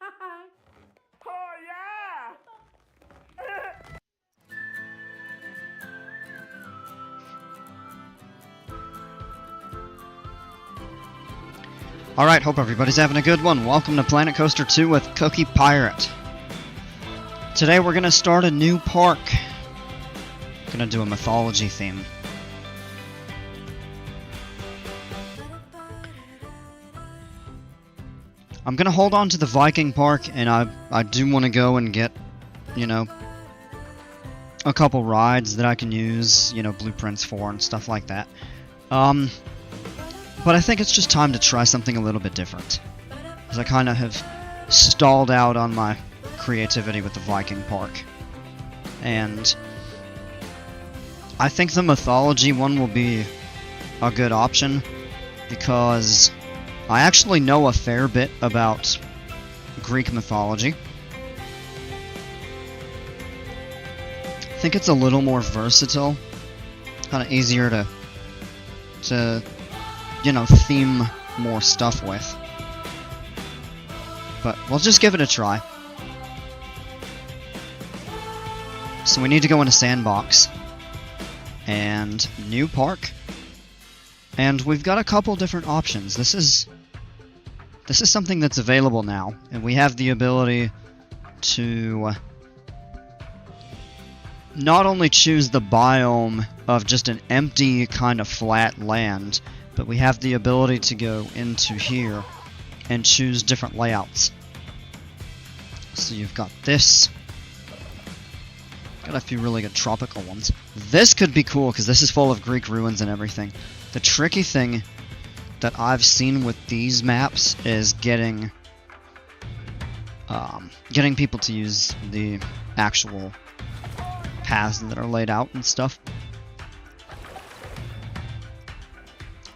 Oh yeah! Alright, hope everybody's having a good one. Welcome to Planet Coaster 2 with Cookie Pirate. Today we're gonna start a new park. Gonna do a mythology theme. I'm gonna hold on to the Viking park, and I do want to go and get, you know, a couple rides that I can use, you know, blueprints for and stuff like that. But I think it's just time to try something a little bit different. Because I kind of have stalled out on my creativity with the Viking park. And I think the mythology one will be a good option, because I actually know a fair bit about Greek mythology. I think it's a little more versatile, kind of easier to you know, theme more stuff with. But we'll just give it a try. So we need to go into Sandbox and new park. And we've got a couple different options. This is something that's available now, and we have the ability to not only choose the biome of just an empty kind of flat land, but we have the ability to go into here and choose different layouts. So you've got this. Got a few really good tropical ones. This could be cool because this is full of Greek ruins and everything. The tricky thing that I've seen with these maps is getting people to use the actual paths that are laid out and stuff.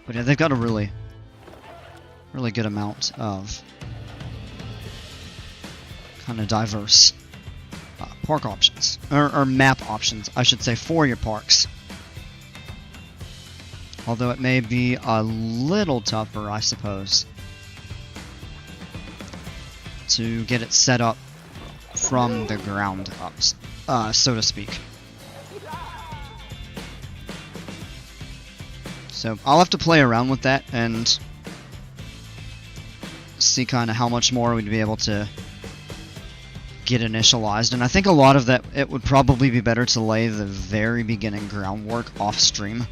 But yeah, they've got a really good amount of kind of diverse park options, or map options, I should say, for your parks. Although it may be a little tougher, I suppose, to get it set up from the ground up, so to speak. So I'll have to play around with that and see kind of how much more we'd be able to get initialized. And I think a lot of that, it would probably be better to lay the very beginning groundwork off stream.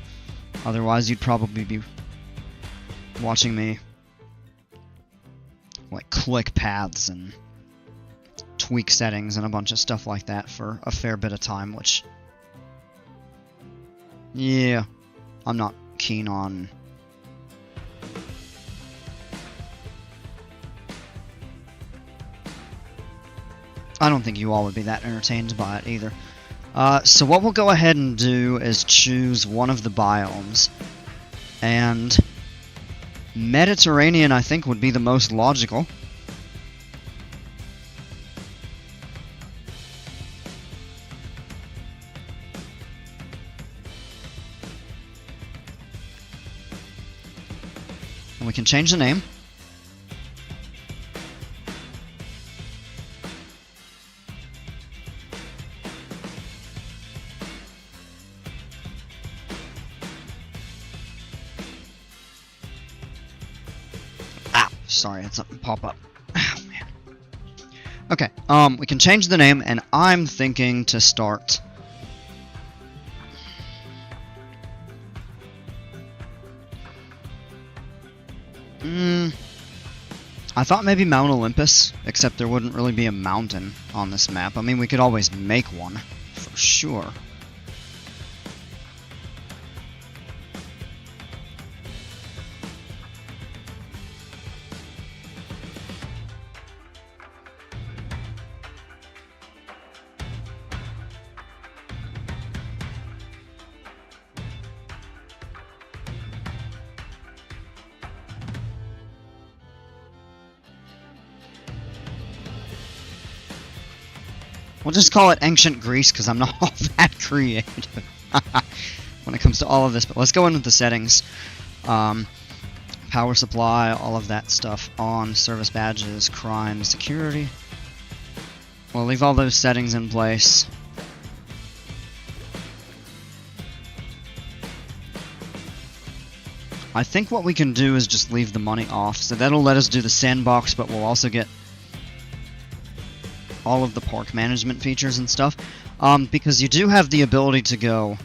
Otherwise, you'd probably be watching me like click paths and tweak settings and a bunch of stuff like that for a fair bit of time, which, yeah, I'm not keen on. I don't think you all would be that entertained by it either. So what we'll go ahead and do is choose one of the biomes, and Mediterranean I think would be the most logical. And we can change the name. Sorry, had something pop up. Oh, man. Okay, we can change the name, and I'm thinking to start I thought maybe Mount Olympus, except there wouldn't really be a mountain on this map. I mean, we could always make one, for sure. We'll just call it Ancient Greece, because I'm not all that creative when it comes to all of this. But let's go into the settings. power supply, all of that stuff on. Service badges, crime, security. We'll leave all those settings in place. I think what we can do is just leave the money off, so that'll let us do the sandbox, but we'll also get all of the park management features and stuff. Because you do have the ability to go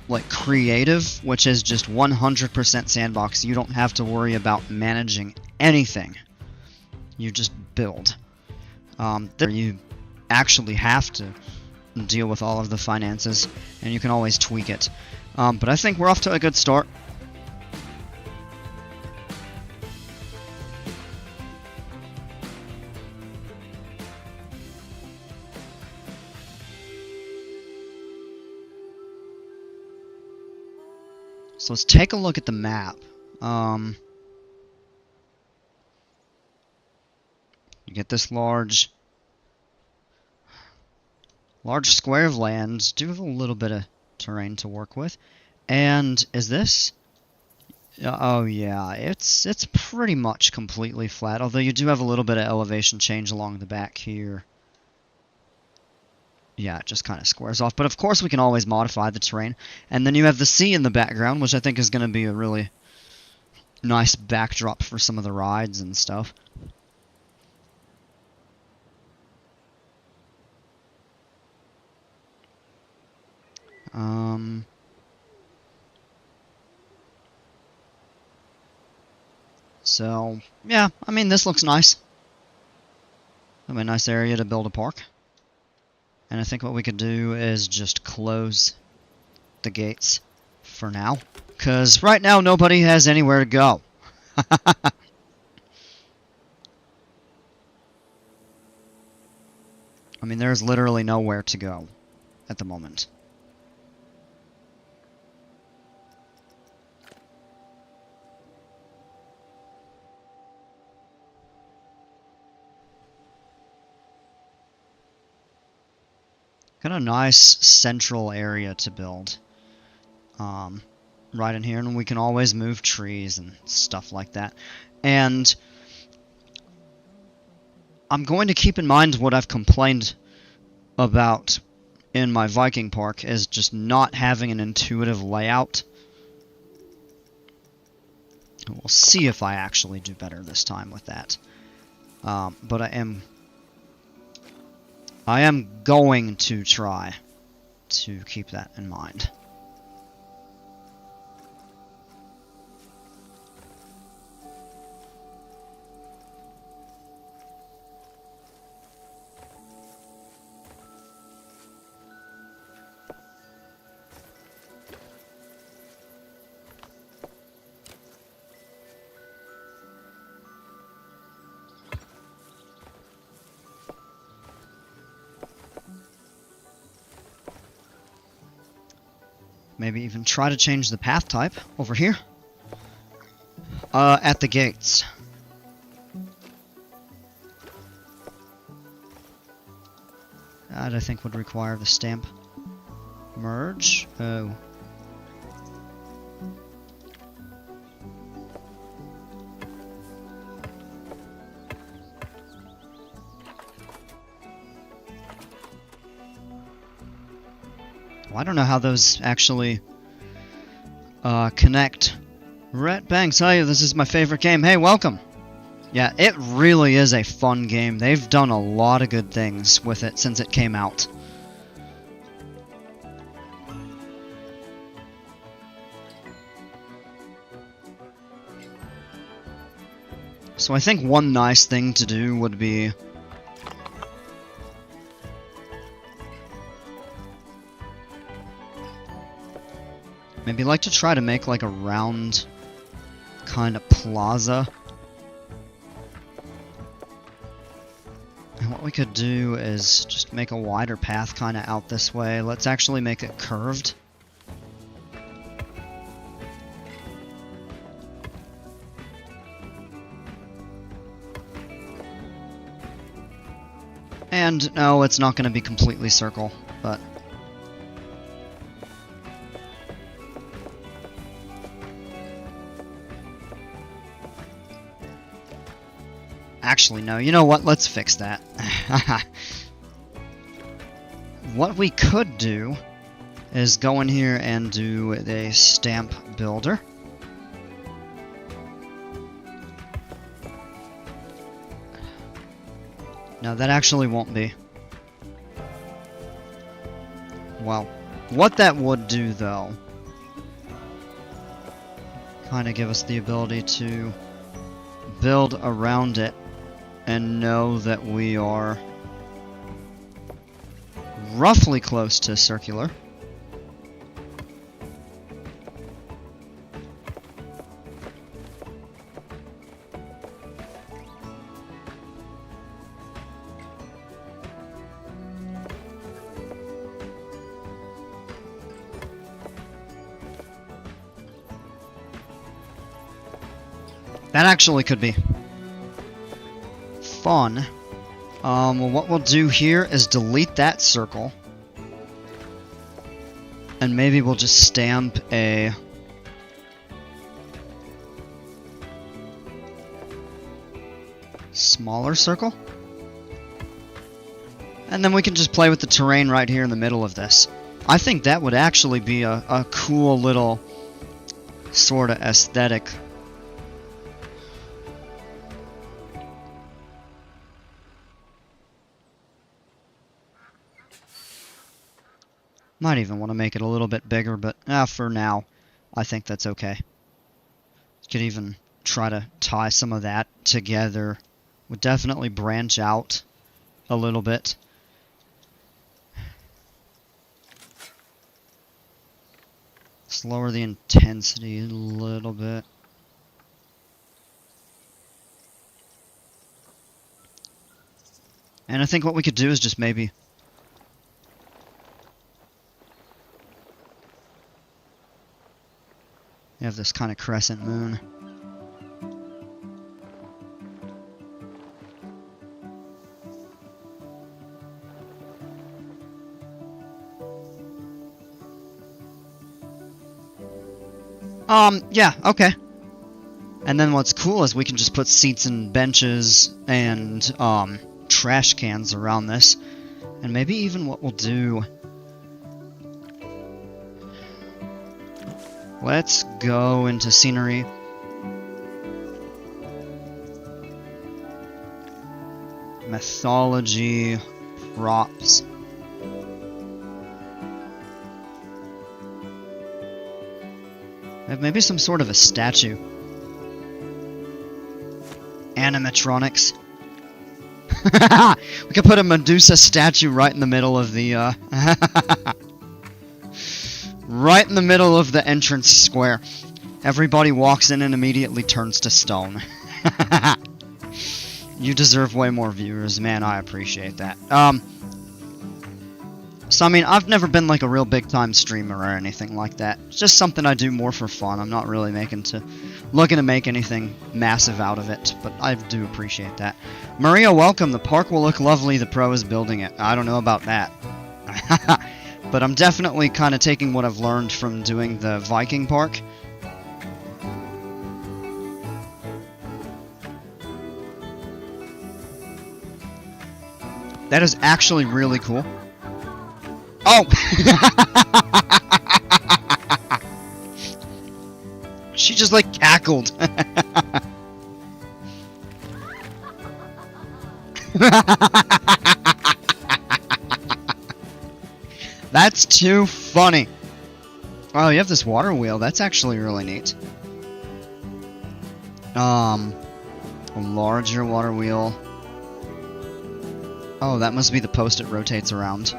like creative, which is just 100% sandbox. You don't have to worry about managing anything. You just build. There you actually have to deal with all of the finances, and you can always tweak it. But I think we're off to a good start. So let's take a look at the map. You get this large square of land. Do have a little bit of terrain to work with. And is this? Oh yeah, it's pretty much completely flat. Although you do have a little bit of elevation change along the back here. Yeah, it just kind of squares off. But of course we can always modify the terrain. And then you have the sea in the background, which I think is going to be a really nice backdrop for some of the rides and stuff. So, yeah, I mean, this looks nice. That'll be a nice area to build a park. And I think what we could do is just close the gates for now. Because right now, nobody has anywhere to go. I mean, there's literally nowhere to go at the moment. Got a nice central area to build right in here, and we can always move trees and stuff like that. And I'm going to keep in mind what I've complained about in my Viking park is just not having an intuitive layout. We'll see if I actually do better this time with that. But I am going to try to keep that in mind. Maybe even try to change the path type over here. At the gates. That I think would require the stamp merge. Oh. Well, I don't know how those actually connect. Rat Banks, hi, this is my favorite game. Hey, welcome. Yeah, it really is a fun game. They've done a lot of good things with it since it came out. So I think one nice thing to do would be maybe like to try to make like a round kind of plaza. And what we could do is just make a wider path kind of out this way. Let's actually make it curved. And no, it's not going to be completely circle, but Actually, no. You know what? Let's fix that. What we could do is go in here and do a stamp builder. No, that actually won't be. Well, what that would do, though, kind of give us the ability to build around it and know that we are roughly close to circular. That actually could be fun. Well, what we'll do here is delete that circle. And maybe we'll just stamp a smaller circle. And then we can just play with the terrain right here in the middle of this. I think that would actually be a cool little sort of aesthetic. Might even want to make it a little bit bigger, but for now, I think that's okay. Could even try to tie some of that together. Would definitely branch out a little bit. Let's lower the intensity a little bit. And I think what we could do is just maybe have this kind of crescent moon. Yeah, okay. And then what's cool is we can just put seats and benches and, trash cans around this. And maybe even what we'll do... Let's go into scenery. Mythology, props. Maybe some sort of a statue. Animatronics. We could put a Medusa statue right in the middle of the, right in the middle of the entrance square. Everybody walks in and immediately turns to stone. You deserve way more viewers, man, I appreciate that. So I mean, I've never been like a real big time streamer or anything like that. It's just something I do more for fun. I'm not really looking to make anything massive out of it, but I do appreciate that. Maria, welcome. The park will look lovely. The pro is building it. I don't know about that. But I'm definitely kind of taking what I've learned from doing the Viking park. That is actually really cool. Oh! She just like cackled. That's too funny. Oh, you have this water wheel. That's actually really neat. A larger water wheel. Oh, that must be the post it rotates around.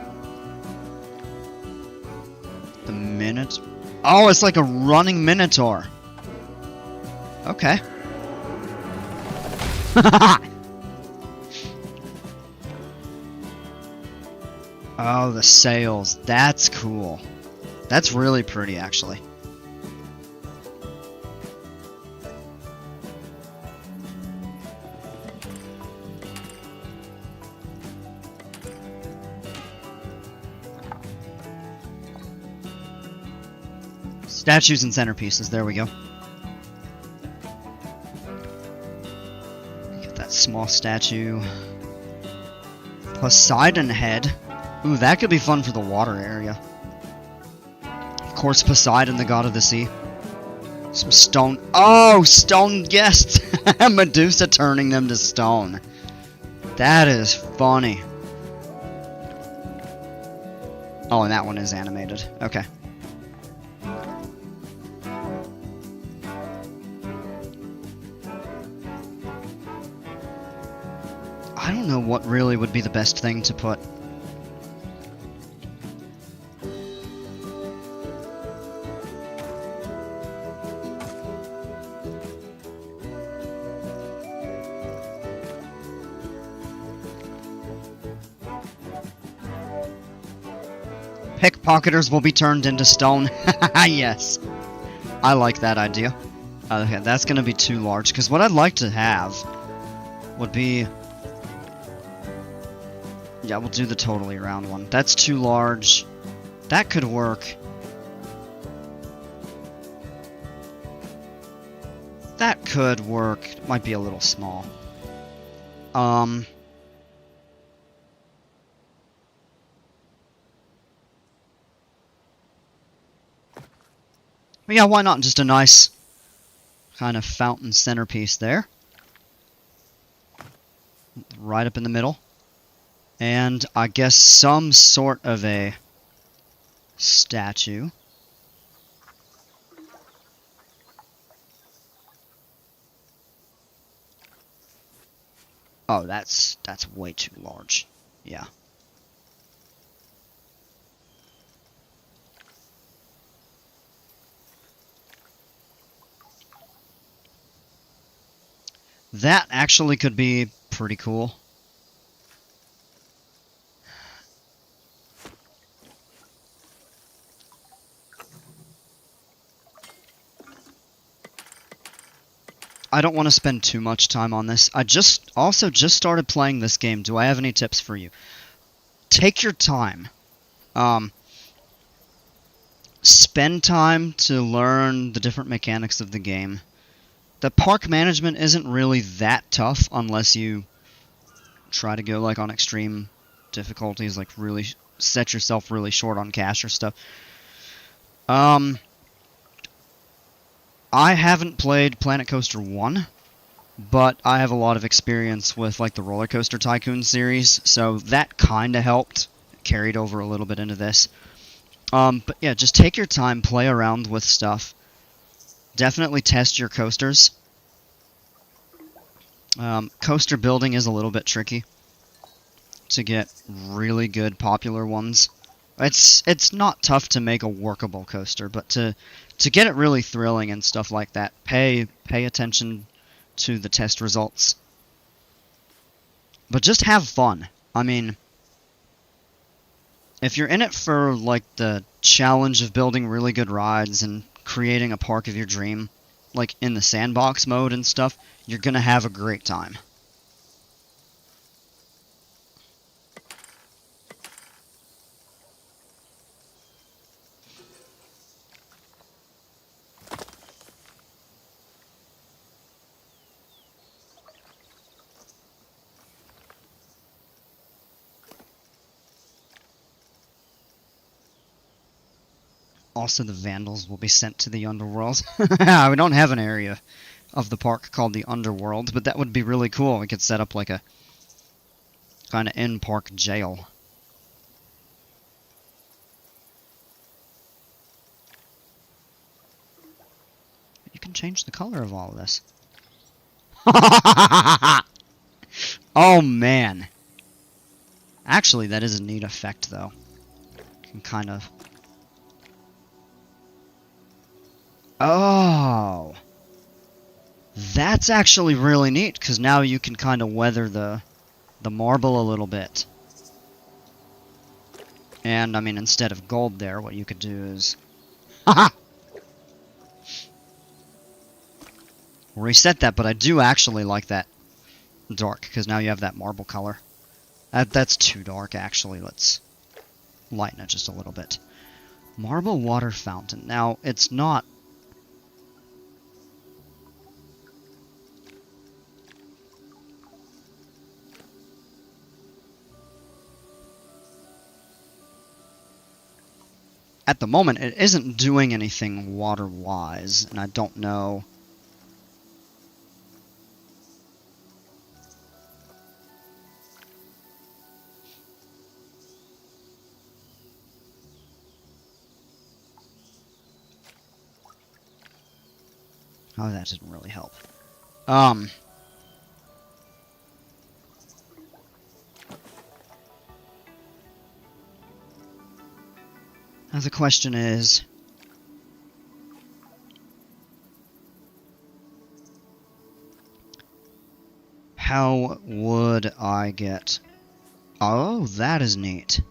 The minute. Oh, it's like a running minotaur. Okay. Oh, the sails. That's cool. That's really pretty, actually. Statues and centerpieces. There we go. Get that small statue. Poseidon head. Ooh, that could be fun for the water area. Of course, Poseidon, the god of the sea. Some stone. Oh, stone guests! Medusa turning them to stone. That is funny. Oh, and that one is animated. Okay. I don't know what really would be the best thing to put. Pickpocketers will be turned into stone. Yes. I like that idea. Okay, that's going to be too large, because what I'd like to have would be... Yeah, we'll do the totally round one. That's too large. That could work. That could work. It might be a little small. But yeah, why not? Just a nice kind of fountain centerpiece there. Right up in the middle. And I guess some sort of a statue. Oh, that's way too large. Yeah. That actually could be pretty cool. I don't want to spend too much time on this. I just started playing this game. Do I have any tips for you? Take your time. Spend time to learn the different mechanics of the game. The park management isn't really that tough unless you try to go like on extreme difficulties, like really set yourself really short on cash or stuff. I haven't played Planet Coaster 1, but I have a lot of experience with like the Roller Coaster Tycoon series, so that kind of helped. Carried over a little bit into this. But yeah, just take your time, play around with stuff. Definitely test your coasters. Coaster building is a little bit tricky to get really good popular ones. It's not tough to make a workable coaster, but to get it really thrilling and stuff like that, pay attention to the test results. But just have fun. I mean, if you're in it for like the challenge of building really good rides and creating a park of your dream, like in the sandbox mode and stuff, you're gonna have a great time. Also, the vandals will be sent to the underworld. We don't have an area of the park called the underworld, but that would be really cool. We could set up like a kind of in-park jail. You can change the color of all of this. Oh, man. Actually, that is a neat effect, though. You can kind of... Oh, that's actually really neat, because now you can kind of weather the marble a little bit. And, I mean, instead of gold there, what you could do is... Haha! Reset that, but I do actually like that dark, because now you have that marble color. That's too dark, actually. Let's lighten it just a little bit. Marble water fountain. Now, it's not... at the moment, it isn't doing anything water-wise, and I don't know. Oh, that didn't really help. Now the question is, how would I get... Oh, that is neat.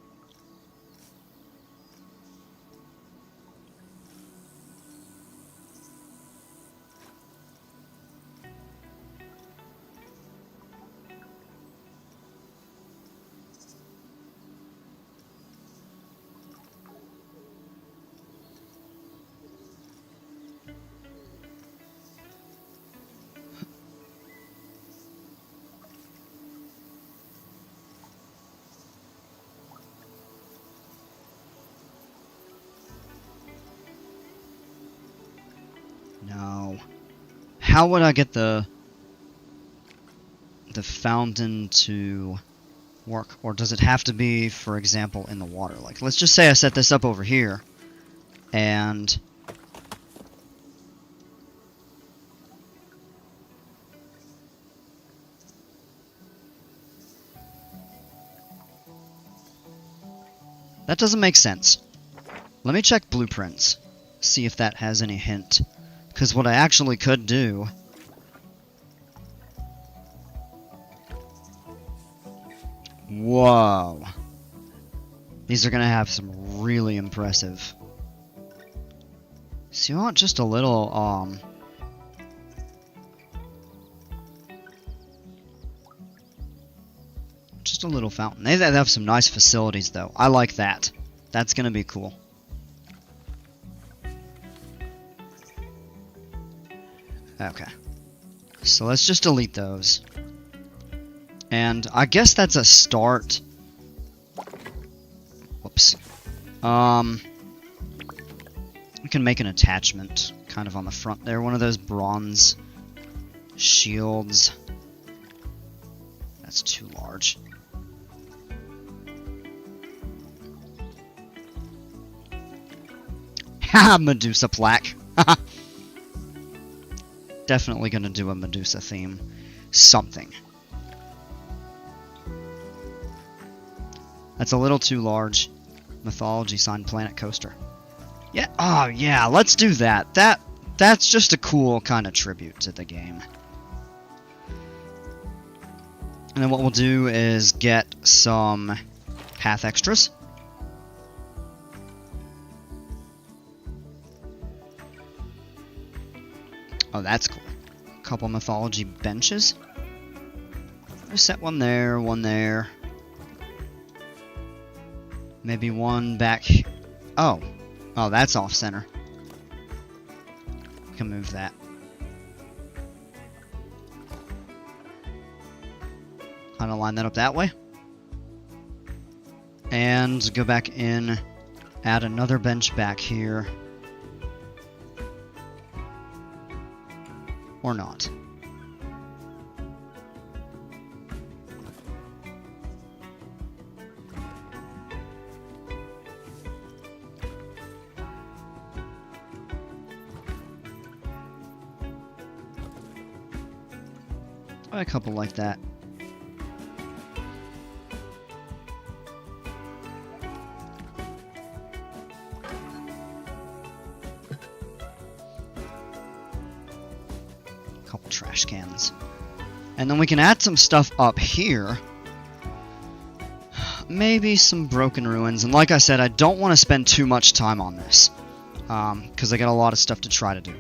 No. How would I get the fountain to work? Or does it have to be, for example, in the water? Like, let's just say I set this up over here, and... That doesn't make sense. Let me check blueprints, see if that has any hint. Because what I actually could do... Whoa. These are going to have some really impressive... So you want just a little, just a little fountain. They have some nice facilities, though. I like that. That's going to be cool. Okay. So let's just delete those. And I guess that's a start. Whoops. We can make an attachment kind of on the front there. One of those bronze shields. That's too large. Ha! Medusa plaque. Definitely gonna do a Medusa theme. Something. That's a little too large. Mythology sign planet coaster. Yeah, oh yeah, let's do that. That's just a cool kind of tribute to the game. And then what we'll do is get some path extras. Oh, that's cool. A couple mythology benches. I'll set one there, one there. Maybe one back... Oh. Oh, that's off-center. We can move that. Kind of line that up that way. And go back in, add another bench back here. Or not. A couple like that. Couple trash cans. And then we can add some stuff up here. Maybe some broken ruins. And like I said, I don't want to spend too much time on this. Because I got a lot of stuff to try to do.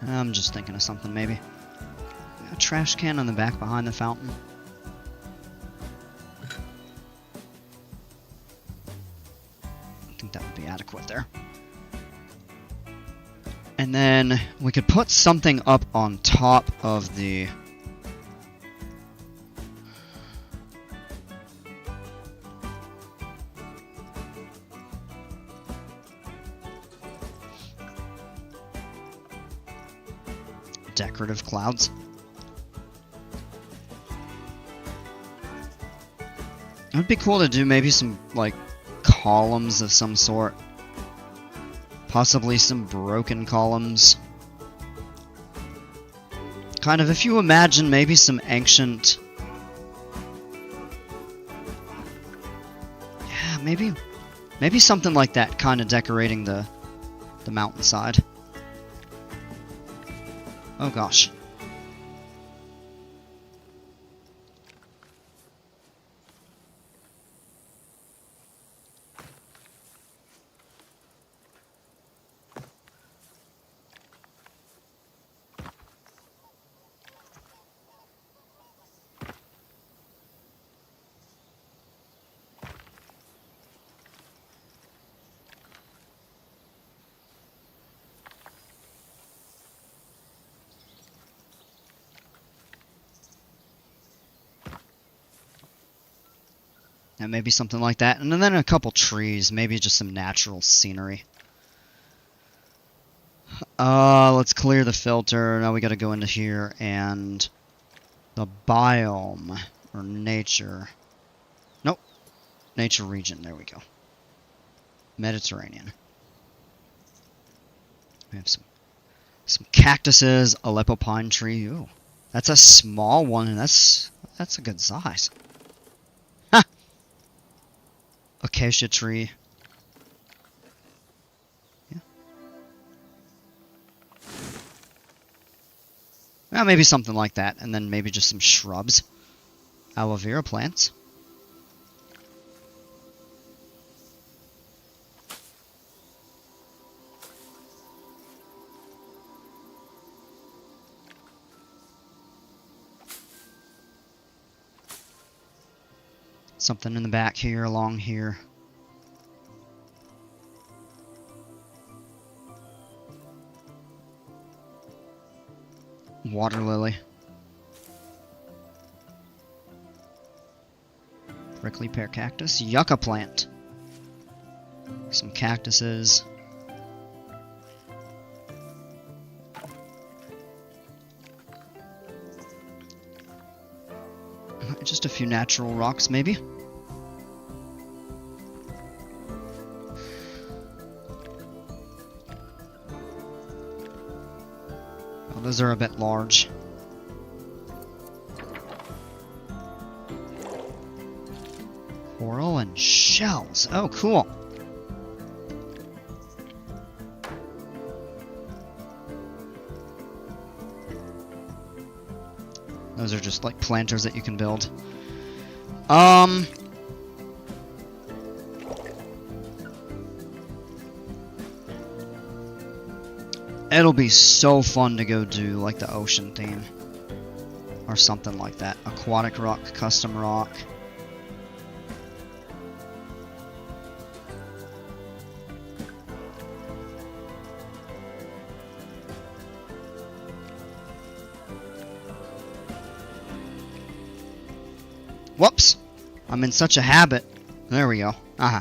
I'm just thinking of something, maybe. A trash can on the back behind the fountain. think that would be adequate there. And then we could put something up on top of the... decorative clouds. It would be cool to do maybe some, like, columns of some sort. Possibly some broken columns. Kind of, if you imagine maybe some ancient... yeah, maybe something like that, kind of decorating the mountainside. Oh gosh. And maybe something like that. And then a couple trees. Maybe just some natural scenery. Let's clear the filter. Now we gotta go into here and... the biome. Or nature. Nope. Nature region. There we go. Mediterranean. We have some cactuses. Aleppo pine tree. Ooh. That's a small one. And that's a good size. Acacia tree. Yeah. Well, maybe something like that. And then maybe just some shrubs. Aloe vera plants. Something in the back here, along here. Water lily. Prickly pear cactus. Yucca plant. Some cactuses. Just a few natural rocks, maybe. Oh, those are a bit large. Coral and shells. Oh, cool. Those are just like planters that you can build. It'll be so fun to go do like the ocean theme. Or something like that. Aquatic rock, custom rock. Whoops! I'm in such a habit. There we go. Uh-huh.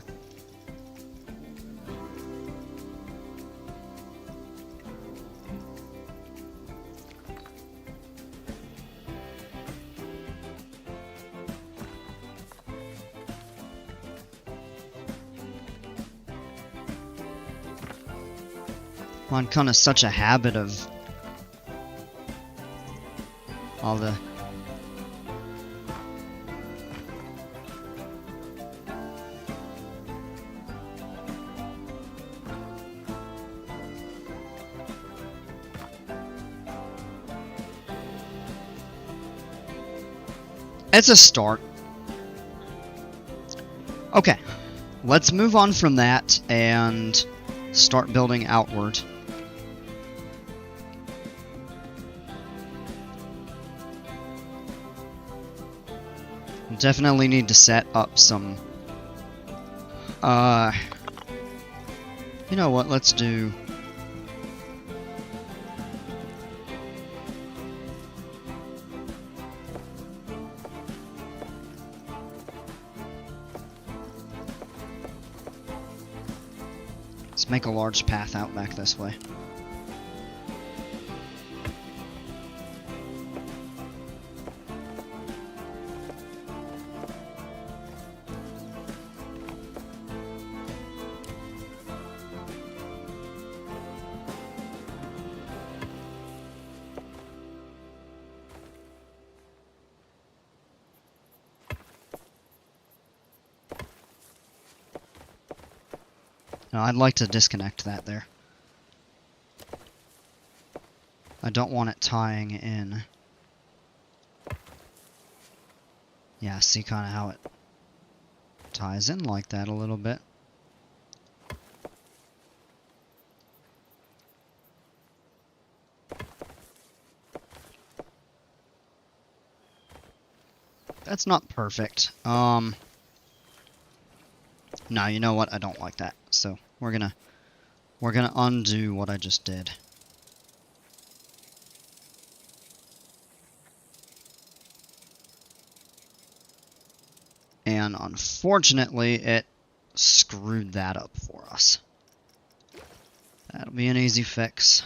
Well, I'm kind of such a habit of all the... It's a start. Okay, let's move on from that and start building outward. Definitely need to set up some You know what, let's do... Let's make a large path out back this way. Now, I'd like to disconnect that there. I don't want it tying in. Yeah, see kind of how it ties in like that a little bit. That's not perfect. No, you know what? I don't like that. So we're gonna undo what I just did. And unfortunately, it screwed that up for us. That'll be an easy fix.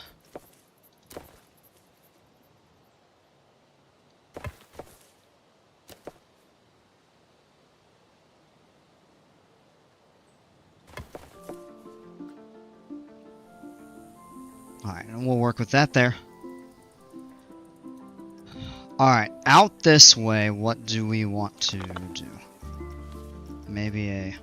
Alright, and we'll work with that there. Alright, out this way, what do we want to do? Maybe a...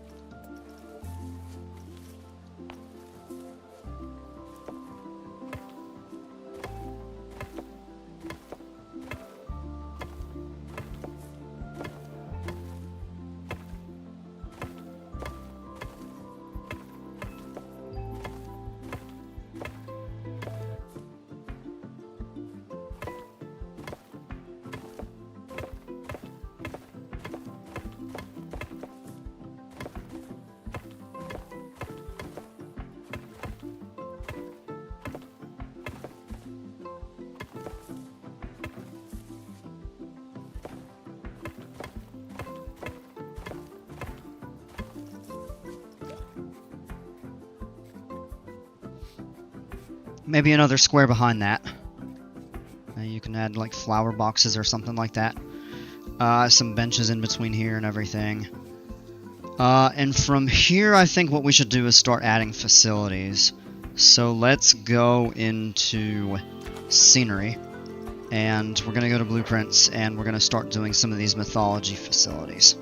Maybe another square behind that. You can add like flower boxes or something like that. Some benches in between here and everything. And from here, I think what we should do is start adding facilities. So let's go into scenery. And we're going to go to blueprints, and we're going to start doing some of these mythology facilities.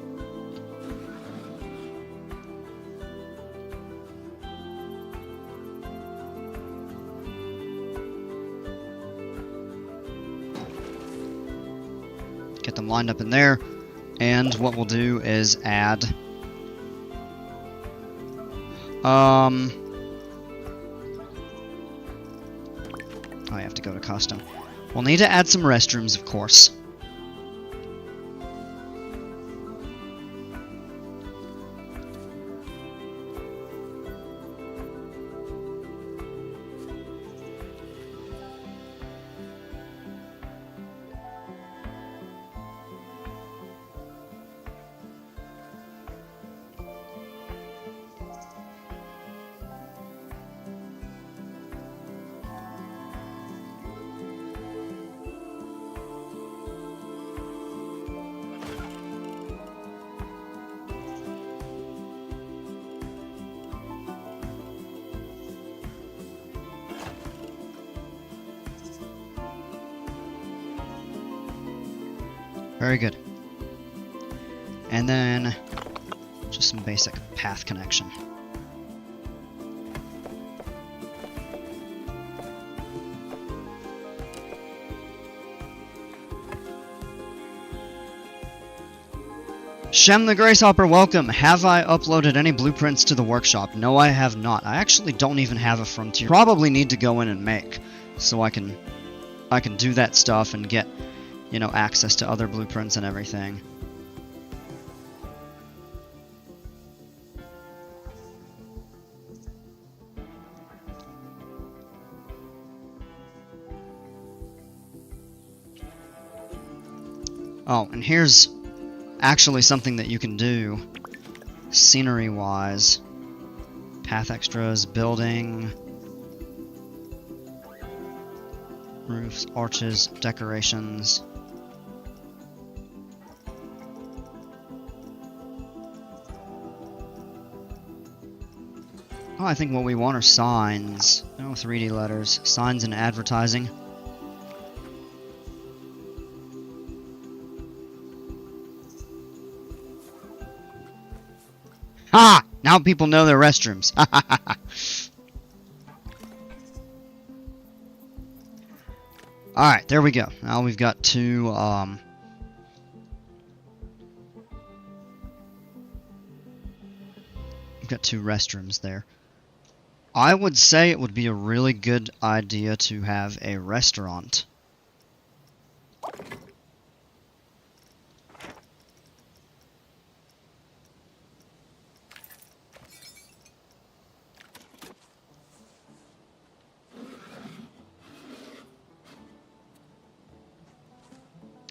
Get them lined up in there, and what we'll do is add oh, I have to go to custom. We'll need to add some restrooms, of course. Very good. And then just some basic path connection. Shem the Gracehopper, welcome. Have I uploaded any blueprints to the workshop? No, I have not. I actually don't even have a frontier. Probably need to go in and make, so I can do that stuff and get, you know, access to other blueprints and everything. Oh, and here's actually something that you can do scenery-wise. Path extras, building, roofs, arches, decorations. Oh, I think what we want are signs. No 3D letters. Signs and advertising. Ha! Now people know their restrooms. Alright, there we go. Now we've got two, we've got two restrooms there. I would say it would be a really good idea to have a restaurant.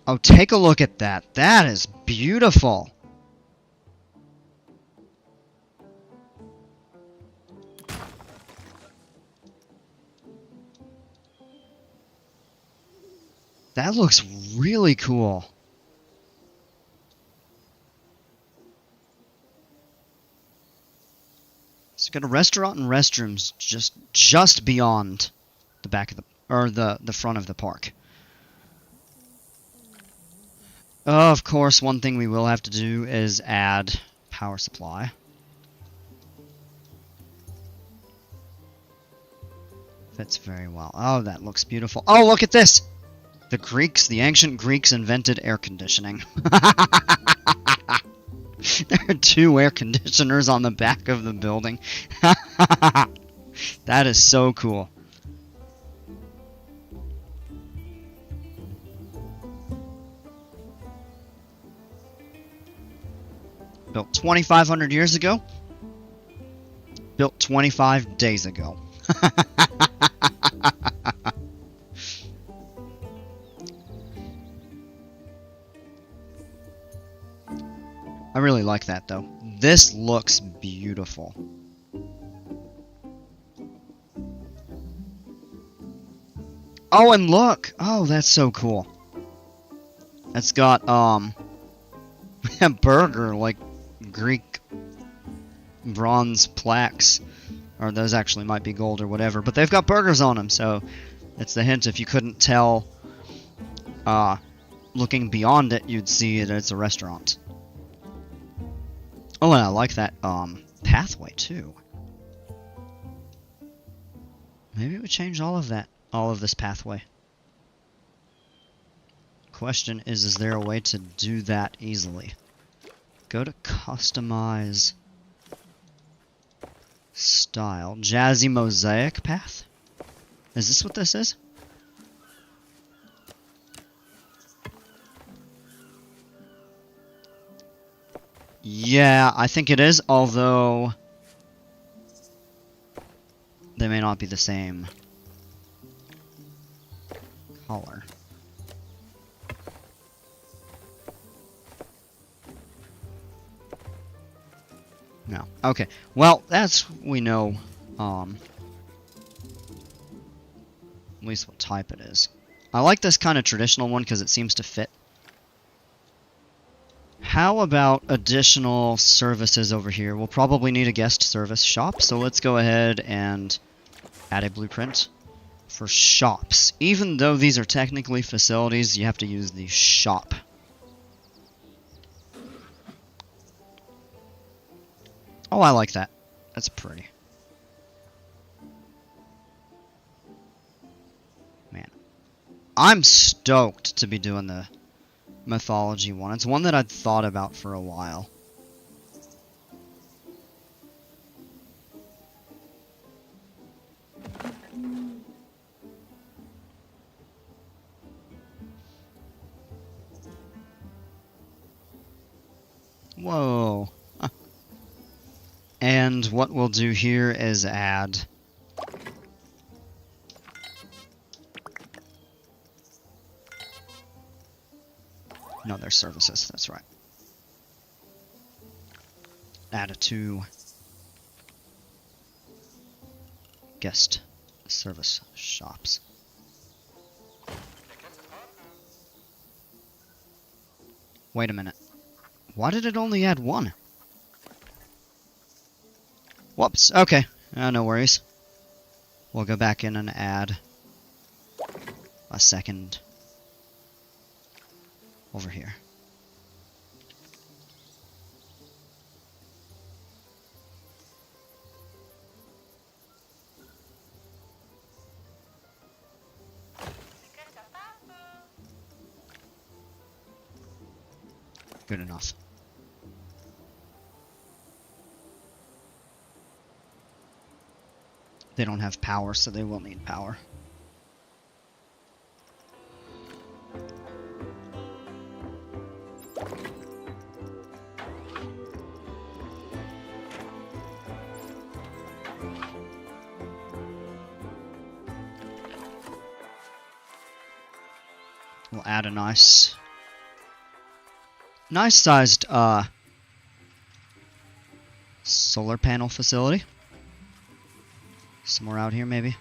Oh, take a look at that. That is beautiful. That looks really cool. So we've got a restaurant and restrooms just beyond the back of the front of the park. Of course, one thing we will have to do is add power supply. Fits very well. Oh, that looks beautiful. Oh, look at this! The ancient Greeks invented air conditioning. There are two air conditioners on the back of the building. That is so cool. Built 2,500 years ago. Built 25 days ago. I really like that, though. This looks beautiful. Oh, and look! Oh, that's so cool. It's got, a burger, like Greek bronze plaques. Or those actually might be gold or whatever. But they've got burgers on them, so it's the hint. If you couldn't tell, looking beyond it, you'd see that it's a restaurant. Oh, and I like that, pathway, too. Maybe it would change all of this pathway. Question is there a way to do that easily? Go to customize style. Jazzy mosaic path? Is this what this is? Yeah, I think it is, although they may not be the same color. No. Okay. Well, we know, at least what type it is. I like this kind of traditional one because it seems to fit. How about additional services over here? We'll probably need a guest service shop, so let's go ahead and add a blueprint for shops. Even though these are technically facilities, you have to use the shop. Oh, I like that. That's pretty. Man. I'm stoked to be doing the mythology one. It's one that I'd thought about for a while. Whoa. And what we'll do here is add No, there's services. That's right. Added to guest service shops. Wait a minute. Why did it only add one? Whoops. Okay. No worries. We'll go back in and add a second over here. Good enough. They don't have power, so they will need power. We'll add a nice sized solar panel facility. Somewhere out here, maybe.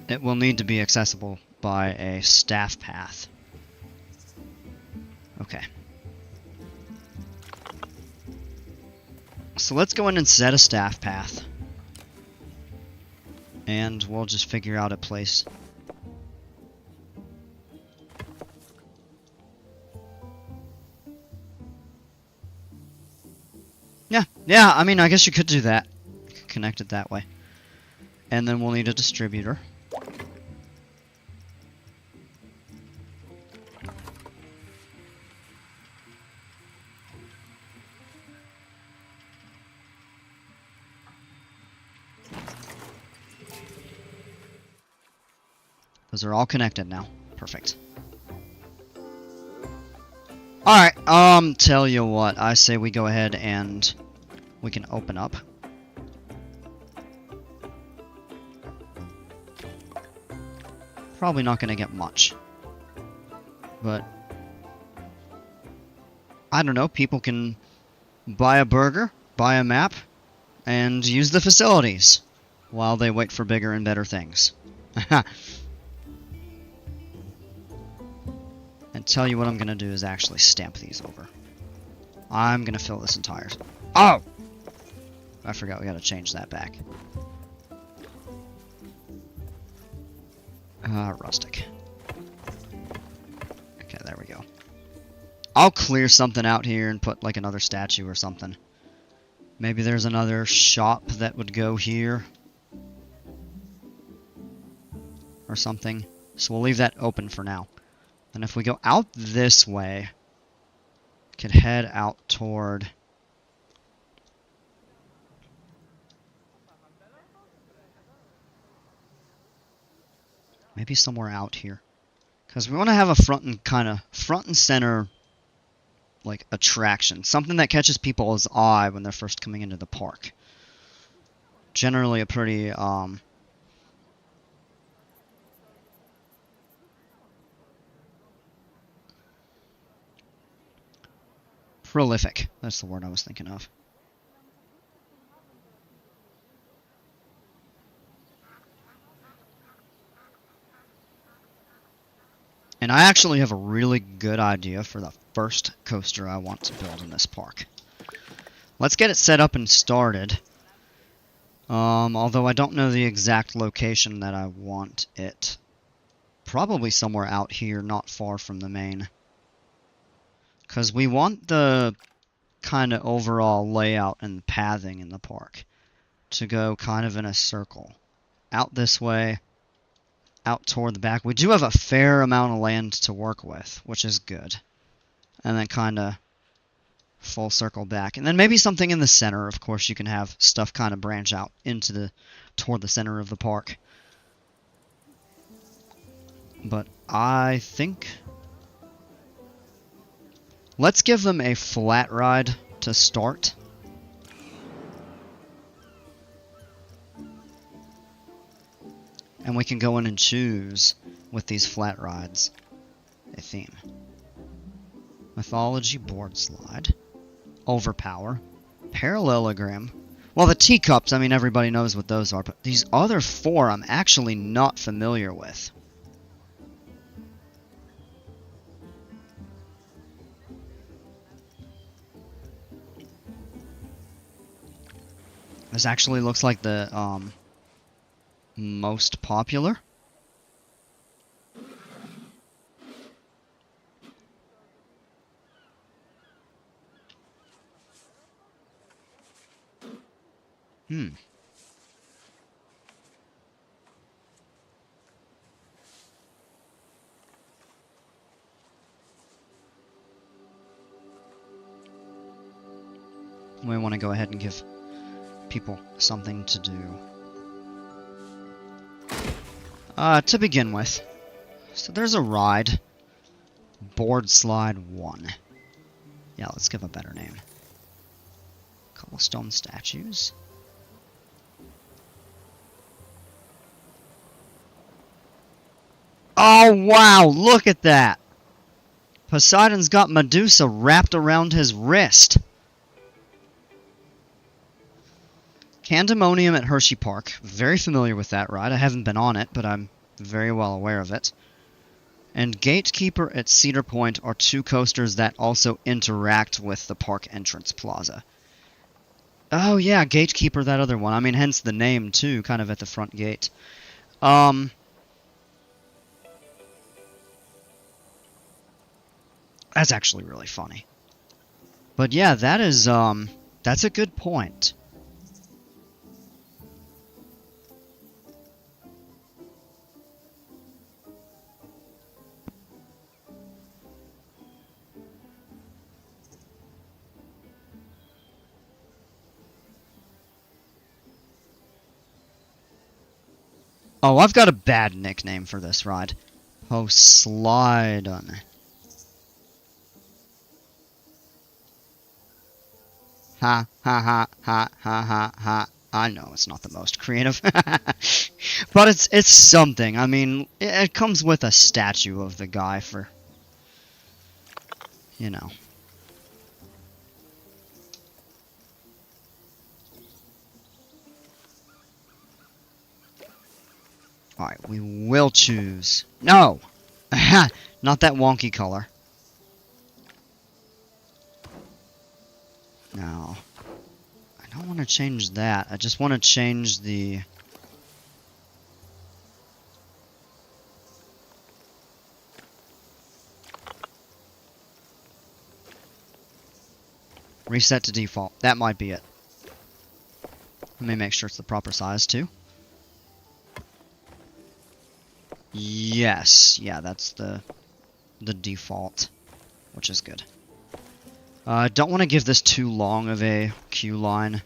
It will need to be accessible by a staff path. Okay. So let's go in and set a staff path. And we'll just figure out a place. Yeah, I mean, I guess you could do that. You could connect it that way. And then we'll need a distributor. Those are all connected now. Perfect. Alright, tell you what, I say we go ahead and we can open up. Probably not going to get much. But I don't know, people can buy a burger, buy a map, and use the facilities while they wait for bigger and better things. And tell you what I'm going to do is actually stamp these over. I'm going to fill this entire... Oh! I forgot we got to change that back. Rustic. Okay, there we go. I'll clear something out here and put like another statue or something. Maybe there's another shop that would go here. Or something. So we'll leave that open for now. And if we go out this way, we could head out toward... maybe somewhere out here. Because we want to have a front and center like attraction. Something that catches people's eye when they're first coming into the park. Generally a pretty prolific. That's the word I was thinking of. And I actually have a really good idea for the first coaster I want to build in this park. Let's get it set up and started. Although I don't know the exact location that I want it. Probably somewhere out here, not far from the main. Because we want the kind of overall layout and pathing in the park to go kind of in a circle. Out this way, out toward the back. We do have a fair amount of land to work with, which is good. And then kind of full circle back. And then maybe something in the center. Of course, you can have stuff kind of branch out into toward the center of the park. But I think... let's give them a flat ride to start. And And we can go in and choose, with these flat rides, a theme. Mythology board slide. Overpower. Parallelogram. Well, the teacups, I mean, everybody knows what those are, but these other 4 I'm actually not familiar with. This actually looks like the, most popular. Hmm. We want to go ahead and give people something to do. To begin with. So there's a ride. Board slide 1. Yeah, let's give a better name. Cobblestone statues. Oh, wow, look at that! Poseidon's got Medusa wrapped around his wrist. Candemonium at Hershey Park. Very familiar with that ride. I haven't been on it, but I'm very well aware of it. And Gatekeeper at Cedar Point are 2 coasters that also interact with the park entrance plaza. Oh yeah, Gatekeeper, that other one. I mean, hence the name too, kind of at the front gate. That's actually really funny. But yeah, that is, that's a good point. Oh, I've got a bad nickname for this ride. Poseidon. Ha, ha, ha, ha, ha, ha, ha. I know it's not the most creative. But it's something. I mean, it comes with a statue of the guy for, you know. Alright, we will choose. No! Not that wonky color. No. I don't want to change that. I just want to change the... Reset to default. That might be it. Let me make sure it's the proper size, too. Yes. Yeah, that's the default, which is good. I don't want to give this too long of a queue line.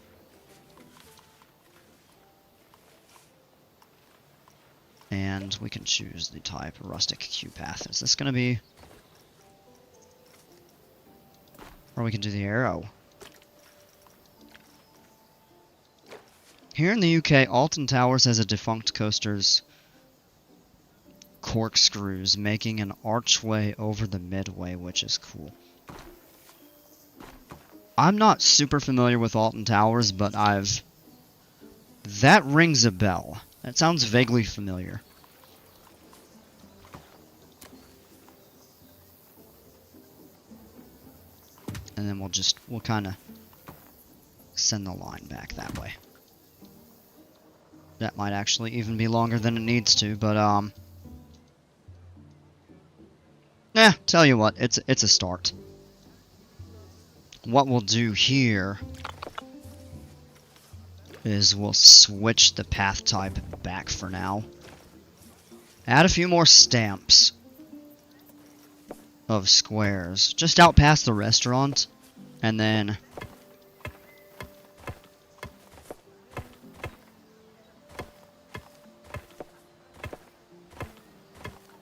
And we can choose the type rustic queue path. Is this going to be... Or we can do the arrow. Here in the UK, Alton Towers has a defunct coaster's corkscrews, making an archway over the midway, which is cool. I'm not super familiar with Alton Towers, but that rings a bell. That sounds vaguely familiar. And then we'll kind of send the line back that way. That might actually even be longer than it needs to, but tell you what, it's a start. What we'll do here is we'll switch the path type back for now. Add a few more stamps of squares just out past the restaurant, and then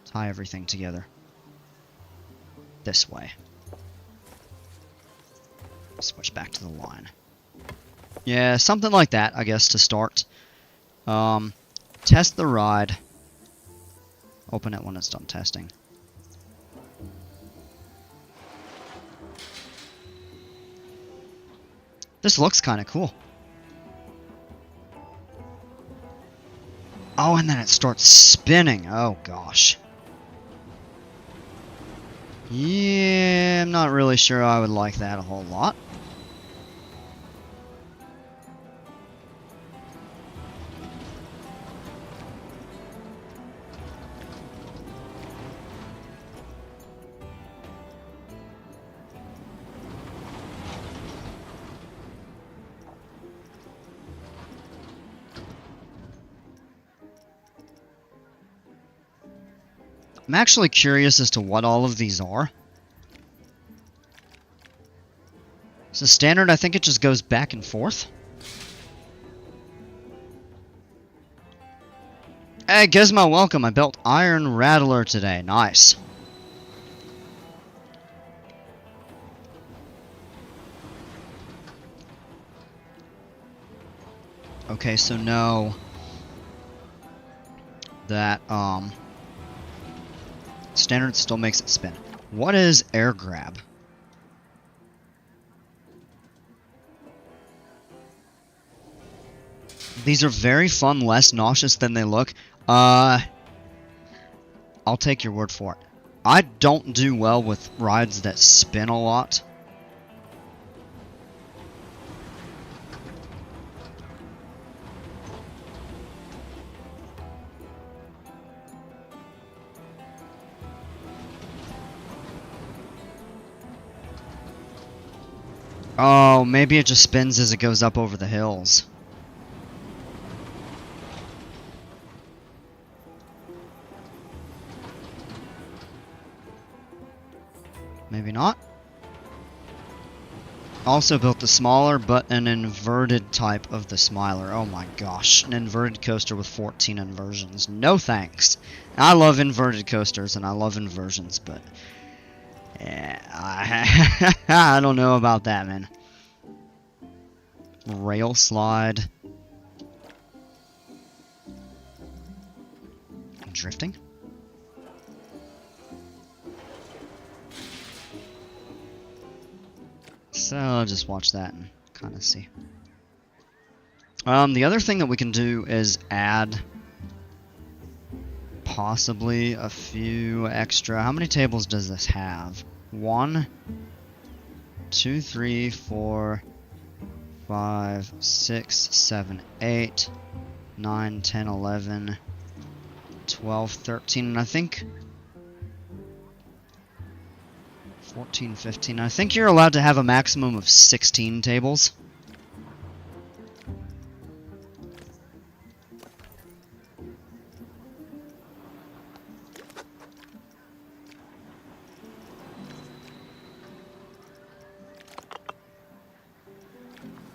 tie everything together this way. Switch back to the line. Yeah, something like that, I guess, to start. Test the ride. Open it when it's done testing. This looks kind of cool. Oh, and then it starts spinning. Oh, gosh. Yeah, I'm not really sure I would like that a whole lot. I'm actually curious as to what all of these are. So standard, I think it just goes back and forth. Hey, Gizmo, welcome. I built Iron Rattler today. Nice. Okay, so no. That, standard still makes it spin. What is air grab? These are very fun, less nauseous than they look. I'll take your word for it. I don't do well with rides that spin a lot. Oh, maybe it just spins as it goes up over the hills. Maybe not. Also built the smaller, but an inverted type of the Smiler. Oh my gosh, an inverted coaster with 14 inversions. No thanks. I love inverted coasters and I love inversions, but yeah, I don't know about that, man. Rail slide. Drifting. So I'll just watch that and kind of see. The other thing that we can do is add possibly a few extra. How many tables does this have? 1, 2, 3, 4, 5, 6, 7, 8, 9, 10, 11, 12, 13, and I think 14, 15. I think you're allowed to have a maximum of 16 tables.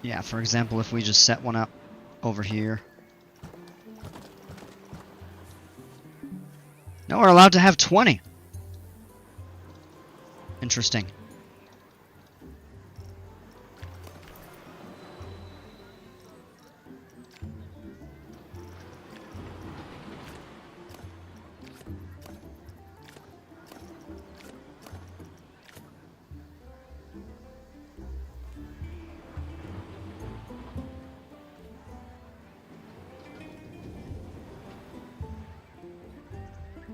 Yeah, for example, if we just set one up over here. No, we're allowed to have 20. Interesting.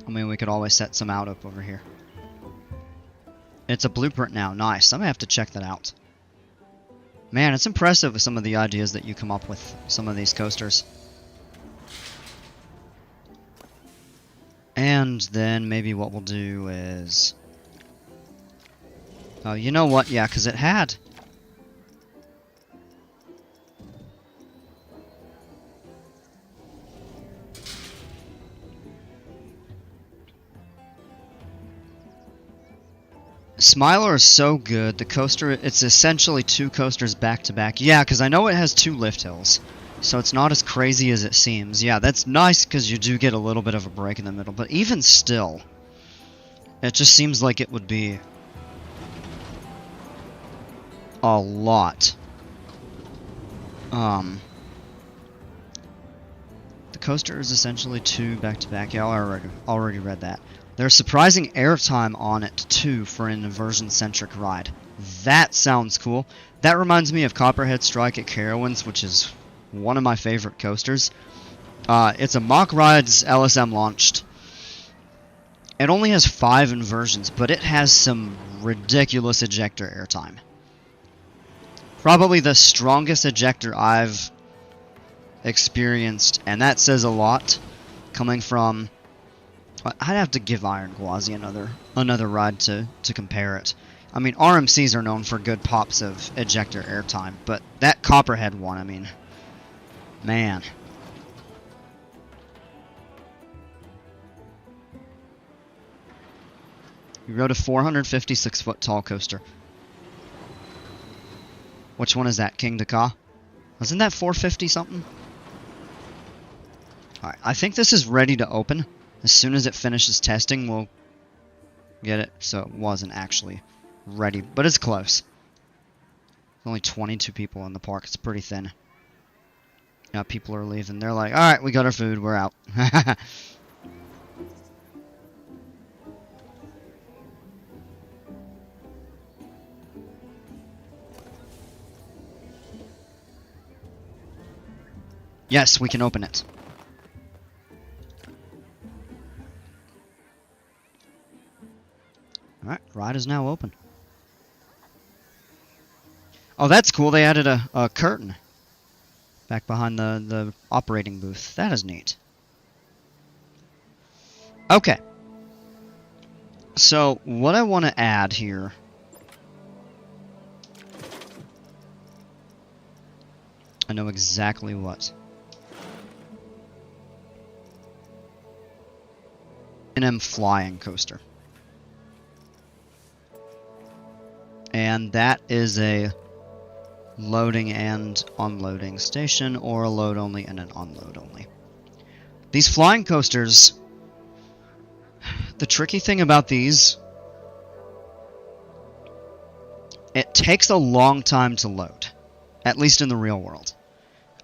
I mean, we could always set some out up over here. It's a blueprint now. Nice. I'm going to have to check that out. Man, it's impressive with some of the ideas that you come up with, some of these coasters. And then maybe what we'll do is... Oh, you know what? Yeah, because it had... Smiler is so good. The coaster, it's essentially 2 coasters back to back. Yeah, because I know it has 2 lift hills. So it's not as crazy as it seems. Yeah, that's nice because you do get a little bit of a break in the middle. But even still, it just seems like it would be a lot. The coaster is essentially 2 back-to-back. Yeah, I already read that. There's surprising airtime on it, too, for an inversion-centric ride. That sounds cool. That reminds me of Copperhead Strike at Carowinds, which is one of my favorite coasters. It's a Mach Rides LSM launched. It only has 5 inversions, but it has some ridiculous ejector airtime. Probably the strongest ejector I've experienced, and that says a lot coming from... I'd have to give Iron Gwazi another ride to compare it. I mean, RMCs are known for good pops of ejector airtime, but that Copperhead one, I mean, man. We rode a 456-foot tall coaster. Which one is that? King Dakar? Wasn't that 450 something? Alright, I think this is ready to open. As soon as it finishes testing, we'll get it. So it wasn't actually ready, but it's close. There's only 22 people in the park. It's pretty thin. Yeah, people are leaving. They're like, alright, we got our food. We're out. Yes, we can open it. Alright, ride is now open. Oh, that's cool. They added a curtain back behind the operating booth. That is neat. Okay. So, what I want to add here... I know exactly what. An flying coaster. And that is a loading and unloading station, or a load only and an unload only. These flying coasters, the tricky thing about these, it takes a long time to load, at least in the real world.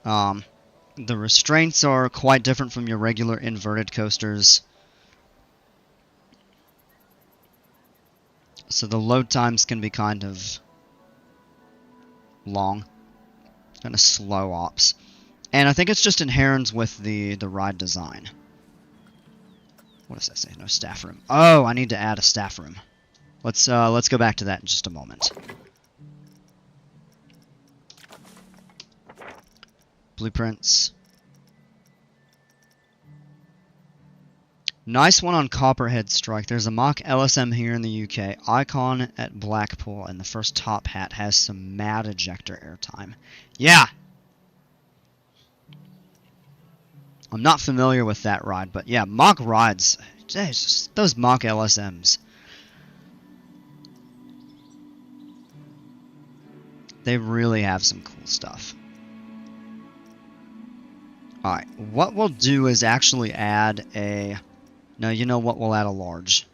The restraints are quite different from your regular inverted coasters. So the load times can be kind of long, kind of slow ops. And I think it's just inherent with the ride design. What does that say? No staff room. Oh, I need to add a staff room. Let's go back to that in just a moment. Blueprints. Nice one on Copperhead Strike. There's a Mach LSM here in the UK. Icon at Blackpool, and the first top hat has some mad ejector airtime. Yeah! I'm not familiar with that ride, but yeah, Mach rides. Jeez, those Mach LSMs. They really have some cool stuff. Alright, what we'll do is actually add a... No, you know what? We'll add a large.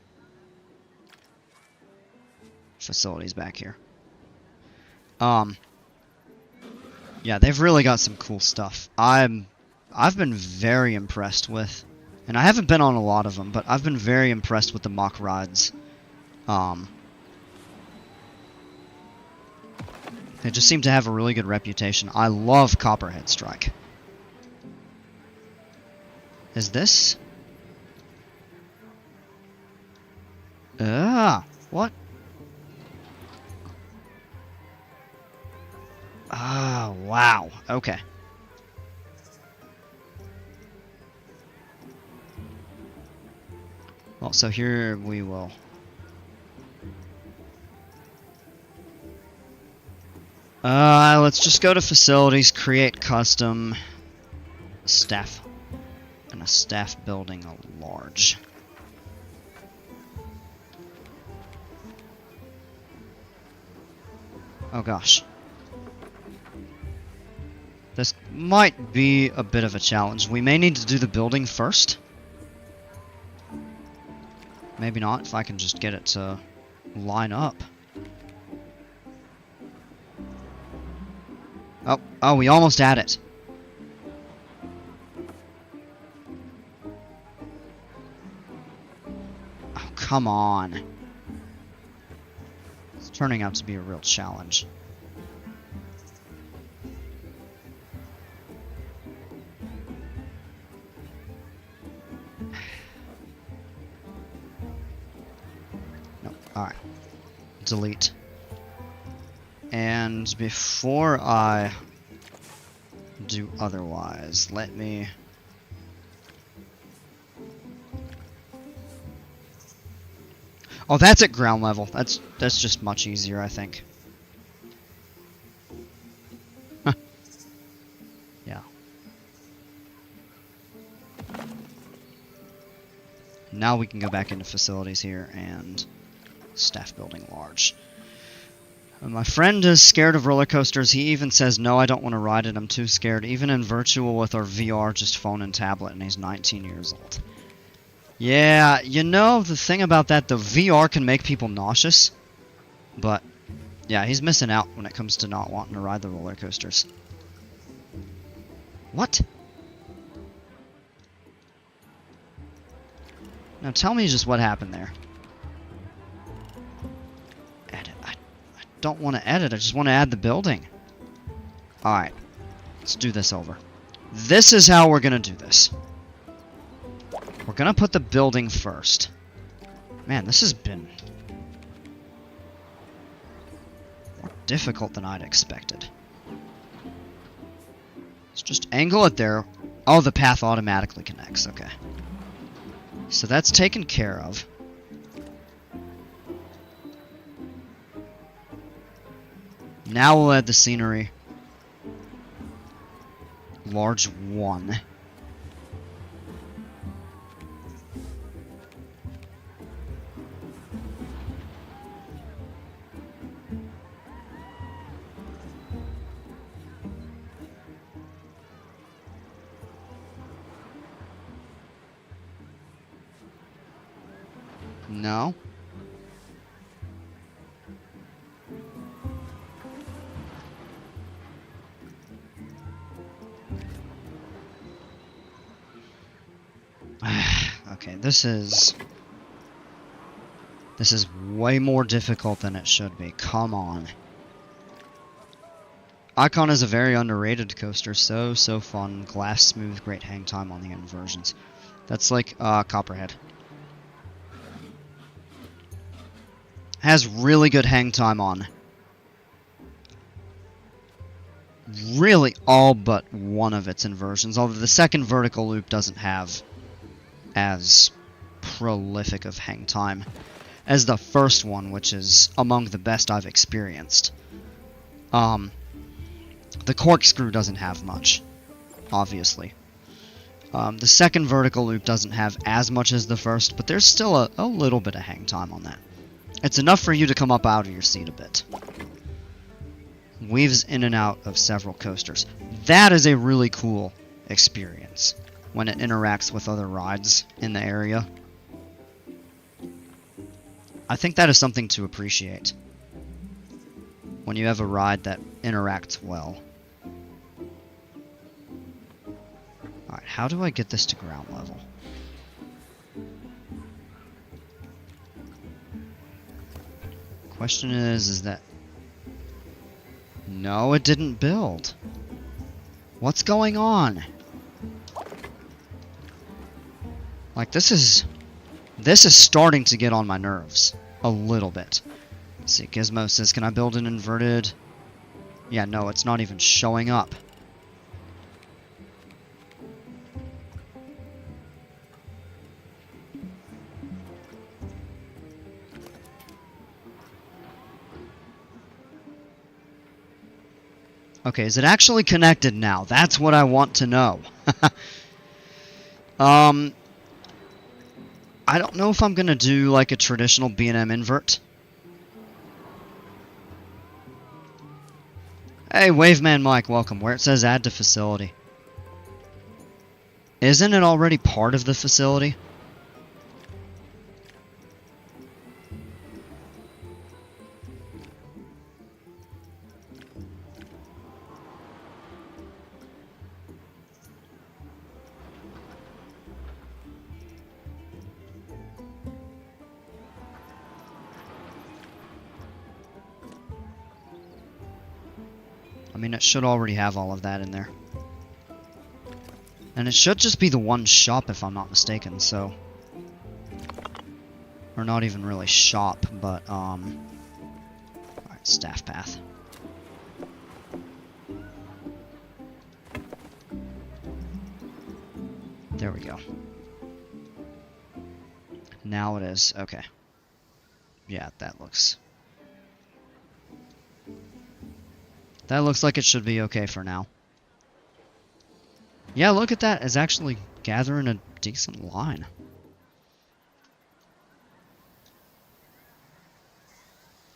Facilities back here. Yeah, they've really got some cool stuff. I've been very impressed with, and I haven't been on a lot of them, but I've been very impressed with the Mach rides. They just seem to have a really good reputation. I love Copperhead Strike. Is this? What? Ah, wow. Okay. Well, so here we will. Let's just go to facilities, create custom staff, and a staff building a large. Oh gosh. This might be a bit of a challenge. We may need to do the building first. Maybe not, if I can just get it to line up. Oh, we almost had it. come on. It's turning out to be a real challenge. No, alright. Delete. And before I do otherwise, let me... Oh, that's at ground level. That's just much easier, I think. Yeah. Now we can go back into facilities here and staff building large. My friend is scared of roller coasters. He even says, no, I don't want to ride it. I'm too scared. Even in virtual with our VR, just phone and tablet, and he's 19 years old. Yeah, you know, the thing about that, the VR can make people nauseous. But, yeah, he's missing out when it comes to not wanting to ride the roller coasters. What? Now tell me just what happened there. Edit. I don't want to edit, I just want to add the building. Alright, let's do this over. This is how we're going to do this. We're going to put the building first. Man, this has been more difficult than I'd expected. Let's just angle it there. Oh, the path automatically connects. Okay. So that's taken care of. Now we'll add the scenery. Large 1. No. Okay, this is way more difficult than it should be. Come on. Icon is a very underrated coaster. So fun. Glass smooth, great hang time on the inversions. That's like Copperhead. Has really good hang time on really all but one of its inversions, although the second vertical loop doesn't have as prolific of hang time as the first one, which is among the best I've experienced. The corkscrew doesn't have much, obviously. The second vertical loop doesn't have as much as the first, but there's still a little bit of hang time on that. It's enough for you to come up out of your seat a bit. Weaves in and out of several coasters. That is a really cool experience when it interacts with other rides in the area. I think that is something to appreciate when you have a ride that interacts well. Alright, how do I get this to ground level? Question is that... No, it didn't build. What's going on? Like, this is starting to get on my nerves. A little bit. Let's see, Gizmo says, can I build an inverted? Yeah, no, it's not even showing up. Okay, is it actually connected now? That's what I want to know. I don't know if I'm going to do like a traditional B&M invert. Hey, Waveman Mike, welcome. Where it says add to facility. Isn't it already part of the facility? I mean, it should already have all of that in there. And it should just be the one shop, if I'm not mistaken, so... Or not even really shop, but, Alright, staff path. There we go. Now it is. Okay. Yeah, that looks... That looks like it should be okay for now. Yeah, look at that. It's actually gathering a decent line.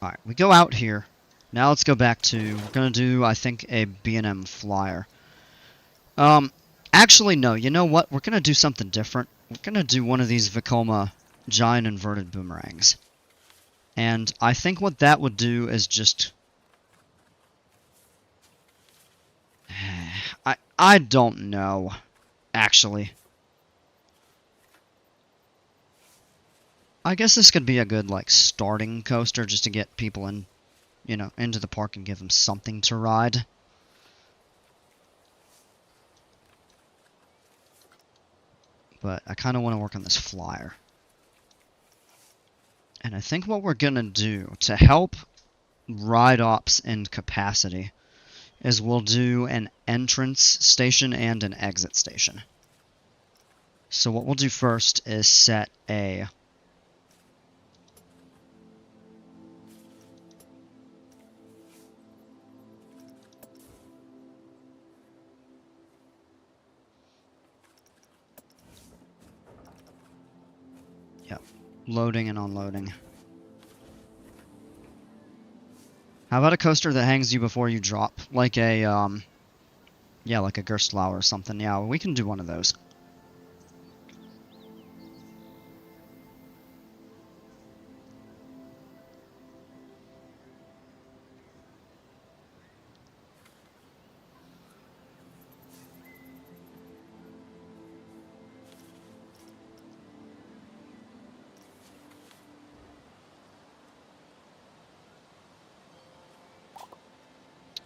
Alright, we go out here. Now let's go back to... We're going to do, I think, a B&M flyer. Actually, no. You know what? We're going to do something different. We're going to do one of these Vekoma giant inverted boomerangs. And I think what that would do is just... I don't know, actually. I guess this could be a good, like, starting coaster just to get people in, you know, into the park and give them something to ride. But I kind of want to work on this flyer. And I think what we're going to do to help ride ops in capacity is we'll do an entrance station and an exit station. So what we'll do first is set a... Yep, loading and unloading. How about a coaster that hangs you before you drop? Like a, yeah, like a Gerstlauer or something. Yeah, we can do one of those.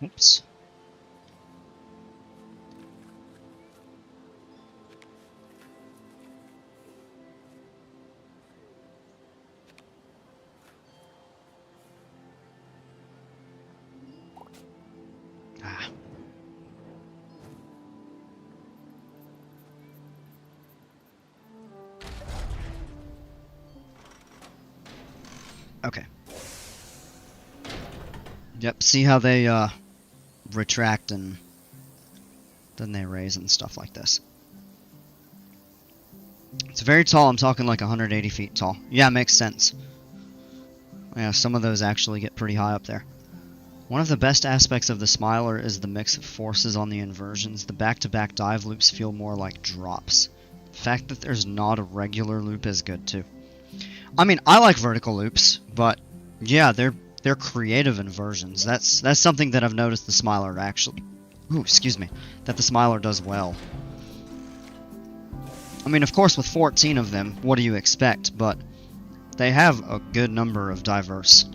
Oops. Ah. Okay. Yep, see how they, retract and then they raise and stuff like this. It's very tall. I'm talking like 180 feet tall. Yeah, makes sense. Yeah, some of those actually get pretty high up there. One of the best aspects of the Smiler is the mix of forces on the inversions. The back-to-back dive loops feel more like drops. The fact that there's not a regular loop is good too. I mean, I like vertical loops, but yeah, they're creative inversions. That's something that I've noticed the Smiler actually... Ooh, excuse me. That the Smiler does well. I mean, of course, with 14 of them, what do you expect? But they have a good number of diverse.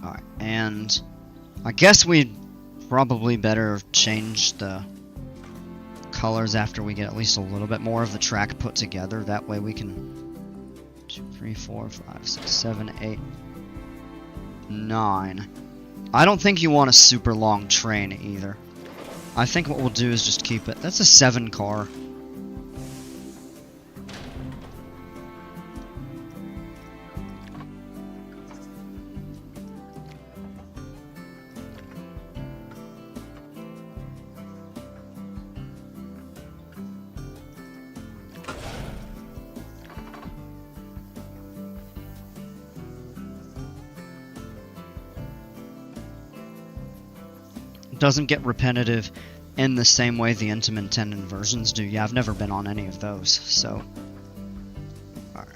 Alright, and I guess we'd probably better change the colors after we get at least a little bit more of the track put together. That way we can... 2, 3, 4, 5, 6, 7, 8, 9. I don't think you want a super long train either. I think what we'll do is just keep it... That's a 7 car. Doesn't get repetitive in the same way the Intamin 10 inversions do. Yeah, I've never been on any of those, so... Alright.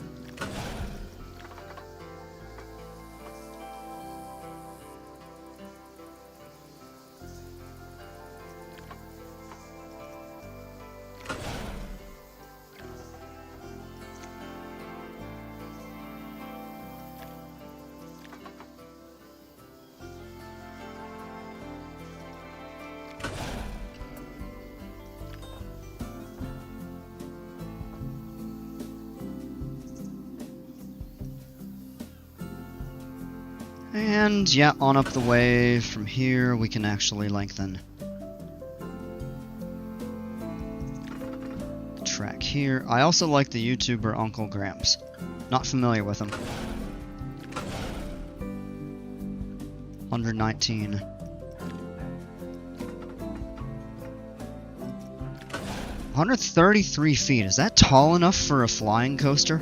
And yeah, on up the way from here, we can actually lengthen the track here. I also like the YouTuber Uncle Gramps. Not familiar with him. 119. $133 Is that tall enough for a flying coaster?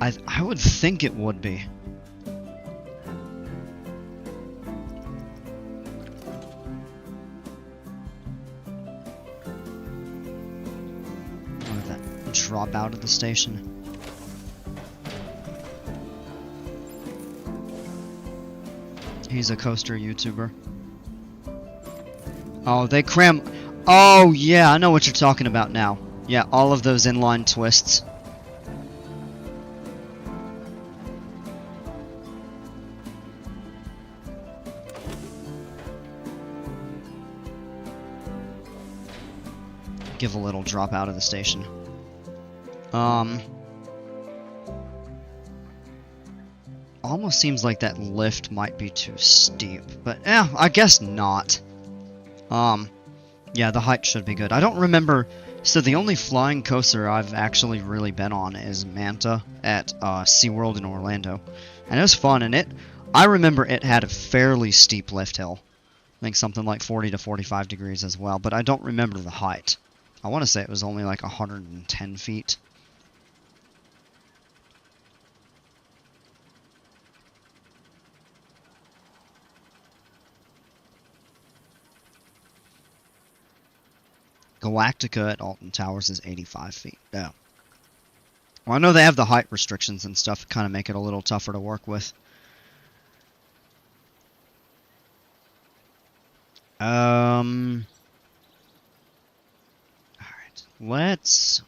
I would think it would be. Look at that drop out of the station. He's a coaster YouTuber. Oh, they cram... Oh, yeah, I know what you're talking about now. Yeah, all of those inline twists. Give a little drop out of the station. Almost seems like that lift might be too steep, but yeah, I guess not. Yeah, the height should be good. I don't remember. So the only flying coaster I've actually really been on is Manta at SeaWorld in Orlando, and it was fun. And I remember it had a fairly steep lift hill. I think something like 40 to 45 degrees as well, but I don't remember the height. I want to say it was only like 110 feet. Galactica at Alton Towers is 85 feet. Yeah. Well, I know they have the height restrictions and stuff, kind of make it a little tougher to work with. Alright, let's...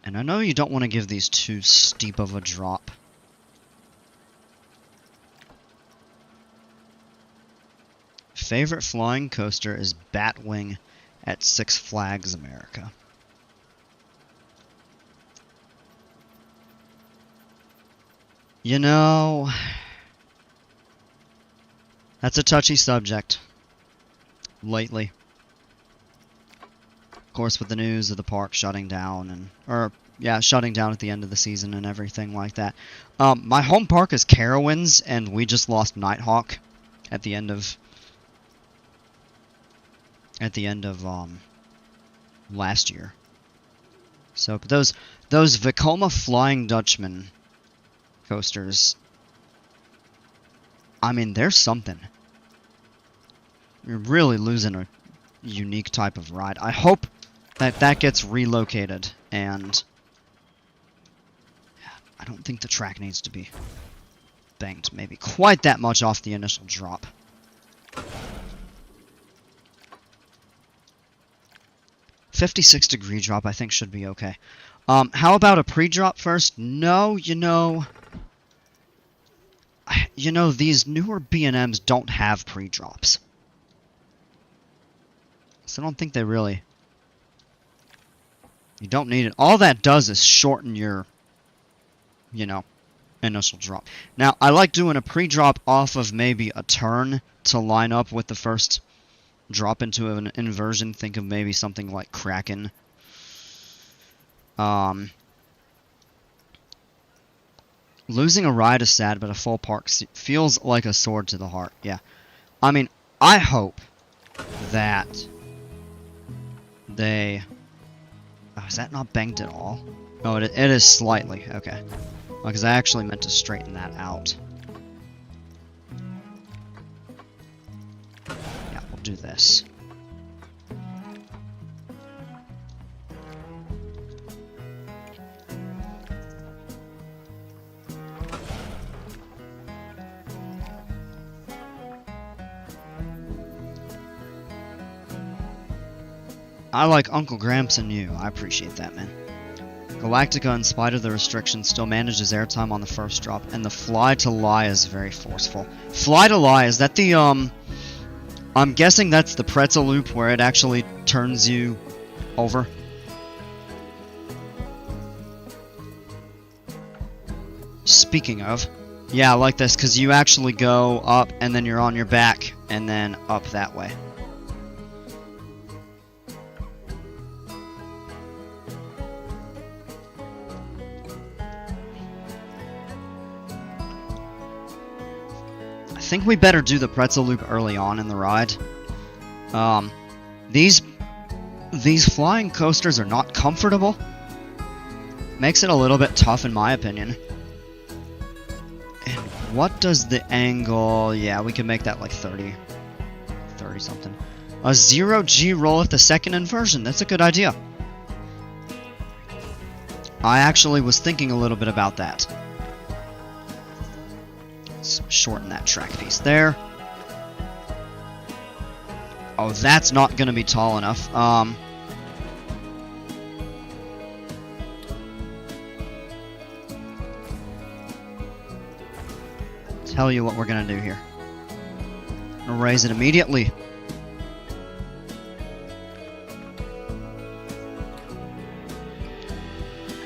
And I know you don't want to give these too steep of a drop. Favorite flying coaster is Batwing at Six Flags America. You know, that's a touchy subject lately. Of course, with the news of the park shutting down shutting down at the end of the season and everything like that. My home park is Carowinds, and we just lost Nighthawk at the end of last year. So but those Vekoma Flying Dutchman coasters, I mean, they're something. You're really losing a unique type of ride. I hope that gets relocated, and I don't think the track needs to be banked maybe quite that much off the initial drop. $56 drop, I think, should be okay. How about a pre-drop first? No, you know, these newer B&Ms don't have pre-drops. So I don't think they really... You don't need it. All that does is shorten your, initial drop. Now, I like doing a pre-drop off of maybe a turn to line up with the first drop into an inversion. Think of maybe something like Kraken. Losing a ride is sad, but a full park feels like a sword to the heart. Yeah. I mean, I hope that they... Oh, is that not banked at all? Oh, it is slightly. Okay. Because I actually meant to straighten that out. Yeah, we'll do this. I like Uncle Gramps and you. I appreciate that, man. Galactica, in spite of the restrictions, still manages airtime on the first drop, and the Fly to Lie is very forceful. Fly to Lie, is that the, I'm guessing that's the pretzel loop where it actually turns you over? Speaking of, yeah, I like this because you actually go up and then you're on your back and then up that way. I think we better do the pretzel loop early on in the ride. These flying coasters are not comfortable. Makes it a little bit tough in my opinion. And what does the angle... Yeah, we can make that like 30 something. A 0G roll at the second inversion. That's a good idea. I actually was thinking a little bit about that. Let's shorten that track piece there. Oh, that's not going to be tall enough. Tell you what we're going to do here. I'm going to raise it immediately.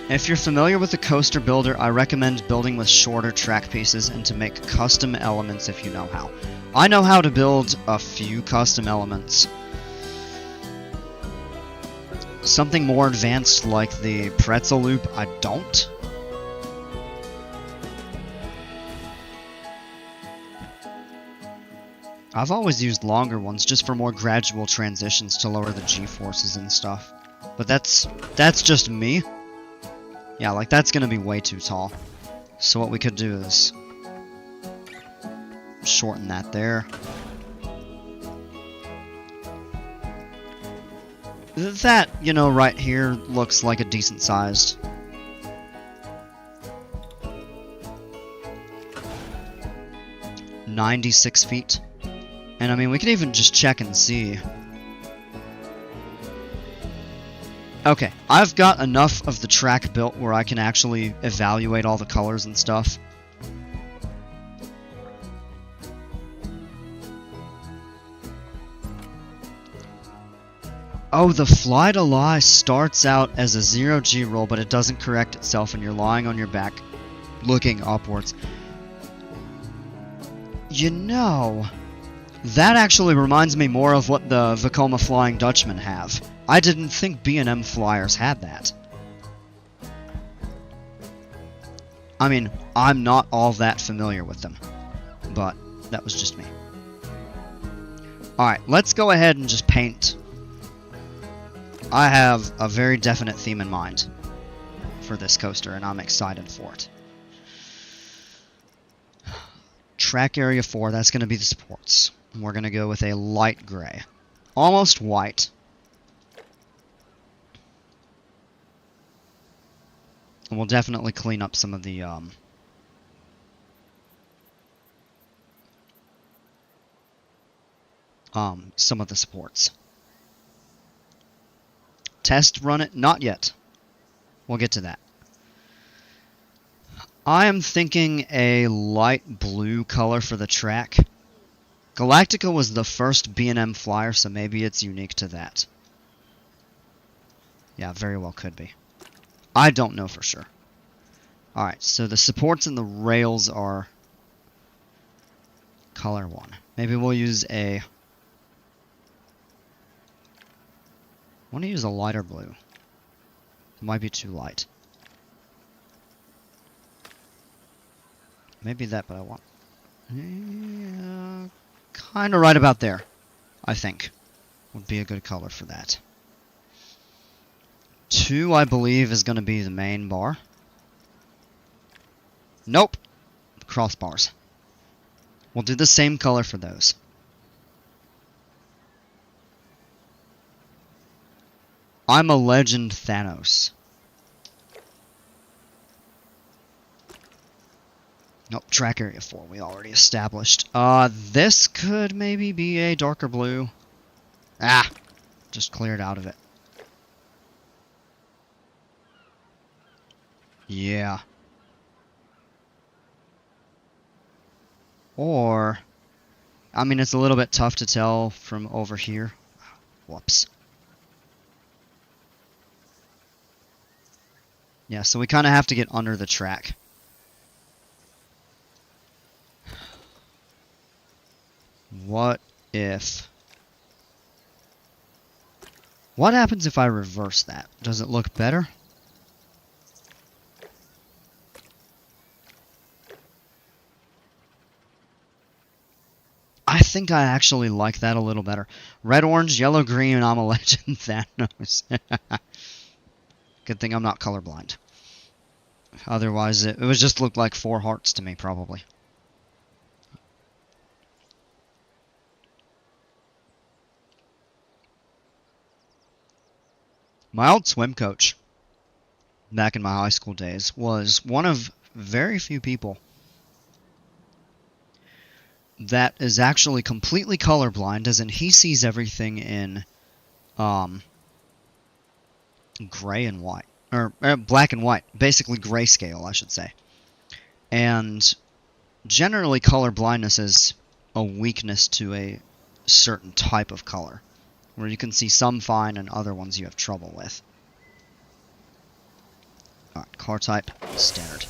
If you're familiar with the coaster builder, I recommend building with shorter track pieces and to make custom elements if you know how. I know how to build a few custom elements. Something more advanced like the pretzel loop, I don't. I've always used longer ones just for more gradual transitions to lower the G-forces and stuff. But that's just me. Yeah, like that's gonna be way too tall. So what we could do is shorten that there. That, you know, right here looks like a decent sized. $96 feet. And I mean, we can even just check and see. Okay, I've got enough of the track built where I can actually evaluate all the colors and stuff. Oh, the fly to lie starts out as a 0G roll, but it doesn't correct itself and you're lying on your back, looking upwards. You know, that actually reminds me more of what the Vekoma Flying Dutchmen have. I didn't think B&M Flyers had that. I mean, I'm not all that familiar with them, but that was just me. Alright, let's go ahead and just paint. I have a very definite theme in mind for this coaster, and I'm excited for it. Track area 4, that's going to be the supports. We're going to go with a light gray. Almost white. And we'll definitely clean up some of the supports. Test run it? Not yet. We'll get to that. I am thinking a light blue color for the track. Galactica was the first B&M Flyer, so maybe it's unique to that. Yeah, very well could be. I don't know for sure. Alright, so the supports and the rails are color 1. Maybe we'll use a... I want to use a lighter blue. It might be too light. Maybe that, but I want... Yeah, kind of right about there, I think. Would be a good color for that. 2, I believe, is going to be the main bar. Nope. Crossbars. We'll do the same color for those. I'm a legend Thanos. Nope, track area 4 we already established. This could maybe be a darker blue. Ah, just cleared out of it. Yeah. Or, I mean, it's a little bit tough to tell from over here. Whoops. Yeah, so we kind of have to get under the track. what if... What happens if I reverse that? Does it look better? I think I actually like that a little better. Red, orange, yellow, green, I'm a legend. Thanos. Good thing I'm not colorblind. Otherwise, it would just look like 4 hearts to me, probably. My old swim coach, back in my high school days, was one of very few people that is actually completely colorblind, as in he sees everything in gray and white. Or black and white. Basically grayscale, I should say. And generally color blindness is a weakness to a certain type of color, where you can see some fine and other ones you have trouble with. Alright, car type, standard.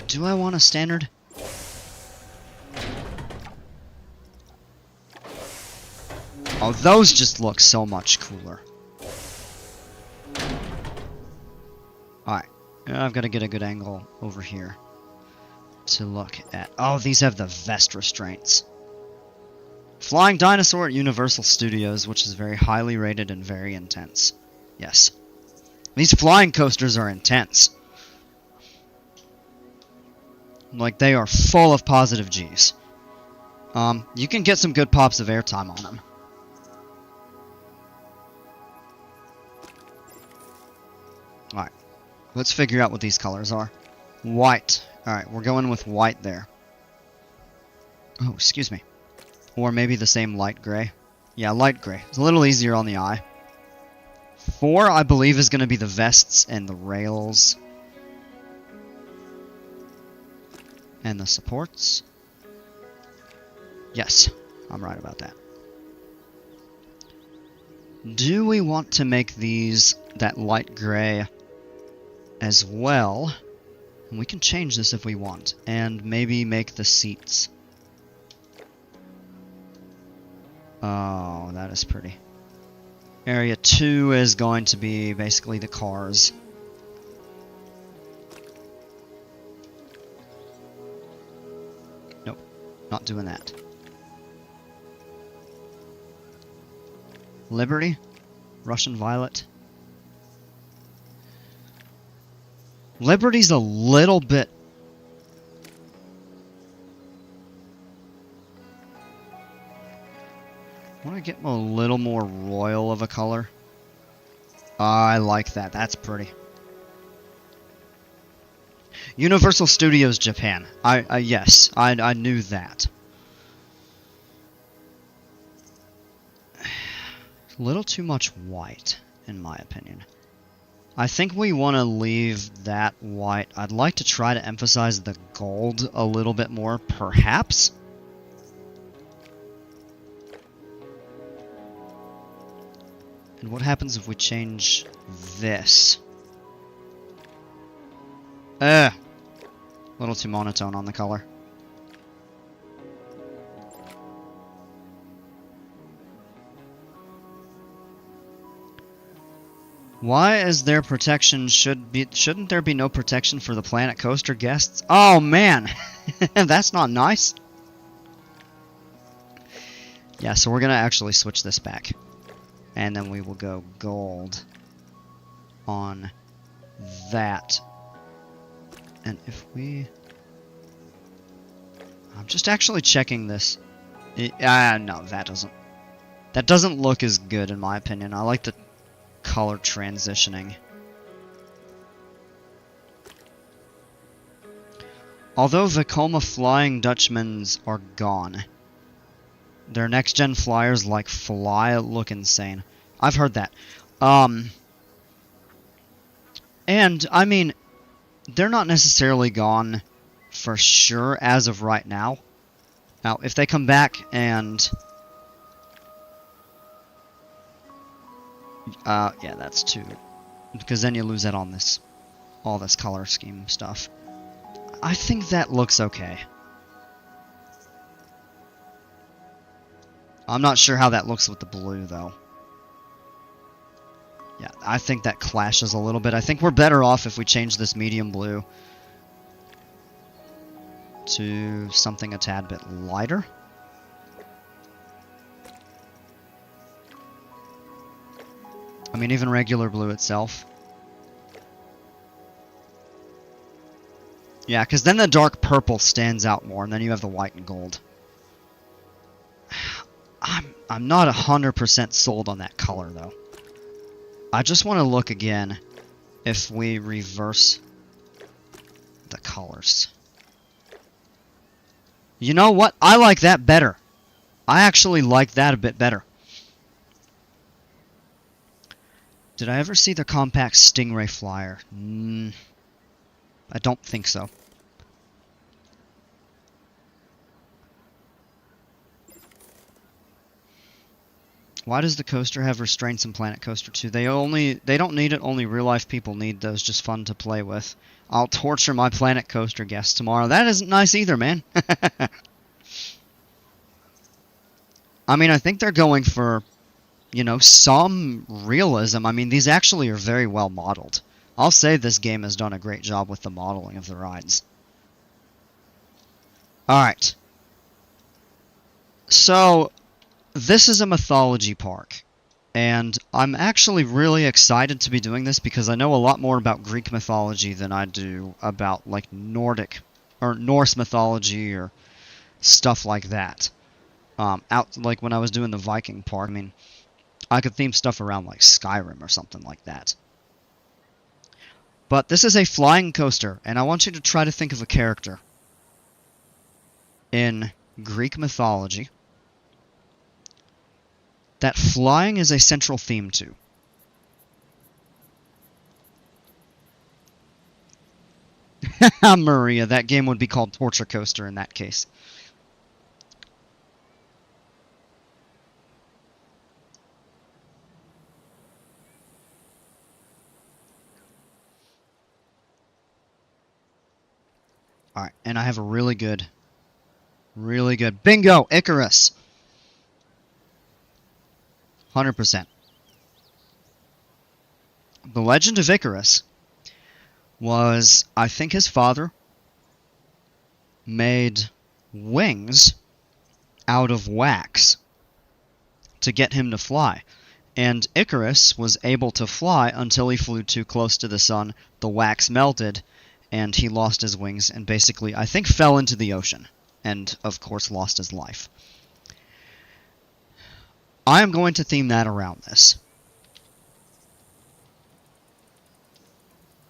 Do I want a standard? Oh, those just look so much cooler. Alright, I've got to get a good angle over here to look at... Oh, these have the vest restraints. Flying Dinosaur at Universal Studios, which is very highly rated and very intense. Yes. These flying coasters are intense. Like, they are full of positive Gs. You can get some good pops of airtime on them. Alright. Let's figure out what these colors are. White. Alright, we're going with white there. Oh, excuse me. Or maybe the same light gray. Yeah, light gray. It's a little easier on the eye. 4, I believe, is going to be the vests and the rails. And the supports. Yes, I'm right about that. Do we want to make these that light gray as well? And we can change this if we want. And maybe make the seats. Oh, that is pretty. Area 2 is going to be basically the cars. Nope, not doing that. Liberty? Russian Violet? Liberty's a little bit... I want to get a little more royal of a color. I like that. That's pretty. Universal Studios Japan. Yes, I knew that. A little too much white, in my opinion. I think we want to leave that white. I'd like to try to emphasize the gold a little bit more, perhaps. And what happens if we change this? A little too monotone on the color. Why is there protection? Shouldn't there be no protection for the Planet Coaster guests? Oh man, that's not nice. Yeah, so we're gonna actually switch this back. And then we will go gold on that. And if we... I'm just actually checking this. No, that doesn't... That doesn't look as good in my opinion. I like the color transitioning. Although Vekoma Flying Dutchmans are gone, their next-gen flyers like fly look insane. I've heard that. And, I mean, they're not necessarily gone for sure as of right now. Now, if they come back and... yeah, that's too... Because then you lose out on this... all this color scheme stuff. I think that looks okay. I'm not sure how that looks with the blue, though. Yeah, I think that clashes a little bit. I think we're better off if we change this medium blue to something a tad bit lighter. I mean, even regular blue itself. Yeah, because then the dark purple stands out more, and then you have the white and gold. I'm not 100% sold on that color, though. I just want to look again if we reverse the colors. You know what? I like that better. I actually like that a bit better. Did I ever see the compact Stingray flyer? I don't think so. Why does the coaster have restraints in Planet Coaster 2? They don't need it, only real life people need those, just fun to play with. I'll torture my Planet Coaster guests tomorrow. That isn't nice either, man. I mean, I think they're going for, you know, some realism. I mean, these actually are very well modeled. I'll say this game has done a great job with the modeling of the rides. Alright. So, this is a mythology park, and I'm actually really excited to be doing this because I know a lot more about Greek mythology than I do about, like, Nordic or Norse mythology or stuff like that. Like when I was doing the Viking park, I mean, I could theme stuff around like Skyrim or something like that. But this is a flying coaster, and I want you to try to think of a character in Greek mythology that flying is a central theme to. Maria, that game would be called Torture Coaster in that case. Alright, and I have a really good, bingo, Icarus! 100%. The legend of Icarus was, I think his father made wings out of wax to get him to fly. And Icarus was able to fly until he flew too close to the sun, the wax melted, and he lost his wings and basically, I think, fell into the ocean. And, of course, lost his life. I am going to theme that around this.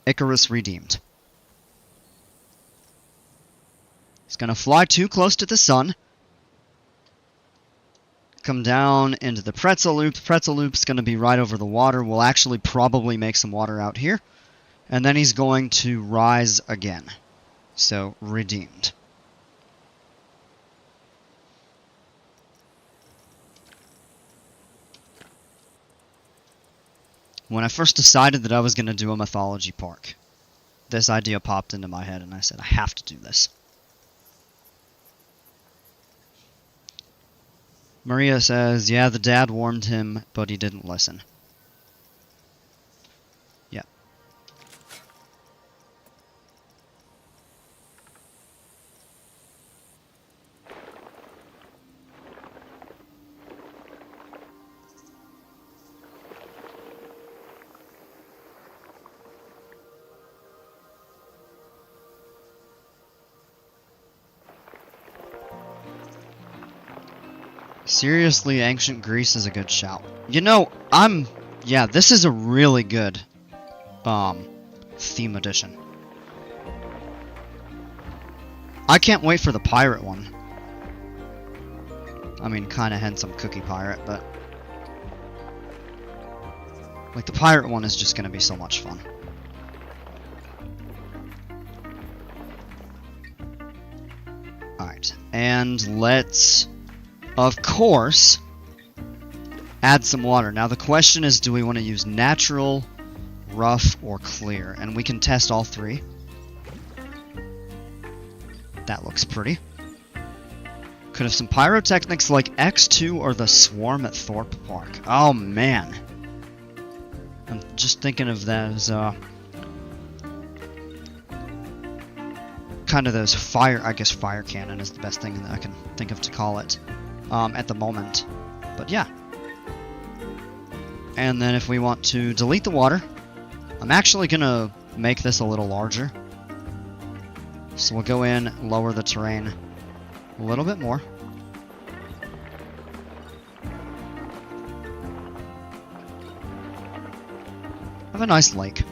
Icarus Redeemed. He's going to fly too close to the sun. Come down into the pretzel loop. The pretzel loop's going to be right over the water. We'll actually probably make some water out here. And then he's going to rise again. So, redeemed. When I first decided that I was going to do a mythology park, this idea popped into my head and I said, I have to do this. Maria says, yeah, the dad warned him, but he didn't listen. Yep. Seriously, Ancient Greece is a good shout. You know, yeah, this is a really good, theme edition. I can't wait for the pirate one. I mean, kinda handsome cookie pirate, but... like, the pirate one is just gonna be so much fun. Alright, and let's... of course, add some water. Now the question is, do we want to use natural, rough, or clear? And we can test all three. That looks pretty. Could have some pyrotechnics like X2 or the Swarm at Thorpe Park. Oh man. I'm just thinking of that as kind of those fire, I guess fire cannon is the best thing that I can think of to call it at the moment. But yeah. And then if we want to delete the water, I'm actually going to make this a little larger. So we'll go in, lower the terrain a little bit more. Have a nice lake.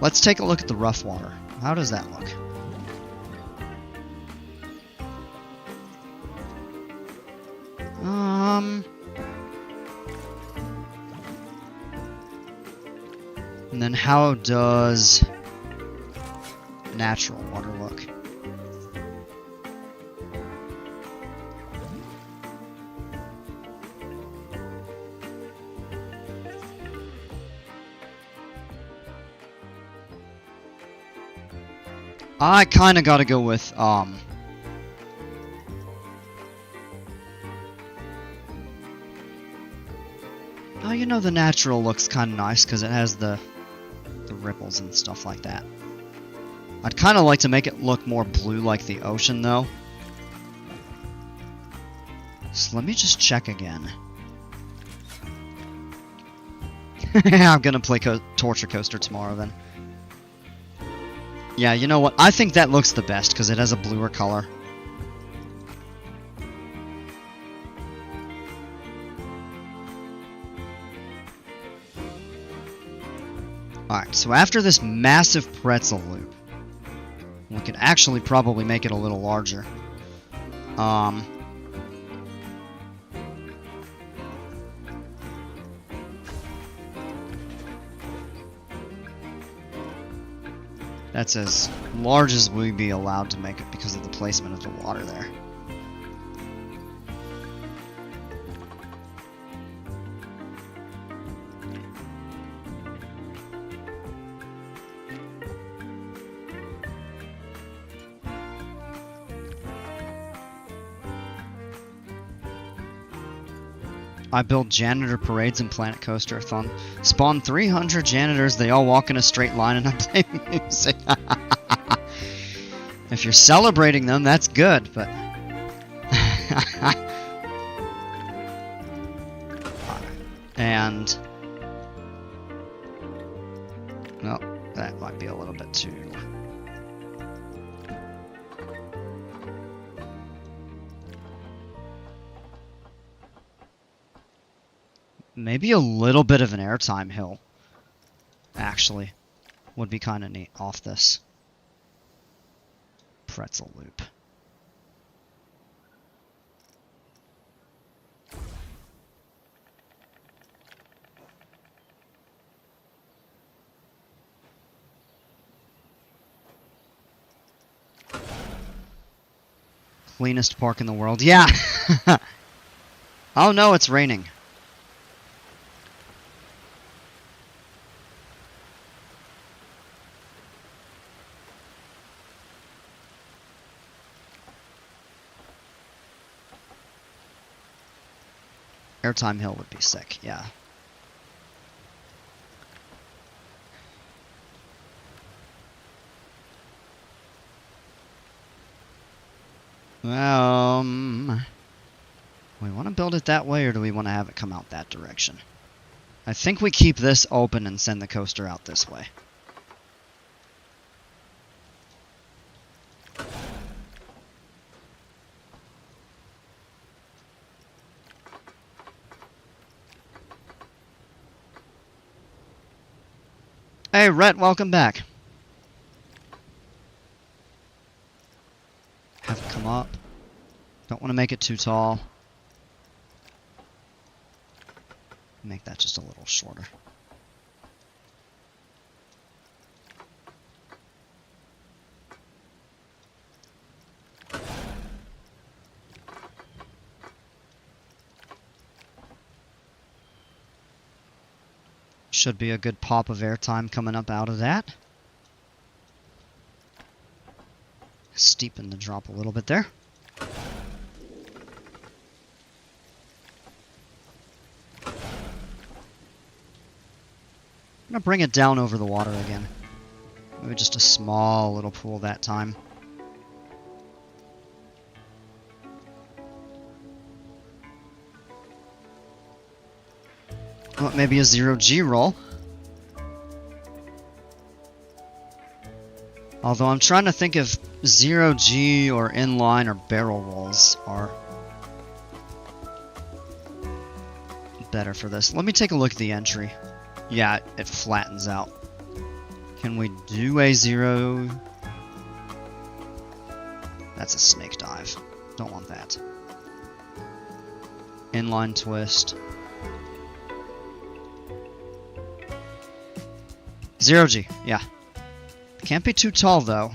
Let's take a look at the rough water. How does that look? And then how does natural water look? I kind of got to go with oh, you know, the natural looks kind of nice because it has the ripples and stuff like that. I'd kind of like to make it look more blue like the ocean though. So let me just check again. I'm gonna play Torture Coaster tomorrow then. Yeah, you know what? I think that looks the best because it has a bluer color. Alright, so after this massive pretzel loop, we could actually probably make it a little larger. That's as large as we'd be allowed to make it because of the placement of the water there. I build janitor parades in Planet Coaster-a-thon. Spawn 300 janitors, they all walk in a straight line and I play music. If you're celebrating them, that's good, but... And... Well, that might be a little bit too... Maybe a little bit of an airtime hill, actually, would be kind of neat off this pretzel loop. Cleanest park in the world. Yeah! Oh no, it's raining. Airtime hill would be sick, yeah. We want to build it that way, or do we want to have it come out that direction? I think we keep this open and send the coaster out this way. Hey, Rhett, welcome back. Have it come up. Don't want to make it too tall. Make that just a little shorter. Should be a good pop of airtime coming up out of that. Steepen the drop a little bit there. gonna bring it down over the water again. Maybe just a small little pool that time. Oh, maybe a 0G roll. Although I'm trying to think if 0G or inline or barrel rolls are better for this. Let me take a look at the entry. Yeah, it flattens out. Can we do a 0? That's a snake dive. Don't want that. Inline twist. 0G, yeah. Can't be too tall though.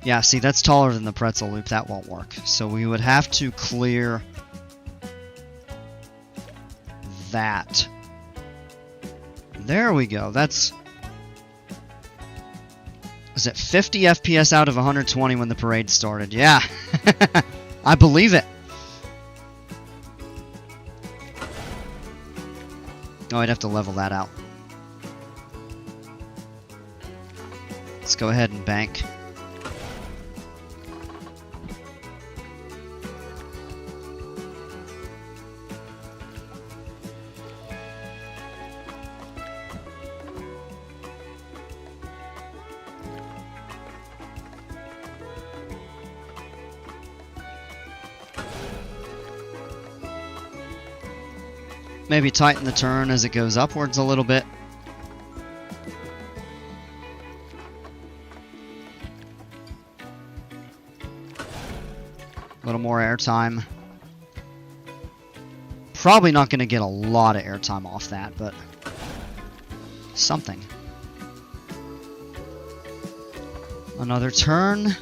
Yeah, see, that's taller than the pretzel loop. That won't work. So we would have to clear that. There we go. That's... Was it 50 FPS out of 120 when the parade started? Yeah. I believe it. Oh, I'd have to level that out. Let's go ahead and bank. Maybe tighten the turn as it goes upwards a little bit. A little more airtime. Probably not going to get a lot of airtime off that, but something. Another turn.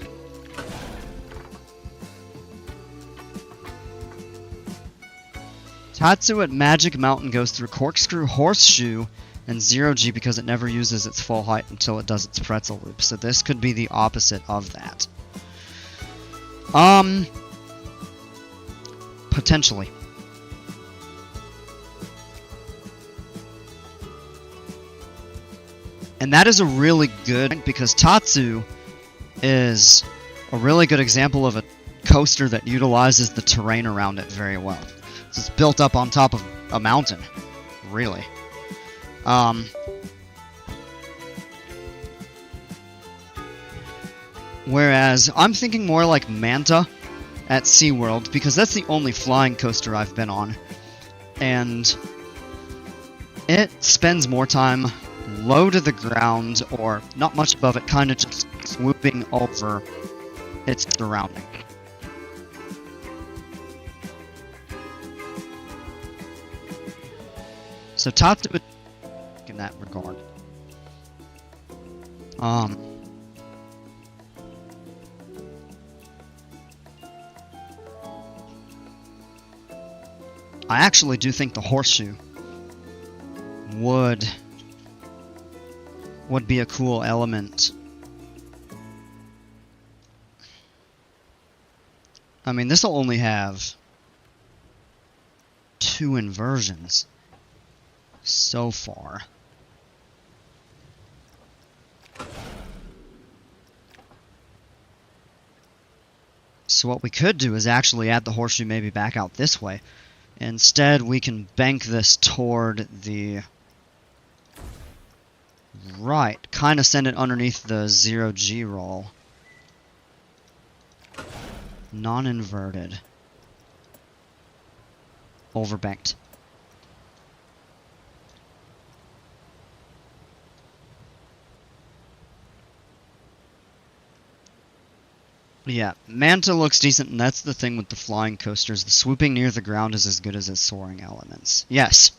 Tatsu at Magic Mountain goes through Corkscrew, Horseshoe, and 0G because it never uses its full height until it does its pretzel loop. So this could be the opposite of that. Potentially. And that is a really good, because Tatsu is a really good example of a coaster that utilizes the terrain around it very well. So it's built up on top of a mountain, really. Whereas I'm thinking more like Manta at SeaWorld, because that's the only flying coaster I've been on. And it spends more time low to the ground, or not much above it, kind of just swooping over its surrounding. So Tatsu in that regard. I actually do think the Horseshoe would be a cool element. I mean, this will only have 2 inversions so far. So what we could do is actually add the Horseshoe maybe back out this way. Instead, we can bank this toward the right. Kind of send it underneath the 0G roll. Non-inverted. Overbanked. Yeah, Manta looks decent, and that's the thing with the flying coasters. The swooping near the ground is as good as its soaring elements. Yes.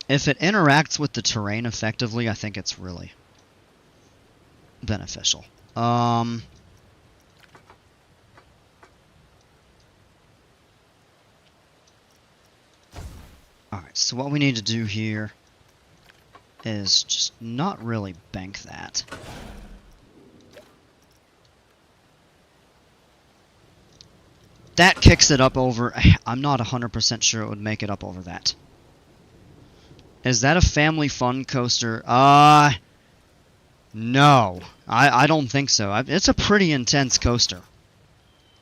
If it interacts with the terrain effectively, I think it's really beneficial. Alright, so what we need to do here is just not really bank that. That kicks it up over... I'm not 100% sure it would make it up over that. Is that a family fun coaster? No. I don't think so. It's a pretty intense coaster.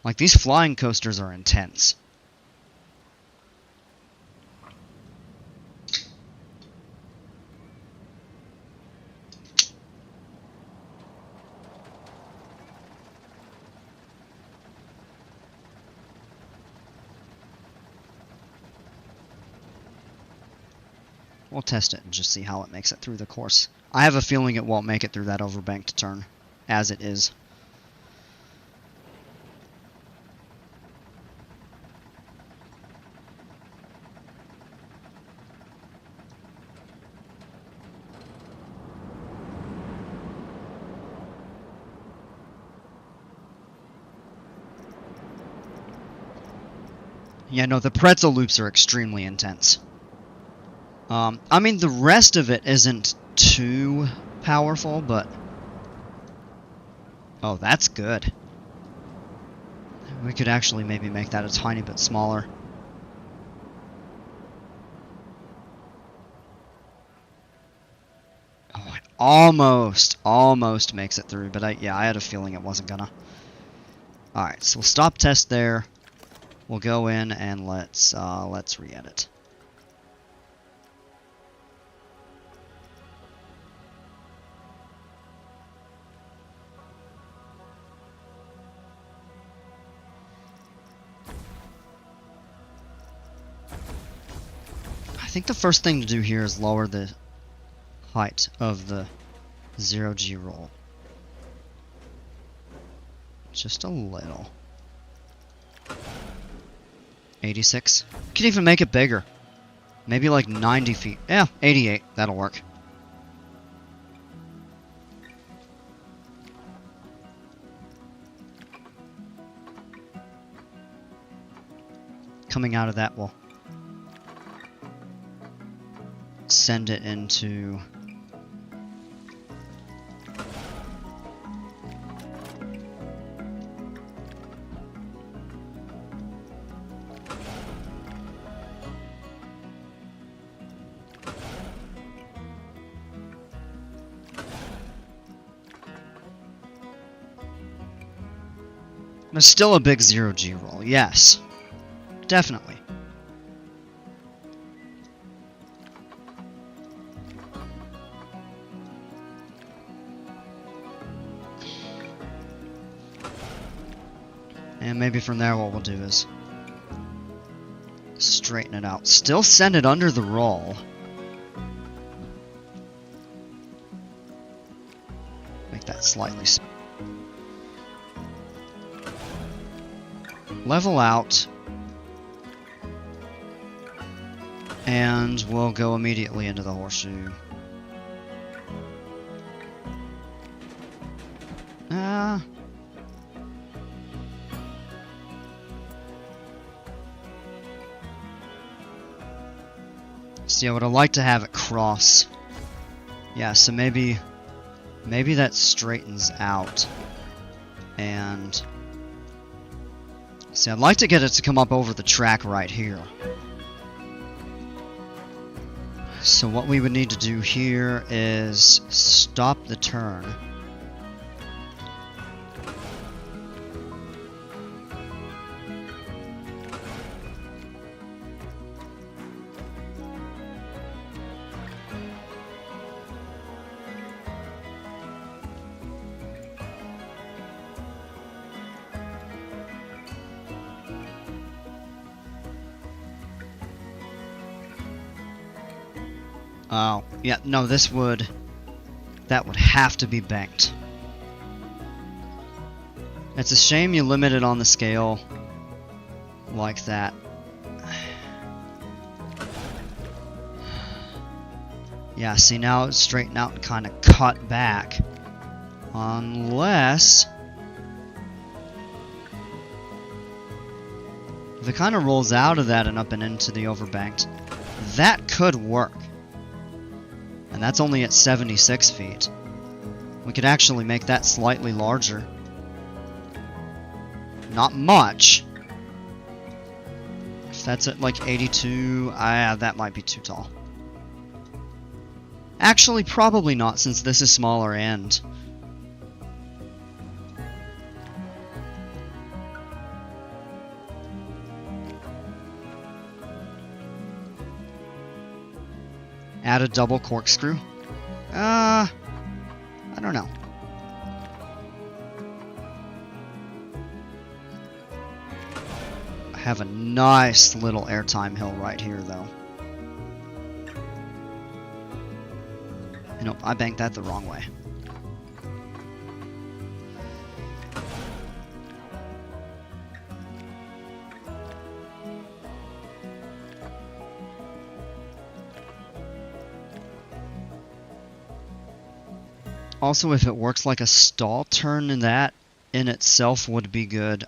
Like, these flying coasters are intense. We'll test it and just see how it makes it through the course. I have a feeling it won't make it through that overbanked turn, as it is. Yeah, no, the pretzel loops are extremely intense. I mean, the rest of it isn't too powerful, but... Oh, that's good. We could actually maybe make that a tiny bit smaller. Oh, it almost makes it through, but I had a feeling it wasn't gonna. Alright, so we'll stop test there. We'll go in and let's re-edit. I think the first thing to do here is lower the height of the 0G roll. Just a little. 86. Could even make it bigger. Maybe like 90 feet. Yeah, 88. That'll work. Coming out of that, we'll send it into... There's still a big 0G roll, yes. Definitely. And maybe from there what we'll do is straighten it out. Still send it under the roll. Make that slightly... Level out. And we'll go immediately into the horseshoe. See, I would have liked to have it cross. Yeah, so maybe that straightens out. And see, I'd like to get it to come up over the track right here. So what we would need to do here is stop the turn. Oh, yeah, no, that would have to be banked. It's a shame you limit it on the scale like that. Yeah, see, now it's straightened out and kind of cut back. Unless... if it kind of rolls out of that and up and into the overbanked, that could work. And that's only at 76 feet. We could actually make that slightly larger. Not much. If that's at like 82, that might be too tall. Actually, probably not, since this is smaller and... Add a double corkscrew? I don't know. I have a nice little airtime hill right here, though. Nope, I banked that the wrong way. Also, if it works like a stall turn, in that in itself would be good.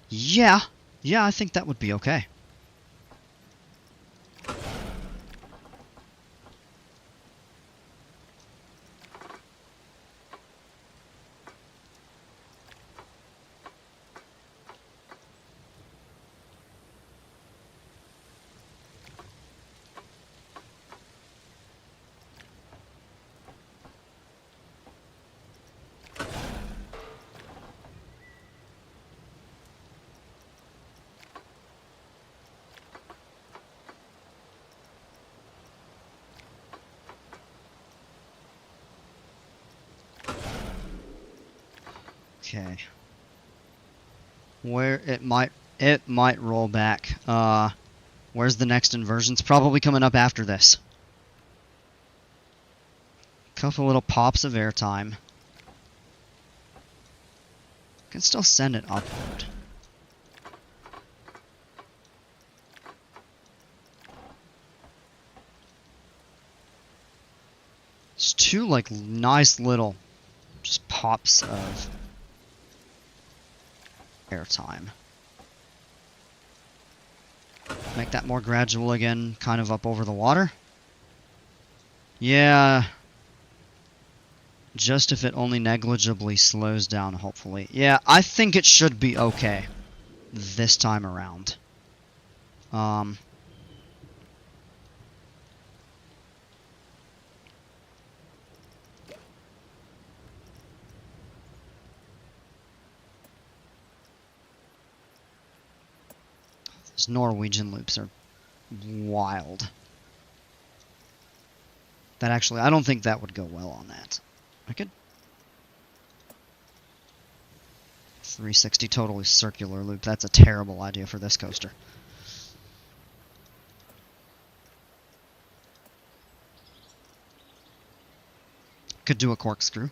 Yeah. Yeah, I think that would be okay. Okay. Where it might roll back. Where's the next inversion? It's probably coming up after this. Couple little pops of airtime. Can still send it upward. It's two like nice little just pops of airtime. Make that more gradual again, kind of up over the water. Yeah. Just if it only negligibly slows down, hopefully. Yeah, I think it should be okay this time around. These Norwegian loops are wild. That actually, I don't think that would go well on that. I could 360 totally circular loop. That's a terrible idea for this coaster. Could do a corkscrew.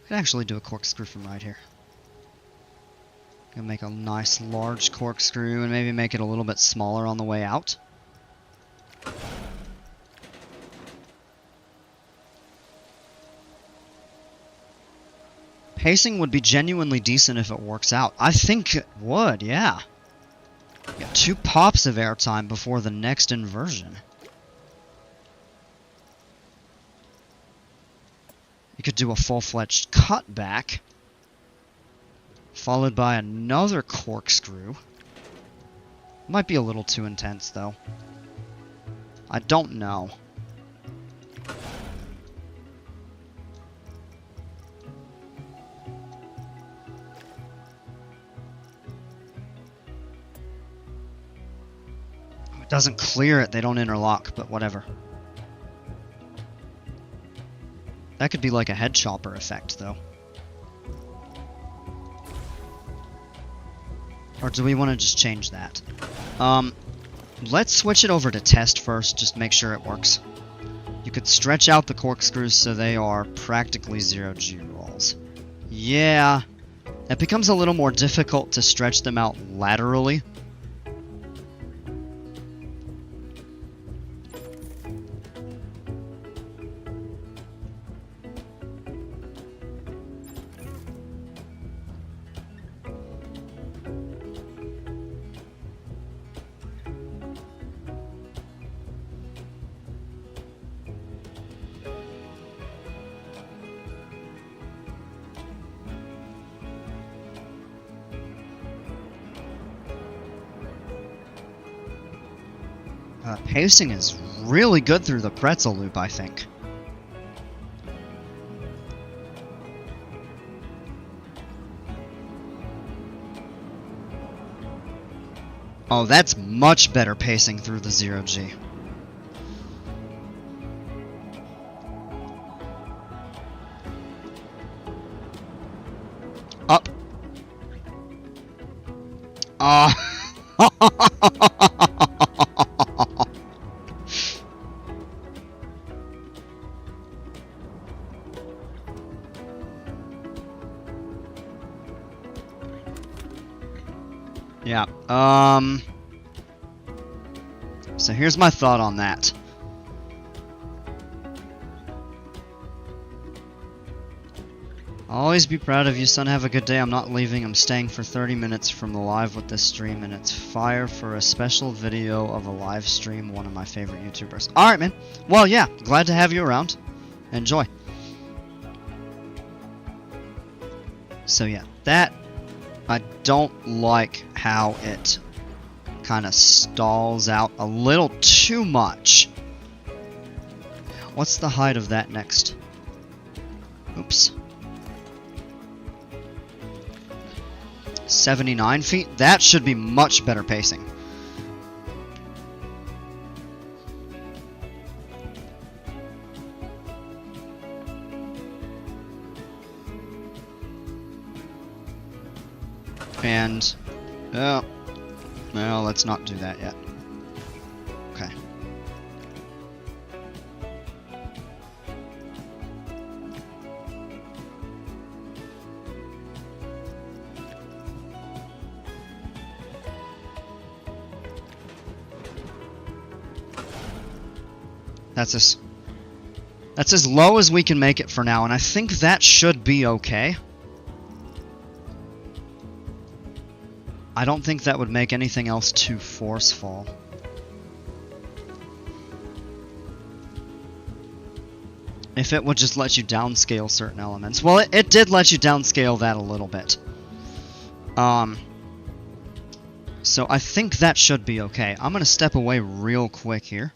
Could actually do a corkscrew from right here. Gonna make a nice large corkscrew and maybe make it a little bit smaller on the way out. Pacing would be genuinely decent if it works out. I think it would, yeah. Got 2 pops of airtime before the next inversion. You could do a full-fledged cutback, followed by another corkscrew. Might be a little too intense, though. I don't know. It doesn't clear it, they don't interlock, but whatever. That could be like a head chopper effect, though. Or do we want to just change that? Let's switch it over to test first, just make sure it works. You could stretch out the corkscrews so they are practically 0 G rolls. Yeah, it becomes a little more difficult to stretch them out laterally. Pacing is really good through the pretzel loop, I think. Oh, that's much better pacing through the 0G. Up. Yeah, so here's my thought on that. Always be proud of you, son. Have a good day. I'm not leaving. I'm staying for 30 minutes from the live with this stream, and it's fire for a special video of a live stream, one of my favorite YouTubers. Alright, man. Well, yeah, glad to have you around. Enjoy. So, yeah, that... I don't like how it kind of stalls out a little too much. What's the height of that next? Oops. 79 feet? That should be much better pacing. And, well, let's not do that yet. Okay. That's as low as we can make it for now, and I think that should be okay. I don't think that would make anything else too forceful. If it would just let you downscale certain elements. Well, it did let you downscale that a little bit. So I think that should be okay. I'm gonna step away real quick here.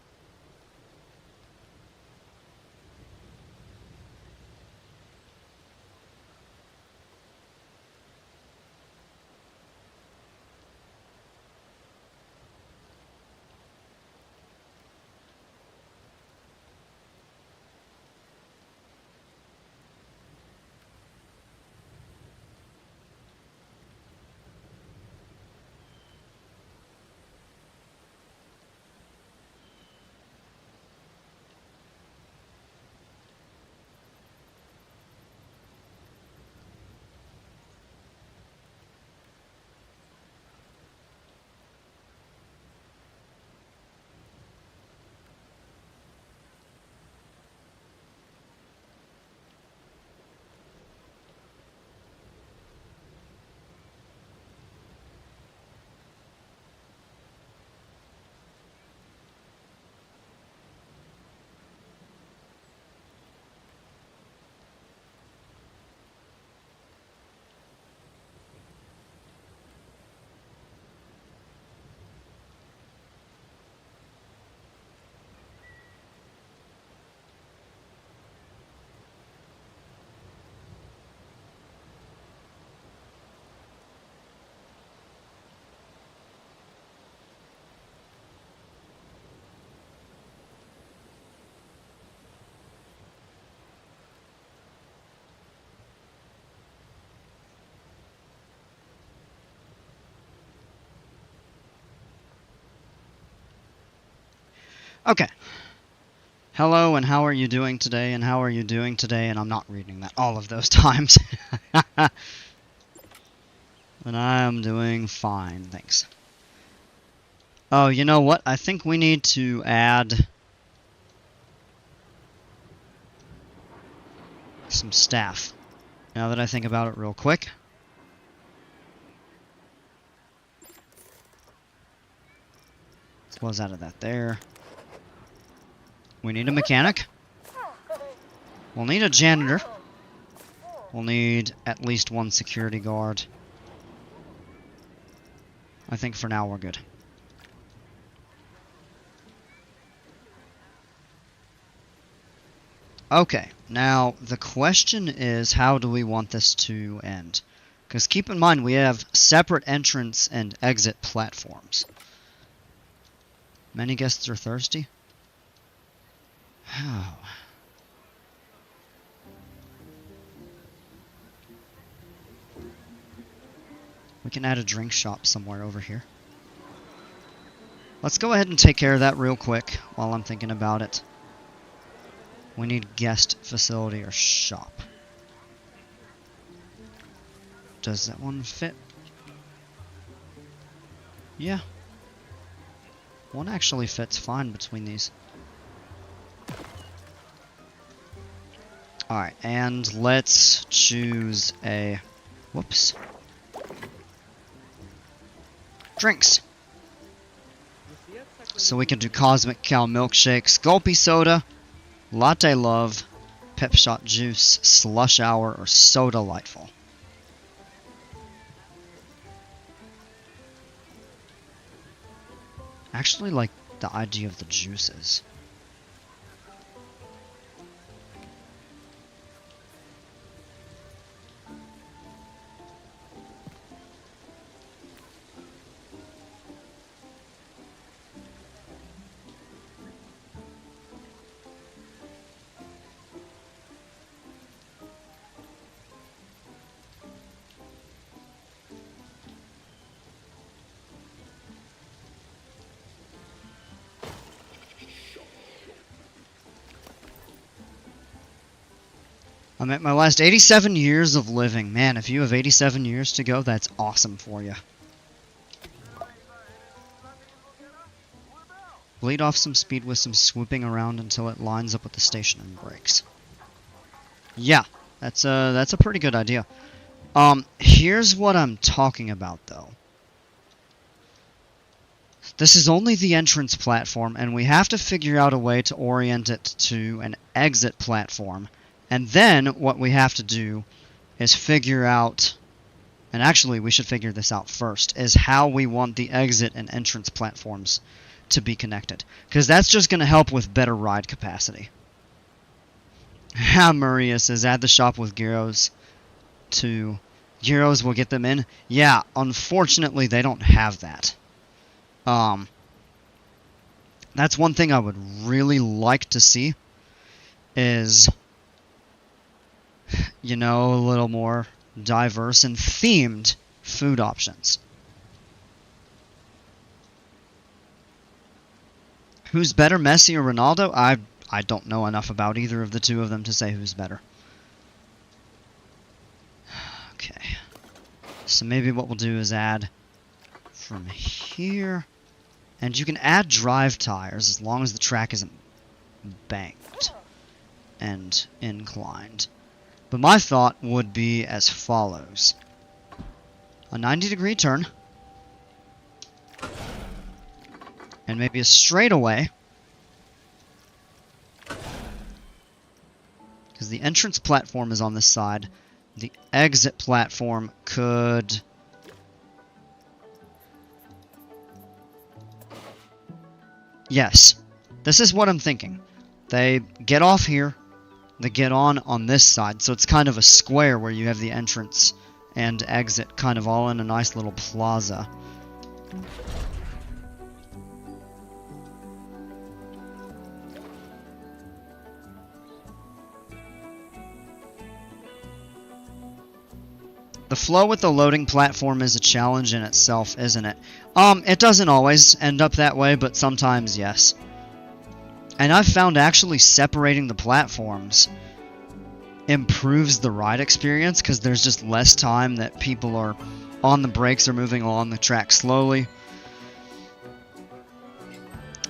Okay. Hello, and how are you doing today, and how are you doing today, and I'm not reading that all of those times. And I'm doing fine, thanks. Oh, you know what? I think we need to add some staff. Now that I think about it real quick. Let's close out of that there. We need a mechanic. We'll need a janitor. We'll need at least one security guard. I think for now we're good. Okay, now the question is, how do we want this to end? Because keep in mind, we have separate entrance and exit platforms. Many guests are thirsty? How? We can add a drink shop somewhere over here. Let's go ahead and take care of that real quick while I'm thinking about it. We need guest facility or shop. Does that one fit? Yeah. One actually fits fine between these. Alright, and let's choose a... Whoops. Drinks. So we can do Cosmic Cow Milkshake, Gulpy Soda, Latte Love, Pep Shot Juice, Slush Hour, or Soda Lightful. I actually like the idea of the juices. I'm at my last 87 years of living. Man, if you have 87 years to go, that's awesome for you. Bleed off some speed with some swooping around until it lines up with the station and brakes. Yeah, that's a pretty good idea. Here's what I'm talking about, though. This is only the entrance platform, and we have to figure out a way to orient it to an exit platform. And then what we have to do is figure out, and actually we should figure this out first, is how we want the exit and entrance platforms to be connected. Because that's just going to help with better ride capacity. Maria says, add the shop with gyros to... Gyros will get them in? Yeah, unfortunately they don't have that. That's one thing I would really like to see, is... you know, a little more diverse and themed food options. Who's better, Messi or Ronaldo? I don't know enough about either of the two of them to say who's better. Okay. So maybe what we'll do is add from here. And you can add drive tires as long as the track isn't banked and inclined. But my thought would be as follows. A 90-degree turn. And maybe a straightaway. Because the entrance platform is on this side. The exit platform could... Yes. This is what I'm thinking. They get off here. They get on this side, so it's kind of a square where you have the entrance and exit kind of all in a nice little plaza. The flow with the loading platform is a challenge in itself, isn't it? It doesn't always end up that way, but sometimes yes. And I've found actually separating the platforms improves the ride experience, because there's just less time that people are on the brakes or moving along the track slowly.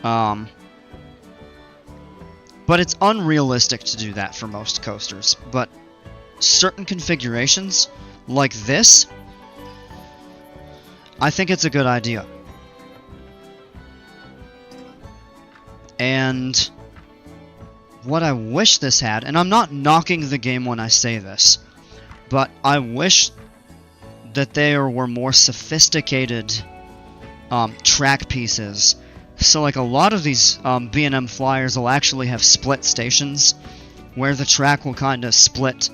But it's unrealistic to do that for most coasters. But certain configurations, like this, I think it's a good idea. And what I wish this had, and I'm not knocking the game when I say this, but I wish that there were more sophisticated track pieces. So like a lot of these B&M flyers will actually have split stations where the track will kind of split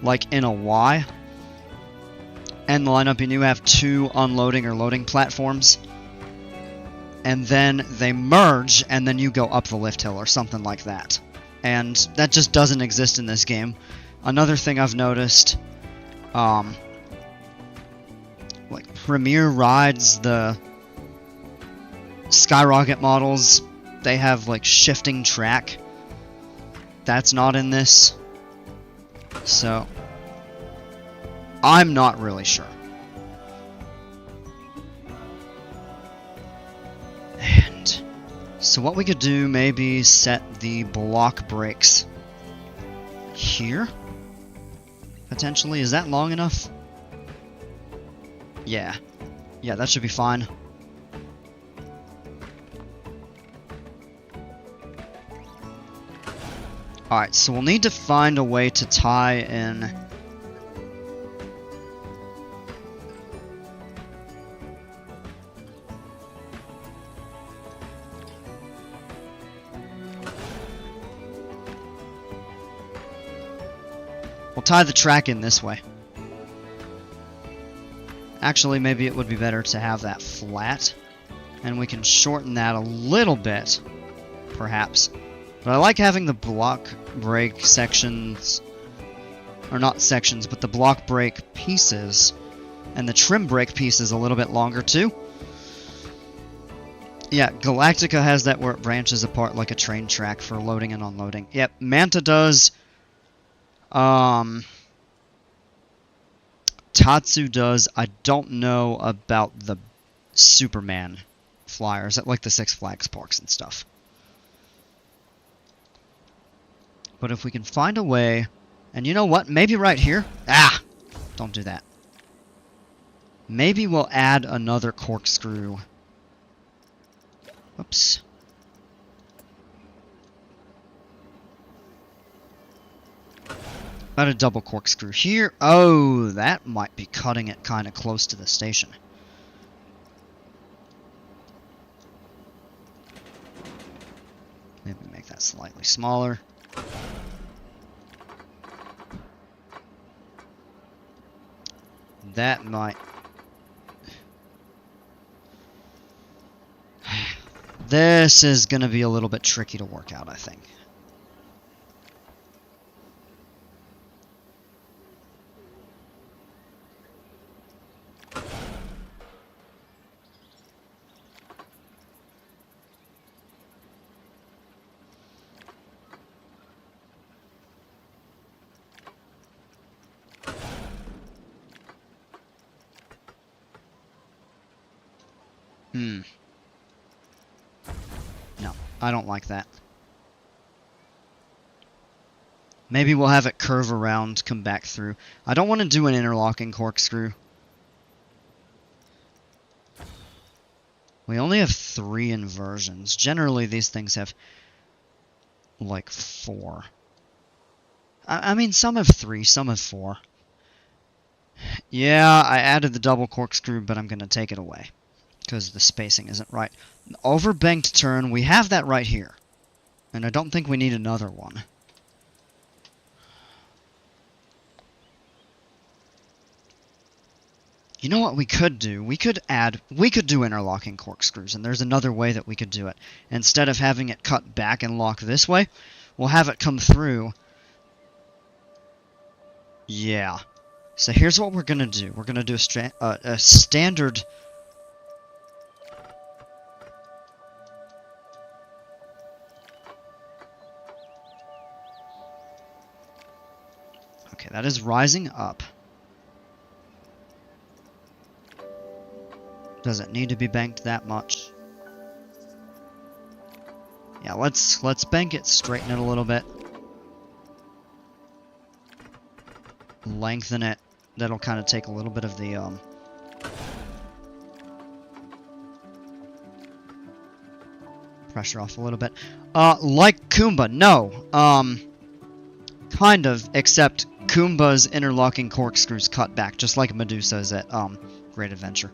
like in a Y. And the lineup, and you have 2 unloading or loading platforms. And then they merge, and then you go up the lift hill or something like that. And that just doesn't exist in this game. Another thing I've noticed, like Premier rides, the Skyrocket models, they have like shifting track. That's not in this. So I'm not really sure. And so what we could do, maybe set the block brakes here. Potentially. Is that long enough? Yeah. Yeah, that should be fine. Alright, so we'll need to find a way to tie in we'll tie the track in this way. Actually, maybe it would be better to have that flat, and we can shorten that a little bit, perhaps. But I like having the block brake sections, or not sections, but the block brake pieces, and the trim brake pieces a little bit longer too. Yeah, Galactica has that where it branches apart like a train track for loading and unloading. Yep, Manta does. Tatsu does. I don't know about the Superman flyers at like the Six Flags parks and stuff. But if we can find a way, and you know what? Maybe right here. Ah! Don't do that. Maybe we'll add another corkscrew. Oops. About a double corkscrew here. Oh, that might be cutting it kind of close to the station. Maybe make that slightly smaller. That might... This is going to be a little bit tricky to work out, I think. No, I don't like that. Maybe we'll have it curve around, come back through. I don't want to do an interlocking corkscrew. We only have 3 inversions. Generally, these things have like 4. I mean, some have 3, some have 4. Yeah, I added the double corkscrew, but I'm going to take it away because the spacing isn't right. Overbanked turn, we have that right here. And I don't think we need another one. You know what we could do? We could do interlocking corkscrews, and there's another way that we could do it. Instead of having it cut back and lock this way, we'll have it come through. Yeah. So here's what we're going to do. We're going to do a standard... Okay, that is rising up. Does it need to be banked that much? Yeah, let's bank it, straighten it a little bit. Lengthen it. That'll kind of take a little bit of the pressure off a little bit. Like Kumba, no. Kind of, except Kumba's interlocking corkscrews cut back, just like Medusa's at Great Adventure.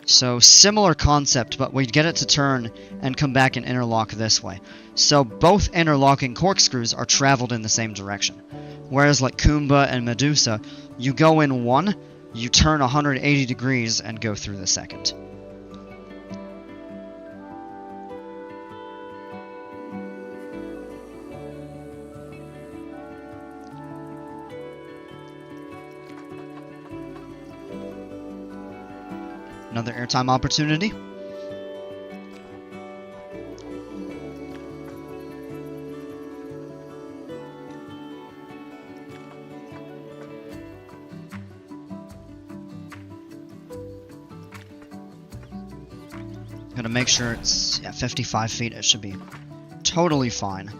So similar concept, but we get it to turn and come back and interlock this way. So both interlocking corkscrews are traveled in the same direction. Whereas like Kumba and Medusa, you go in one, you turn 180 degrees and go through the second. Another airtime opportunity. Gonna make sure it's 55 feet. It should be totally fine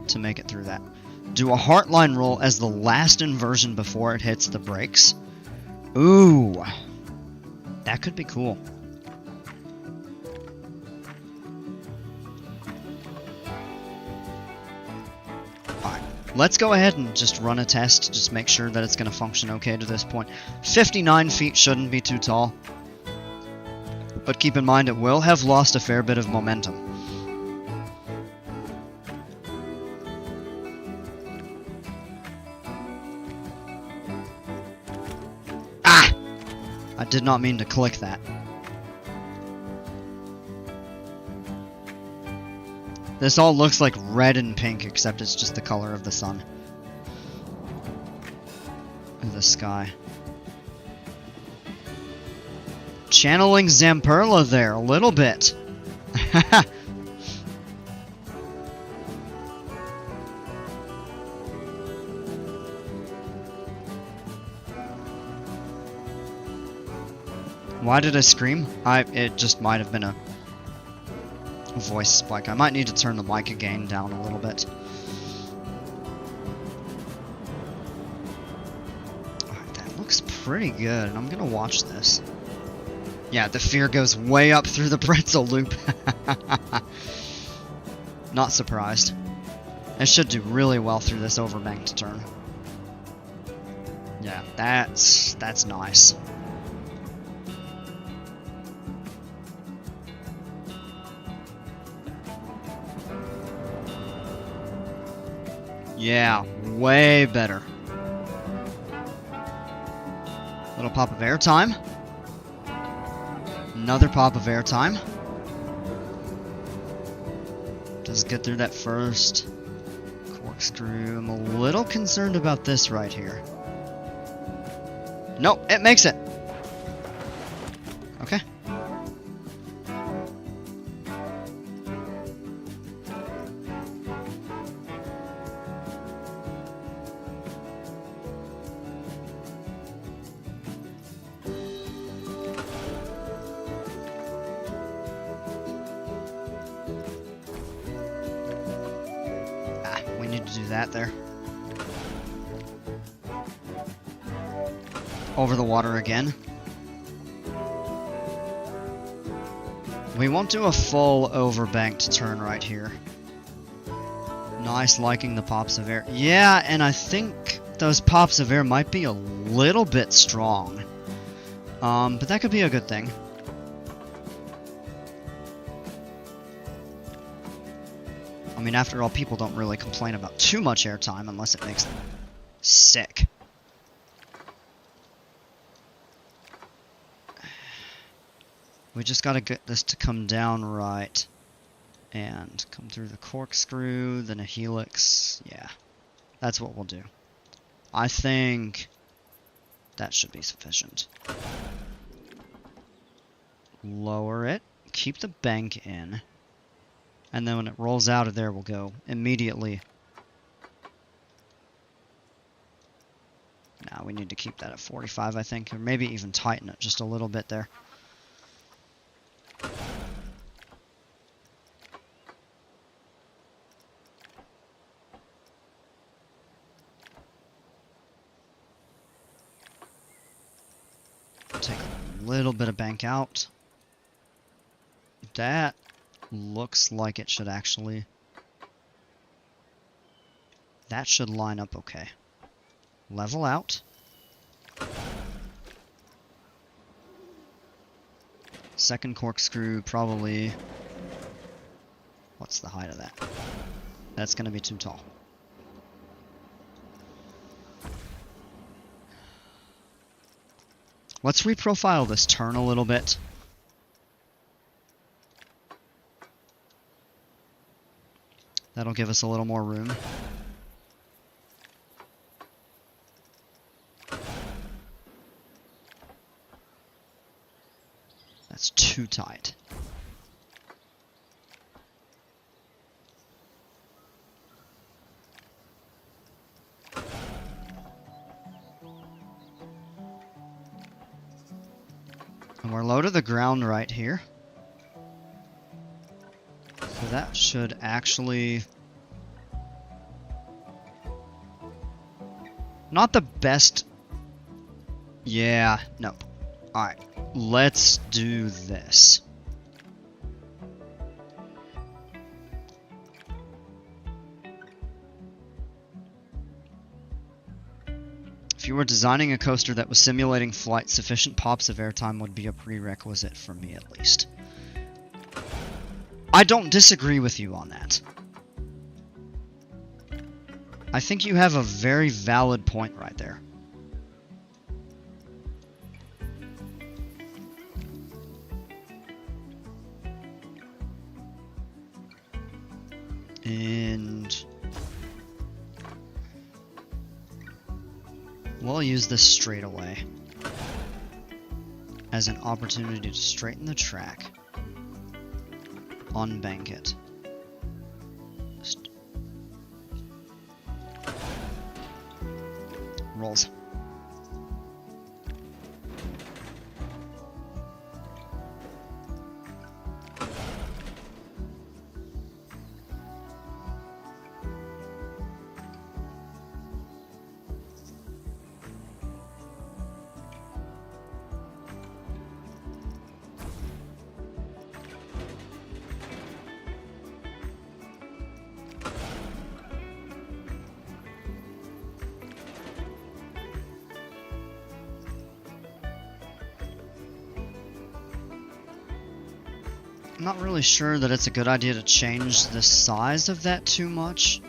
to make it through that. Do a heartline roll as the last inversion before it hits the brakes. Ooh, that could be cool. Alright, let's go ahead and just run a test, just make sure that it's going to function okay to this point. 59 feet shouldn't be too tall, but keep in mind it will have lost a fair bit of momentum. Ah! I did not mean to click that. This all looks like red and pink, except it's just the color of the sun. Of the sky. Channeling Zamperla there, a little bit. Why did I scream? It just might have been a voice spike. I might need to turn the mic again down a little bit. Alright, that looks pretty good, and I'm gonna watch this. Yeah, the fear goes way up through the pretzel loop. Not surprised. It should do really well through this overbanked turn. Yeah, that's nice. Yeah, way better. Little pop of airtime. Another pop of airtime. Does get through that first corkscrew. I'm a little concerned about this right here. Nope, it makes it. Okay. We need to do that there. Over the water again. We won't do a full overbanked turn right here. Nice, liking the pops of air. Yeah, and I think those pops of air might be a little bit strong. But that could be a good thing. I mean, after all, people don't really complain about too much airtime unless it makes them sick. We just gotta get this to come down right. And come through the corkscrew, then a helix. Yeah, that's what we'll do. I think that should be sufficient. Lower it, keep the bank in. And then when it rolls out of there, we'll go immediately. Now we need to keep that at 45, I think, or maybe even tighten it just a little bit there. Take a little bit of bank out. That looks like it should actually... That should line up okay. Level out. second corkscrew probably... What's the height of that? That's going to be too tall. Let's reprofile this turn a little bit. That'll give us a little more room. That's too tight. And we're low to the ground right here. So that should actually... Not the best... Yeah, no. Alright, let's do this. If you were designing a coaster that was simulating flight, sufficient pops of airtime would be a prerequisite for me, at least. I don't disagree with you on that. I think you have a very valid point right there. And we'll use this straight away as an opportunity to straighten the track, unbank it. Rolls. I'm not really sure that it's a good idea to change the size of that too much.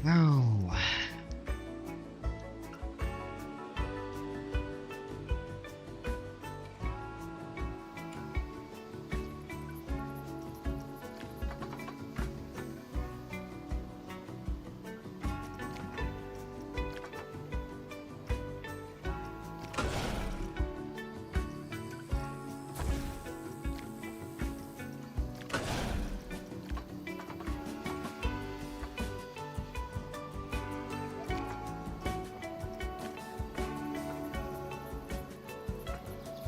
Oh.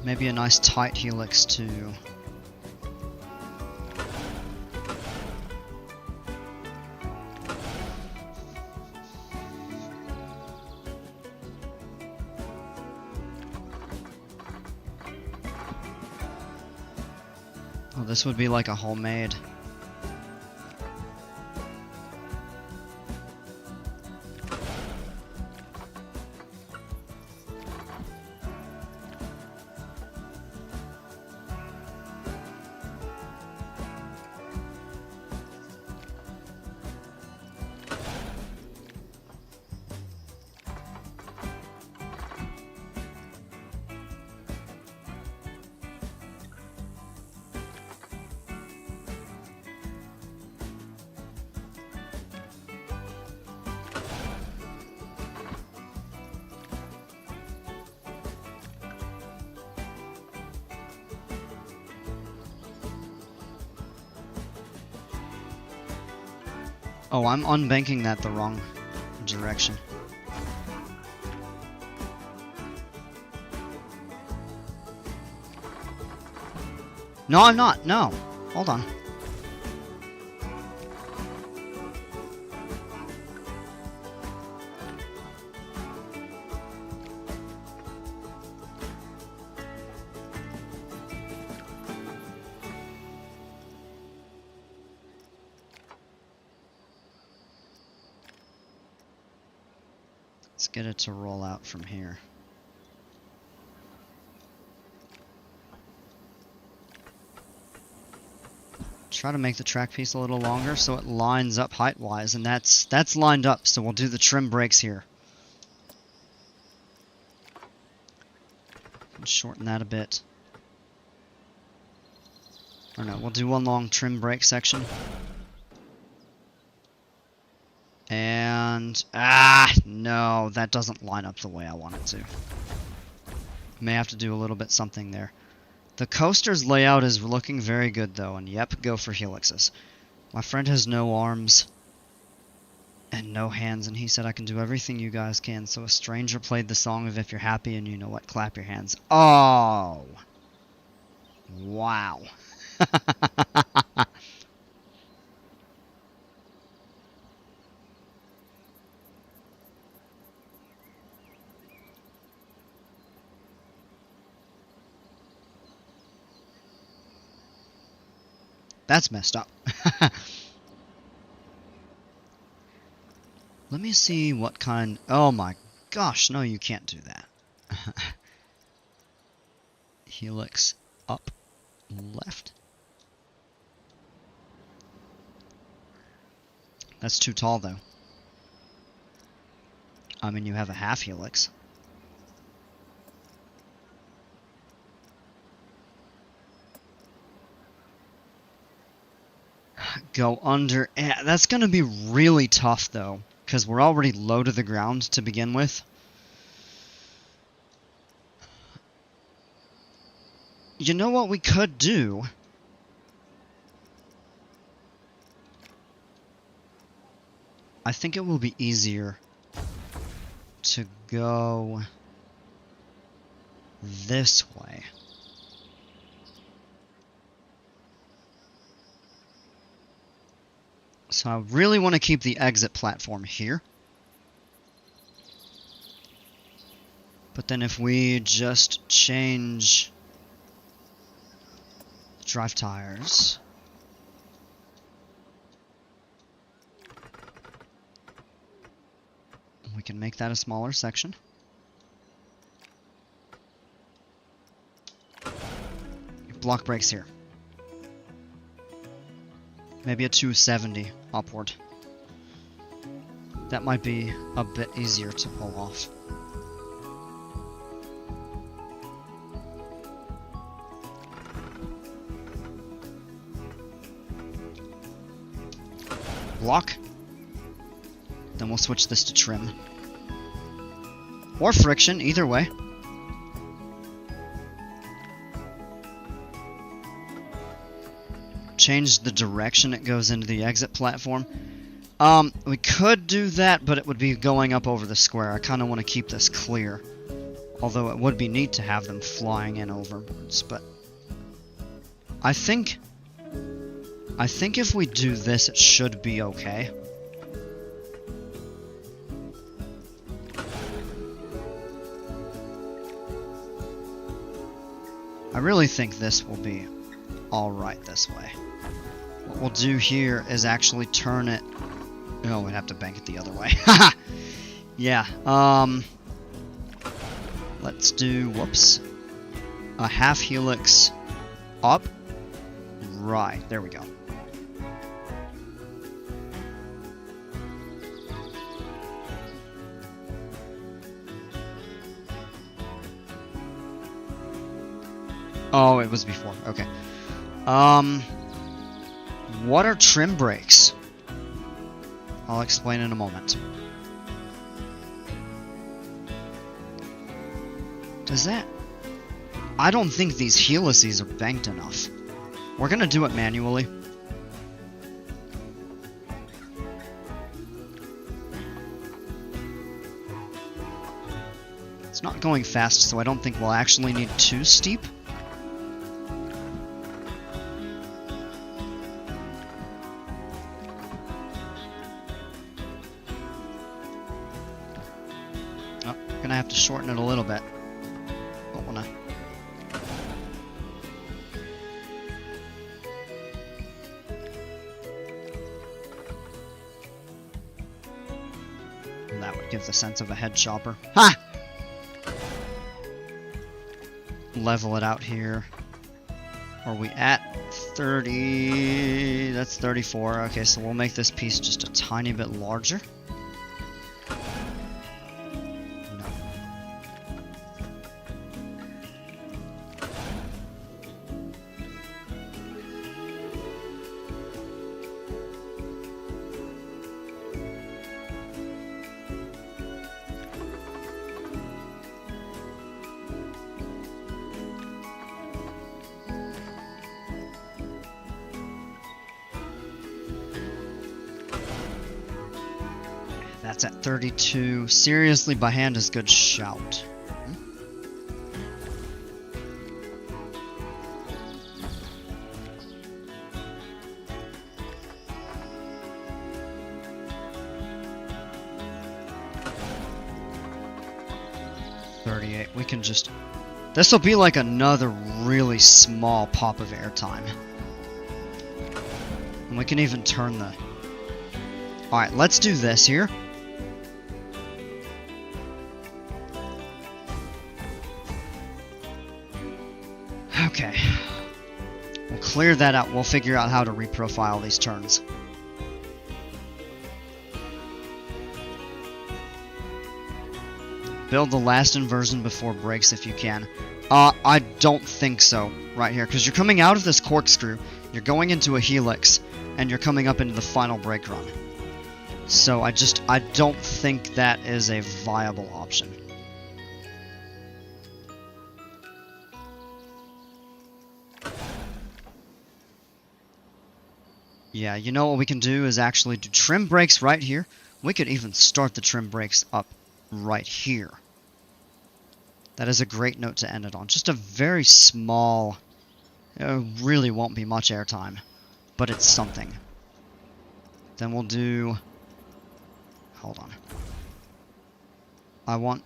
Maybe a nice tight helix too. Oh, this would be like a homemade. Oh, I'm unbanking that the wrong direction. No, I'm not. No. Hold on. Let's get it to roll out from here. Try to make the track piece a little longer so it lines up height-wise, and that's lined up, so we'll do the trim breaks here. Shorten that a bit. Or no, we'll do one long trim break section. And, no, that doesn't line up the way I want it to. May have to do a little bit something there. The coaster's layout is looking very good though, and yep, go for helixes. My friend has no arms and no hands, and he said I can do everything you guys can, so a stranger played the song of If You're Happy and You Know What, Clap Your Hands. Oh! Wow. That's messed up. Let me see what kind... Oh my gosh, no, you can't do that. Helix up, left. That's too tall, though. I mean, you have a half helix. Go under. That's going to be really tough, though, because we're already low to the ground to begin with. You know what we could do? I think it will be easier to go this way. So I really want to keep the exit platform here. But then if we just change drive tires, we can make that a smaller section. Block brakes here. Maybe a 270 upward. That might be a bit easier to pull off. Block. Then we'll switch this to trim. Or friction, either way. Change the direction it goes into the exit platform. We could do that, but it would be going up over the square. I kind of want to keep this clear. Although it would be neat to have them flying in overwards, but I think if we do this, it should be okay. I really think this will be alright this way. What we'll do here is actually turn it... Oh, we'd have to bank it the other way. Yeah, let's do, whoops, a half helix up. Right, there we go. Oh, it was before, okay. What are trim brakes? I'll explain in a moment. Does that... I don't think these helices are banked enough. We're gonna do it manually. It's not going fast, so I don't think we'll actually need too steep. Gonna have to shorten it a little bit. Don't wanna. And that would give the sense of a head chopper. Ha! Level it out here. Are we at 30? That's 34. Okay, so we'll make this piece just a tiny bit larger. No. That's at 32. Seriously, by hand is good shout. Hmm? We can just... This will be like another really small pop of airtime. And we can even turn the... Alright, let's do this here. Okay. We'll clear that out. We'll figure out how to reprofile these turns. Build the last inversion before breaks if you can. I don't think so right here, because you're coming out of this corkscrew, you're going into a helix, and you're coming up into the final break run. So I don't think that is a viable option. Yeah, you know what we can do is actually do trim brakes right here. We could even start the trim brakes up right here. That is a great note to end it on. Just a very small... It really won't be much airtime, but it's something. Then we'll do... Hold on. I want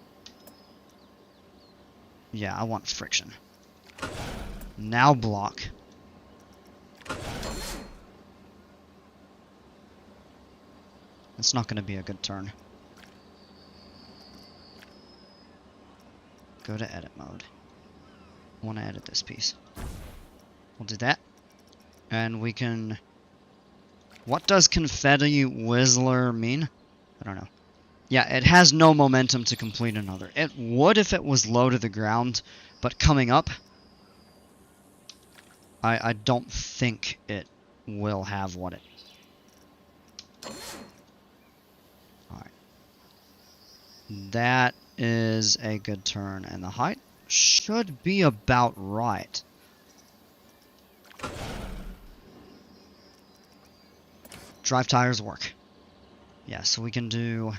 friction. Now block. It's not going to be a good turn. Go to edit mode. I want to edit this piece. We'll do that. And we can... What does Confetti Whistler mean? I don't know. Yeah, it has no momentum to complete another. It would if it was low to the ground, but coming up, I don't think it will have what it... Alright. That is a good turn, and the height should be about right. Drive tires work. Yeah, so we can do...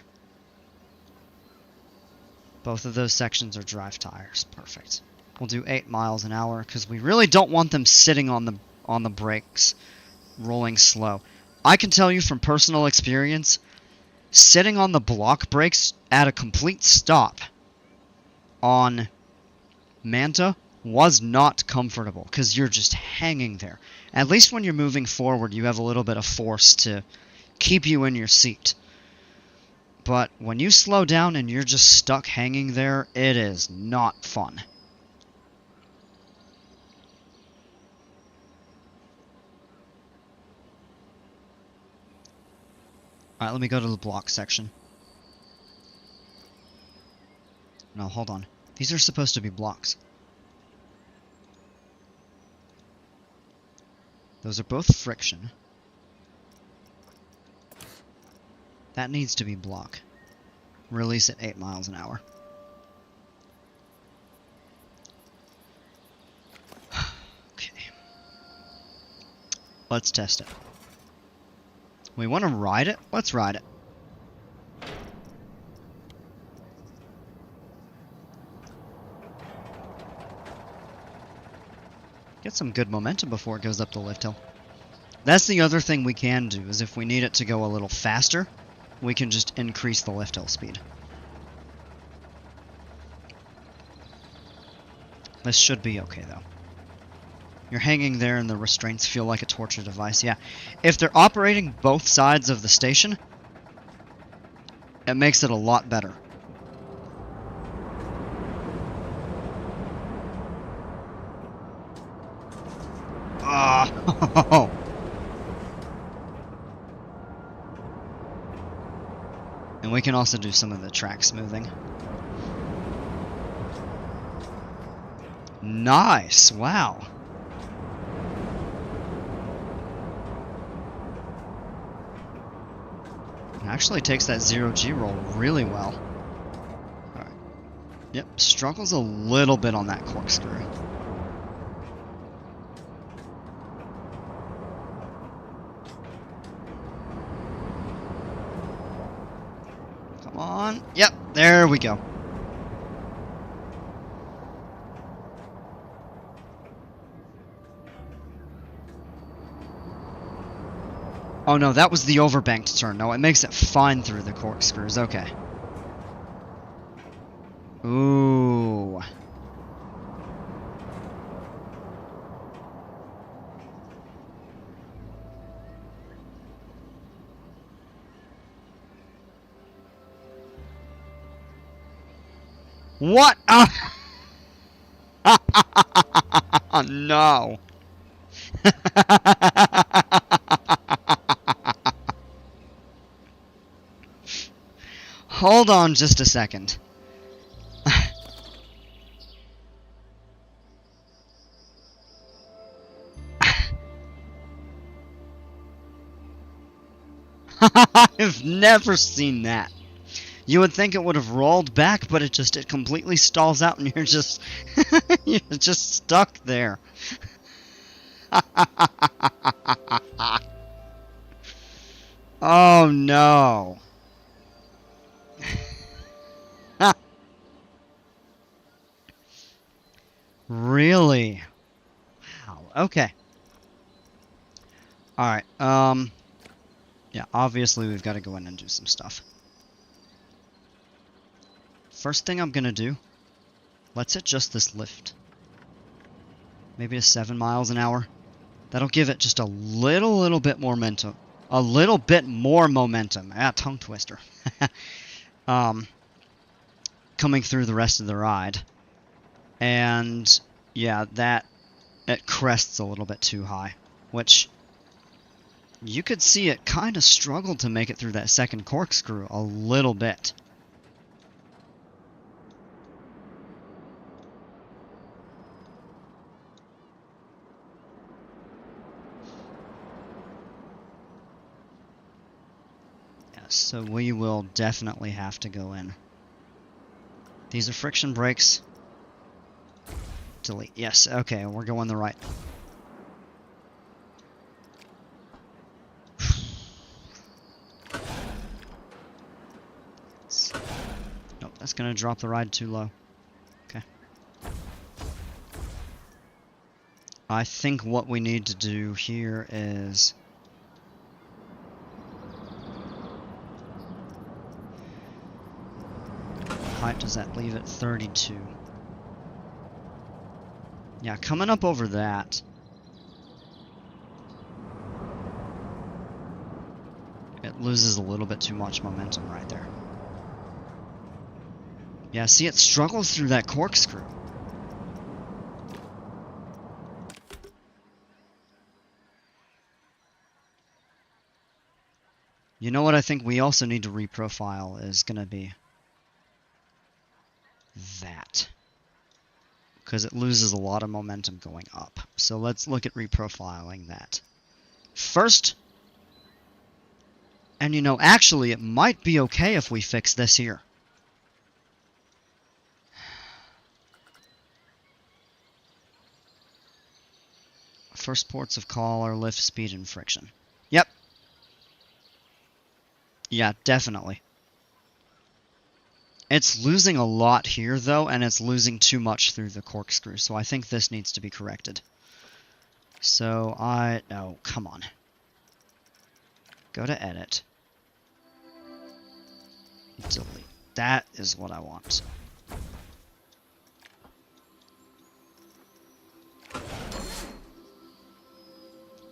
Both of those sections are drive tires. Perfect. We'll do 8 miles an hour, because we really don't want them sitting on the brakes, rolling slow. I can tell you from personal experience, sitting on the block brakes at a complete stop on Manta was not comfortable, because you're just hanging there. At least when you're moving forward, you have a little bit of force to keep you in your seat. But when you slow down and you're just stuck hanging there, it is not fun. Alright, let me go to the block section. No, hold on. These are supposed to be blocks. Those are both friction. That needs to be block. Release at 8 miles an hour. Okay. Let's test it. We want to ride it? Let's ride it. Get some good momentum before it goes up the lift hill. That's the other thing we can do, is if we need it to go a little faster, we can just increase the lift hill speed. This should be okay, though. You're hanging there and the restraints feel like a torture device. Yeah, if they're operating both sides of the station, it makes it a lot better. Oh! And we can also do some of the track smoothing. Nice! Wow! It actually takes that 0G roll really well. Alright. Yep, struggles a little bit on that corkscrew. Come on. Yep, there we go. Oh no, that was the overbanked turn. No, it makes it fine through the corkscrews. Okay. Ooh. What? Oh, no. Hold on just a second. I've never seen that. You would think it would have rolled back, but it completely stalls out and you're just you're just stuck there. Oh no. Really? Wow. Okay. Alright, yeah, obviously we've got to go in and do some stuff. First thing I'm gonna do, let's adjust this lift. Maybe to 7 miles an hour. That'll give it just a little bit more momentum. A little bit more momentum. Ah, tongue twister. Coming through the rest of the ride. And yeah, it crests a little bit too high, which you could see it kind of struggled to make it through that second corkscrew a little bit. Yeah, so we will definitely have to go in. These are friction brakes. Delete. Yes, okay, we're going the right. Nope, that's gonna drop the ride too low. Okay. I think what we need to do here is... What height does that leave it? 32. Yeah, coming up over that. It loses a little bit too much momentum right there. Yeah, see, it struggles through that corkscrew. You know what I think we also need to reprofile is going to be that. Because it loses a lot of momentum going up. So let's look at reprofiling that. First, and you know, actually it might be okay if we fix this here. First ports of call are lift, speed, and friction. Yep. Yeah, definitely. It's losing a lot here, though, and it's losing too much through the corkscrew, so I think this needs to be corrected. So no, come on. Go to edit. Delete. That is what I want.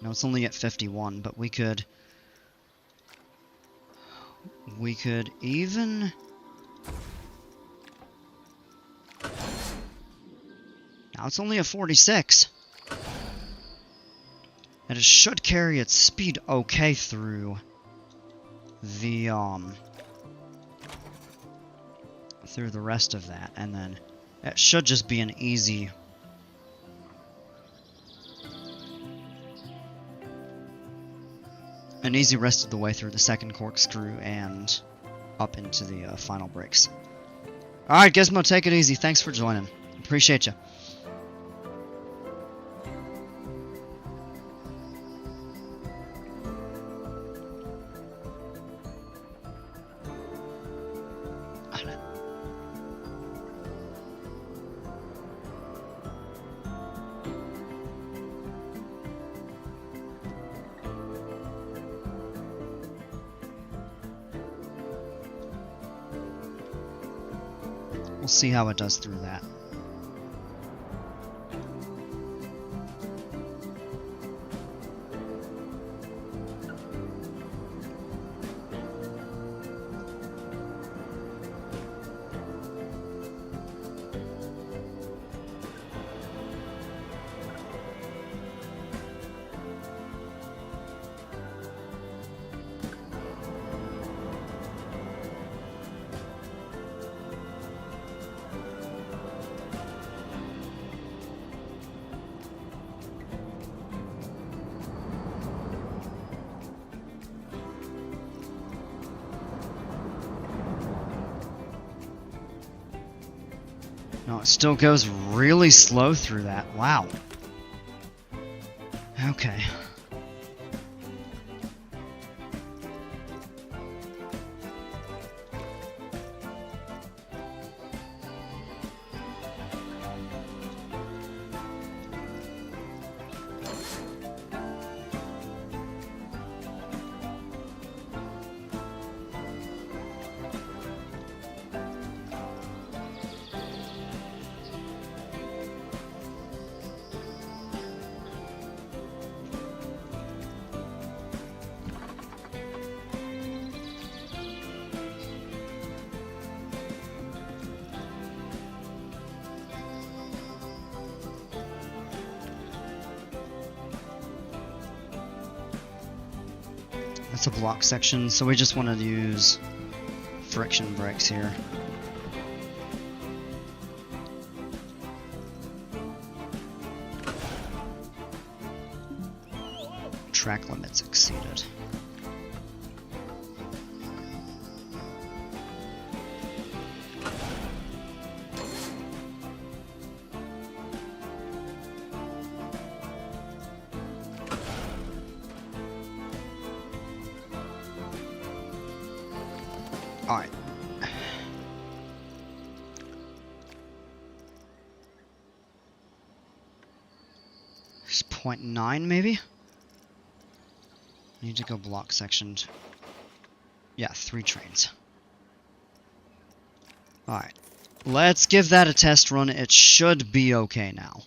No, it's only at 51, but we could even... Now it's only a 46. But it should carry its speed okay through the rest of that, and then it should just be an easy rest of the way through the second corkscrew and up into the final brakes. Alright, Gizmo, take it easy. Thanks for joining. Appreciate you. We'll see how it does through that. No, it still goes really slow through that. Wow. Okay. That's a block section, so we just want to use friction brakes here. Track limits exceeded. Alright. There's 0.9 maybe? Need to go block sectioned. Yeah, 3 trains. Alright. Let's give that a test run. It should be okay now.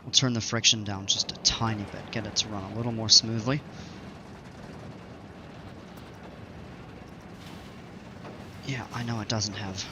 We'll turn the friction down just a tiny bit, get it to run a little more smoothly. Yeah, I know it doesn't have...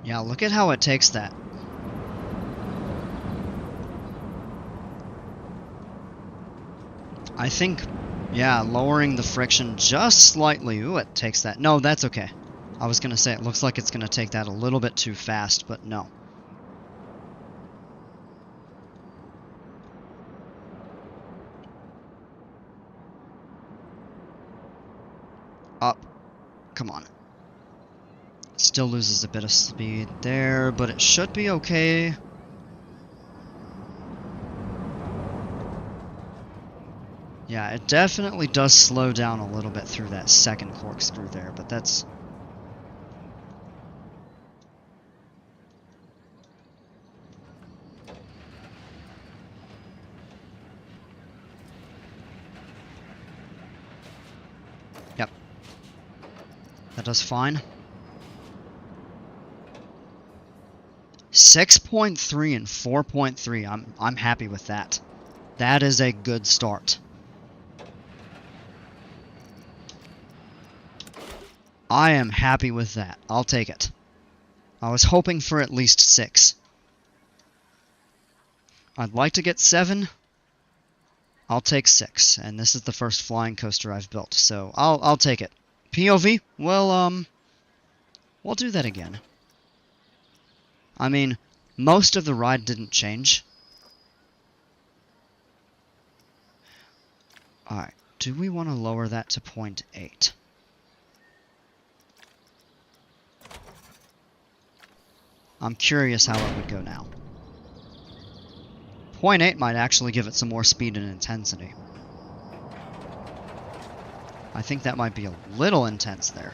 Yeah, look at how it takes that. I think, yeah, lowering the friction just slightly. Ooh, it takes that. No, that's okay. I was going to say, it looks like it's going to take that a little bit too fast, but no. Up. Come on. Still loses a bit of speed there, but it should be okay. Yeah, it definitely does slow down a little bit through that second corkscrew there, but that's... That does fine. 6.3 and 4.3. I'm happy with that. That is a good start. I am happy with that. I'll take it. I was hoping for at least 6. I'd like to get 7. I'll take 6, and this is the first flying coaster I've built, so I'll take it. POV? Well, we'll do that again. I mean, most of the ride didn't change. Alright, do we want to lower that to 0.8? I'm curious how it would go now. 0.8 might actually give it some more speed and intensity. I think that might be a little intense there.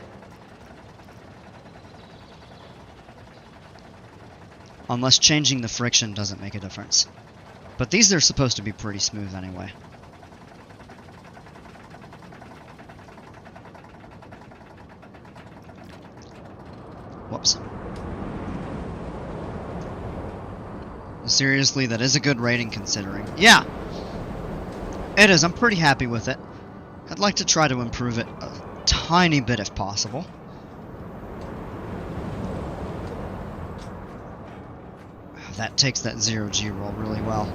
Unless changing the friction doesn't make a difference. But these are supposed to be pretty smooth anyway. Whoops. Seriously, that is a good rating considering. Yeah! It is, I'm pretty happy with it. I'd like to try to improve it a tiny bit if possible. That takes that 0G roll really well.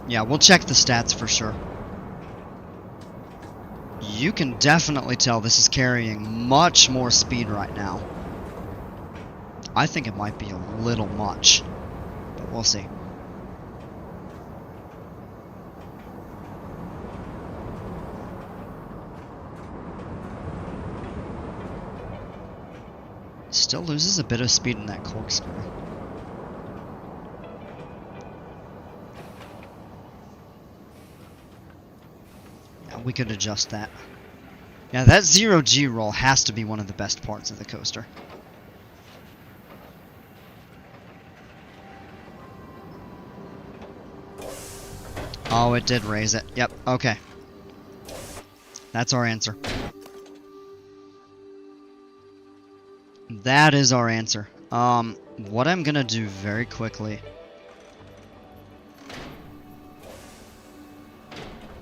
Yeah, we'll check the stats for sure. You can definitely tell this is carrying much more speed right now. I think it might be a little much, but we'll see. Still loses a bit of speed in that corkscrew. We could adjust that. Yeah, that 0G roll has to be one of the best parts of the coaster. Oh, it did raise it. Yep, okay. That's our answer. That is our answer. What I'm gonna do very quickly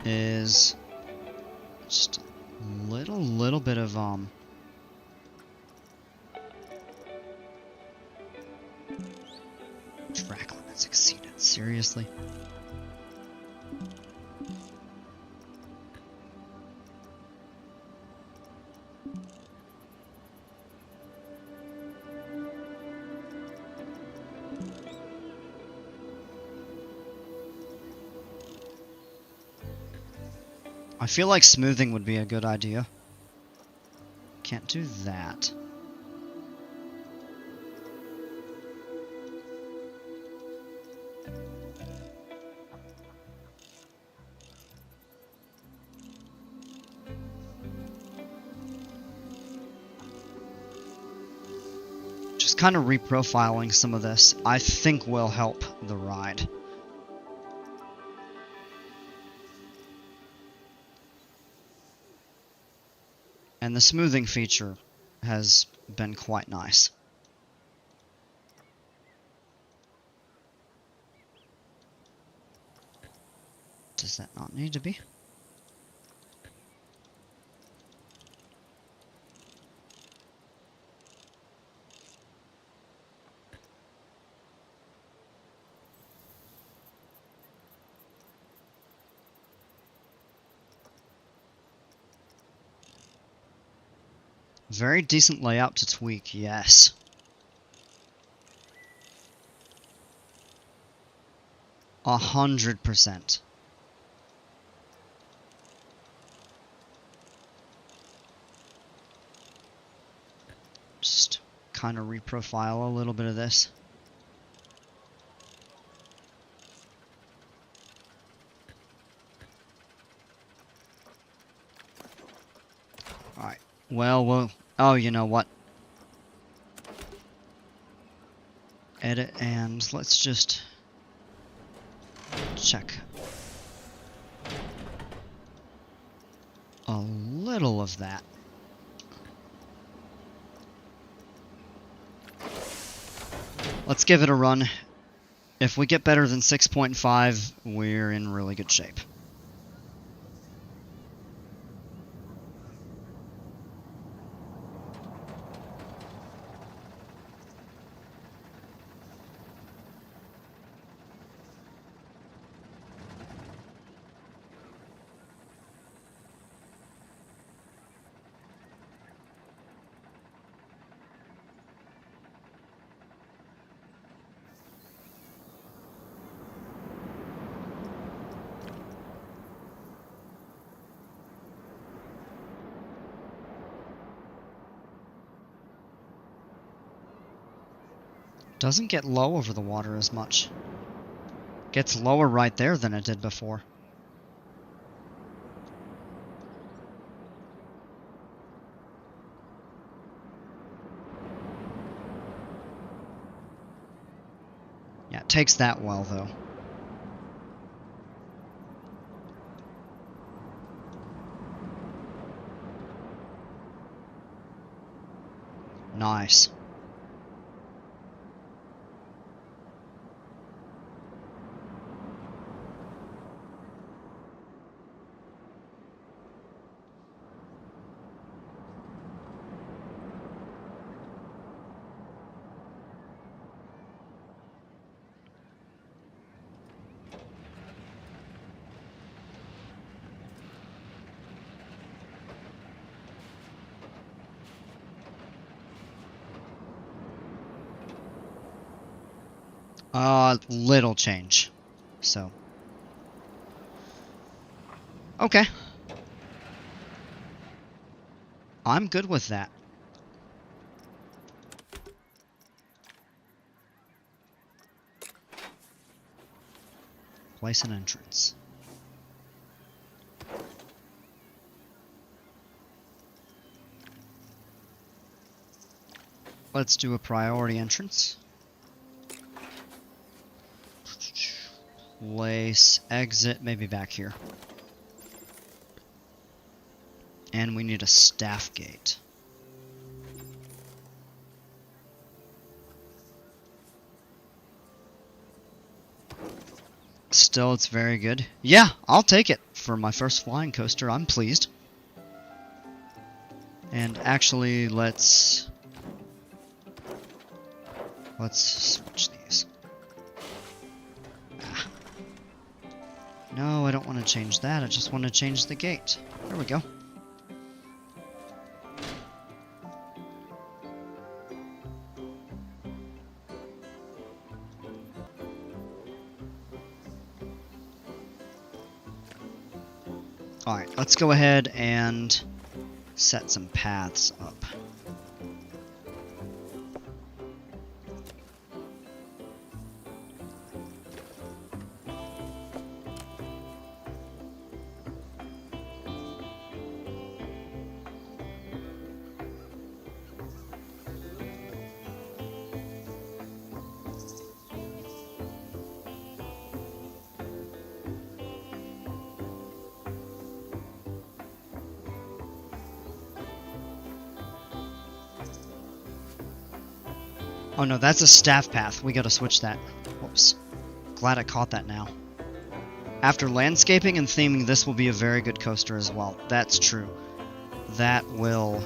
is just a little bit of track limits exceeded. Seriously? I feel like smoothing would be a good idea. Can't do that. Just kind of reprofiling some of this, I think will help the ride. And the smoothing feature has been quite nice. Does that not need to be? Very decent layout to tweak, yes. A 100%. Just kind of reprofile a little bit of this. Alright, well, oh, you know what? Edit, and let's just check a little of that. Let's give it a run. If we get better than 6.5, we're in really good shape. Doesn't get low over the water as much. Gets lower right there than it did before. Yeah, it takes that well though. Nice. Little change. So. Okay. I'm good with that. Place an entrance. Let's do a priority entrance. Place exit maybe back here. And we need a staff gate. Still, it's very good. Yeah, I'll take it for my first flying coaster. I'm pleased. And actually, let's switch these. Ah. No, I don't want to change that. I just want to change the gate. There we go. Alright, let's go ahead and set some paths up. Oh no, that's a staff path. We gotta switch that. Whoops. Glad I caught that now. After landscaping and theming, this will be a very good coaster as well. That's true. That will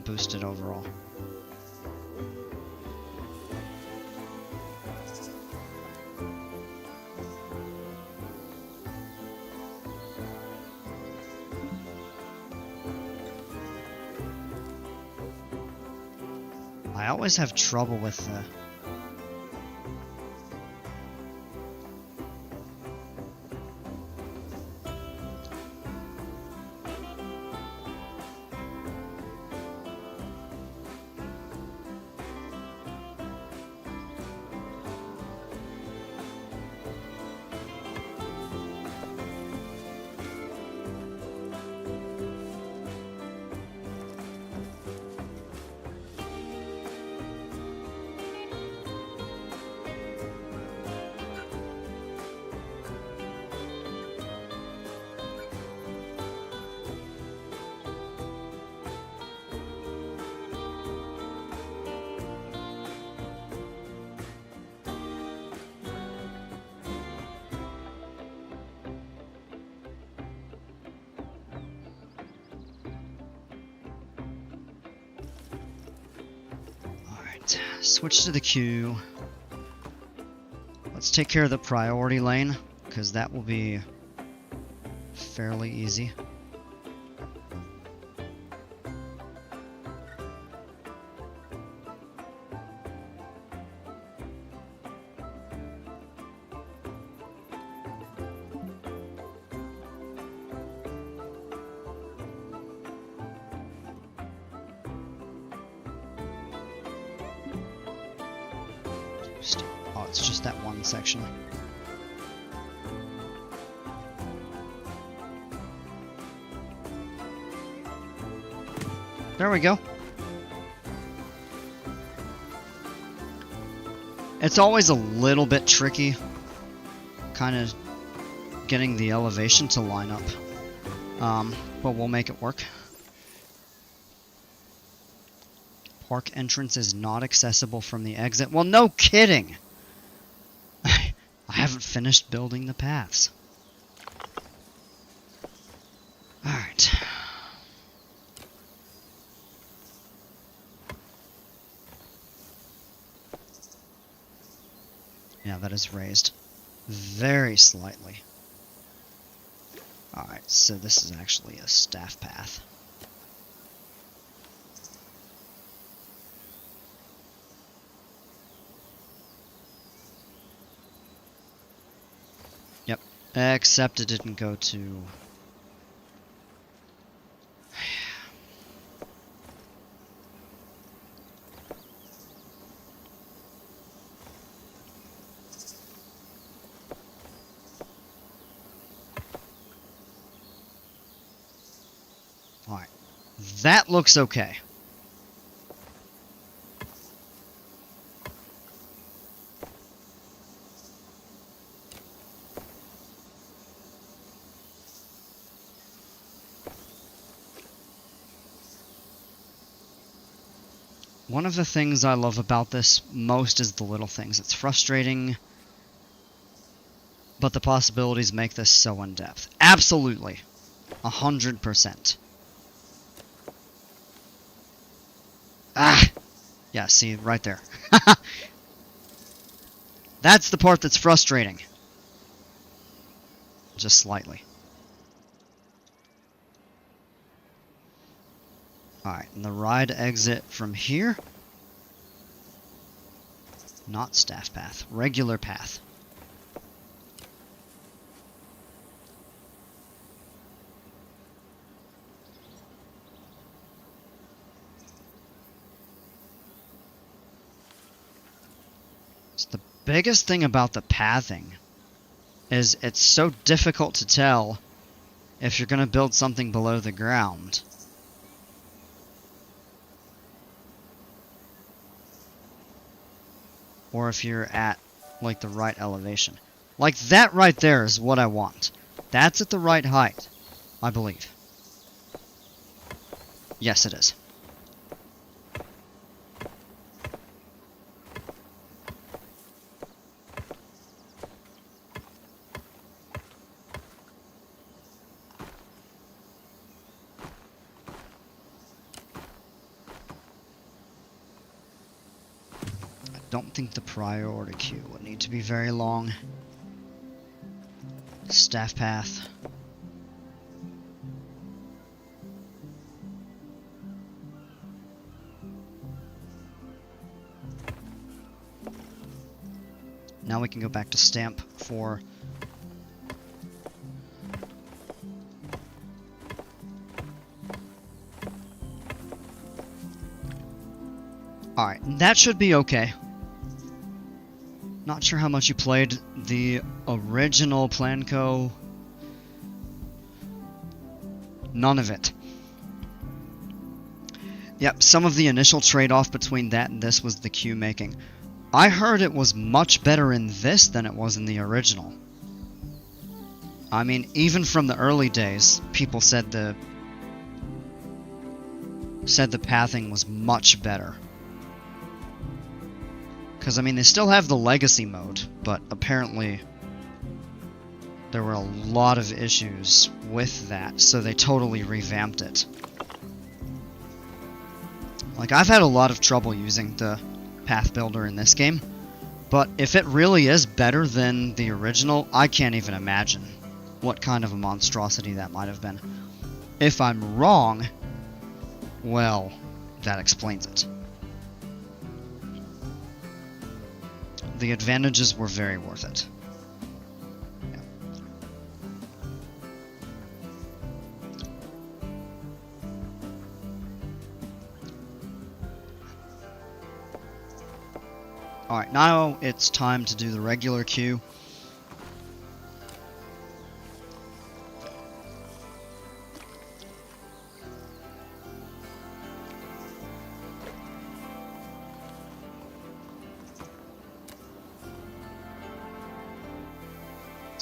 boost it overall. I always have trouble with the... Alright, switch to the queue. Let's take care of the priority lane, because that will be fairly easy. Oh, it's just that one section. There we go. It's always a little bit tricky, kind of getting the elevation to line up, but we'll make it work. Park entrance is not accessible from the exit. Well, no kidding! I haven't finished building the paths. Alright. Yeah, that is raised very slightly. Alright, so this is actually a staff path. Yep, except it didn't go to... Alright, that looks okay. One of the things I love about this most is the little things. It's frustrating, but the possibilities make this so in-depth. Absolutely. 100%. Ah! Yeah, see, right there. That's the part that's frustrating. Just slightly. Alright, and the ride exit from here? Not staff path. Regular path. So the biggest thing about the pathing is it's so difficult to tell if you're going to build something below the ground. Or if you're at, like, the right elevation. Like, that right there is what I want. That's at the right height, I believe. Yes, it is. I don't think the priority queue would need to be very long. Staff path. Now we can go back to stamp for alright, that should be okay. Not sure how much you played the original Planco. None of it. Yep, some of the initial trade-off between that and this was the queue making. I heard it was much better in this than it was in the original. I mean, even from the early days, people said the pathing was much better. Because, I mean, they still have the legacy mode, but apparently there were a lot of issues with that, so they totally revamped it. Like, I've had a lot of trouble using the path builder in this game. But if it really is better than the original, I can't even imagine what kind of a monstrosity that might have been. If I'm wrong, well, that explains it. The advantages were very worth it. Yeah. Alright, now it's time to do the regular queue.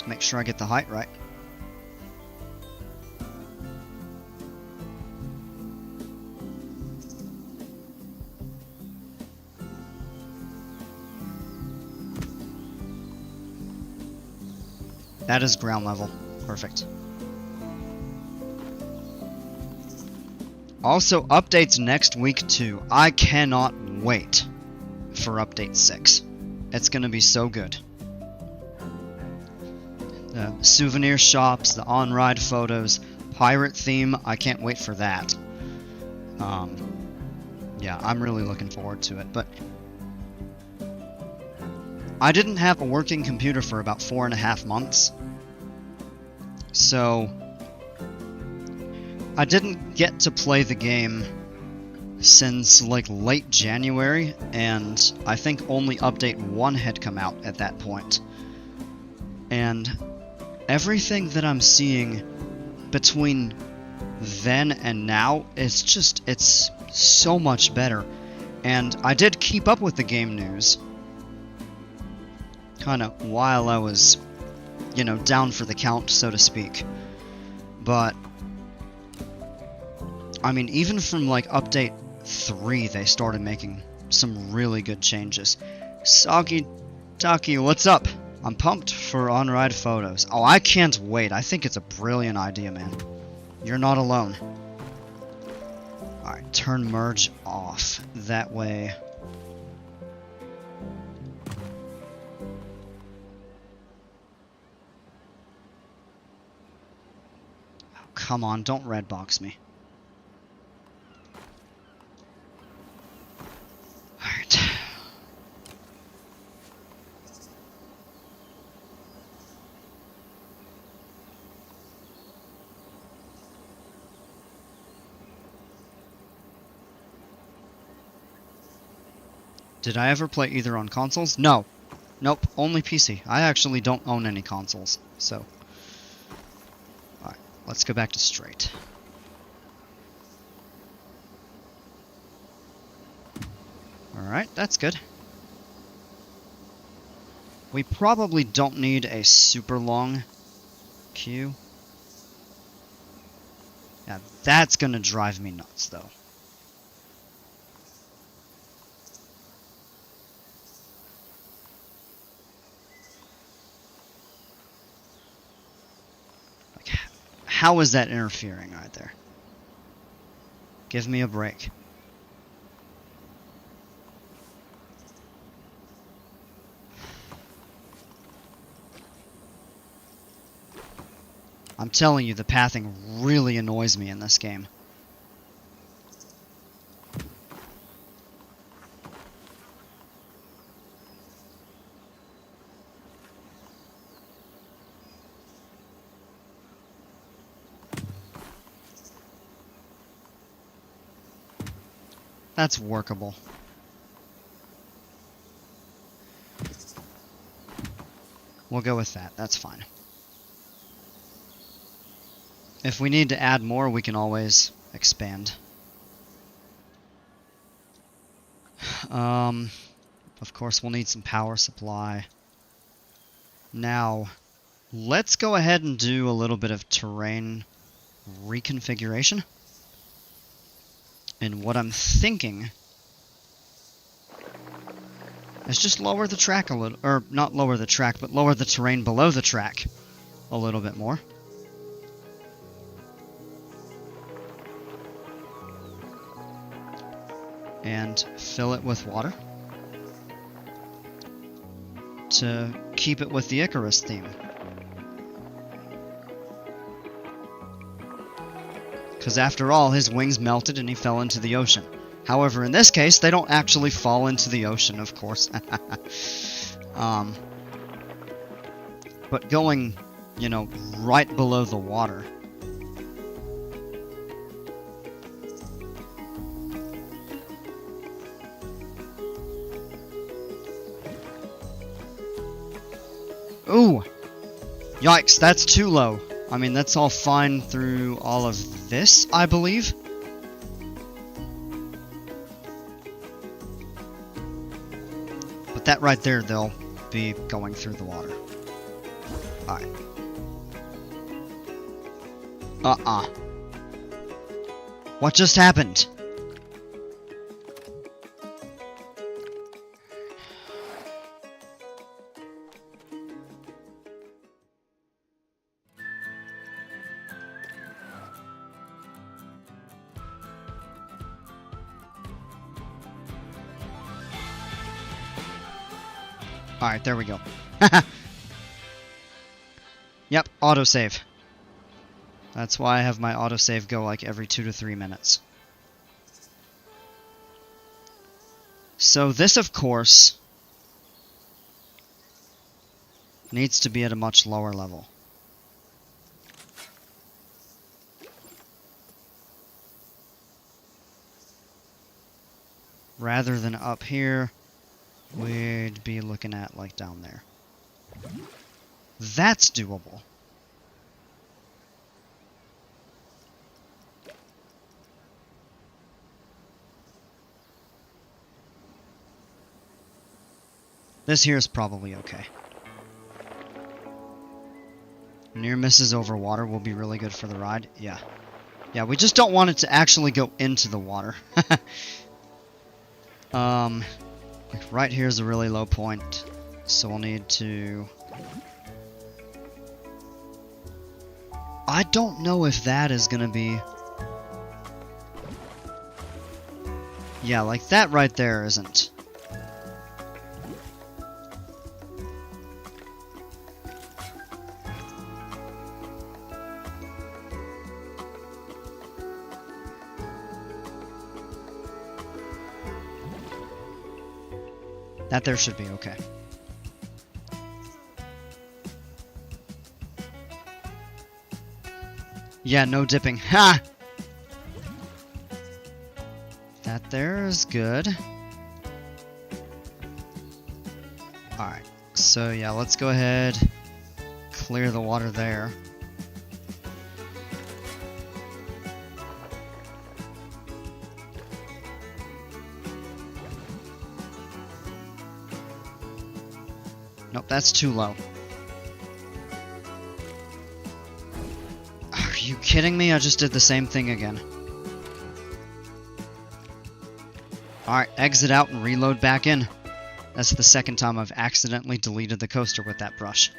Make sure I get the height right. That is ground level. Perfect. Also, updates next week too. I cannot wait for update 6. It's gonna be so good. The souvenir shops, the on-ride photos, pirate theme, I can't wait for that. Yeah, I'm really looking forward to it, but I didn't have a working computer for about 4.5 months, so I didn't get to play the game since like late January, and I think only update 1 had come out at that point. And everything that I'm seeing between then and now is just, it's so much better. And I did keep up with the game news kind of while I was, you know, down for the count, so to speak. But I mean, even from like update 3, they started making some really good changes. Soggy Taki, what's up? I'm pumped for on-ride photos. Oh, I can't wait. I think it's a brilliant idea, man. You're not alone. Alright, turn merge off. That way... Oh, come on, don't red box me. Alright. Did I ever play either on consoles? No. Nope, only PC. I actually don't own any consoles, so... Alright, let's go back to straight. Alright, that's good. We probably don't need a super long queue. Yeah, that's gonna drive me nuts, though. How is that interfering right there? Give me a break. I'm telling you, the pathing really annoys me in this game. That's workable. We'll go with that. That's fine. If we need to add more, we can always expand. Of course, we'll need some power supply. Now, let's go ahead and do a little bit of terrain reconfiguration. And what I'm thinking is just lower the track a little, or not lower the track, but lower the terrain below the track a little bit more. And fill it with water. to keep it with the Icarus theme. Because after all, his wings melted and he fell into the ocean. However, in this case, they don't actually fall into the ocean, of course. But going, you know, right below the water. Ooh! Yikes, that's too low. I mean, that's all fine through all of this, I believe. But that right there, they'll be going through the water. Alright. What just happened? Alright, there we go. Yep, autosave. That's why I have my autosave go like every 2 to 3 minutes. So this, of course, needs to be at a much lower level. Rather than up here, we'd be looking at like down there. That's doable. This here is probably okay. Near misses over water will be really good for the ride. Yeah. Yeah, we just don't want it to actually go into the water. Like right here is a really low point, so we'll need to... I don't know if that is gonna be... Yeah, like that right there isn't. That there should be okay. Yeah, no dipping. Ha! That there is good. Alright, so yeah, let's go ahead, clear the water there. Nope, that's too low. Are you kidding me? I just did the same thing again. Alright, exit out and reload back in. That's the second time I've accidentally deleted the coaster with that brush.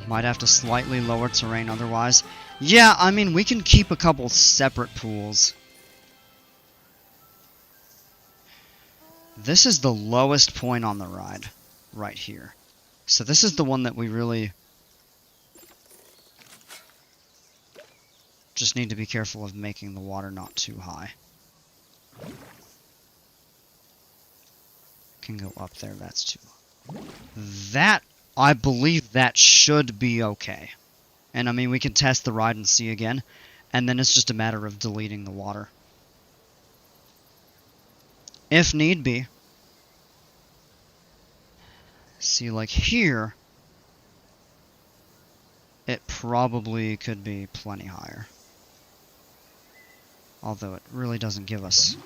Might have to slightly lower terrain otherwise. Yeah, I mean, we can keep a couple separate pools. This is the lowest point on the ride, right here. So this is the one that we really just need to be careful of making the water not too high. Can go up there, that's too low. That, I believe that should be okay. And I mean, we can test the ride and see again, and then it's just a matter of deleting the water. If need be. See, like here, it probably could be plenty higher. Although it really doesn't give us...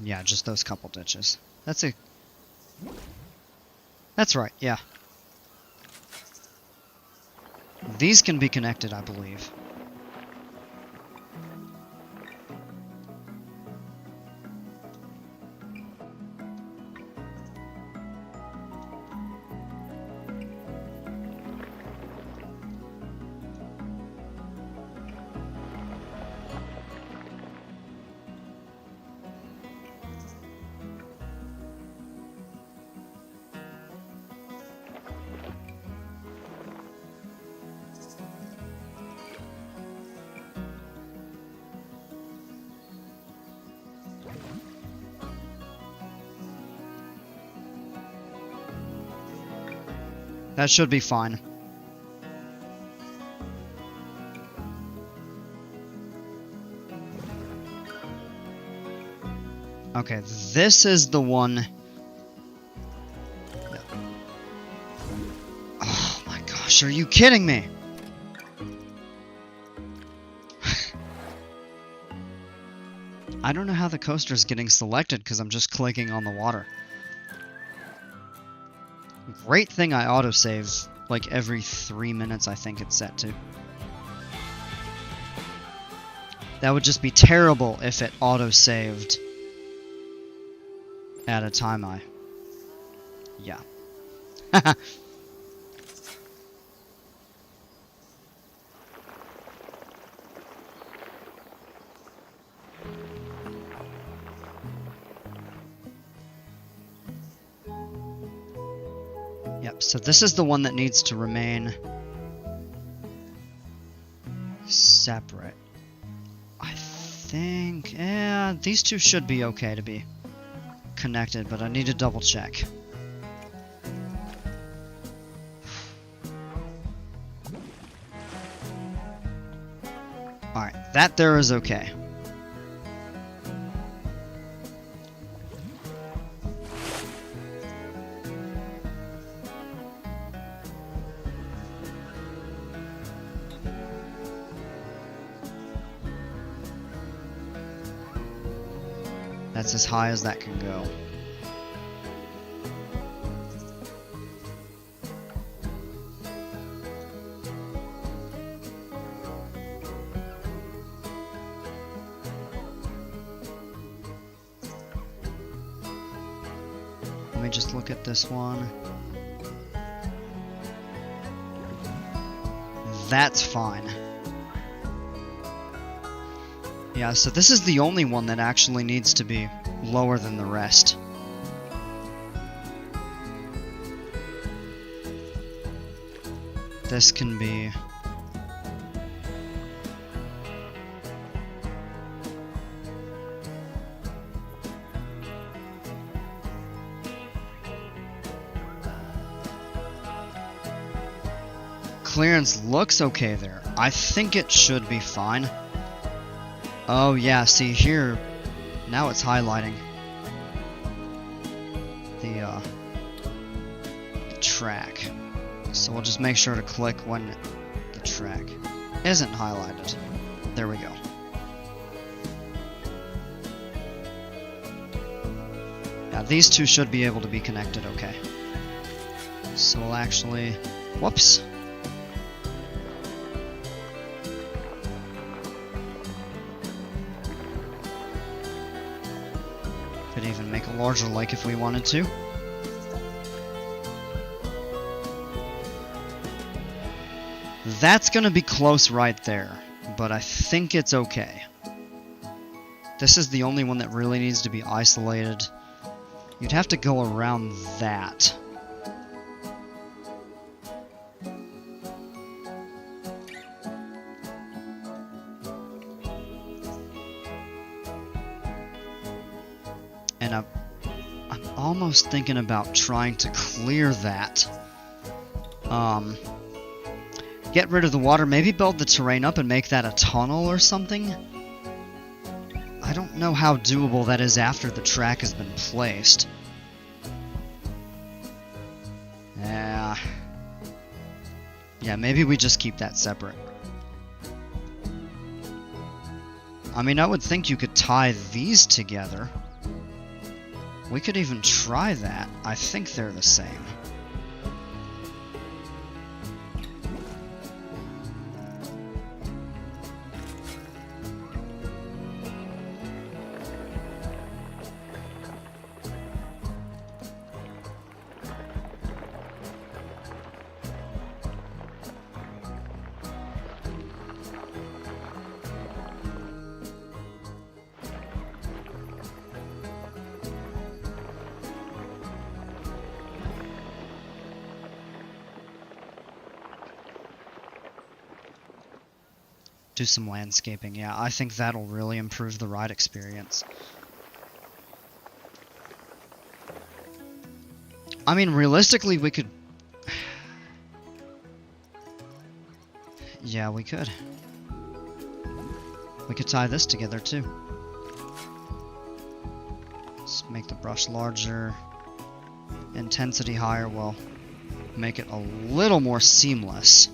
Yeah, just those couple ditches. That's right, yeah. These can be connected, I believe. That should be fine. Okay, this is the one... Oh my gosh, are you kidding me? I don't know how the coaster's getting selected because I'm just clicking on the water. Great thing I autosave like every 3 minutes, I think it's set to. That would just be terrible if it autosaved at a time I... Yeah. Yep, so this is the one that needs to remain separate. I think... yeah, these two should be okay to be connected, but I need to double check. Alright, that there is okay. That's as high as that can go. Let me just look at this one. That's fine. Yeah, so this is the only one that actually needs to be lower than the rest. This can be... Clearance looks okay there. I think it should be fine. Oh yeah, see here, now it's highlighting the track. So we'll just make sure to click when the track isn't highlighted. There we go. Yeah, these two should be able to be connected okay. So we'll actually... Whoops! Could even make a larger lake if we wanted to. That's gonna be close right there, but I think it's okay. This is the only one that really needs to be isolated. You'd have to go around that. And I'm almost thinking about trying to clear that. Get rid of the water, maybe build the terrain up and make that a tunnel or something? I don't know how doable that is after the track has been placed. Yeah, maybe we just keep that separate. I mean, I would think you could tie these together. We could even try that. I think they're the same. Do some landscaping, yeah. I think that'll really improve the ride experience. I mean, realistically, we could... Yeah, we could. We could tie this together too. Let's make the brush larger. Intensity higher will make it a little more seamless.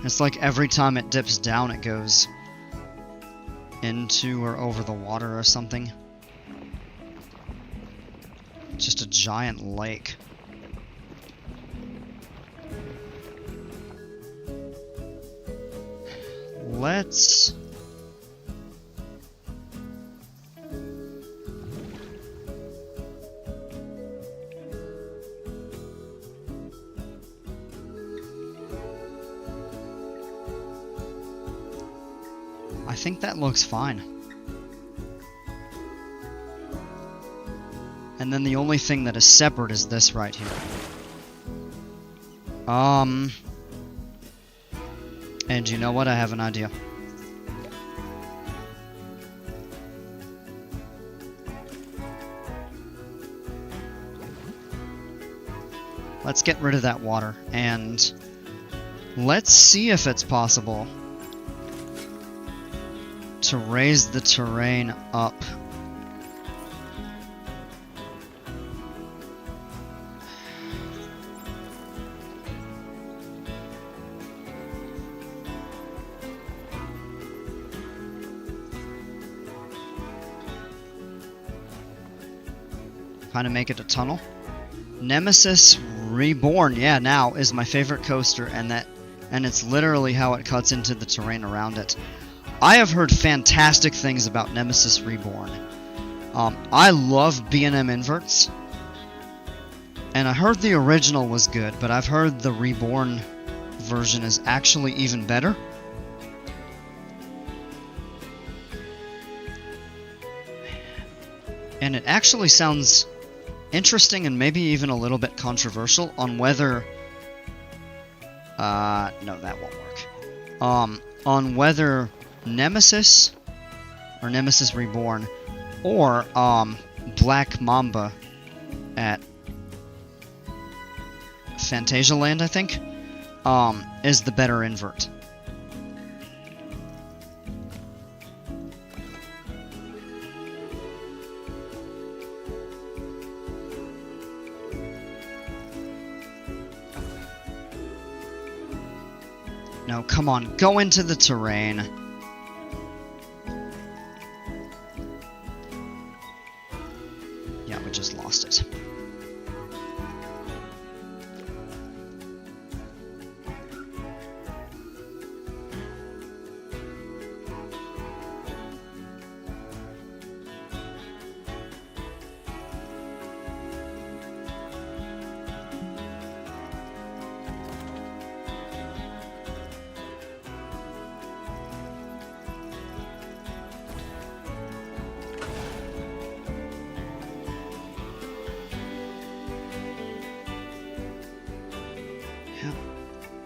It's like every time it dips down, it goes into or over the water or something. Just a giant lake. Let's... I think that looks fine. And then the only thing that is separate is this right here. And you know what? I have an idea. Let's get rid of that water, and let's see if it's possible to raise the terrain up. Kind of make it a tunnel. Nemesis Reborn, yeah, now is my favorite coaster, and it's literally how it cuts into the terrain around it. I have heard fantastic things about Nemesis Reborn. I love B&M inverts, and I heard the original was good, but I've heard the Reborn version is actually even better. And it actually sounds interesting and maybe even a little bit controversial on whether... no, that won't work. On whether Nemesis, or Nemesis Reborn, or, Black Mamba at Phantasialand, I think, is the better invert. No, come on, go into the terrain. Yeah, we just lost it.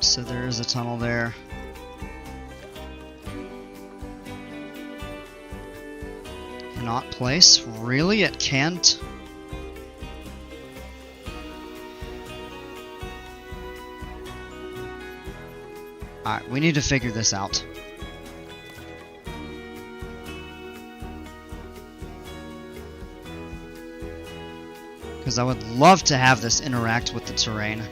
So there is a tunnel there. Not place? Really? It can't? Alright, we need to figure this out. Because I would love to have this interact with the terrain.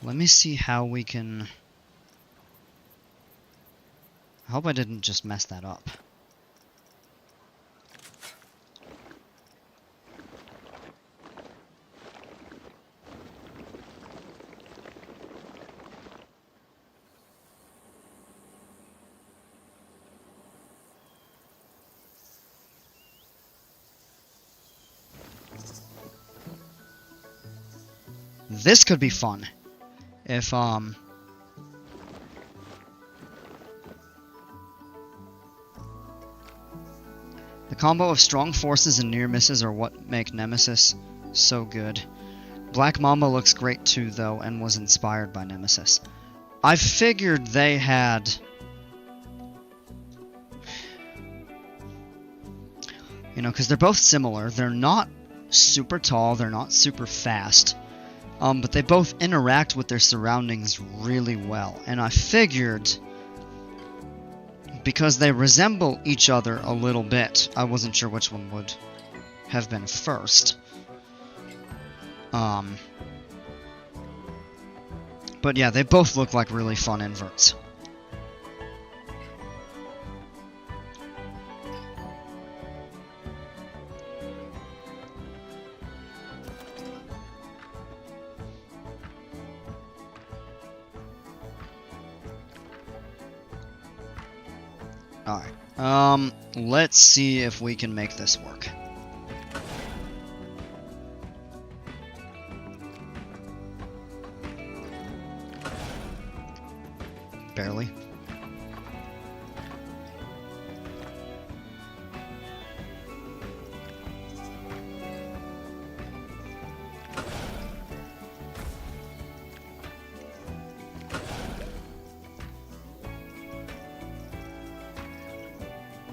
Let me see how we can... I hope I didn't just mess that up. This could be fun. If, the combo of strong forces and near misses are what make Nemesis so good. Black Mamba looks great too, though, and was inspired by Nemesis. I figured they had You know, because they're both similar. They're not super tall, they're not super fast, but they both interact with their surroundings really well. And I figured, because they resemble each other a little bit, I wasn't sure which one would have been first. But yeah, they both look like really fun inverts. Alright, let's see if we can make this work. Barely.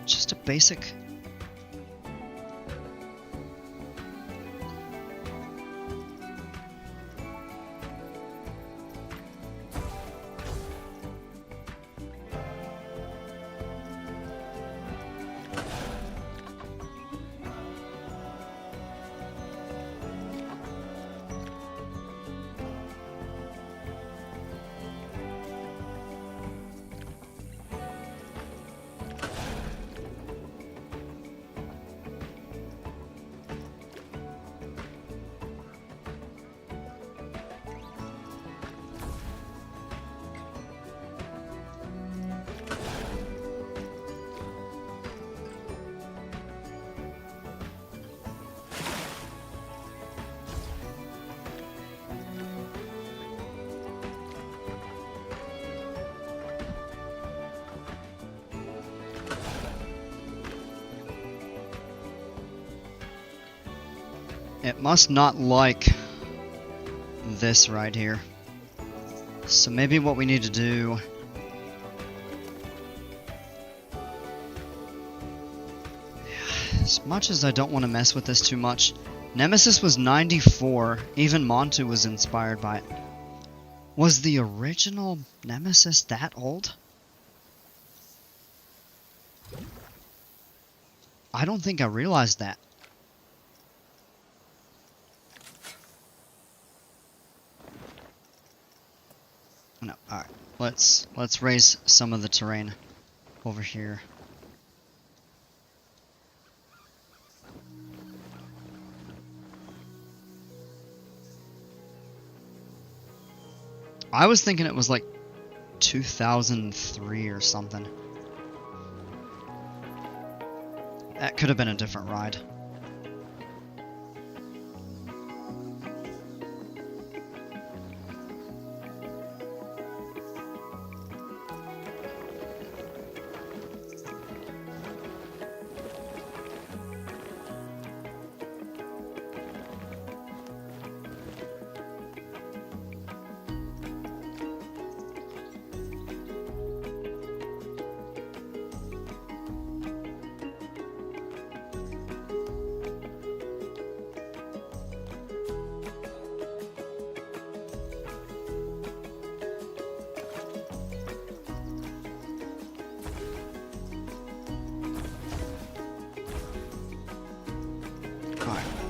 Just a basic... It must not like this right here. So maybe what we need to do... As much as I don't want to mess with this too much, Nemesis was 94, even Montu was inspired by it. Was the original Nemesis that old? I don't think I realized that. No, alright. Let's raise some of the terrain over here. I was thinking it was like 2003 or something. That could have been a different ride.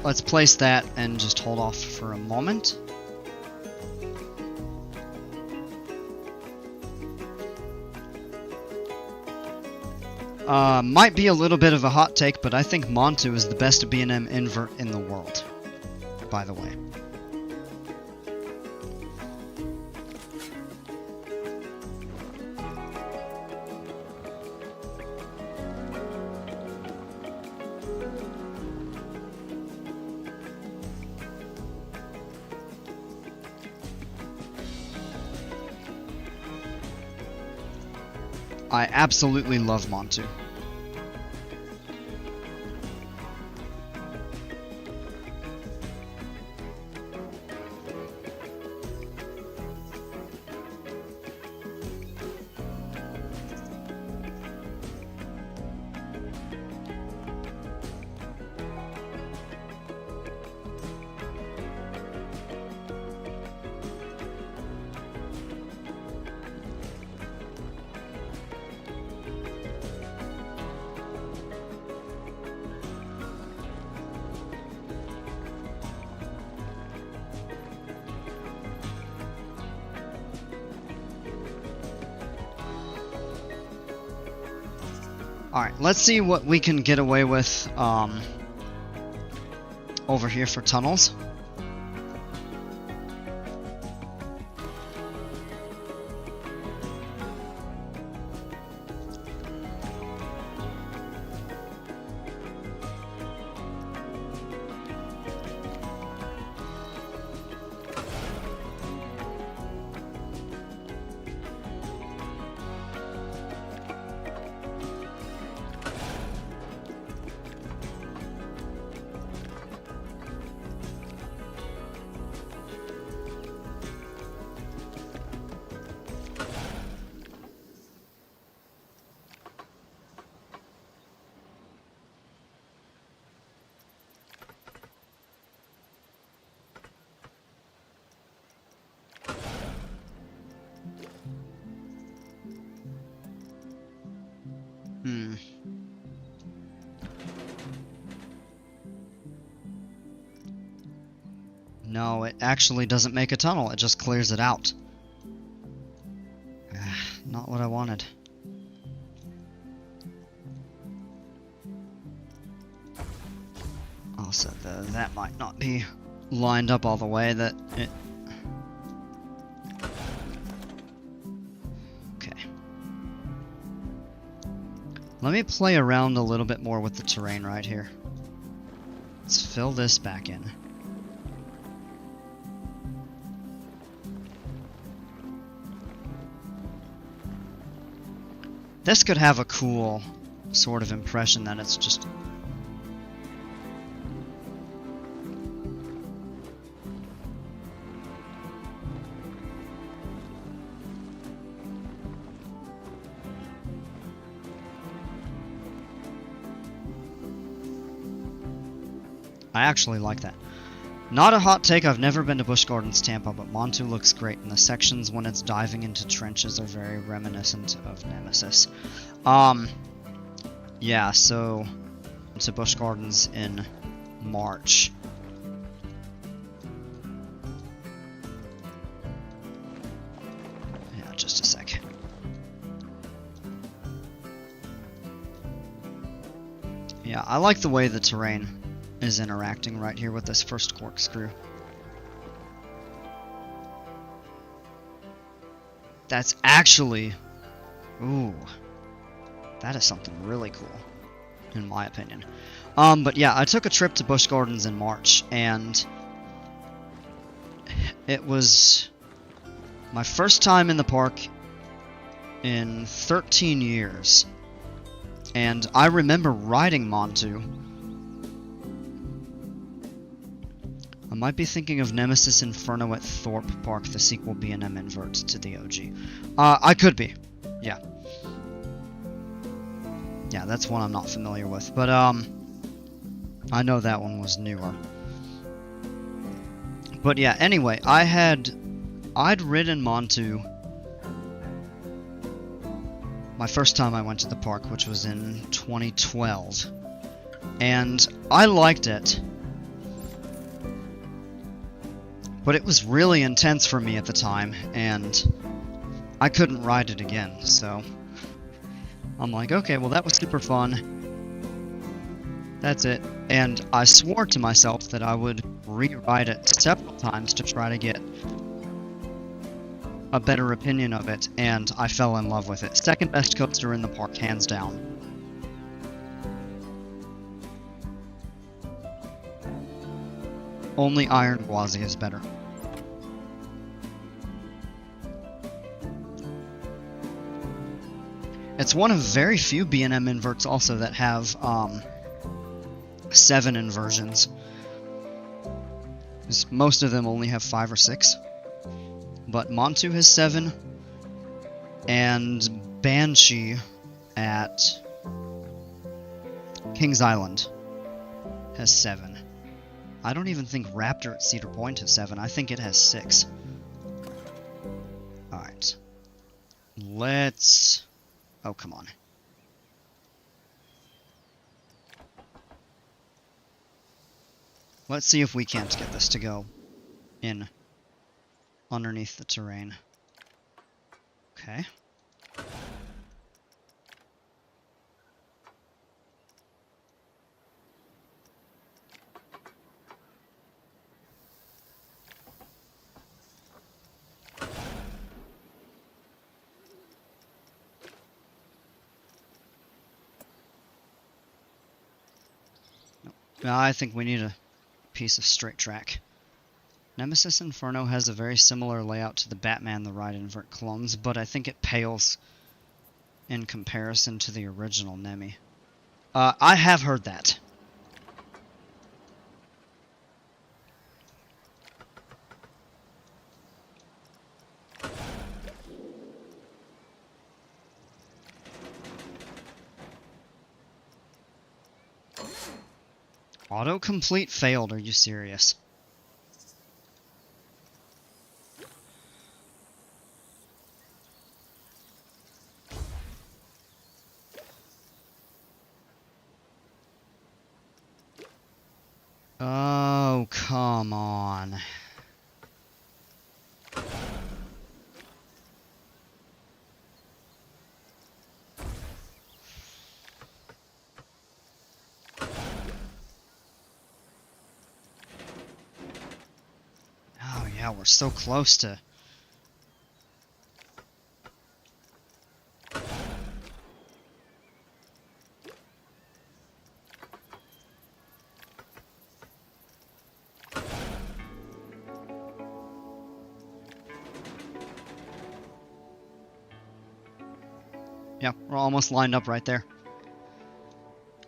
Let's place that and just hold off for a moment. Might be a little bit of a hot take, but I think Montu is the best B&M invert in the world, by the way. I absolutely love Montu. Alright, let's see what we can get away with over here for tunnels. No, it actually doesn't make a tunnel, it just clears it out. Not what I wanted. Also, that might not be lined up all the way, that it... Okay. Let me play around a little bit more with the terrain right here. Let's fill this back in. This could have a cool sort of impression that it's just... I actually like that. Not a hot take, I've never been to Busch Gardens Tampa, but Montu looks great, and the sections when it's diving into trenches are very reminiscent of Nemesis. Yeah, so to Busch Gardens in March. Yeah, just a sec. Yeah, I like the way the terrain is interacting right here with this first corkscrew. That's actually... Ooh. That is something really cool, in my opinion. But yeah, I took a trip to Busch Gardens in March, and it was my first time in the park in 13 years. And I remember riding Montu. I might be thinking of Nemesis Inferno at Thorpe Park, the sequel B&M invert to the OG. I could be. Yeah. Yeah, that's one I'm not familiar with. But, I know that one was newer. But yeah, anyway, I'd ridden Montu my first time I went to the park, which was in 2012. And I liked it. But it was really intense for me at the time, and I couldn't ride it again, so I'm like, okay, well that was super fun. That's it. And I swore to myself that I would rewrite it several times to try to get a better opinion of it, and I fell in love with it. Second best coaster in the park, hands down. Only Iron Gwazi is better. It's one of very few B&M inverts also that have 7 inversions. Most of them only have 5 or 6. But Montu has 7, and Banshee at Kings Island has 7. I don't even think Raptor at Cedar Point has 7. I think it has 6. Alright. Let's... Oh, come on. Let's see if we can't get this to go in underneath the terrain. Okay. I think we need a piece of straight track. Nemesis Inferno has a very similar layout to the Batman the Ride Invert clones, but I think it pales in comparison to the original Nemi. I have heard that. Autocomplete failed, are you serious? Oh, come on. Oh yeah, we're so close to... Yeah, we're almost lined up right there.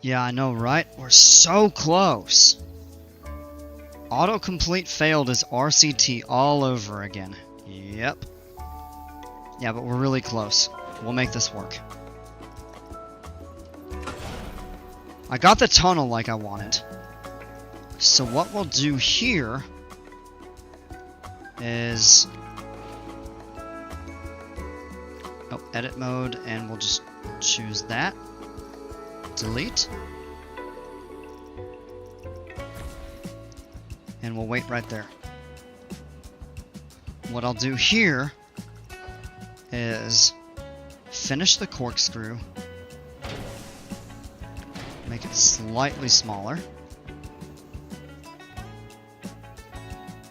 Yeah, I know, right? We're so close. Autocomplete failed is RCT all over again. Yep. Yeah, but we're really close. We'll make this work. I got the tunnel like I wanted. So what we'll do here is... Oh, edit mode, and we'll just choose that. Delete. And we'll wait right there. What I'll do here is finish the corkscrew, make it slightly smaller,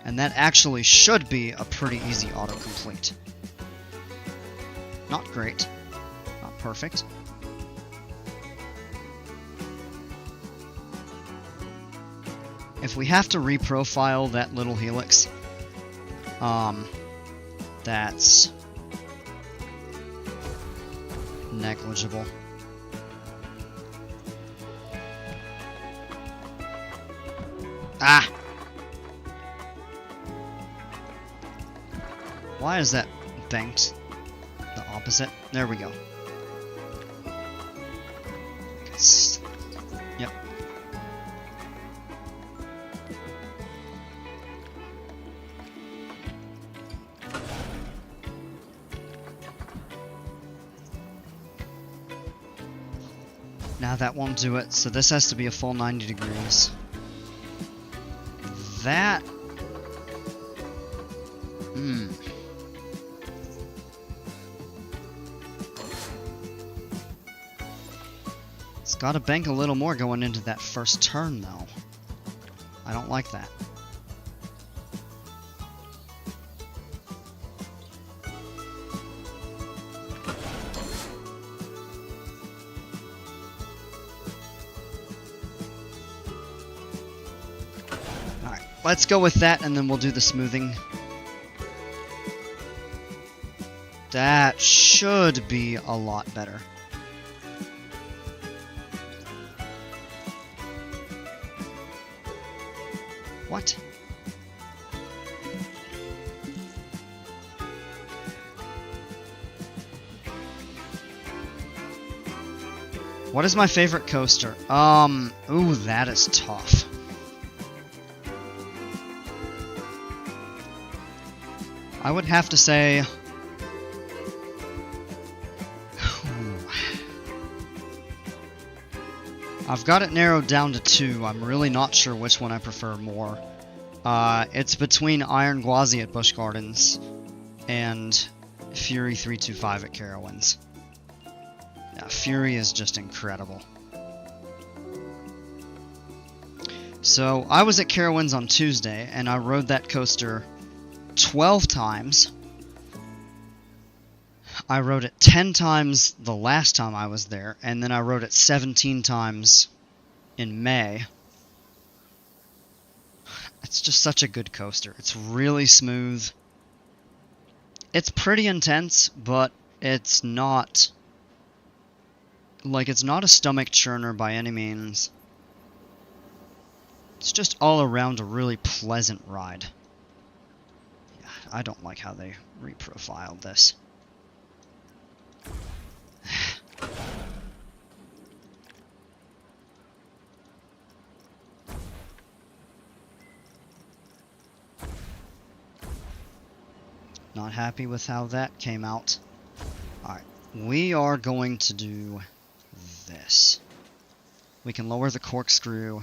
and that actually should be a pretty easy autocomplete. Not great, not perfect. If we have to reprofile that little helix, that's negligible. Ah! Why is that banked the opposite? There we go. Yep. Now that won't do it, so this has to be a full 90 degrees. That... It's gotta bank a little more going into that first turn, though. I don't like that. Alright, let's go with that, and then we'll do the smoothing. That should be a lot better. What? What is my favorite coaster? Ooh, that is tough. I would have to say... I've got it narrowed down to 2. I'm really not sure which one I prefer more. It's between Iron Gwazi at Busch Gardens and Fury 325 at Carowinds. Yeah, Fury is just incredible. So, I was at Carowinds on Tuesday, and I rode that coaster 12 times. I rode it 10 times the last time I was there, and then I rode it 17 times in May. It's just such a good coaster. It's really smooth. It's pretty intense, but it's not... like, it's not a stomach churner by any means. It's just all around a really pleasant ride. Yeah, I don't like how they reprofiled this. Not happy with how that came out. Alright, we are going to do this. We can lower the corkscrew.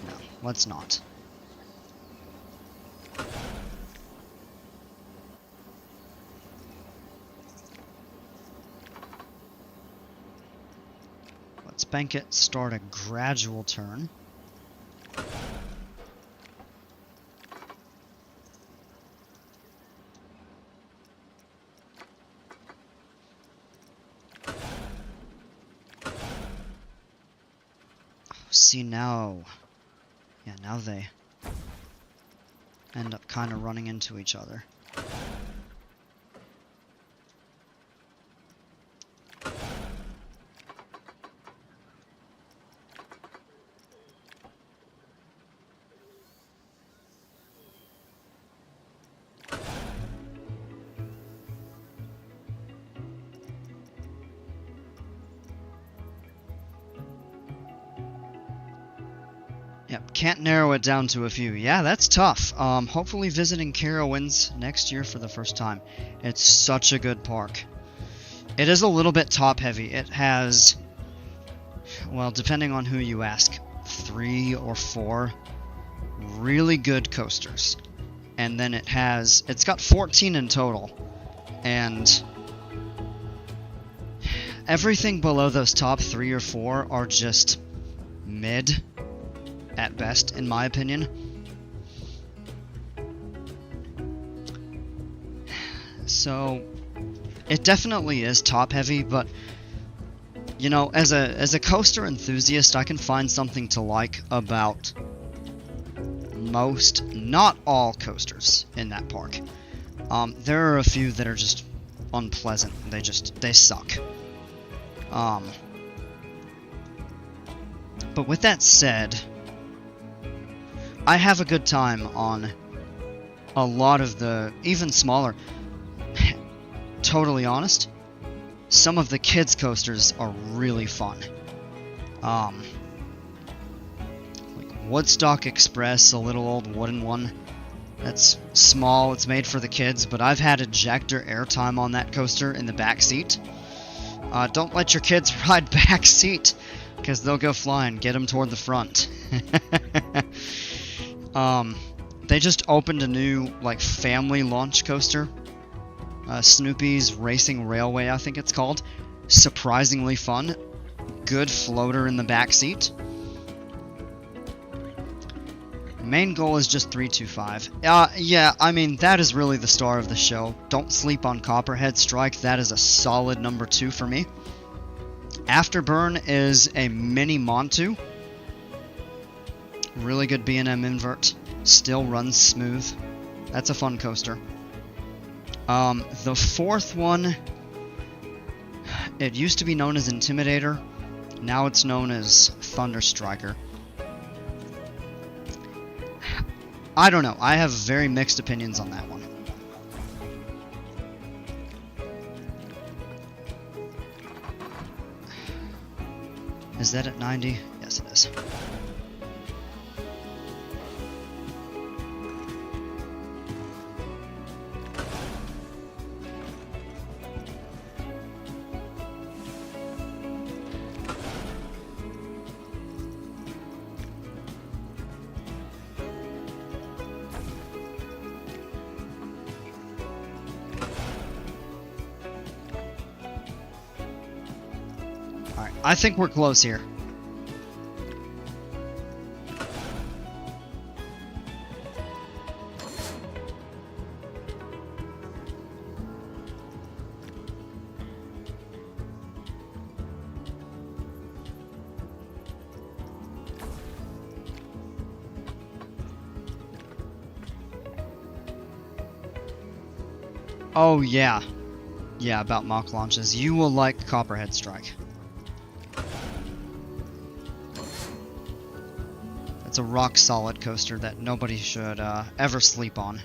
No, let's not. Let's bank it, start a gradual turn. See now, yeah, now they end up kind of running into each other. Yep, can't narrow it down to a few. Yeah, that's tough. Hopefully visiting Carowinds next year for the first time. It's such a good park. It is a little bit top-heavy. It has, well, depending on who you ask, 3 or 4 really good coasters. And then it's got 14 in total. And everything below those top 3 or 4 are just mid. At best, in my opinion. So, it definitely is top-heavy, but, you know, as a coaster enthusiast, I can find something to like about most, not all coasters in that park. There are a few that are just unpleasant. They suck. But with that said, I have a good time on a lot of the, even smaller, totally honest, some of the kids' coasters are really fun. Like Woodstock Express, a little old wooden one. That's small, it's made for the kids, but I've had ejector airtime on that coaster in the back seat. Don't let your kids ride back seat, because they'll go flying. Get them toward the front. They just opened a new, like, family launch coaster. Snoopy's Racing Railway, I think it's called. Surprisingly fun. Good floater in the back seat. Main goal is just 325. Yeah, I mean, that is really the star of the show. Don't sleep on Copperhead Strike. That is a solid number 2 for me. Afterburn is a mini Montu. Really good B&M invert. Still runs smooth. That's a fun coaster. The fourth one, it used to be known as Intimidator. Now it's known as Thunder Striker. I don't know. I have very mixed opinions on that one. Is that at 90? Yes, it is. Alright, I think we're close here. Oh, yeah. Yeah, about mock launches. You will like Copperhead Strike. It's a rock-solid coaster that nobody should ever sleep on.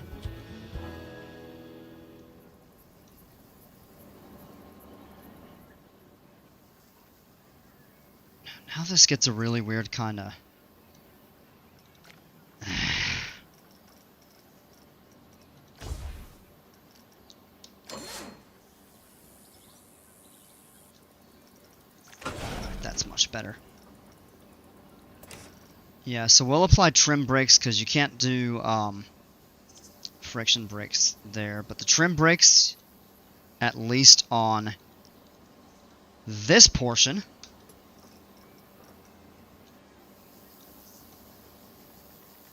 Now this gets a really weird kind of... That's much better. Yeah, so we'll apply trim brakes because you can't do friction brakes there. But the trim brakes, at least on this portion,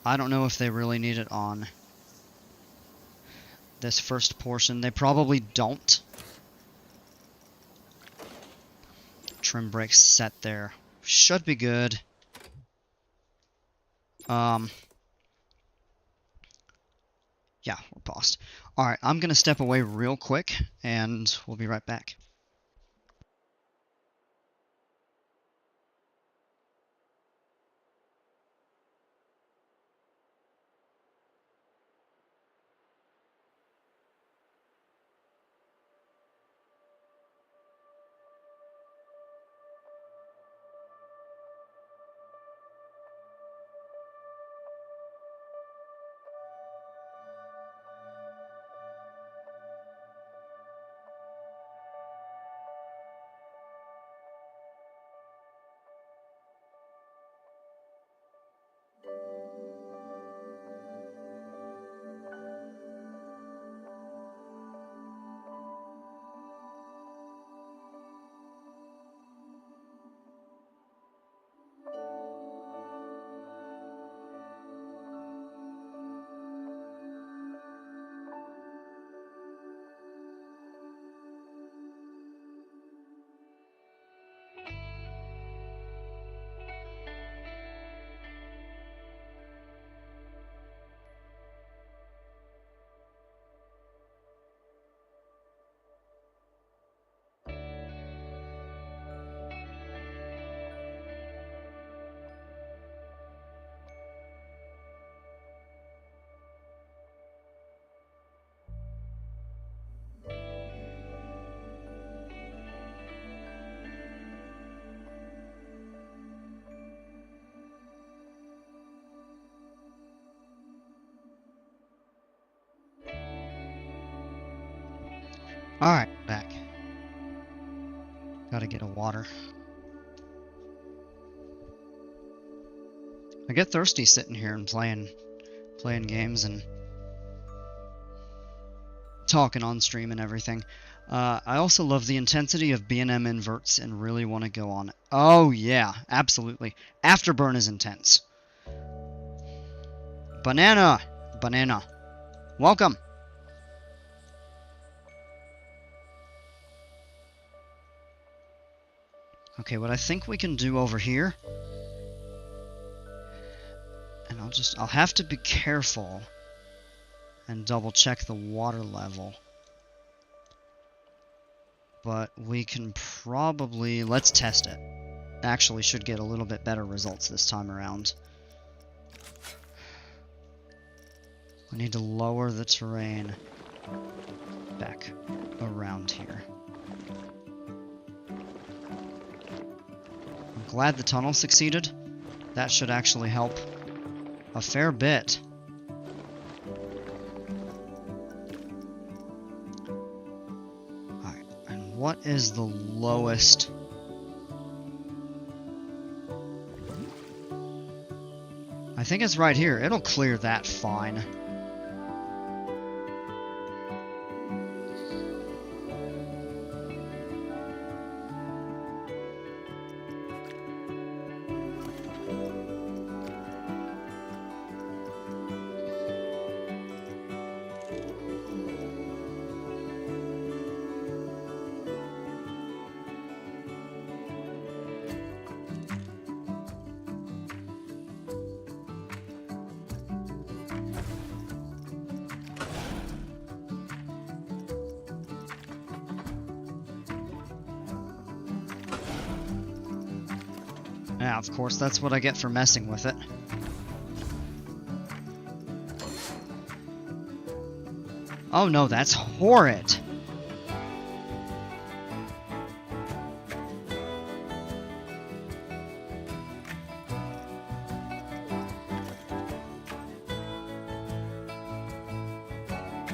I don't know if they really need it on this first portion. They probably don't. Trim brakes set there. Should be good. Yeah, we're paused. Alright, I'm gonna step away real quick, and we'll be right back. Alright, back. Gotta get a water. I get thirsty sitting here and playing games and talking on stream and everything. I also love the intensity of B&M inverts and really want to go on. Oh yeah, absolutely. Afterburn is intense. Banana! Banana. Welcome! Okay, what I think we can do over here... And I'll have to be careful and double check the water level. But we can probably... Let's test it. Actually should get a little bit better results this time around. We need to lower the terrain back around here. I'm glad the tunnel succeeded. That should actually help a fair bit. Alright, and what is the lowest? I think it's right here. It'll clear that fine. Yeah, of course, that's what I get for messing with it. Oh no, that's horrid!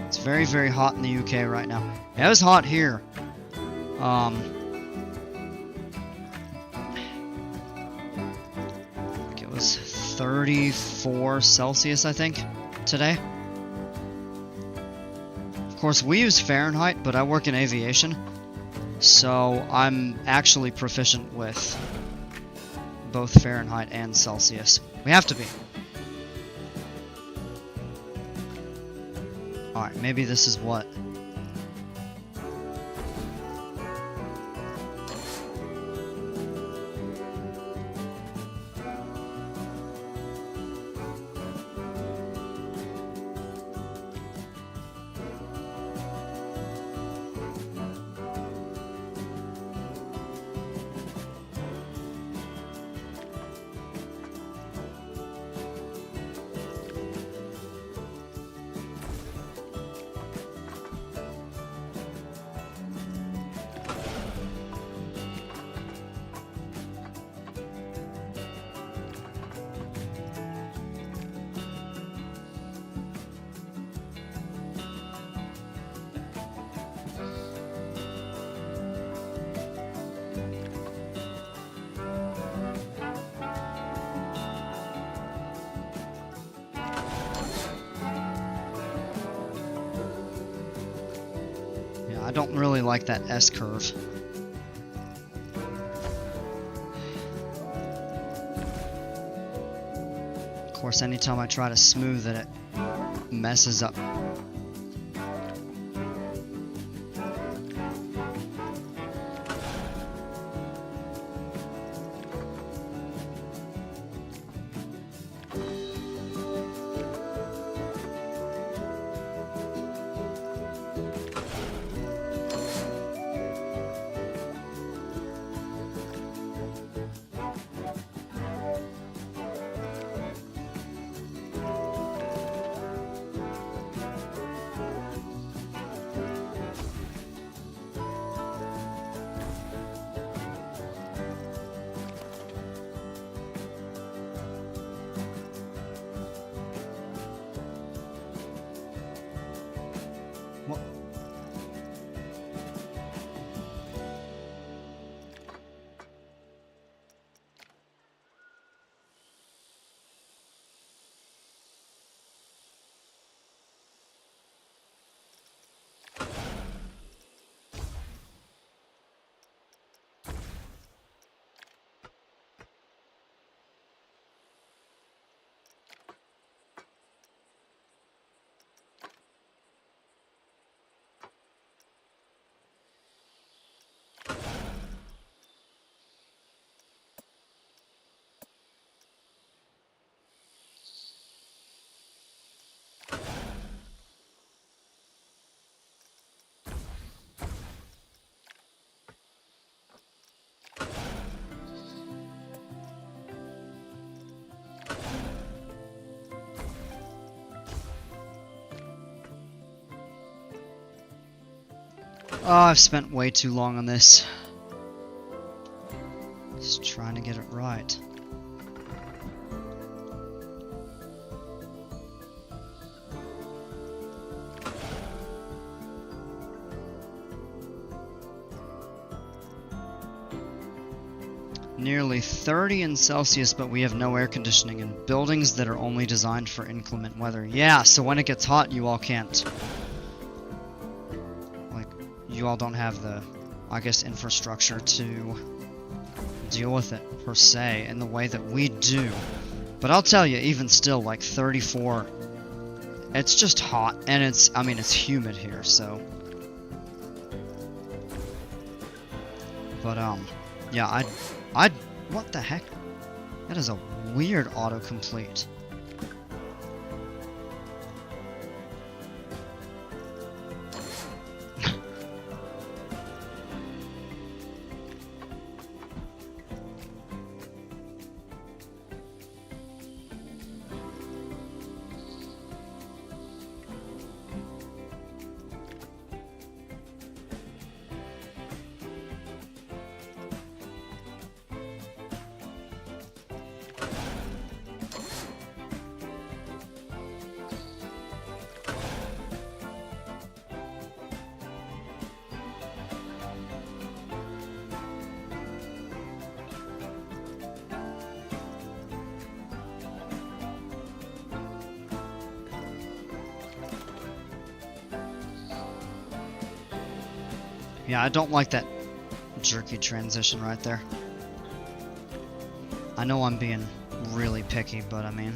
It's very, very hot in the UK right now. It was hot here. It was 34 Celsius, I think, today. Of course, we use Fahrenheit, but I work in aviation, so I'm actually proficient with both Fahrenheit and Celsius. We have to be. Alright, maybe this is what. I don't really like that S-curve. Of course, anytime I try to smooth it, it messes up. Oh, I've spent way too long on this. Just trying to get it right. Nearly 30 in Celsius, but we have no air conditioning in buildings that are only designed for inclement weather. Yeah, so when it gets hot, you all can't. Like, you all don't have the, I guess, infrastructure to deal with it, per se, in the way that we do. But I'll tell you, even still, like 34, it's just hot, and it's, I mean, it's humid here, so. But, yeah, what the heck? That is a weird autocomplete. Yeah, I don't like that jerky transition right there. I know I'm being really picky, but I mean...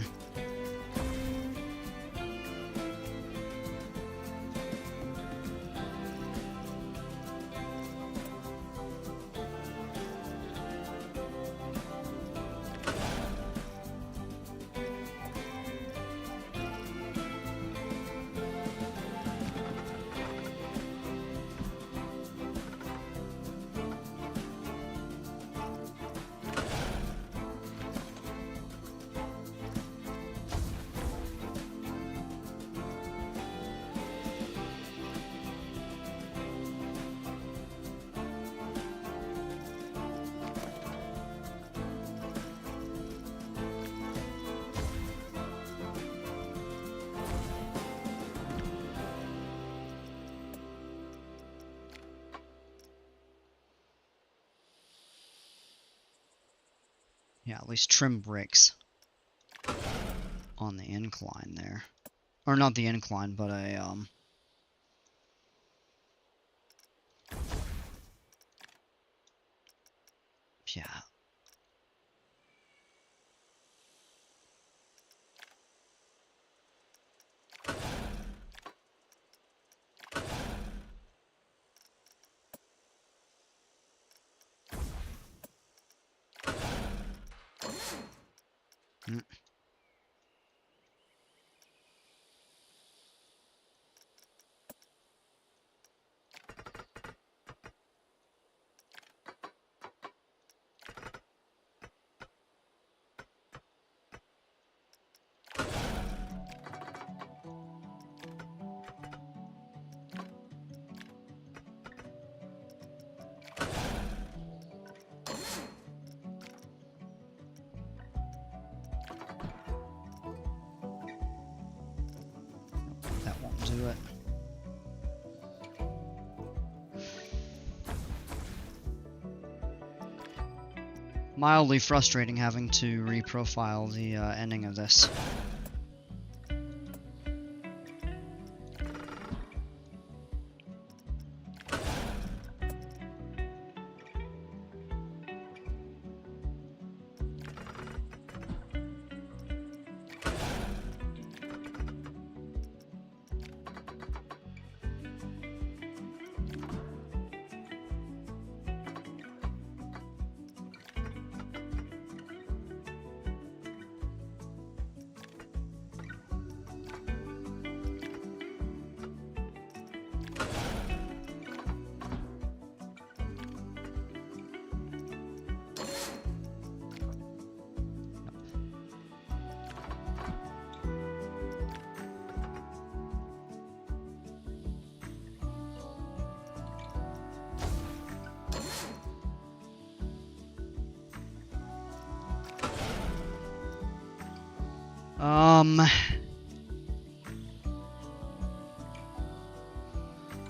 Yeah, at least trim bricks on the incline there. Or not the incline, but a, yeah. Mm. That won't do it. Mildly frustrating having to reprofile the ending of this.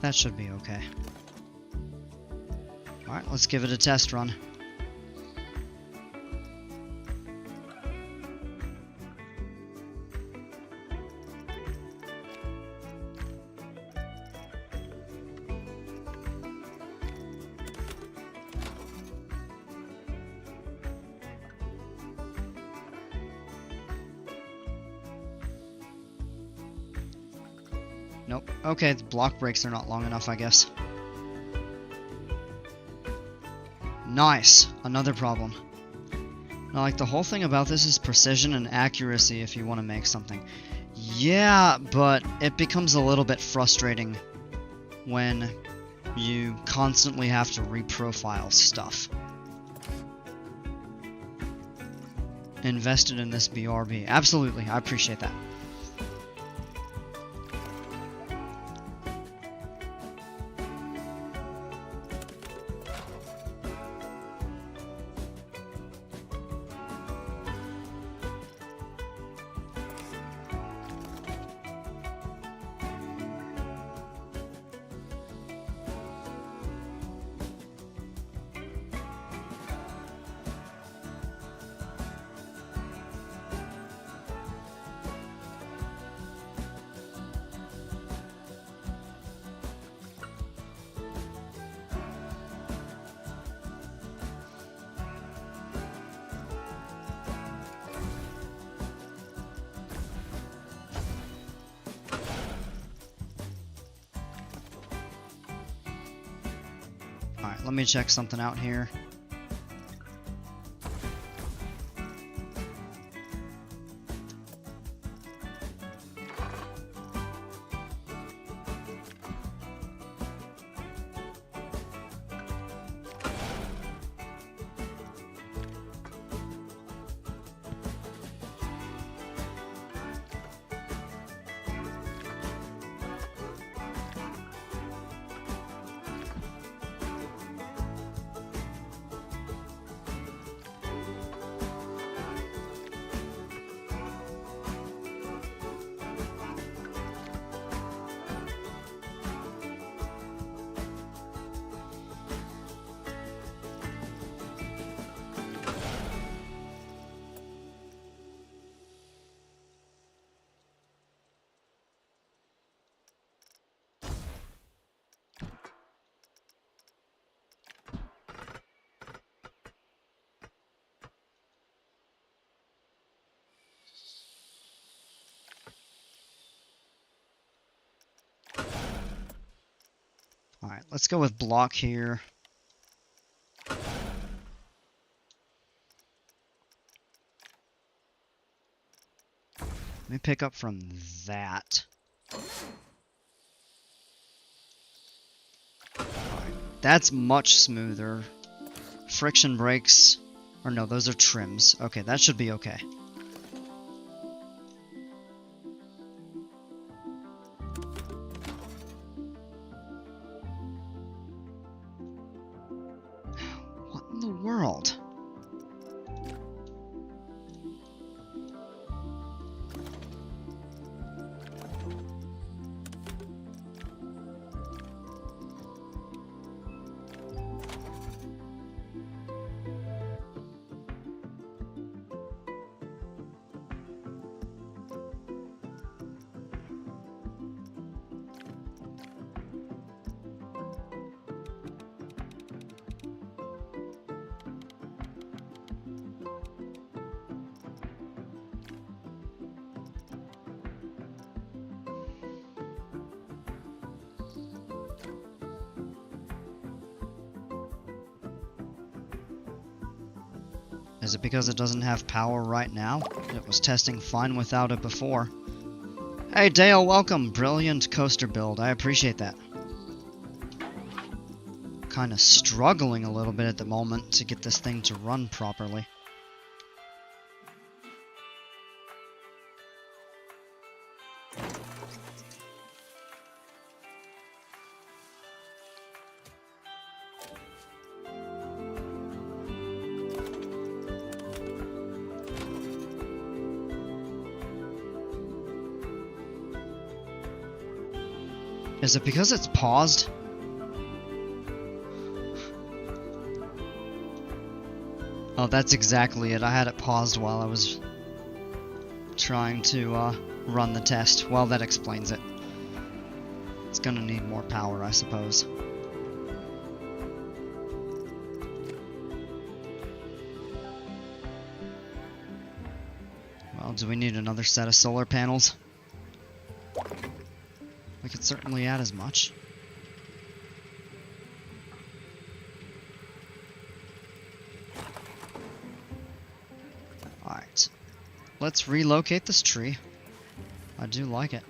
That should be okay. Alright, let's give it a test run. Nope. Okay, the block breaks are not long enough, I guess. Nice! Another problem. Now, like, the whole thing about this is precision and accuracy if you want to make something. Yeah, but it becomes a little bit frustrating when you constantly have to reprofile stuff. Invested in this BRB. Absolutely, I appreciate that. let me check something out here. Alright, let's go with block here. Let me pick up from that. Alright, that's much smoother. Friction brakes, or no, those are trims. Okay, that should be okay. What in the world? Is it because it doesn't have power right now? It was testing fine without it before. Hey Dale, welcome! Brilliant coaster build, I appreciate that. Kinda struggling a little bit at the moment to get this thing to run properly. Is it because it's paused? Oh, that's exactly it. I had it paused while I was trying to run the test. Well, that explains it. It's gonna need more power, I suppose. Well, do we need another set of solar panels? We could certainly add as much. Alright. Let's relocate this tree. I do like it.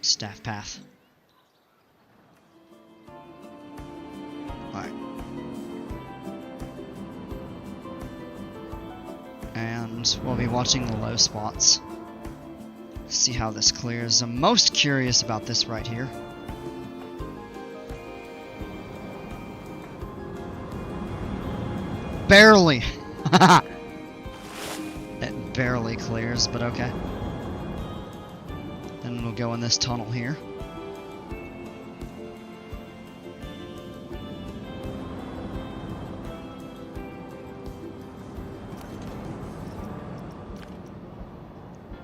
Staff path. Alright. And we'll be watching the low spots. See how this clears. I'm most curious about this right here. Barely! It barely clears, but okay. Then we'll go in this tunnel here.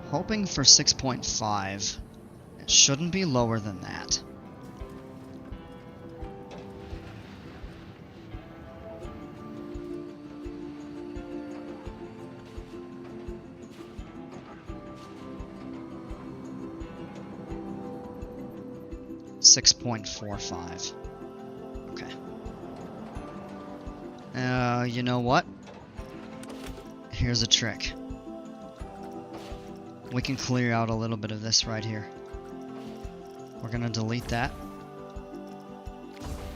Hoping for 6.5. It shouldn't be lower than that. 6.45. Okay. You know what? Here's a trick. We can clear out a little bit of this right here. We're gonna delete that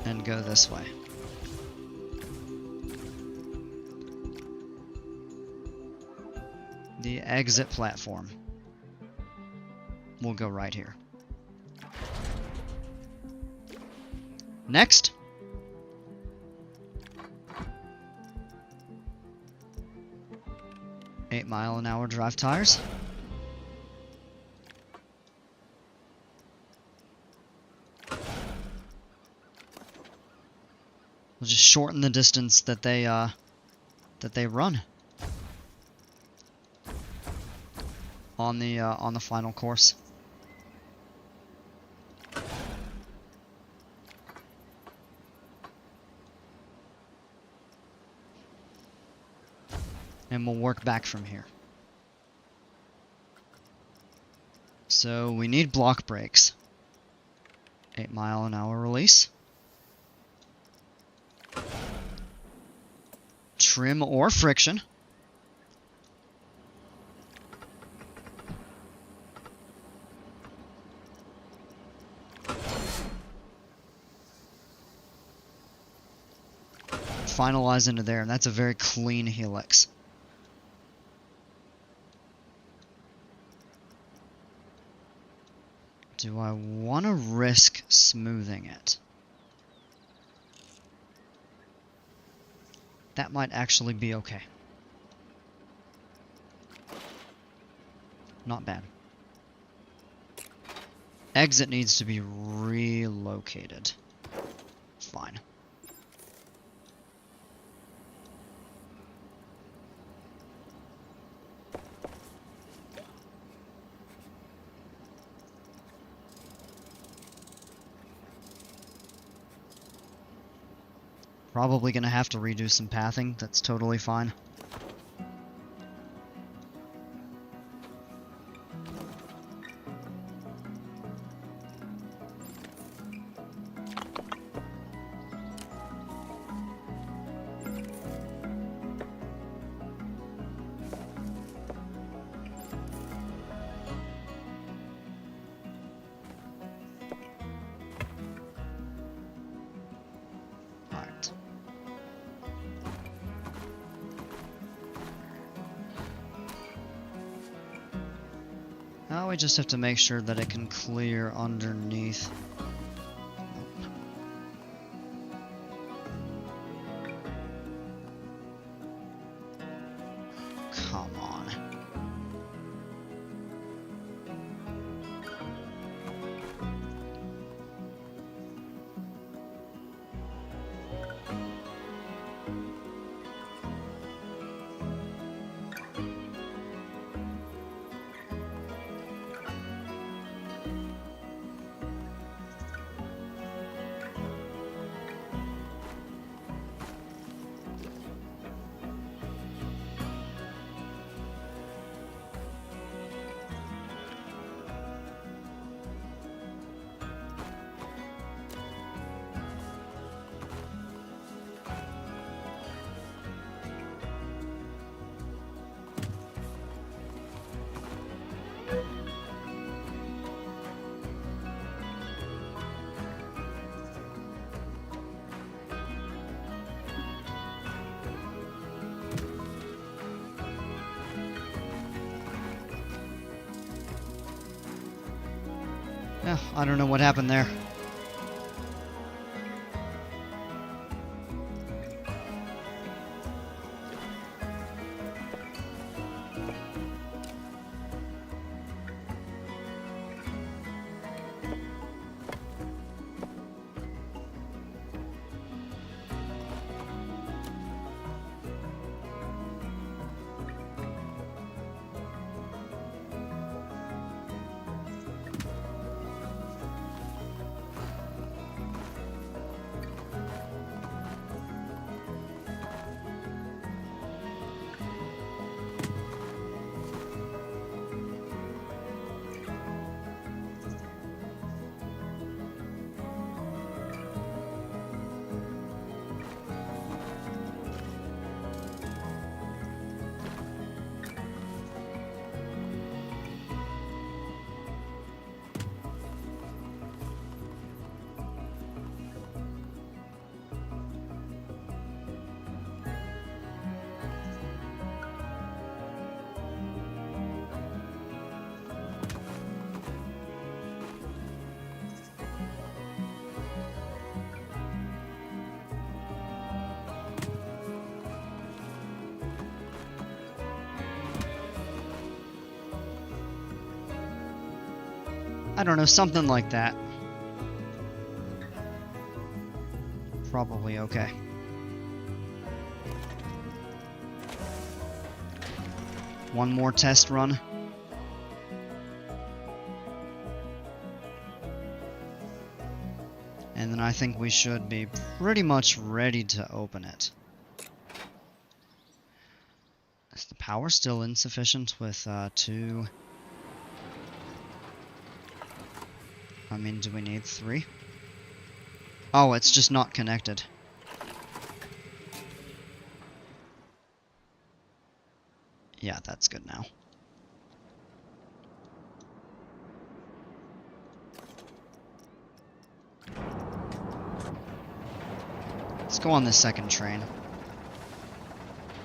and go this way. The exit platform will go right here. Next, $8-mile-an-hour drive tires. We'll just shorten the distance that they run on the final course. And we'll work back from here. So we need block brakes. 8-mile-an-hour release. Trim or friction. Finalize into there, and that's a very clean helix. Do I want to risk smoothing it? That might actually be okay. Not bad. Exit needs to be relocated. Fine. Probably gonna have to redo some pathing. That's totally fine. Now we just have to make sure that it can clear underneath. Come on. Yeah, I don't know what happened there. I don't know, something like that. Probably okay. One more test run. And then I think we should be pretty much ready to open it. Is the power still insufficient with 2? I mean, do we need 3? Oh, it's just not connected. Yeah, that's good now. Let's go on this second train.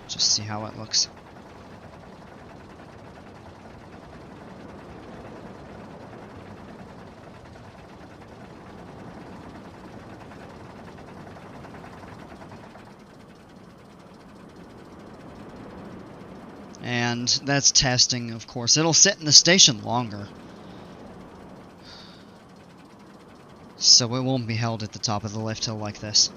Just see how it looks. And that's testing, of course. It'll sit in the station longer. So it won't be held at the top of the lift hill like this.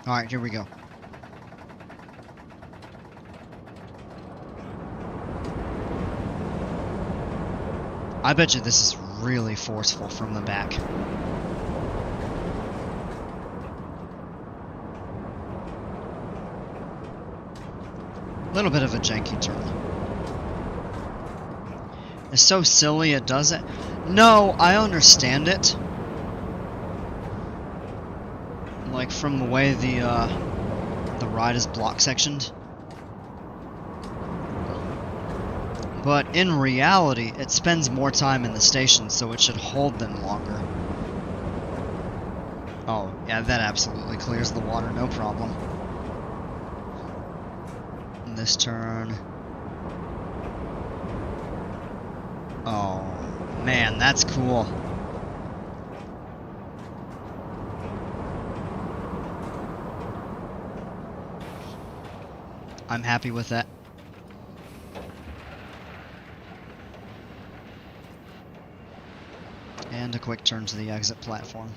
Alright, here we go. I bet you this is really forceful from the back. Little bit of a janky turn. It's so silly it does it. No, I understand it. Like from the way the ride is block sectioned. But in reality, it spends more time in the station, so it should hold them longer. Oh, yeah, that absolutely clears the water, no problem. And this turn. Oh, man, that's cool. I'm happy with that. And a quick turn to the exit platform.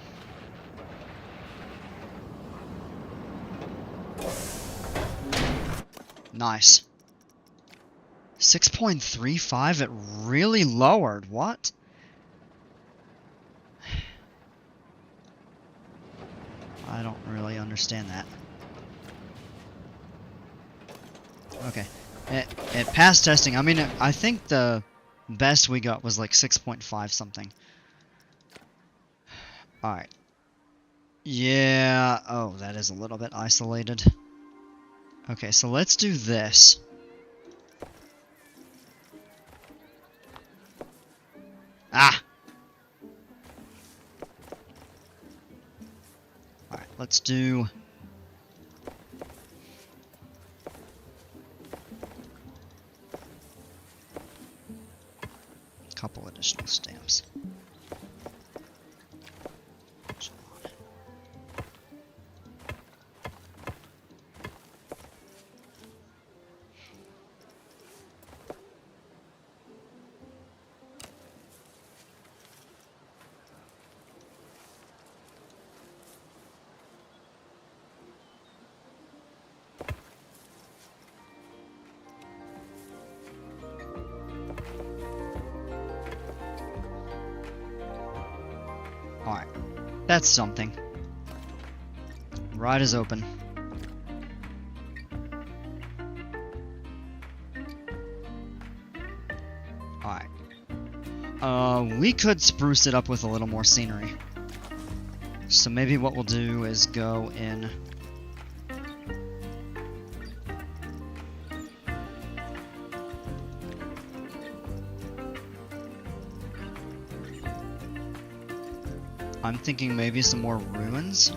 Nice. 6.35, it really lowered. What? I don't really understand that. Okay. It passed testing. I mean, I think the best we got was like 6.5 something. Alright. Yeah. Oh, that is a little bit isolated. Okay, so let's do this. Ah! Alright, let's do... a couple additional stamps. Alright, that's something. Ride is open. Alright. We could spruce it up with a little more scenery. So maybe what we'll do is go in... I'm thinking maybe some more ruins?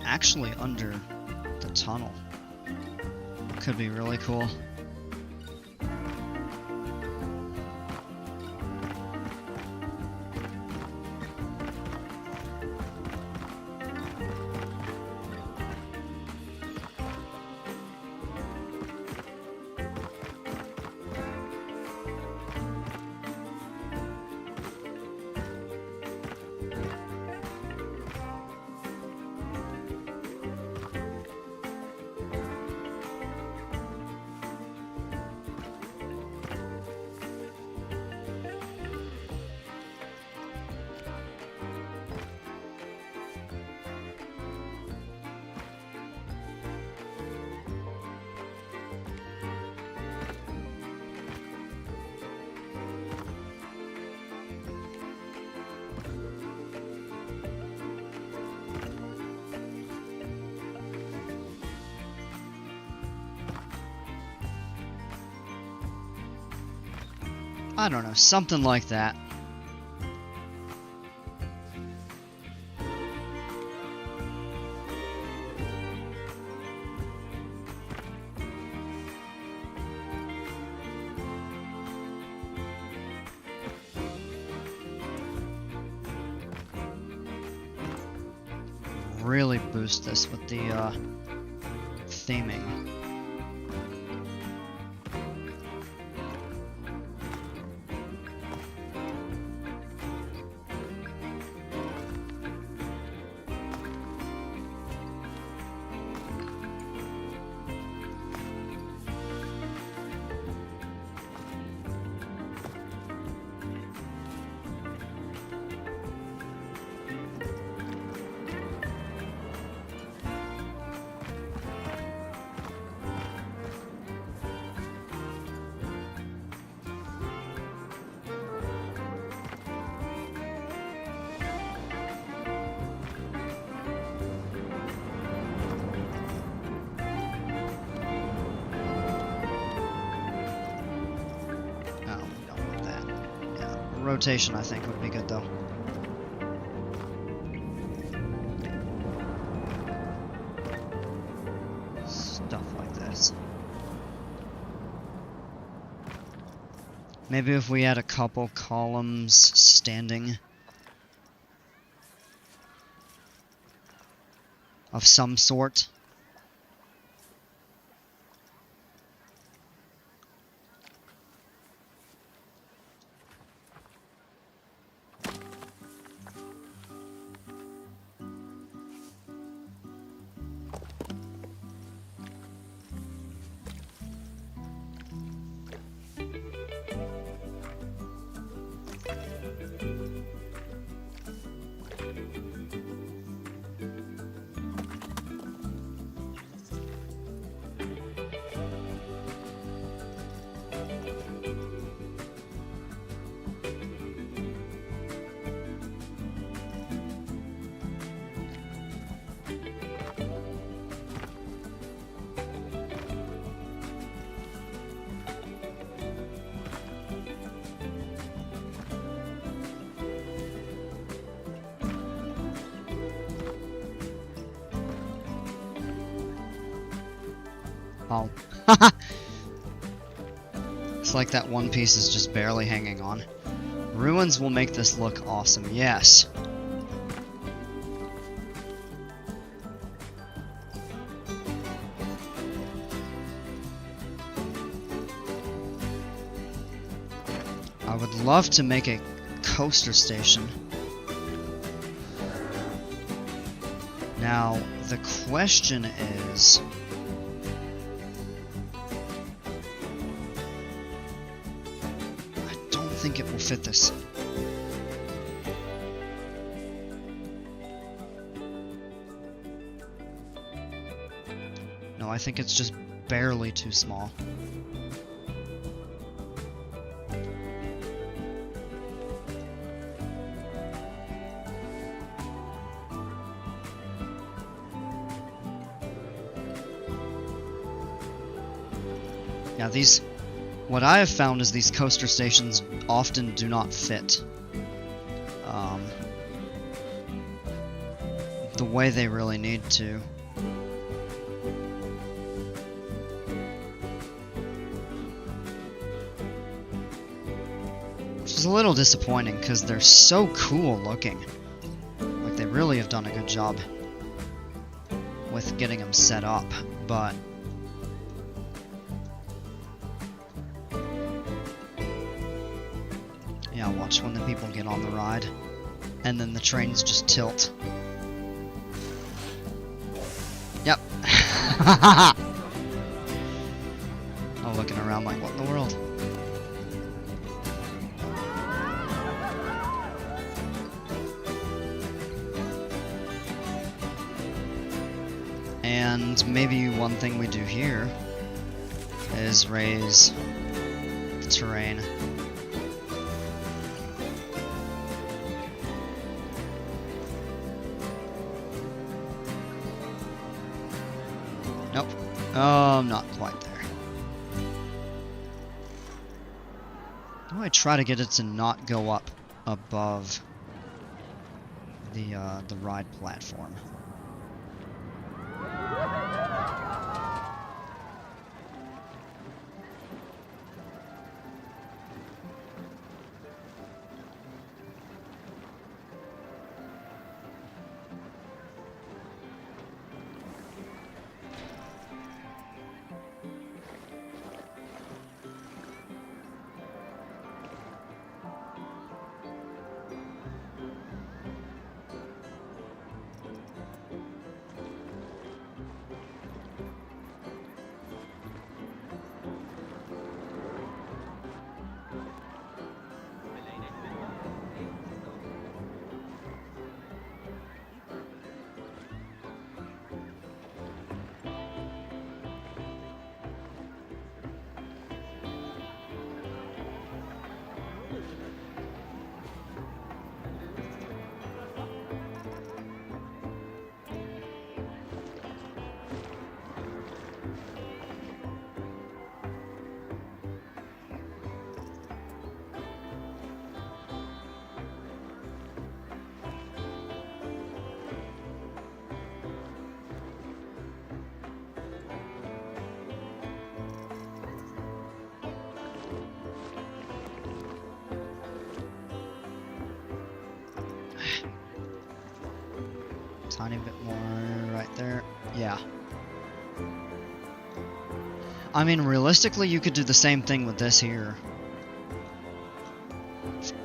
Actually under the tunnel. Could be really cool. I don't know, something like that. Really boost this with the theming. Rotation, I think, would be good, though. Stuff like this. Maybe if we had a couple columns standing of some sort. Oh. It's like that one piece is just barely hanging on. Ruins will make this look awesome, yes. I would love to make a coaster station. Now, the question is... I think it will fit this. No, I think it's just barely too small. Now these, what I have found is these coaster stations often do not fit the way they really need to. Which is a little disappointing because they're so cool looking. Like they really have done a good job with getting them set up, but yeah, watch when the people get on the ride and then the trains just tilt. Yep. I'm looking around like, what in the world? And maybe one thing we do here is raise the terrain. Nope. Oh, I'm not quite there. How do I try to get it to not go up above the ride platform? Tiny bit more right there. Yeah. I mean, realistically, you could do the same thing with this here.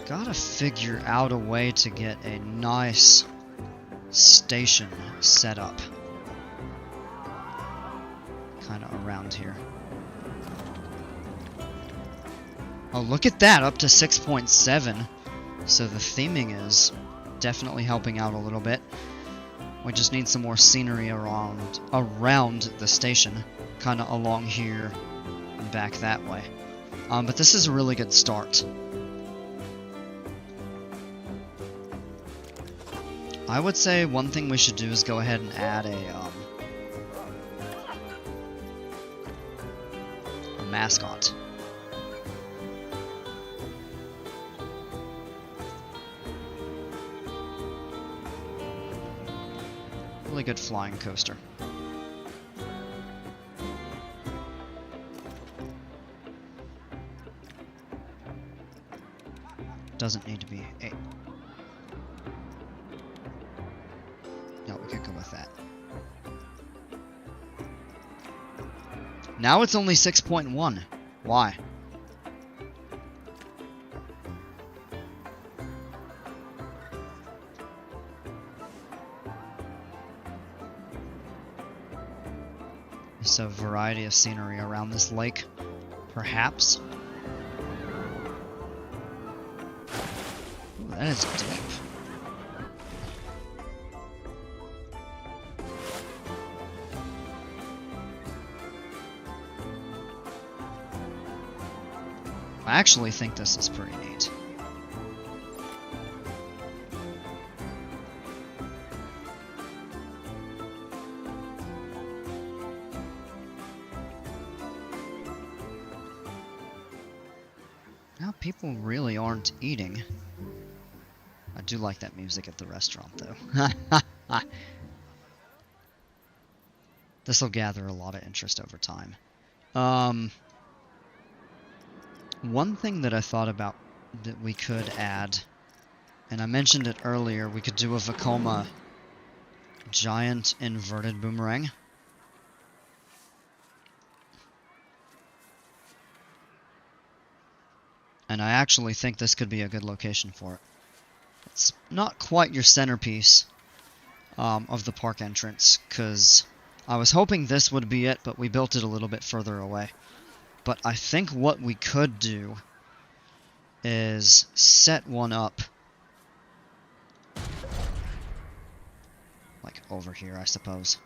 Gotta figure out a way to get a nice station set up. Kind of around here. Oh, look at that! Up to 6.7. So the theming is definitely helping out a little bit. We just need some more scenery around the station, kind of along here and back that way. But this is a really good start. I would say one thing we should do is go ahead and add a mascot. Really good flying coaster. Doesn't need to be 8. No, we could go with that. Now it's only 6.1. Why? There's a variety of scenery around this lake, perhaps. Ooh, that is deep. I actually think this is pretty neat. people really aren't eating. I do like that music at the restaurant, though. This will gather a lot of interest over time. One thing that I thought about that we could add, and I mentioned it earlier, we could do a Vekoma giant inverted boomerang. And I actually think this could be a good location for it. It's not quite your centerpiece of the park entrance, because I was hoping this would be it, but we built it a little bit further away. But I think what we could do is set one up like over here, I suppose.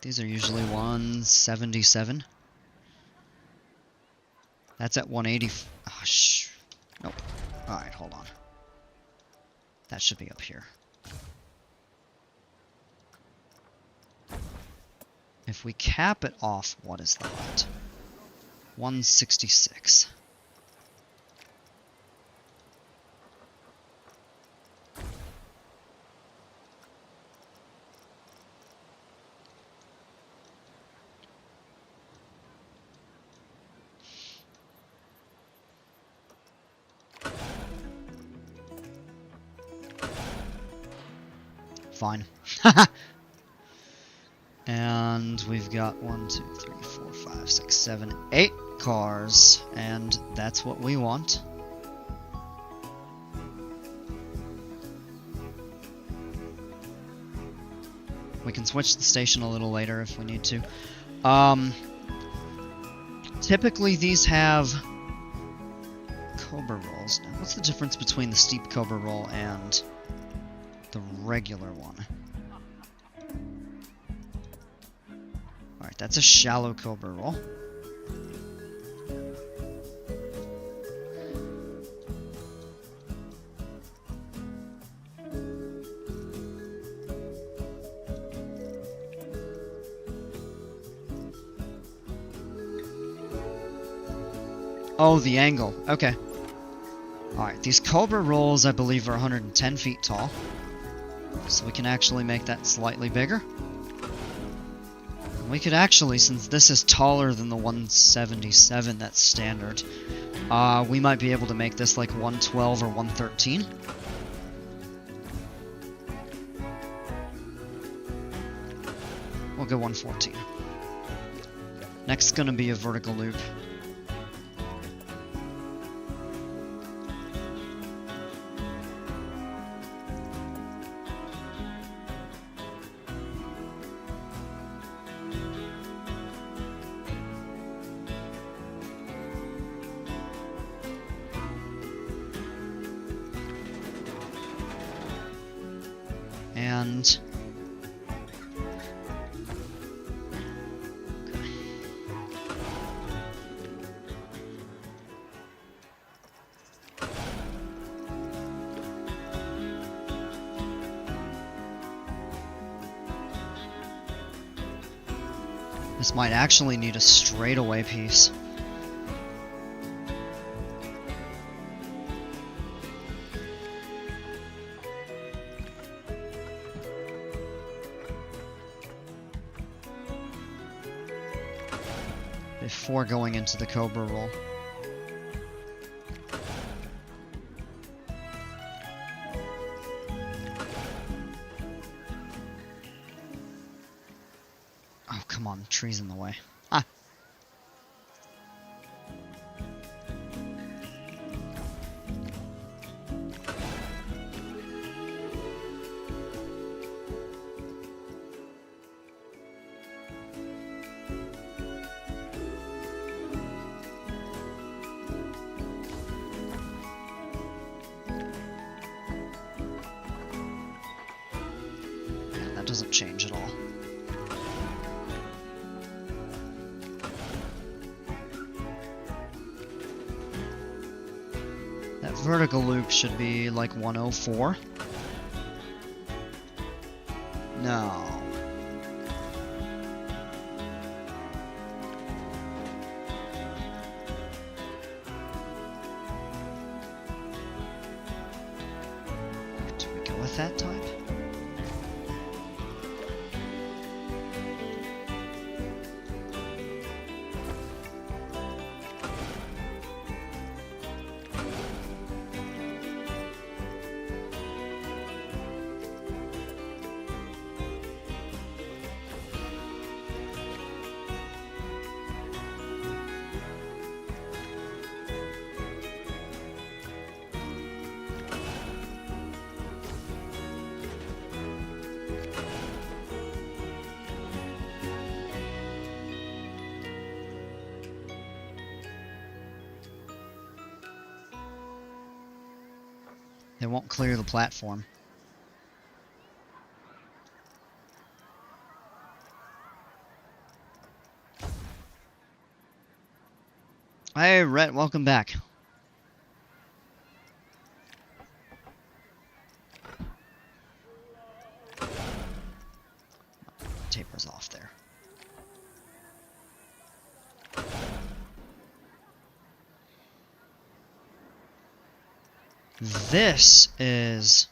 These are usually 177. That's at 180. Oh, nope. Alright, hold on. That should be up here. If we cap it off, what is the height? 166. Fine. And we've got 1, 2, 3, 4, 5, 6, 7, 8 cars, and that's what we want. We can switch the station a little later if we need to. Typically these have Cobra rolls. Now, what's the difference between the steep Cobra roll and the regular one? Alright, that's a shallow Cobra roll. Oh, the angle. Okay. Alright, these Cobra rolls, I believe, are 110 feet tall. So we can actually make that slightly bigger. We could actually, since this is taller than the 177 that's standard, we might be able to make this like 112 or 113. We'll go 114. Next is going to be a vertical loop. And this might actually need a straightaway piece. Before going into the Cobra roll. Oh, come on, trees in the way. Ah. Doesn't change at all. vertical loop should be like 104. No. Do we go with that type? They won't clear the platform. Hey, Rhett, welcome back. Taper's off there. This is...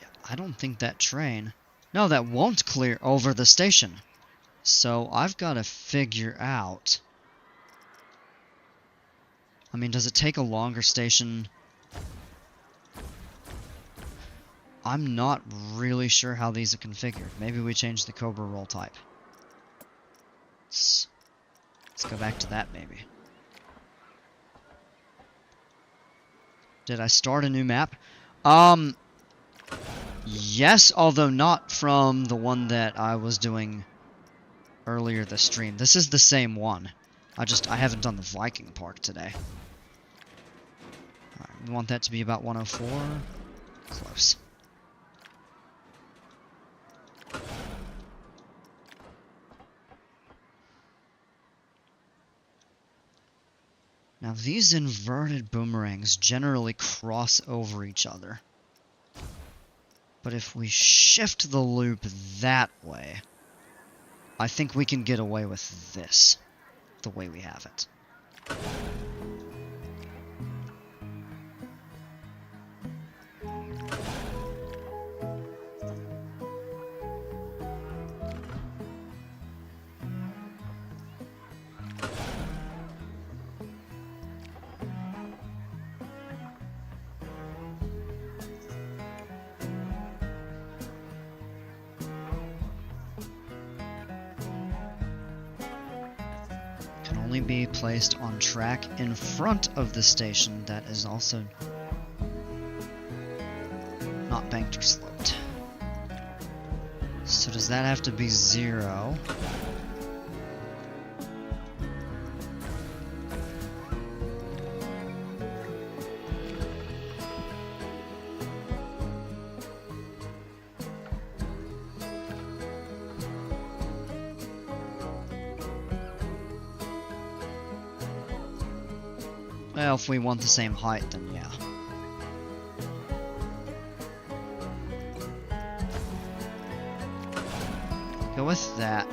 Yeah, I don't think that train... No, that won't clear over the station. So I've got to figure out... I mean, does it take a longer station? I'm not really sure how these are configured. Maybe we change the Cobra roll type. Let's go back to that, maybe. Did I start a new map? Yes, although not from the one that I was doing earlier this stream. This is the same one. I haven't done the Viking part today. Alright, we want that to be about 104. Close. Now these inverted boomerangs generally cross over each other. But if we shift the loop that way, I think we can get away with this, the way we have it. Be placed on track in front of the station that is also not banked or sloped. So does that have to be 0? Well, if we want the same height, then yeah. Go with that.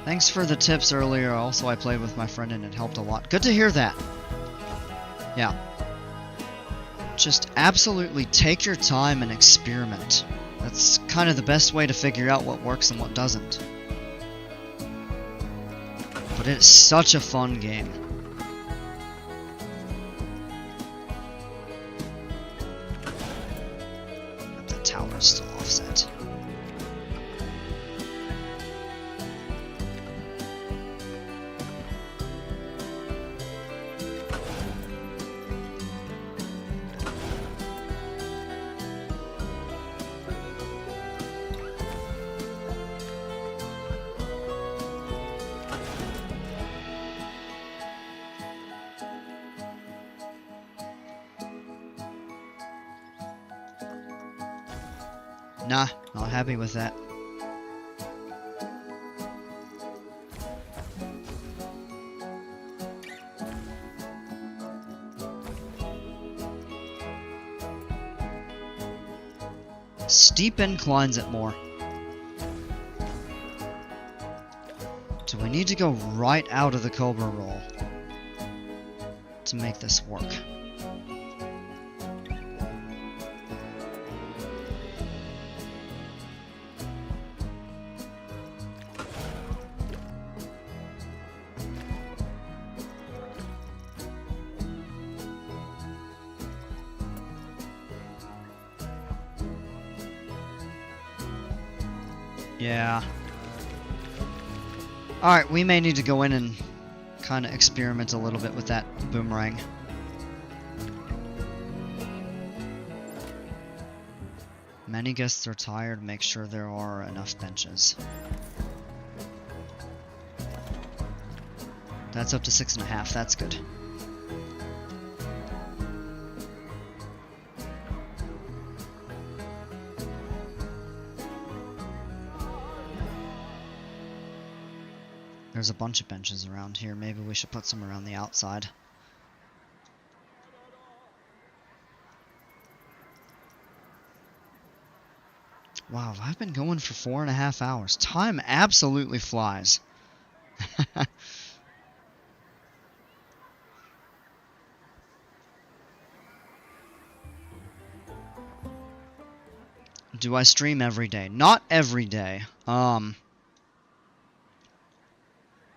Thanks for the tips earlier. Also, I played with my friend and it helped a lot. Good to hear that. Yeah. Just absolutely take your time and experiment. That's kind of the best way to figure out what works and what doesn't. But it's such a fun game. The tower's still offset. Nah, not happy with that. Steep inclines it more. Do we need to go right out of the Cobra roll to make this work? Yeah. Alright, we may need to go in and kind of experiment a little bit with that boomerang. Many guests are tired. Make sure there are enough benches. That's up to 6.5. That's good. There's a bunch of benches around here. Maybe we should put some around the outside. Wow, I've been going for 4.5 hours. Time absolutely flies. Do I stream every day? Not every day.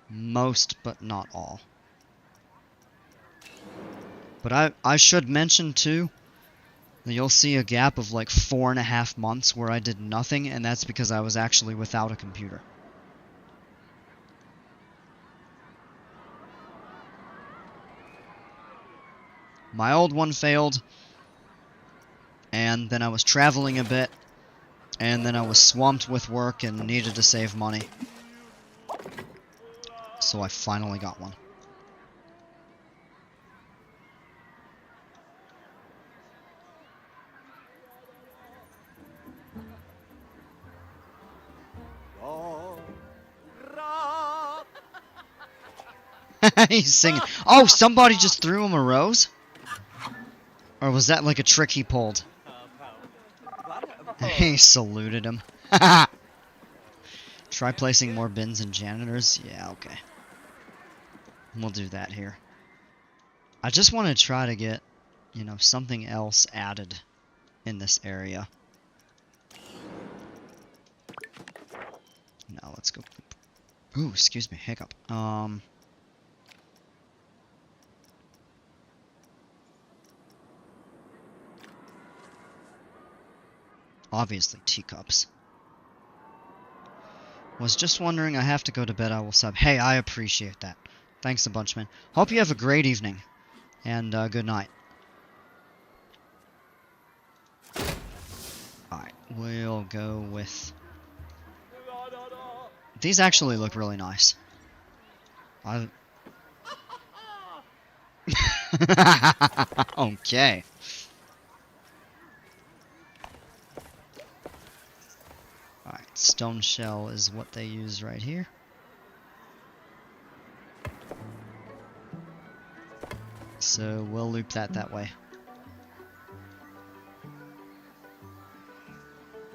Most, but not all. But I should mention too that you'll see a gap of like 4.5 months where I did nothing, and that's because I was actually without a computer. My old one failed, and then I was traveling a bit, and then I was swamped with work and needed to save money. So I finally got one. He's singing. Oh, somebody just threw him a rose? Or was that like a trick he pulled? He saluted him. Try placing more bins and janitors? Yeah, okay. We'll do that here. I just want to try to get, you know, something else added in this area. Now let's go. Ooh, excuse me, hiccup. Obviously teacups. Was just wondering, I have to go to bed, I will sub. Hey, I appreciate that. Thanks a bunch, man. Hope you have a great evening. And good night. Alright, we'll go with... These actually look really nice. Okay. Alright, stone shell is what they use right here. So we'll loop that way.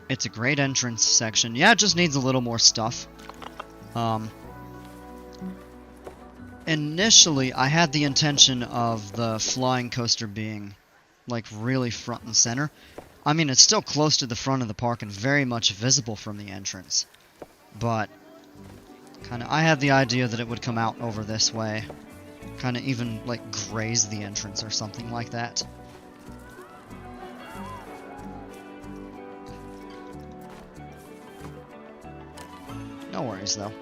It's a great entrance section. Yeah, it just needs a little more stuff. Initially, I had the intention of the flying coaster being, like, really front and center. I mean, it's still close to the front of the park and very much visible from the entrance. But, I had the idea that it would come out over this way. Even, like, graze the entrance or something like that. No worries, though.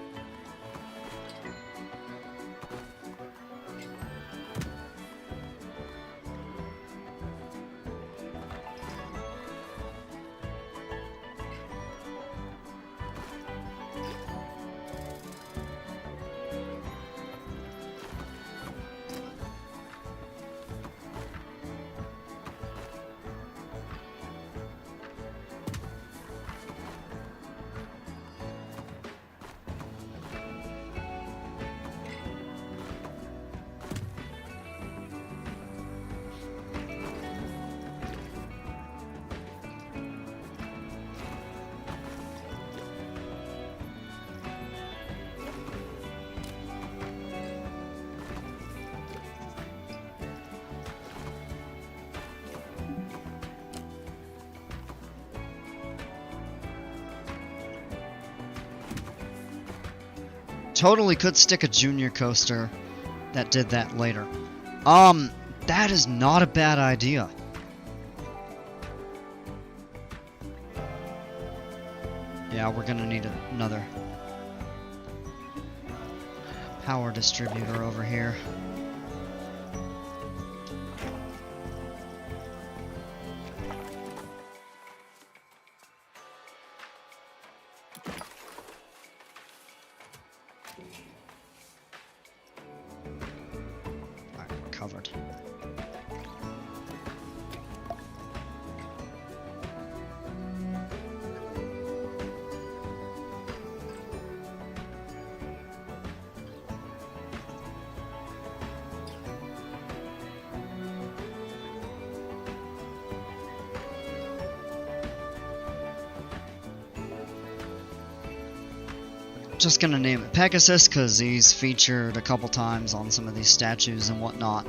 Totally could stick a junior coaster that did that later. That is not a bad idea. Yeah, we're gonna need another power distributor over here. Alright, we're covered. Just gonna name it Pegasus because he's featured a couple times on some of these statues and whatnot.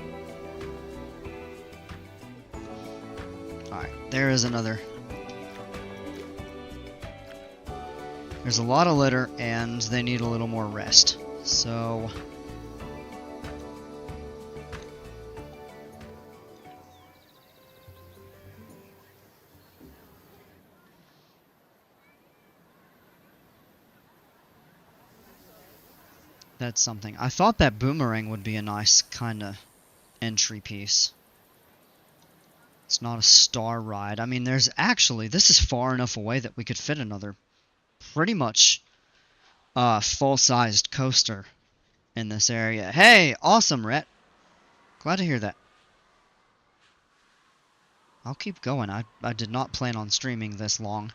Alright, there is another. There's a lot of litter and they need a little more rest. So that's something. I thought that boomerang would be a nice kind of entry piece. It's not a star ride. I mean, this is far enough away that we could fit another pretty much full-sized coaster in this area. Hey, awesome, Rhett. Glad to hear that. I'll keep going. I did not plan on streaming this long.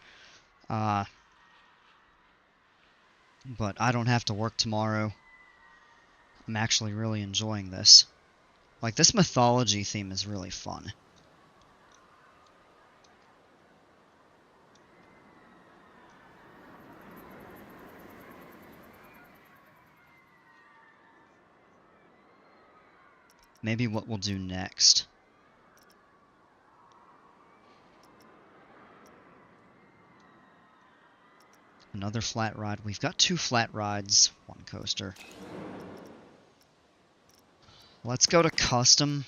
But I don't have to work tomorrow. I'm actually really enjoying this. Like, this mythology theme is really fun. Maybe what we'll do next. Another flat ride. We've got 2 flat rides, 1 coaster. Let's go to custom.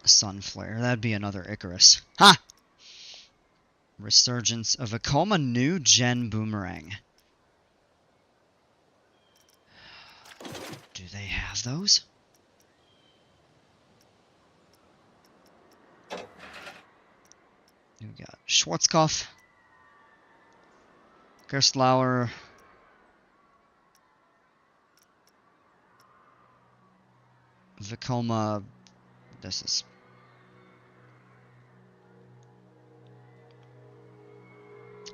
Sunflare. That'd be another Icarus. Ha! Resurgence of Vekoma New Gen Boomerang. Do they have those? We got Schwarzkopf. Gerstlauer. Vekoma. This is...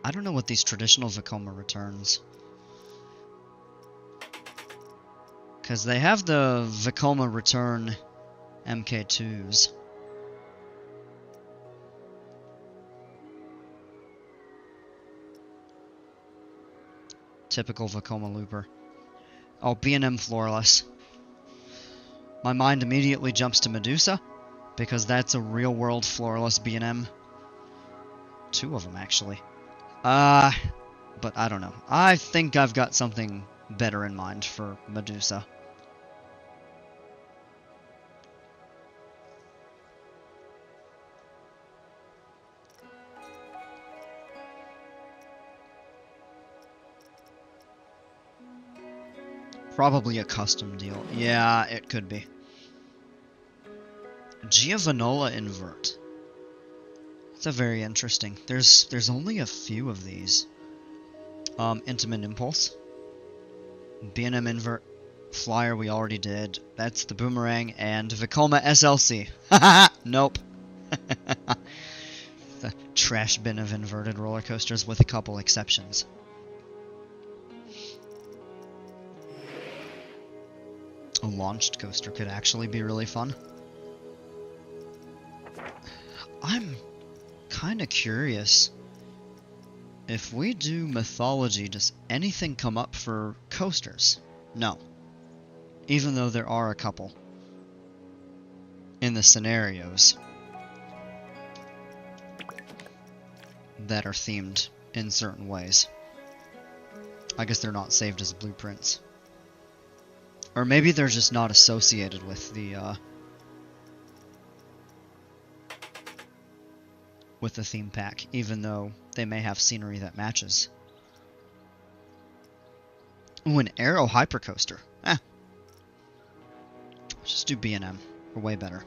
I don't know what these traditional Vekoma returns. Because they have the Vekoma return MK2s. Typical Vekoma looper. Oh, B&M Florless. My mind immediately jumps to Medusa, because that's a real-world Florless B&M. 2 of them, actually. But I don't know. I think I've got something better in mind for Medusa. Probably a custom deal. Yeah, it could be. Giovanola Invert. That's a very interesting. There's only a few of these. Intimate Impulse. B&M Invert. Flyer we already did. That's the Boomerang. And Vekoma SLC. Haha! Nope. The trash bin of inverted roller coasters with a couple exceptions. A launched coaster could actually be really fun. I'm kind of curious. If we do mythology, does anything come up for coasters? No. Even though there are a couple in the scenarios. that are themed in certain ways. I guess they're not saved as blueprints. Or maybe they're just not associated with the theme pack, even though they may have scenery that matches. Ooh, an Aero Hypercoaster. Eh. Let's just do B&M. We're way better.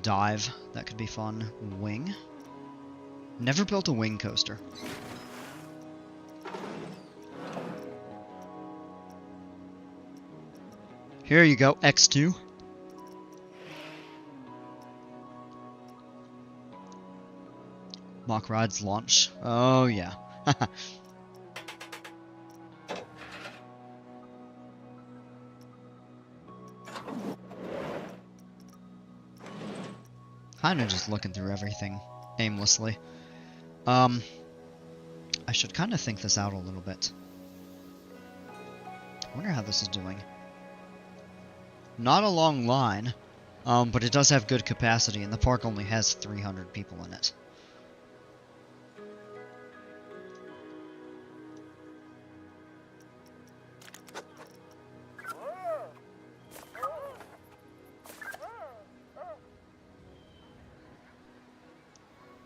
Dive. That could be fun. Wing. Never built a wing coaster. Here you go, X2. Mock Rides launch. Oh, yeah. Kinda just looking through everything aimlessly. I should kind of think this out a little bit. I wonder how this is doing. Not a long line, but it does have good capacity, and the park only has 300 people in it.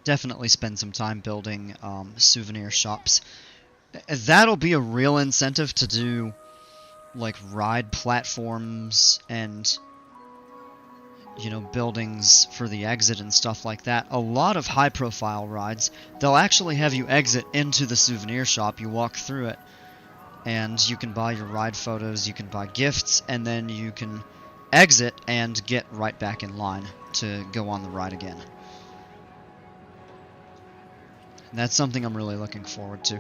Definitely spend some time building souvenir shops. That'll be a real incentive to do like ride platforms and, you know, buildings for the exit and stuff like that. A lot of high profile rides, they'll actually have you exit into the souvenir shop. You walk through it and you can buy your ride photos, you can buy gifts, and then you can exit and get right back in line to go on the ride again. And that's something I'm really looking forward to.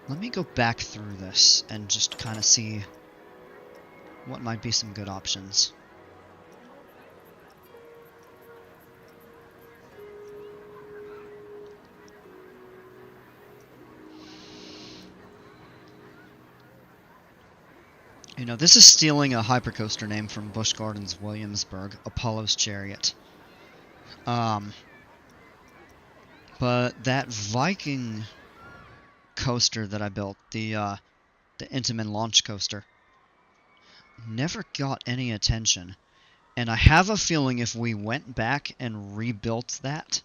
Let me go back through this and just kind of see what might be some good options. You know, this is stealing a hypercoaster name from Busch Gardens Williamsburg, Apollo's Chariot. But that Viking coaster that I built, the Intamin launch coaster, never got any attention. And I have a feeling if we went back and rebuilt that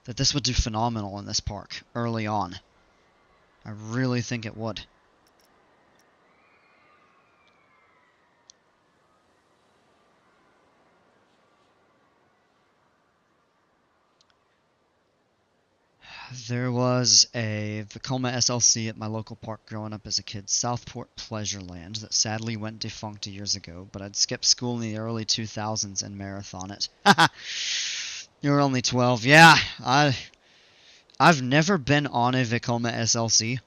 this would do phenomenal in this park early on. I really think it would. There was a Vekoma SLC at my local park growing up as a kid, Southport Pleasureland, that sadly went defunct years ago, but I'd skip school in the early 2000s and marathon it. You were only 12. Yeah, I've never been on a Vekoma SLC,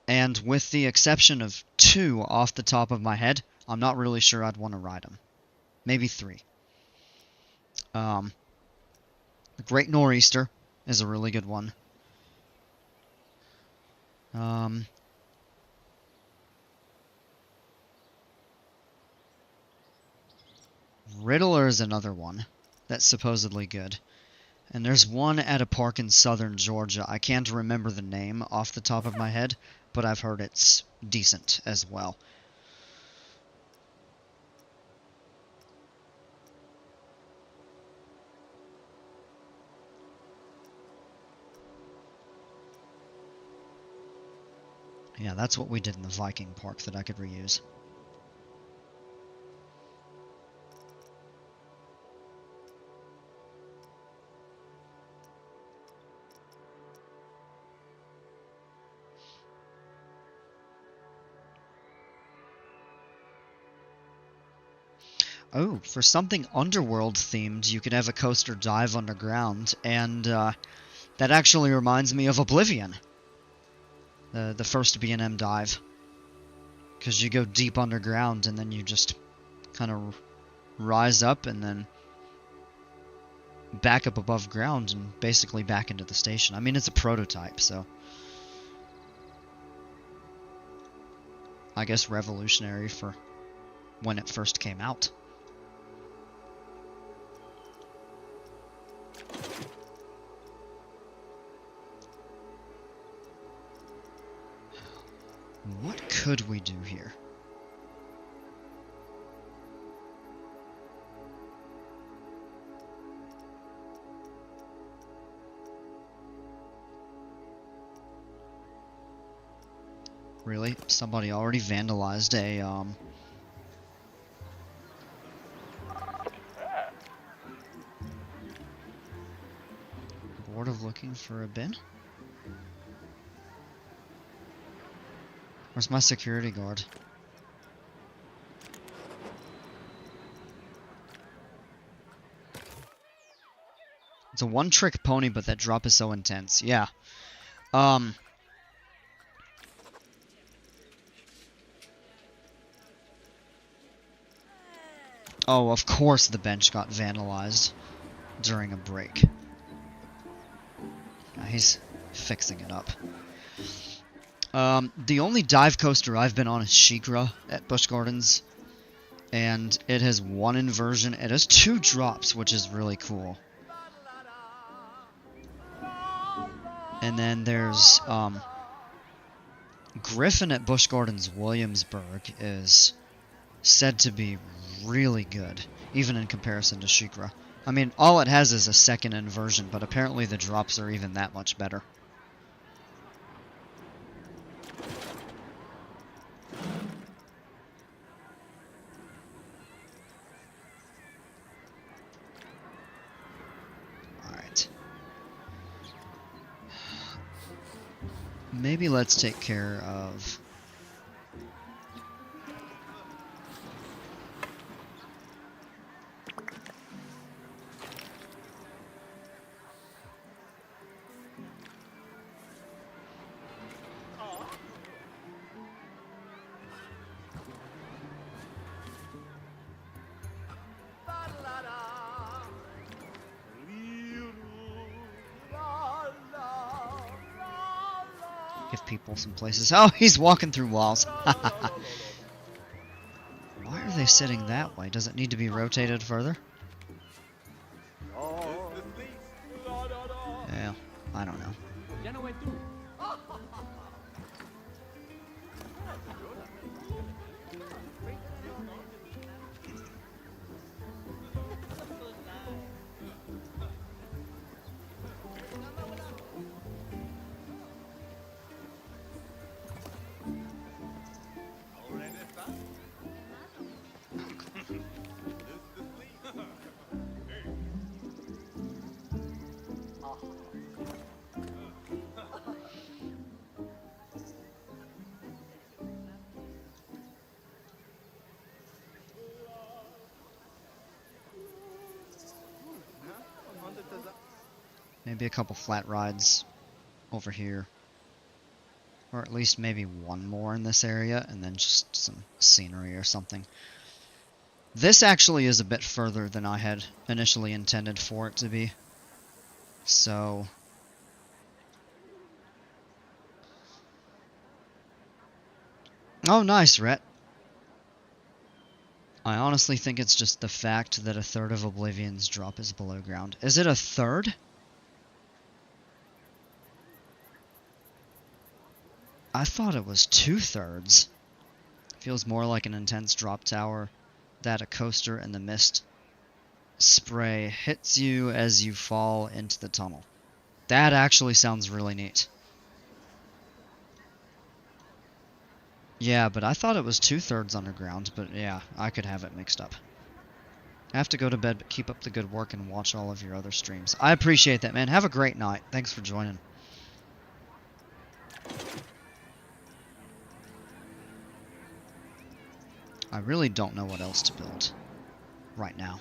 and with the exception of 2 off the top of my head, I'm not really sure I'd want to ride them. Maybe 3. The Great Nor'easter is a really good one. Riddler is another one that's supposedly good. And there's one at a park in southern Georgia. I can't remember the name off the top of my head, but I've heard it's decent as well. Yeah, that's what we did in the Viking Park that I could reuse. Oh, for something underworld themed, you could have a coaster dive underground, and that actually reminds me of Oblivion. The first B&M dive. Because you go deep underground and then you just kind of rise up and then back up above ground and basically back into the station. I mean, it's a prototype, so I guess revolutionary for when it first came out. What could we do here? Really? Somebody already vandalized a, bored of looking for a bin? Where's my security guard? It's a one-trick pony, but that drop is so intense. Yeah. Oh, of course the bench got vandalized during a break. Now he's fixing it up. The only dive coaster I've been on is Shikra at Busch Gardens, and it has one inversion. It has 2 drops, which is really cool. And then there's Griffin at Busch Gardens Williamsburg is said to be really good, even in comparison to Shikra. I mean, all it has is a second inversion, but apparently the drops are even that much better. Alright. Maybe let's take care of... give people some places. Oh, he's walking through walls. Why are they sitting that way? Does it need to be rotated further? Yeah, I don't know. Maybe a couple flat rides over here. Or at least maybe one more in this area, and then just some scenery or something. This actually is a bit further than I had initially intended for it to be. So... oh, nice, Rhett. I honestly think it's just the fact that a third of Oblivion's drop is below ground. Is it a third? I thought it was 2/3. Feels more like an intense drop tower that a coaster in the mist spray hits you as you fall into the tunnel. That actually sounds really neat. Yeah, but I thought it was 2/3 underground, but yeah, I could have it mixed up. I have to go to bed, but keep up the good work and watch all of your other streams. I appreciate that, man. Have a great night. Thanks for joining. I really don't know what else to build right now.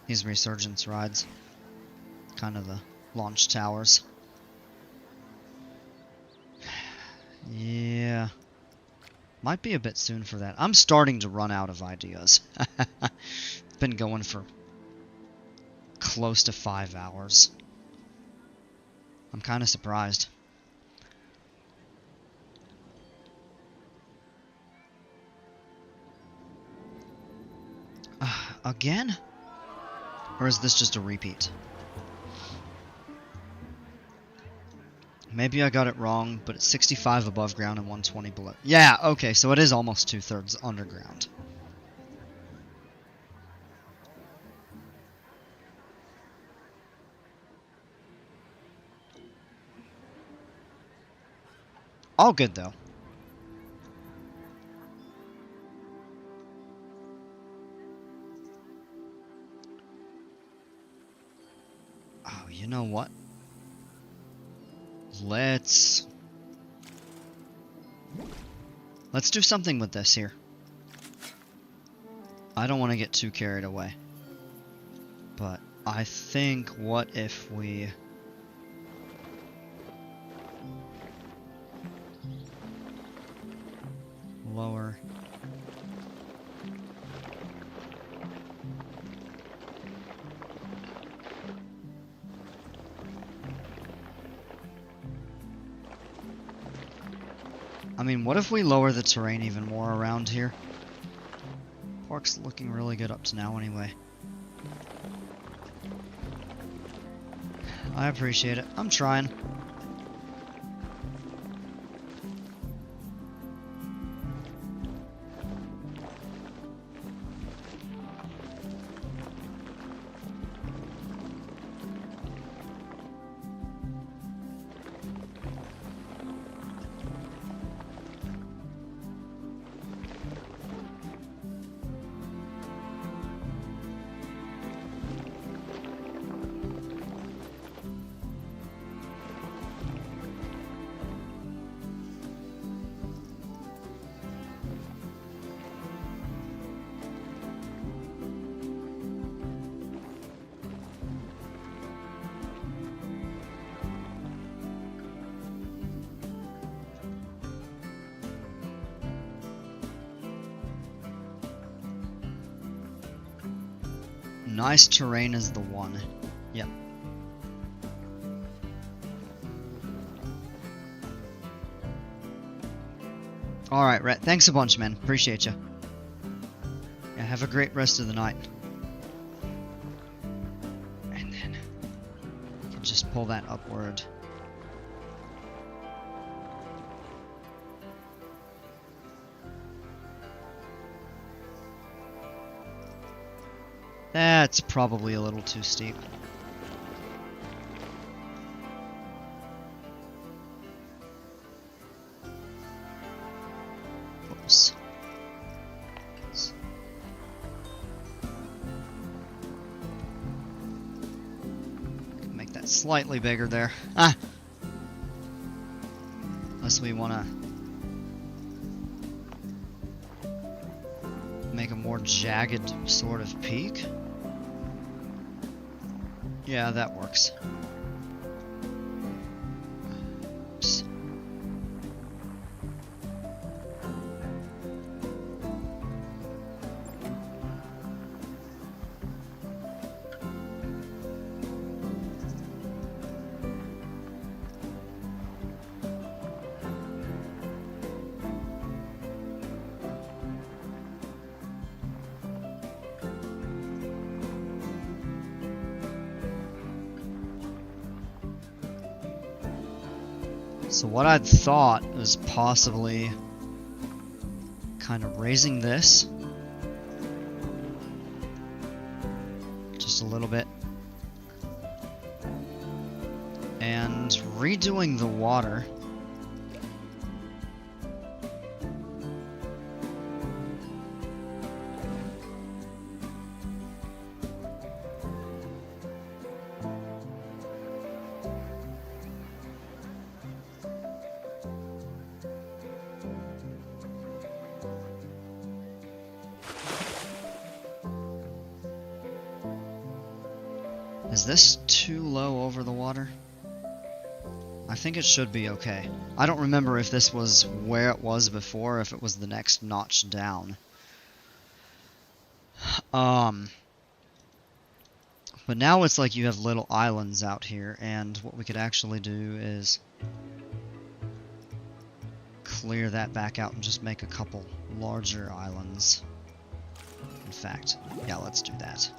these resurgence rides. Kind of the launch towers. Yeah. Might be a bit soon for that. I'm starting to run out of ideas. Been going for close to 5 hours. I'm kind of surprised. Again? Or is this just a repeat? Maybe I got it wrong, but it's 65 above ground and 120 below. Yeah, okay, so it is almost 2/3 underground. All good, though. Oh, you know what? Let's do something with this here. I don't want to get too carried away. But I think, what if we... lower... I mean, what if we lower the terrain even more around here? Park's looking really good up to now anyway. I appreciate it. I'm trying. Nice terrain is the one. Yep. Alright, Rhett. Thanks a bunch, man. Appreciate you. Yeah, have a great rest of the night. And then... you can just pull that upward. That's probably a little too steep. Oops. Make that slightly bigger there. Ah! Unless we want to make a more jagged sort of peak. Yeah, that works. Oops. So what I'd thought was possibly kind of raising this just a little bit and redoing the water. Is this too low over the water? I think it should be okay. I don't remember if this was where it was before, or if it was the next notch down. But now it's like you have little islands out here, and what we could actually do is clear that back out and just make a couple larger islands. In fact, yeah, let's do that.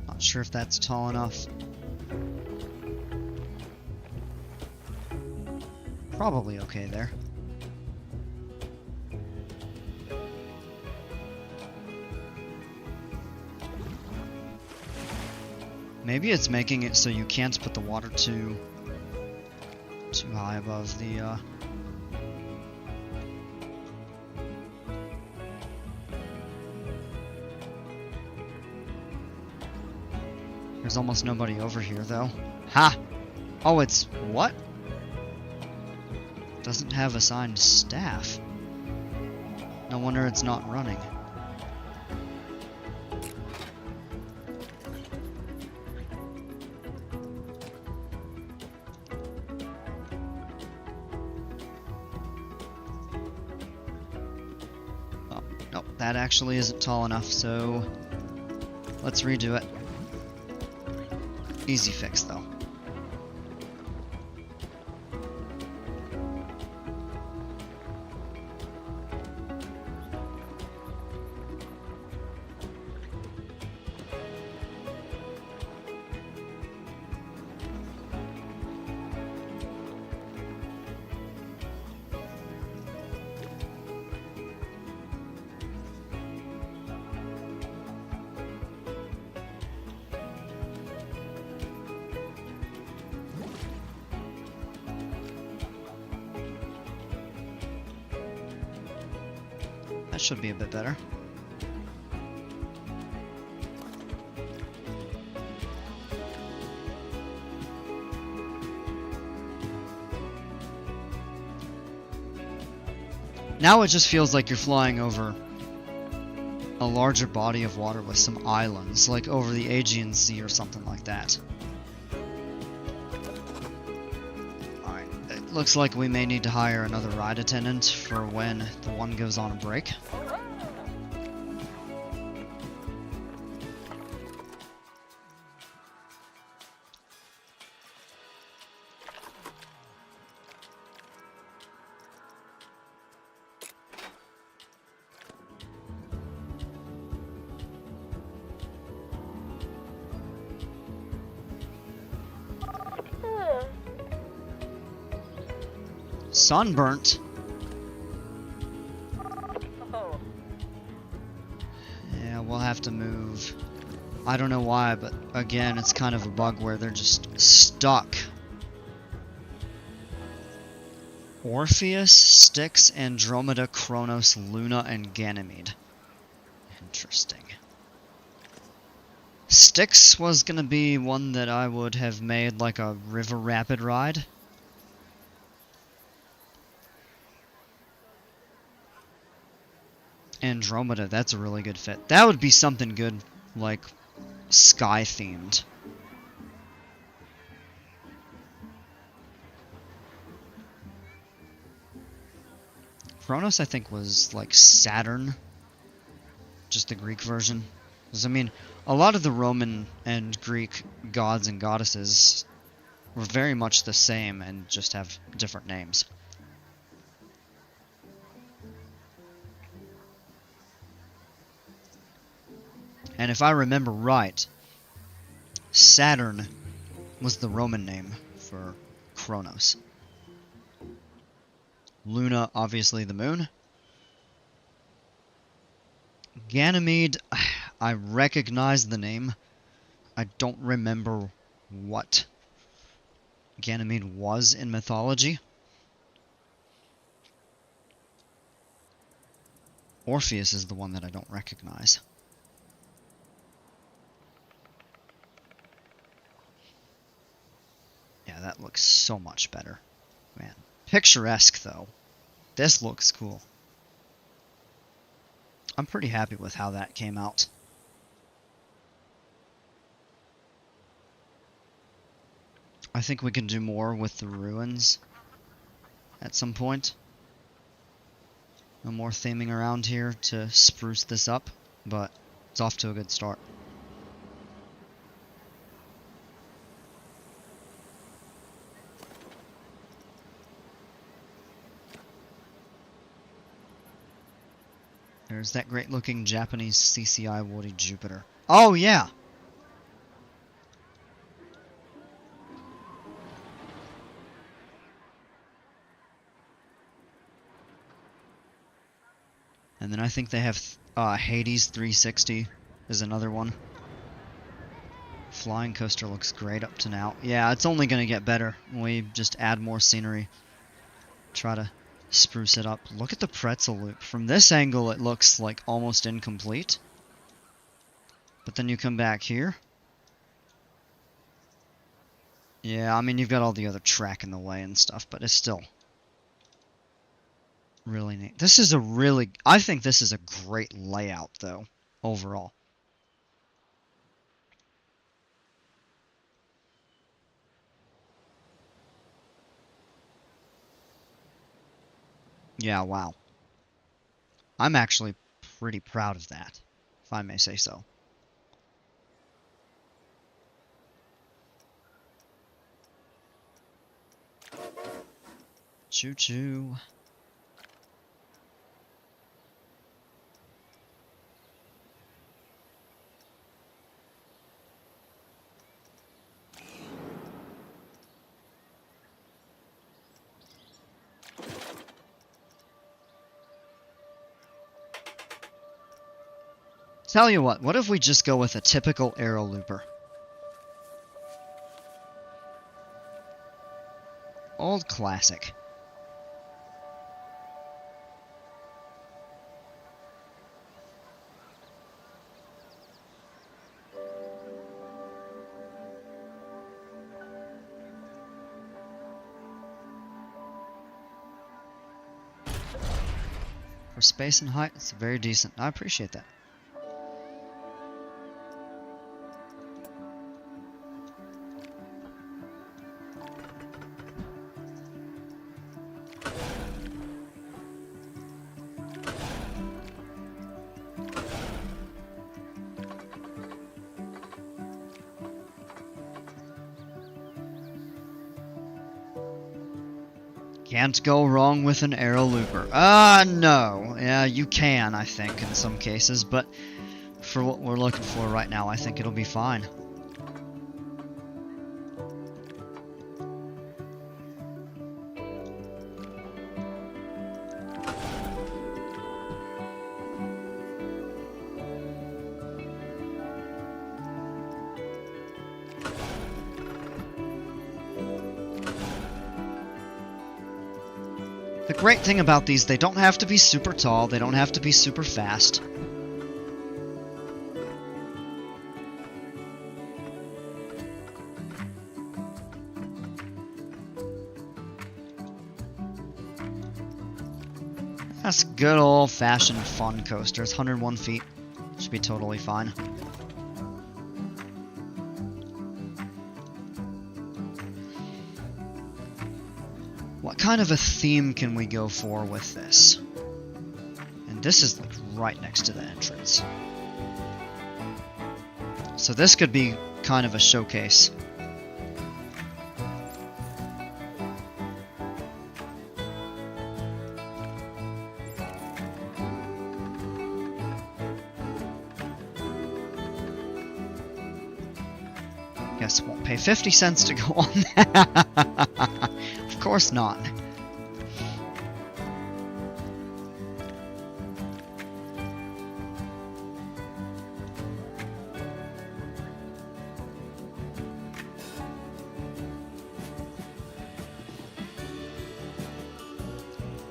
Not sure if that's tall enough. Probably okay there. Maybe it's making it so you can't put the water too high above the There's almost nobody over here though. Ha! Oh, it's what? Doesn't have assigned staff. No wonder it's not running. Oh, nope, that actually isn't tall enough, so let's redo it. Easy fix though. That should be a bit better. Now it just feels like you're flying over a larger body of water with some islands, like over the Aegean Sea or something like that. Alright, it looks like we may need to hire another ride attendant for when the one goes on a break. Sunburnt? Yeah, we'll have to move. I don't know why, but again, it's kind of a bug where they're just stuck. Orpheus, Styx, Andromeda, Kronos, Luna, and Ganymede. Interesting. Styx was gonna be one that I would have made like a river rapid ride. Andromeda, that's a really good fit. That would be something good, like, sky-themed. Kronos, I think, was, like, Saturn. Just the Greek version. Because, I mean, a lot of the Roman and Greek gods and goddesses were very much the same and just have different names. And if I remember right, Saturn was the Roman name for Kronos. Luna, obviously the moon. Ganymede, I recognize the name. I don't remember what Ganymede was in mythology. Orpheus is the one that I don't recognize. Yeah, that looks so much better. Man, picturesque though. This looks cool. I'm pretty happy with how that came out. I think we can do more with the ruins at some point. No more theming around here to spruce this up, but it's off to a good start. There's that great looking Japanese CCI woody Jupiter. Oh yeah! And then I think they have Hades 360 is another one. Flying coaster looks great up to now. Yeah, it's only going to get better when we just add more scenery. Try to spruce it up. Look at the pretzel loop. From this angle it looks like almost incomplete. But then you come back here. Yeah, I mean you've got all the other track in the way and stuff, but it's still really neat. This is I think this is a great layout though, overall. Yeah, wow. I'm actually pretty proud of that, if I may say so. Choo-choo. Tell you what if we just go with a typical arrow looper? Old classic. For space and height, it's very decent. I appreciate that. Can't go wrong with an arrow looper. No. Yeah, you can, I think, in some cases, but for what we're looking for right now, I think it'll be fine. The great thing about these, they don't have to be super tall, they don't have to be super fast. That's good old-fashioned fun coasters. 101 feet. Should be totally fine. What kind of a theme can we go for with this? And this is like right next to the entrance. So this could be kind of a showcase. guess won't pay 50 cents to go on that. Of course not.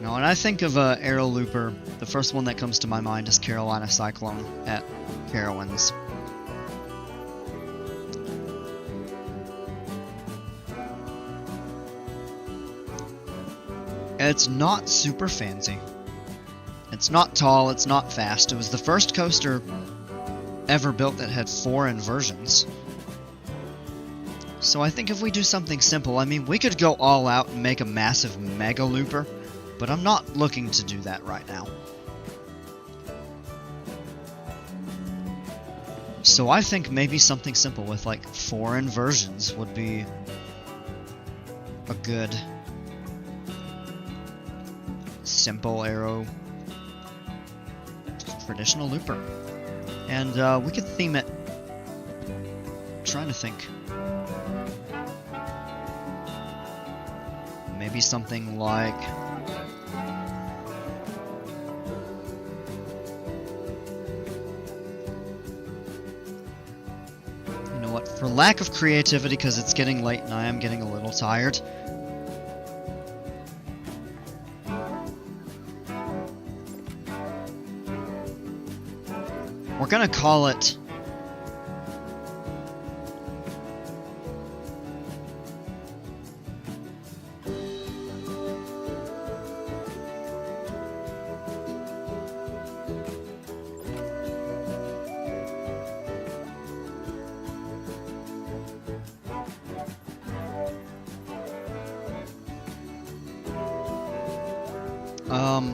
Now, when I think of a arrow looper, the first one that comes to my mind is Carolina Cyclone at Carowinds. It's not super fancy. It's not tall, it's not fast. It was the first coaster ever built that had 4 inversions. So I think if we do something simple, I mean, we could go all out and make a massive mega looper, but I'm not looking to do that right now. So I think maybe something simple with like 4 inversions would be a good simple arrow traditional looper. And we could theme it. I'm trying to think. Maybe something like for lack of creativity, because it's getting late and I am getting a little tired, we're gonna call it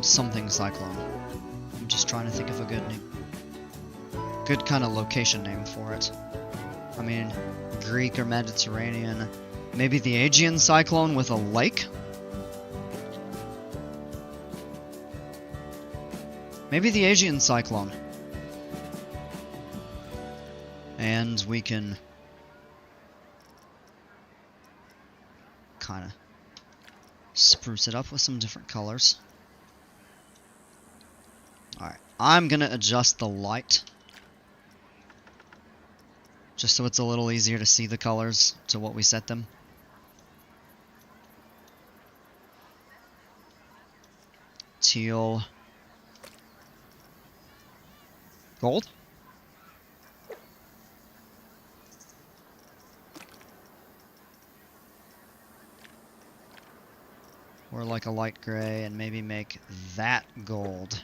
something Cyclone. I'm just trying to think of a good name. Good kind of location name for it. I mean, Greek or Mediterranean. Maybe the Aegean Cyclone with a lake? Maybe the Aegean Cyclone. And we can kind of spruce it up with some different colors. Alright, I'm gonna adjust the light just so it's a little easier to see the colors to what we set them. Teal. Gold? Or like a light gray, and maybe make that gold.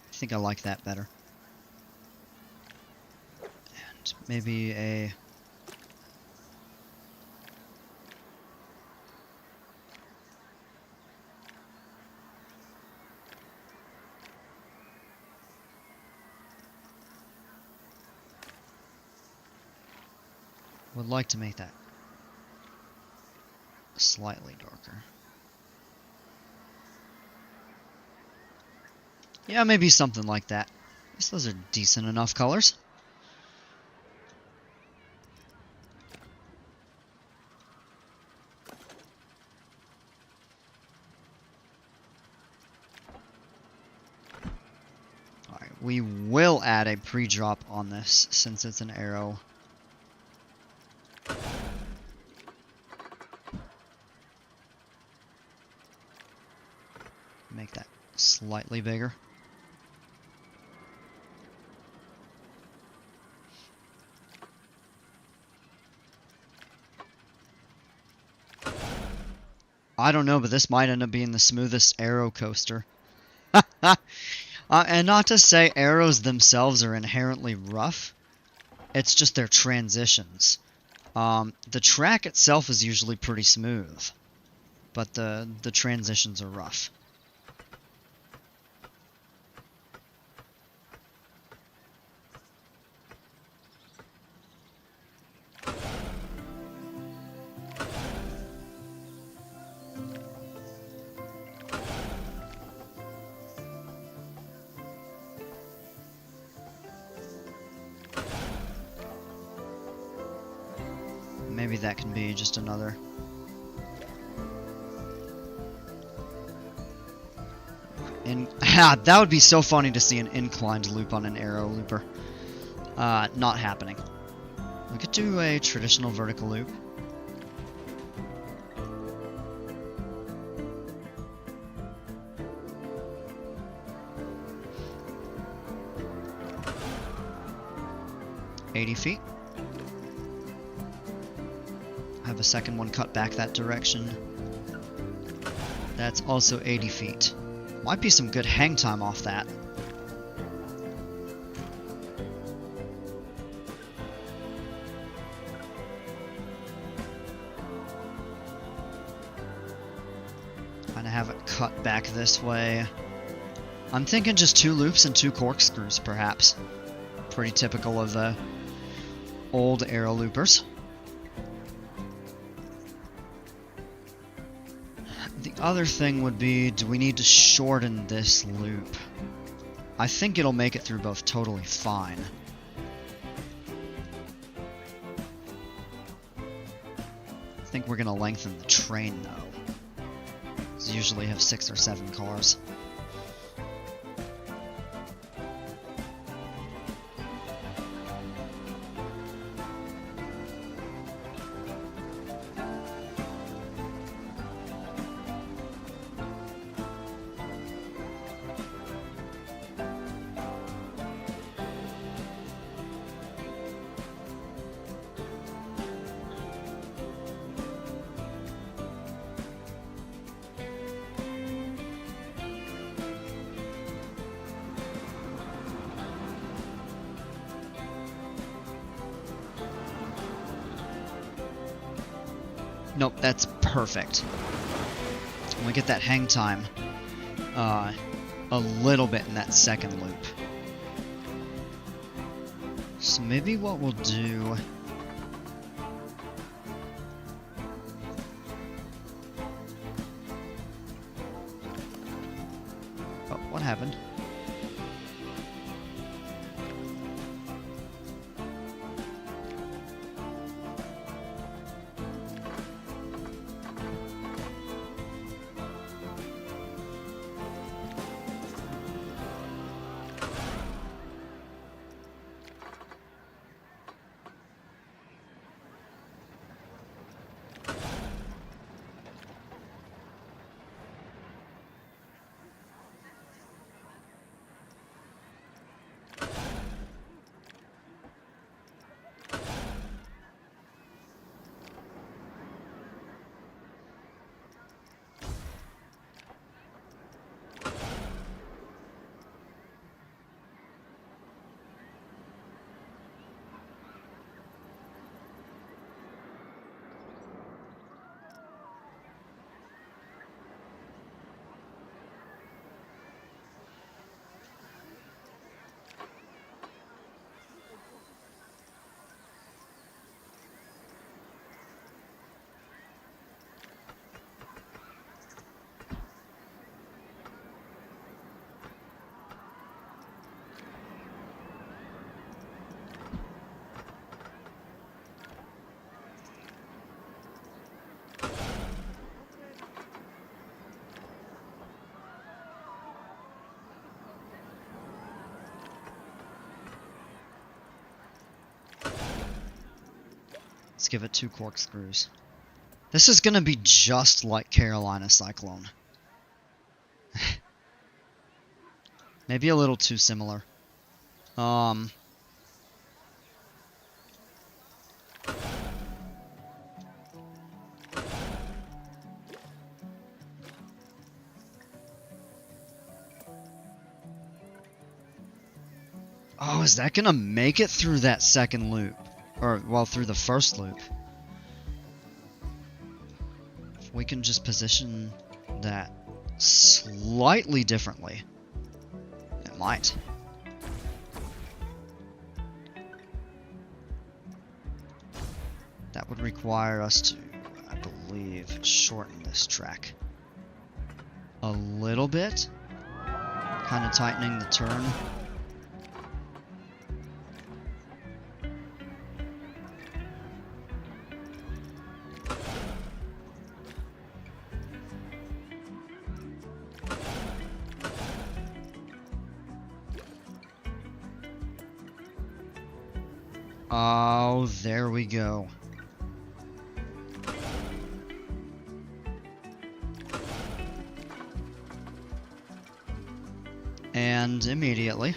I think I like that better. And maybe a... would like to make that slightly darker. Yeah, maybe something like that. I guess those are decent enough colors. Alright, we will add a pre-drop on this since it's an arrow. Make that slightly bigger. I don't know, but this might end up being the smoothest arrow coaster. And not to say arrows themselves are inherently rough. It's just their transitions. The track itself is usually pretty smooth, but the transitions are rough. maybe that can be just another... that would be so funny to see an inclined loop on an arrow looper. Not happening. We could do a traditional vertical loop. $80 I have a second one cut back that direction. That's also 80 feet. Might be some good hang time off that. Kinda have it cut back this way. I'm thinking just 2 loops and 2 corkscrews, perhaps. Pretty typical of the old arrow loopers. The other thing would be, do we need to shorten this loop? I think it'll make it through both totally fine. I think we're gonna lengthen the train though. Because usually have 6 or 7 cars. Nope, that's perfect. We get that hang time a little bit in that second loop. So maybe what we'll do... Oh, what happened? Let's give it 2 corkscrews. This is gonna be just like Carolina Cyclone. Maybe a little too similar. Oh, is that gonna make it through that second loop? Or, well, through the first loop. If we can just position that slightly differently, it might. That would require us to, I believe, shorten this track a little bit. Kind of tightening the turn. Oh, there we go. And immediately.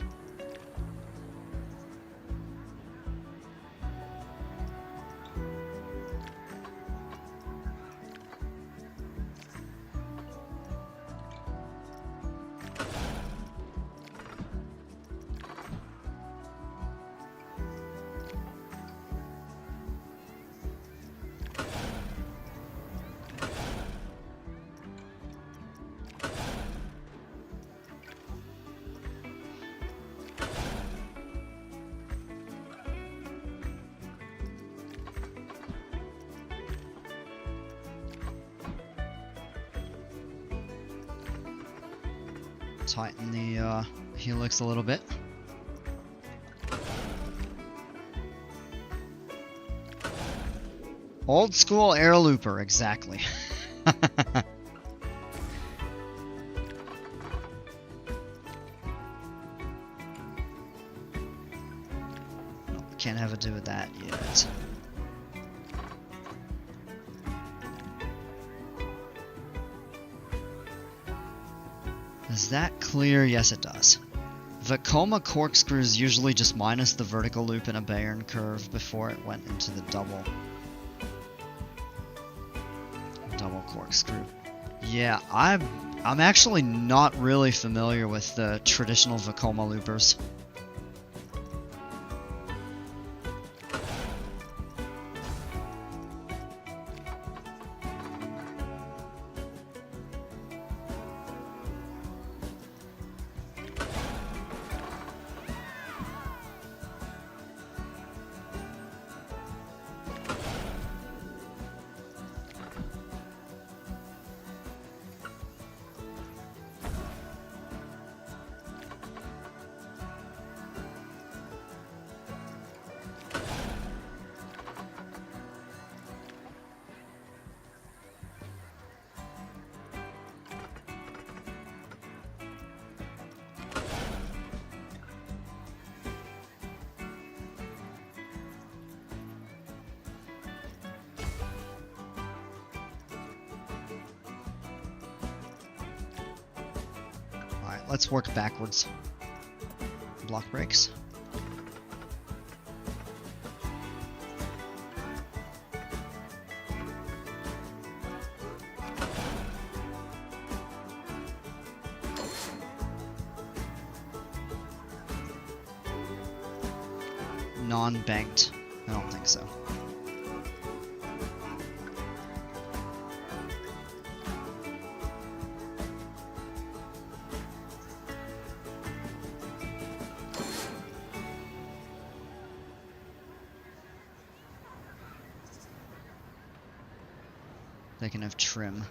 Tighten the helix a little bit. Old school air looper, exactly. Can't have it do with that yet. Does that clear? Yes, it does. Vekoma corkscrews usually just minus the vertical loop in a Bayern curve before it went into the double corkscrew. Yeah, I'm actually not really familiar with the traditional Vekoma loopers. Alright, let's work backwards. Block brakes. Non-banked? I don't think so. They can have trim.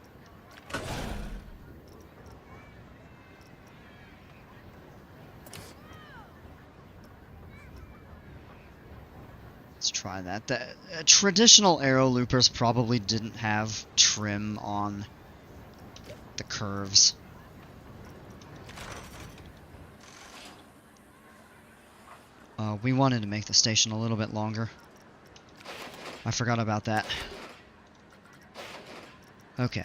Let's try that. The traditional aero loopers probably didn't have trim on the curves. We wanted to make the station a little bit longer. I forgot about that. Okay.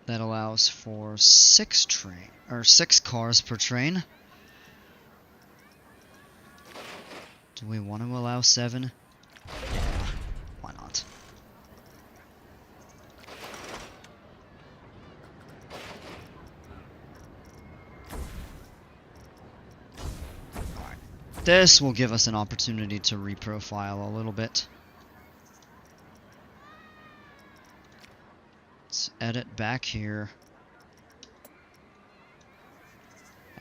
That allows for 6 cars per train. Do we want to allow 7? Yeah, why not? Alright. This will give us an opportunity to reprofile a little bit. Let's edit back here.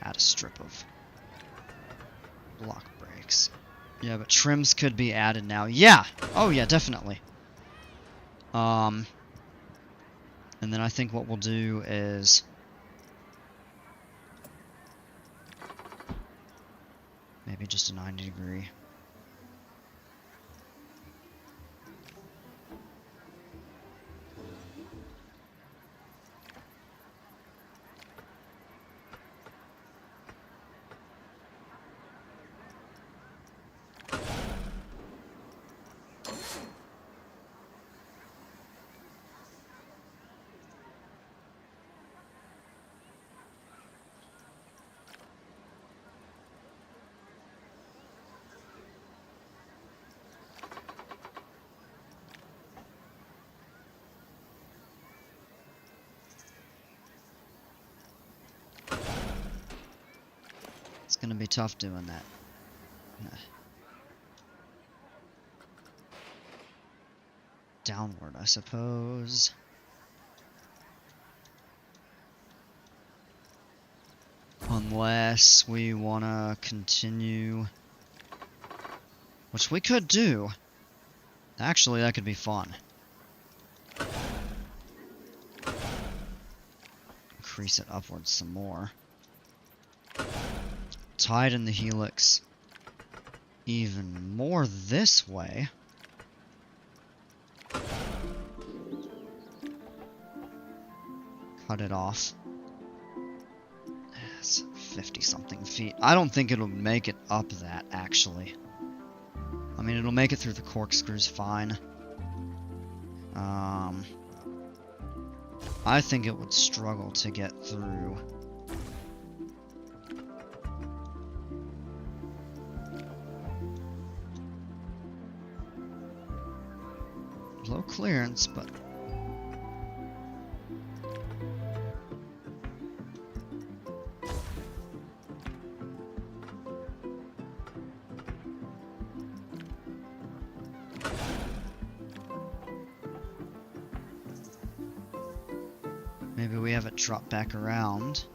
Add a strip of block brakes. Yeah, but trims could be added now. Yeah! Oh yeah, definitely. And then I think what we'll do is Maybe just a 90 degree. It's gonna be tough doing that. Downward, I suppose. Unless we wanna continue, which we could do. Actually, that could be fun. Increase it upwards some more. Tighten the helix even more this way. Cut it off. That's 50-something feet. I don't think it'll make it up that, actually. I mean, it'll make it through the corkscrews fine. I think it would struggle to get through. Low clearance, but maybe we have it drop back around.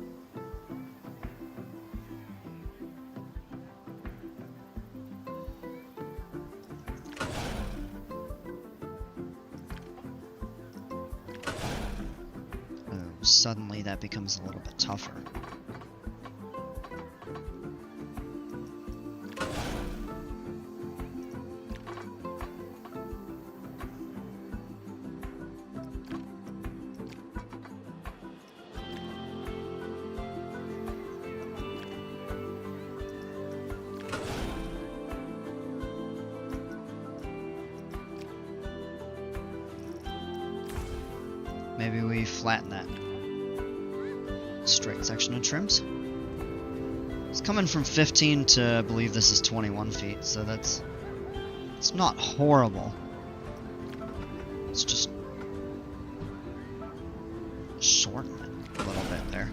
Suddenly that becomes a little bit tougher. Maybe we flatten that straight section of trims. It's coming from 15 to, I believe this is 21 feet, so it's not horrible. It's just shorten it a little bit there.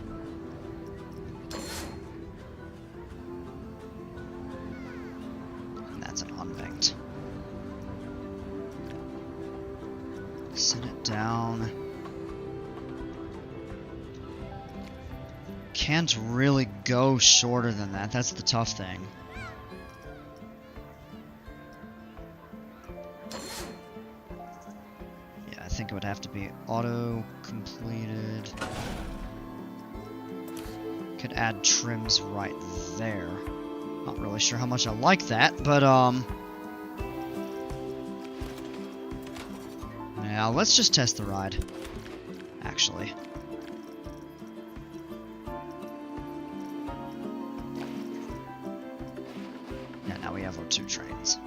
And that's an unbanked. Set it down. Can't really go shorter than that. That's the tough thing. Yeah, I think it would have to be auto-completed. Could add trims right there. Not really sure how much I like that, but yeah, let's just test the ride, actually. Now we have our 2 trains.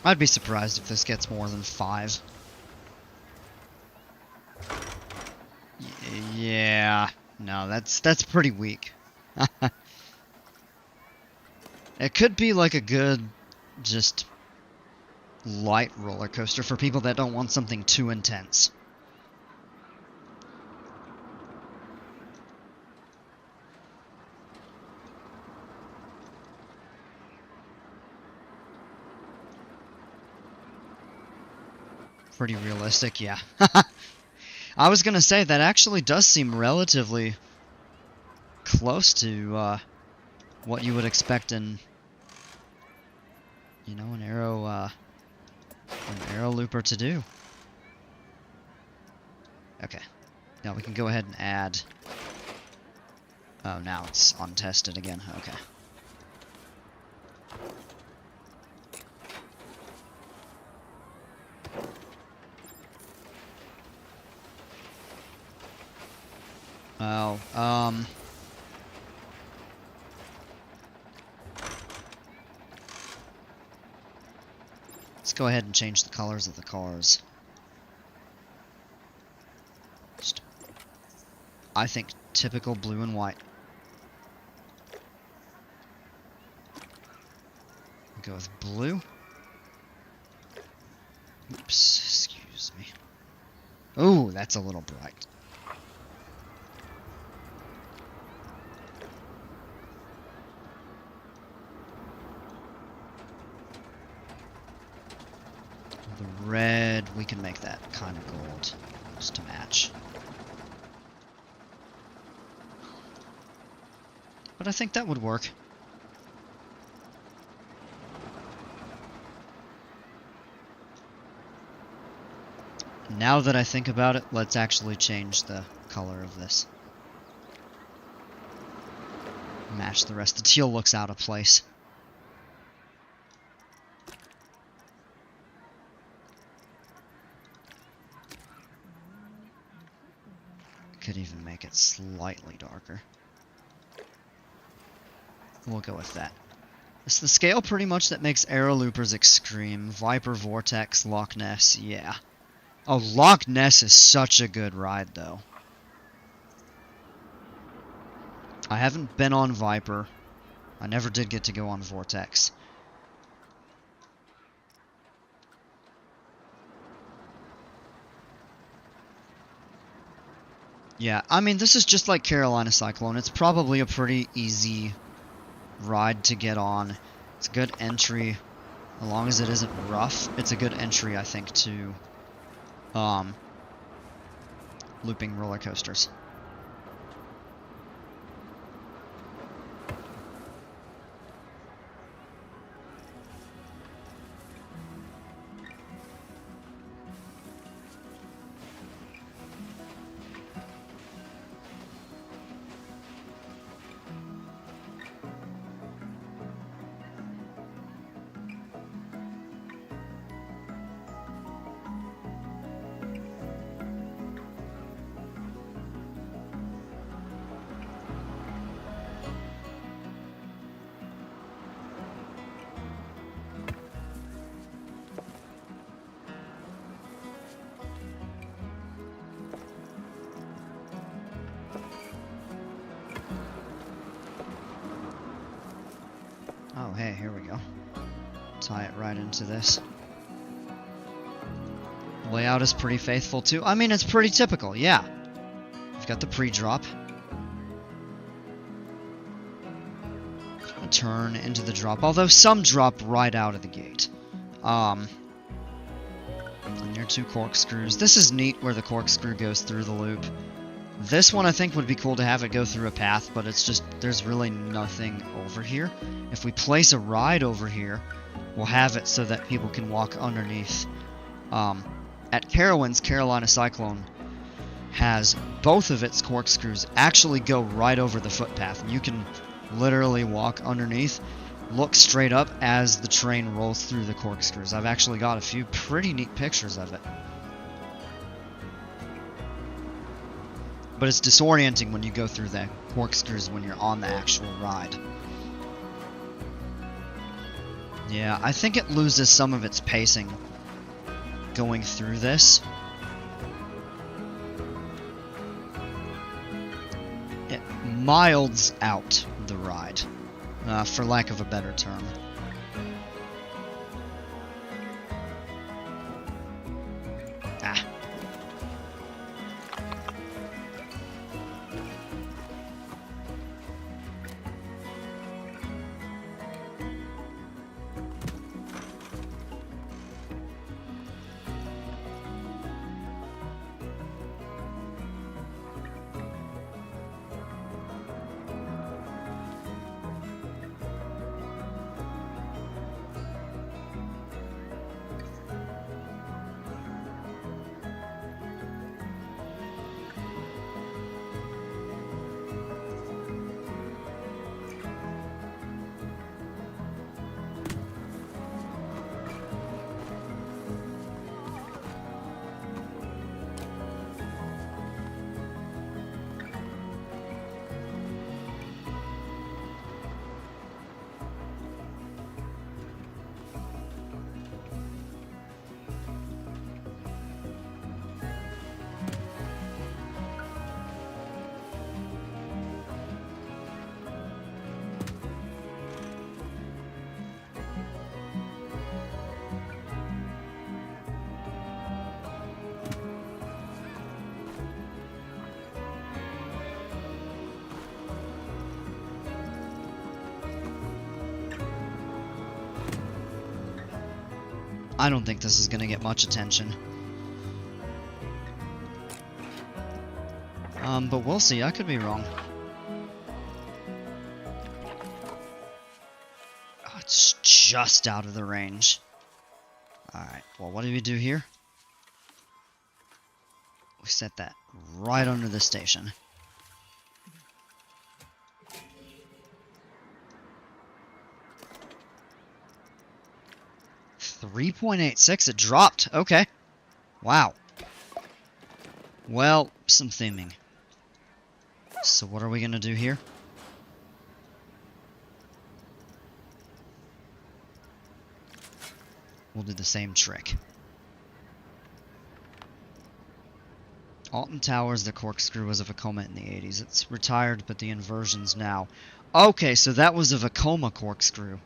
I'd be surprised if this gets more than 5. Yeah, no, that's pretty weak. It could be like a good, just light roller coaster for people that don't want something too intense. Pretty realistic, yeah. I was gonna say, that actually does seem relatively close to what you would expect in, you know, an arrow looper to do. Okay. Now we can go ahead and add... Oh, now it's untested again. Okay. Oh, let's go ahead and change the colors of the cars. Just, I think typical blue and white. Go with blue. Oops, excuse me. Ooh, that's a little bright. The red, we can make that kind of gold, just to match. But I think that would work. Now that I think about it, let's actually change the color of this. Match the rest. The teal looks out of place. Could even make it slightly darker. We'll go with that. It's the scale pretty much that makes Arrow Loopers extreme. Viper, Vortex, Loch Ness, yeah. Oh, Loch Ness is such a good ride, though. I haven't been on Viper. I never did get to go on Vortex. Yeah, I mean, this is just like Carolina Cyclone. It's probably a pretty easy ride to get on. It's a good entry, as long as it isn't rough. It's a good entry, I think, to looping roller coasters. Oh, hey, here we go. Tie it right into this. Layout is pretty faithful, too. I mean, it's pretty typical, yeah. You've got the pre-drop. A turn into the drop, although some drop right out of the gate. And your 2 corkscrews. This is neat where the corkscrew goes through the loop. This one I think would be cool to have it go through a path, but it's just, there's really nothing over here. If we place a ride over here, we'll have it so that people can walk underneath. At Carowinds, Carolina Cyclone has both of its corkscrews actually go right over the footpath. You can literally walk underneath, look straight up as the train rolls through the corkscrews. I've actually got a few pretty neat pictures of it. But it's disorienting when you go through the corkscrews when you're on the actual ride. Yeah, I think it loses some of its pacing going through this. It milds out the ride, for lack of a better term. Ah. I don't think this is going to get much attention. But we'll see. I could be wrong. Oh, it's just out of the range. Alright, well, what do we do here? We set that right under the station. $3.86, it dropped. Okay. Wow. Well, some theming. So what are we going to do here? We'll do the same trick. Alton Towers, the corkscrew was a Vekoma in the 80s. It's retired, but the inversion's now. Okay, so that was a Vekoma corkscrew.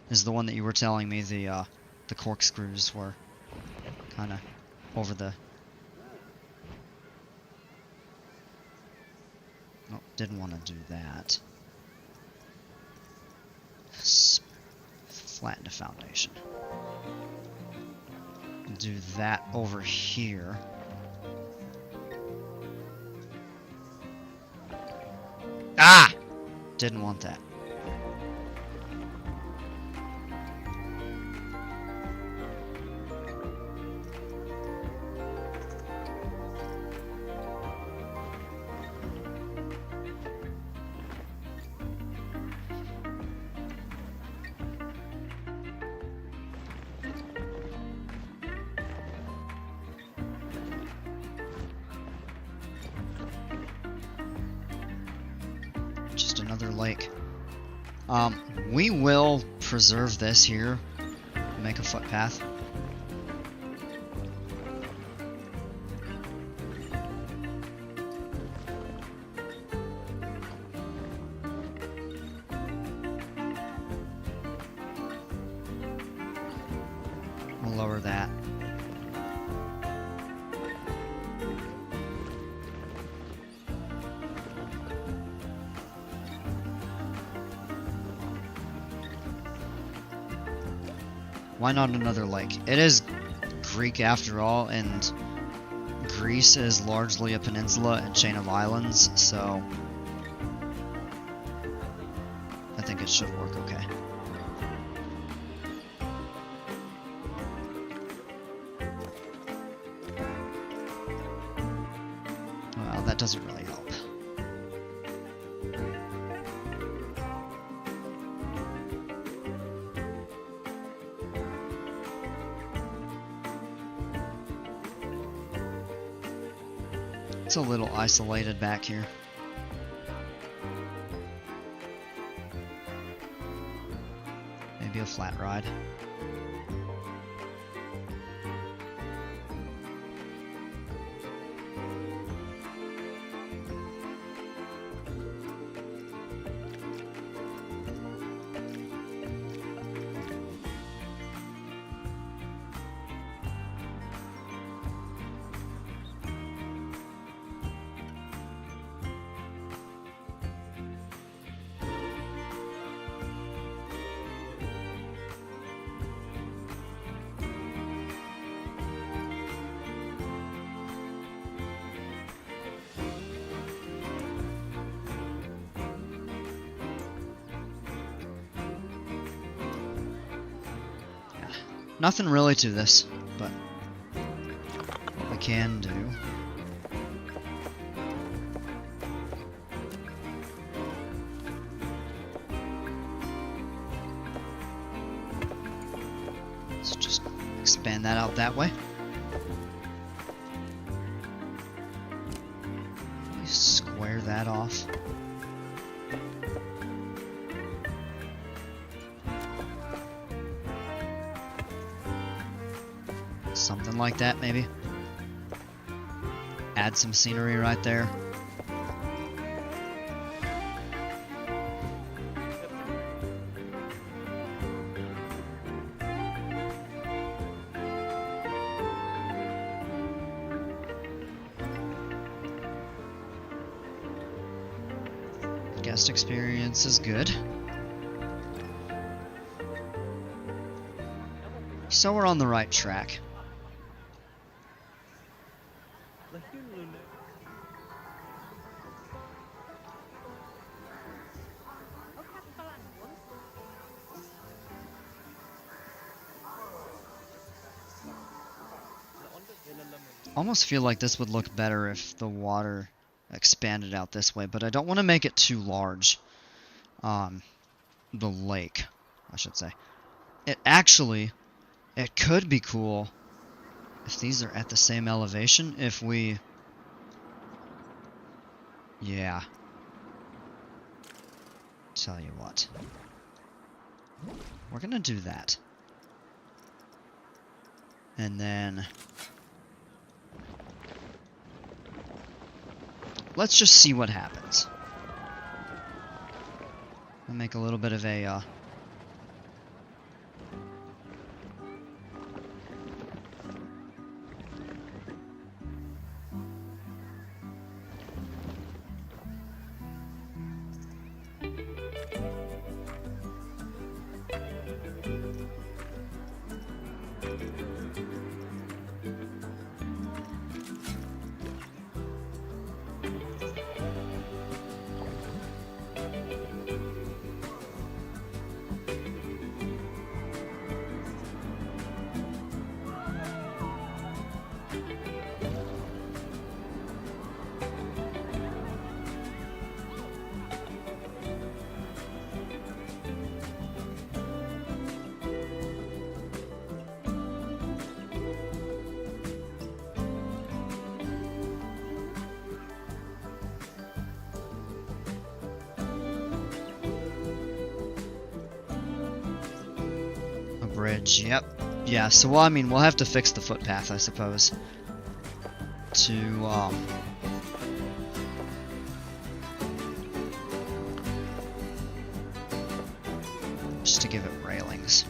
Is the one that you were telling me the corkscrews were kind of over the... Oh, didn't want to do that. Flatten the foundation. Do that over here. Ah! Didn't want that. Just another lake. We will preserve this here, make a footpath. We'll lower that. Why not another lake? It is Greek after all, and Greece is largely a peninsula and chain of islands, so I think it should work okay. Well, that doesn't really help. It's a little isolated back here. Maybe maybe a flat ride. Nothing really to this, but what we can do. Let's just expand that out that way. Square that off. Something like that, maybe. Add some scenery right there. Guest experience is good. So we're on the right track. Almost feel like this would look better if the water expanded out this way, but I don't want to make it too large. The lake, I should say. It could be cool if these are at the same elevation, if we... Yeah. Tell you what. We're gonna do that. And then... let's just see what happens. I'll make a little bit of a, bridge, yep. Yeah, so well, I mean, we'll have to fix the footpath, I suppose. To, just to give it railings.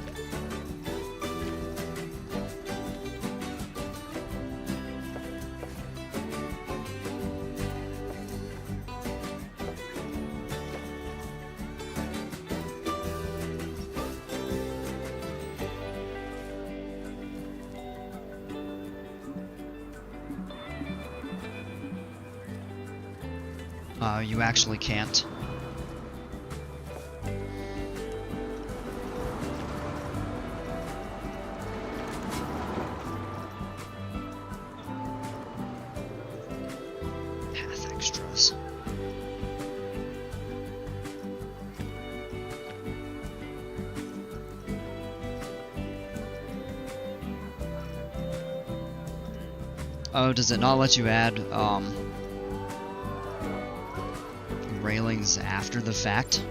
You actually can't. Path extras. Oh, does it not let you add, railings after the fact?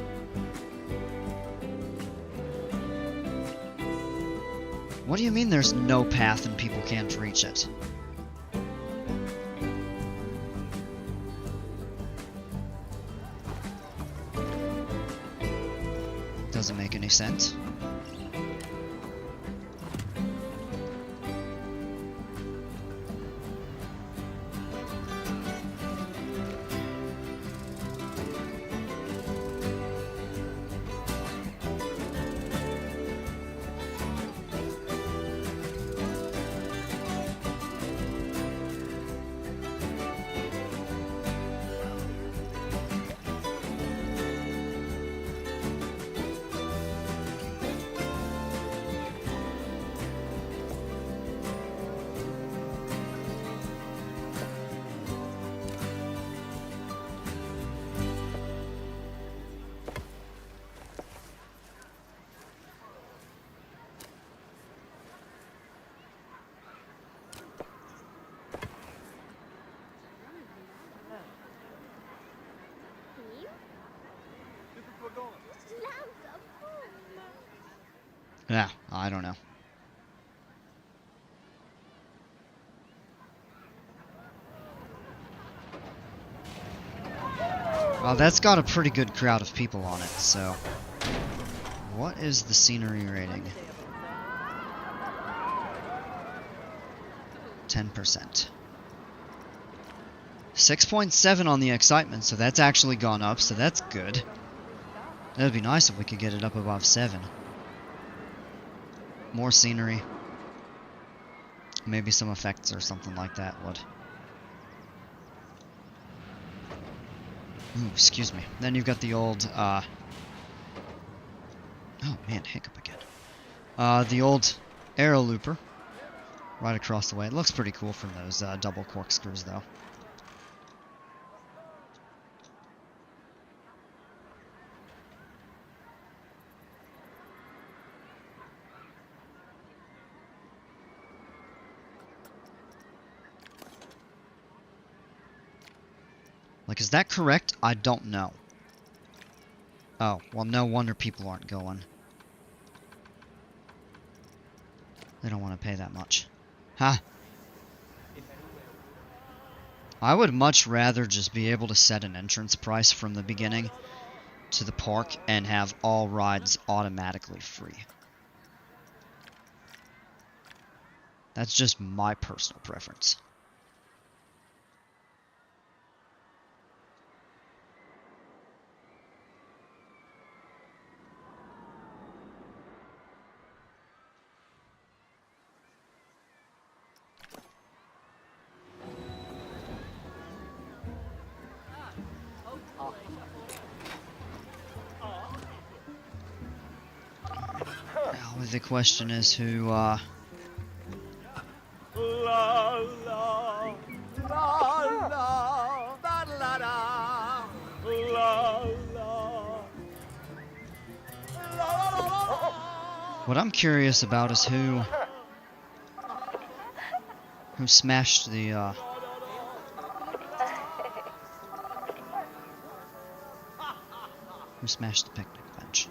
What do you mean there's no path and people can't reach it? Doesn't make any sense. Yeah, I don't know. Well, that's got a pretty good crowd of people on it, so... What is the scenery rating? 10%. 6.7 on the excitement, so that's actually gone up, so that's good. That would be nice if we could get it up above 7. More scenery. Maybe some effects or something like that would. Ooh, excuse me. Then you've got the old, oh man, hiccup again. The old arrow looper. Right across the way. It looks pretty cool from those double corkscrews, though. Like, is that correct? I don't know. Oh, well, no wonder people aren't going. They don't want to pay that much. Huh? I would much rather just be able to set an entrance price from the beginning to the park and have all rides automatically free. That's just my personal preference. Well, the question is who, La la la la da la da la la. What I'm curious about is who smashed the, who smashed the picnic bench.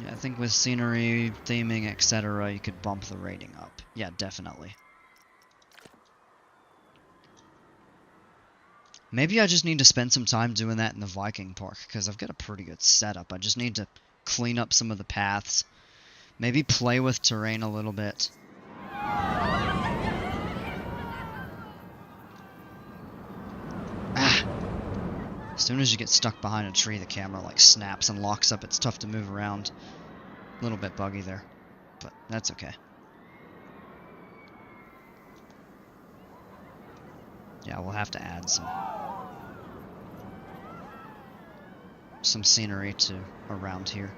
Yeah, I think with scenery, theming, etc., you could bump the rating up. Yeah, definitely. Maybe I just need to spend some time doing that in the Viking Park, because I've got a pretty good setup. I just need to clean up some of the paths. Maybe play with terrain a little bit. Ah! As soon as you get stuck behind a tree, the camera like snaps and locks up. It's tough to move around. A little bit buggy there, but that's okay. Yeah, we'll have to add some scenery to around here.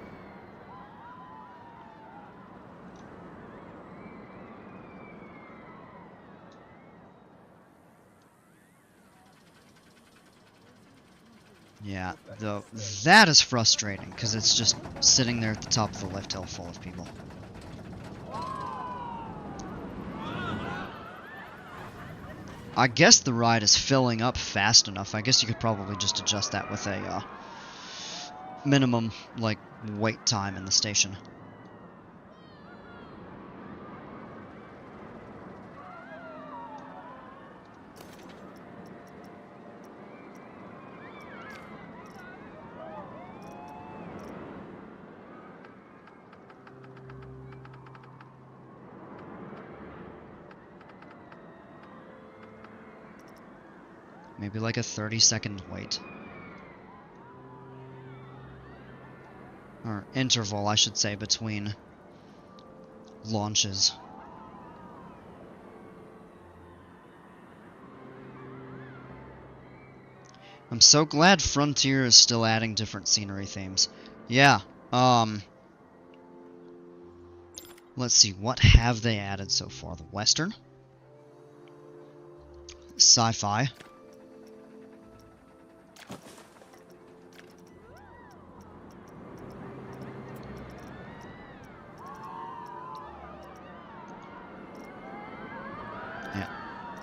Yeah, though that is frustrating because it's just sitting there at the top of the lift hill full of people. I guess the ride is filling up fast enough. I guess you could probably just adjust that with a minimum, like, wait time in the station. Maybe like a 30-second wait. Or interval, I should say, between launches. I'm so glad Frontier is still adding different scenery themes. Yeah, let's see, what have they added so far? The Western? Sci-fi.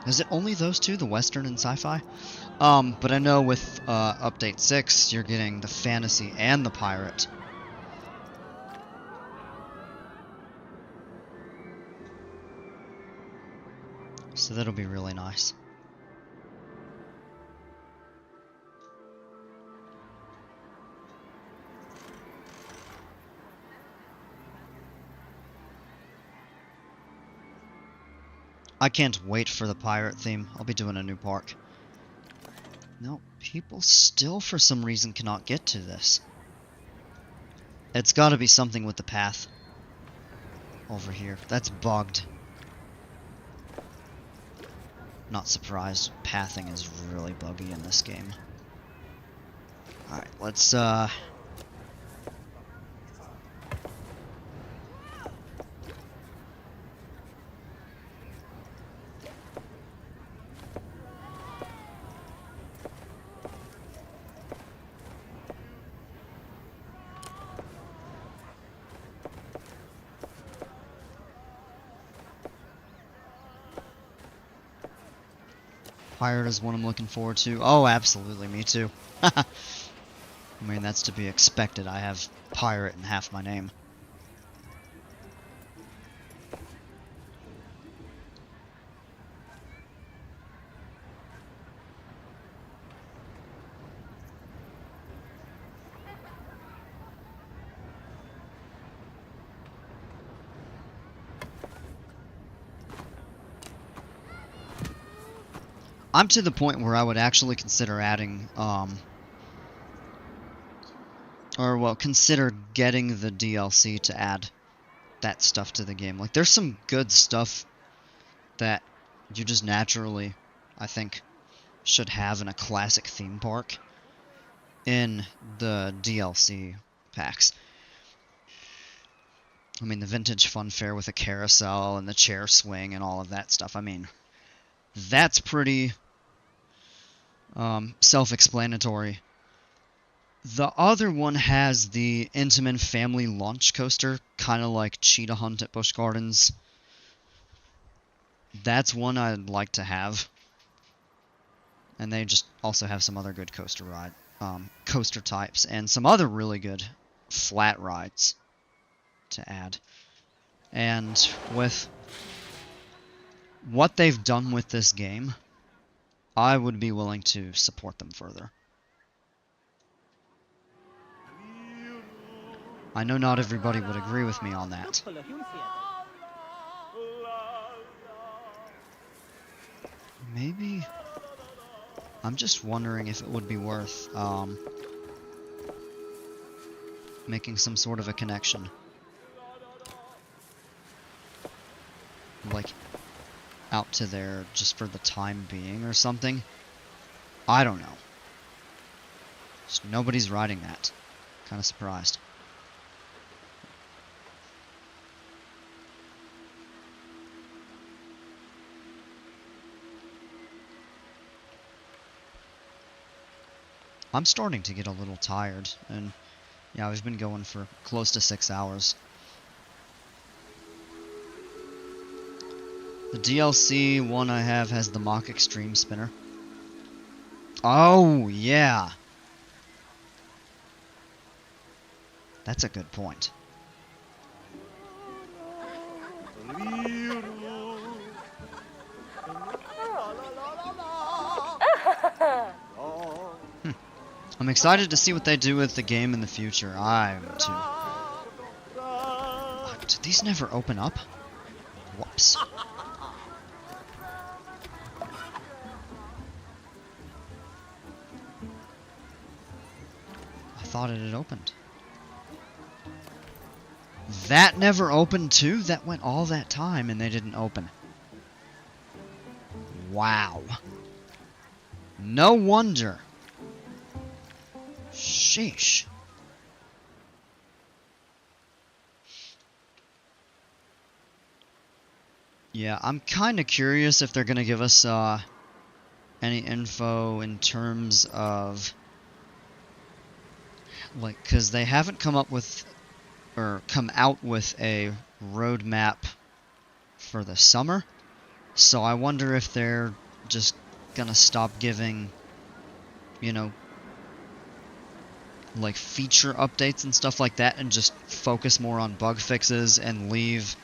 Is it only those two, the Western and Sci-Fi? But I know with Update 6, you're getting the Fantasy and the Pirate. So that'll be really nice. I can't wait for the pirate theme. I'll be doing a new park. No, people still for some reason cannot get to this. It's gotta be something with the path. Over here. That's bugged. Not surprised. Pathing is really buggy in this game. Alright, let's Pirate is one I'm looking forward to. Oh, absolutely, me too. I mean, that's to be expected. I have Pirate in half my name. I'm to the point where I would actually consider adding, consider getting the DLC to add that stuff to the game. Like, there's some good stuff that you just naturally, I think, should have in a classic theme park in the DLC packs. I mean, the vintage fun fair with a carousel and the chair swing and all of that stuff. I mean, that's pretty self-explanatory. The other one has the Intamin family launch coaster, kind of like Cheetah Hunt at Busch Gardens. That's one I'd like to have. And they just also have some other good coaster types and some other really good flat rides to add. And with what they've done with this game, I would be willing to support them further. I know not everybody would agree with me on that. Maybe... I'm just wondering if it would be worth making some sort of a connection. Like, out to there just for the time being or something. I don't know. Just nobody's riding that. Kind of surprised. I'm starting to get a little tired, and yeah, we've been going for close to 6 hours. The DLC one I have has the Mach Extreme Spinner. Oh, yeah. That's a good point. I'm excited to see what they do with the game in the future. I'm too. Did these never open up? Whoops. I thought it had opened. That never opened too? That went all that time and they didn't open. Wow. No wonder. Sheesh. Yeah, I'm kind of curious if they're going to give us any info in terms of, like, because they haven't come up with, or come out with a roadmap for the summer. So I wonder if they're just going to stop giving, you know, like feature updates and stuff like that and just focus more on bug fixes and leave,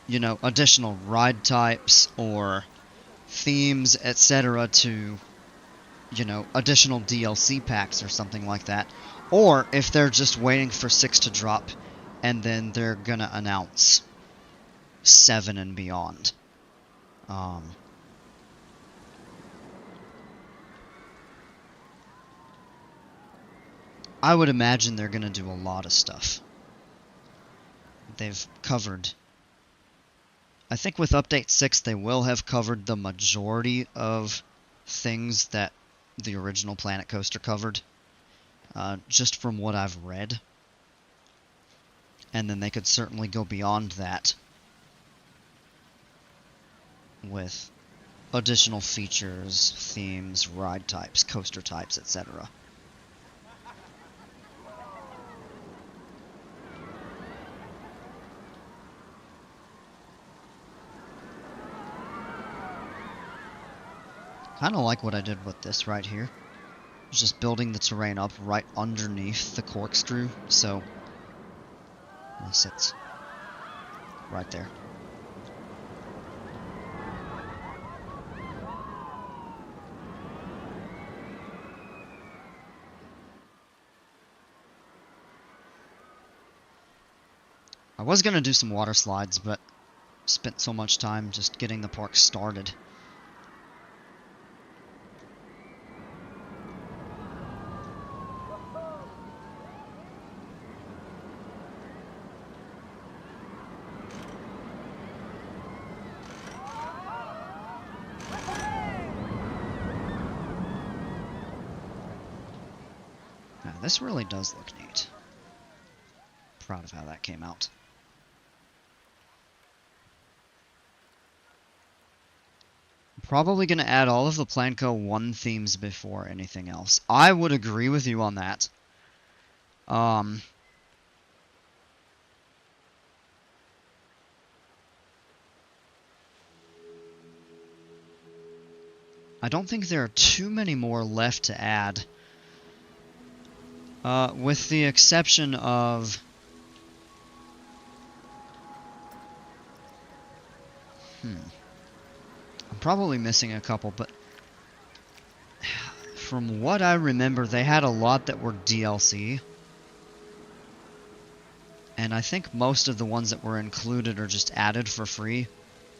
you know, additional ride types or themes, etc. to, you know, additional DLC packs or something like that. Or if they're just waiting for 6 to drop and then they're gonna announce 7 and beyond. I would imagine they're gonna do a lot of stuff. They've covered, I think with Update 6 they will have covered the majority of things that the original Planet Coaster covered, just from what I've read. And then they could certainly go beyond that with additional features, themes, ride types, coaster types, etc. Kind of like what I did with this right here. Just building the terrain up right underneath the corkscrew, so it sits right there. I was gonna do some water slides, but spent so much time just getting the park started. Now, this really does look neat. Proud of how that came out. Probably going to add all of the Planco 1 themes before anything else. I would agree with you on that. I don't think there are too many more left to add. With the exception of... I'm probably missing a couple, but from what I remember, they had a lot that were DLC. And I think most of the ones that were included or just added for free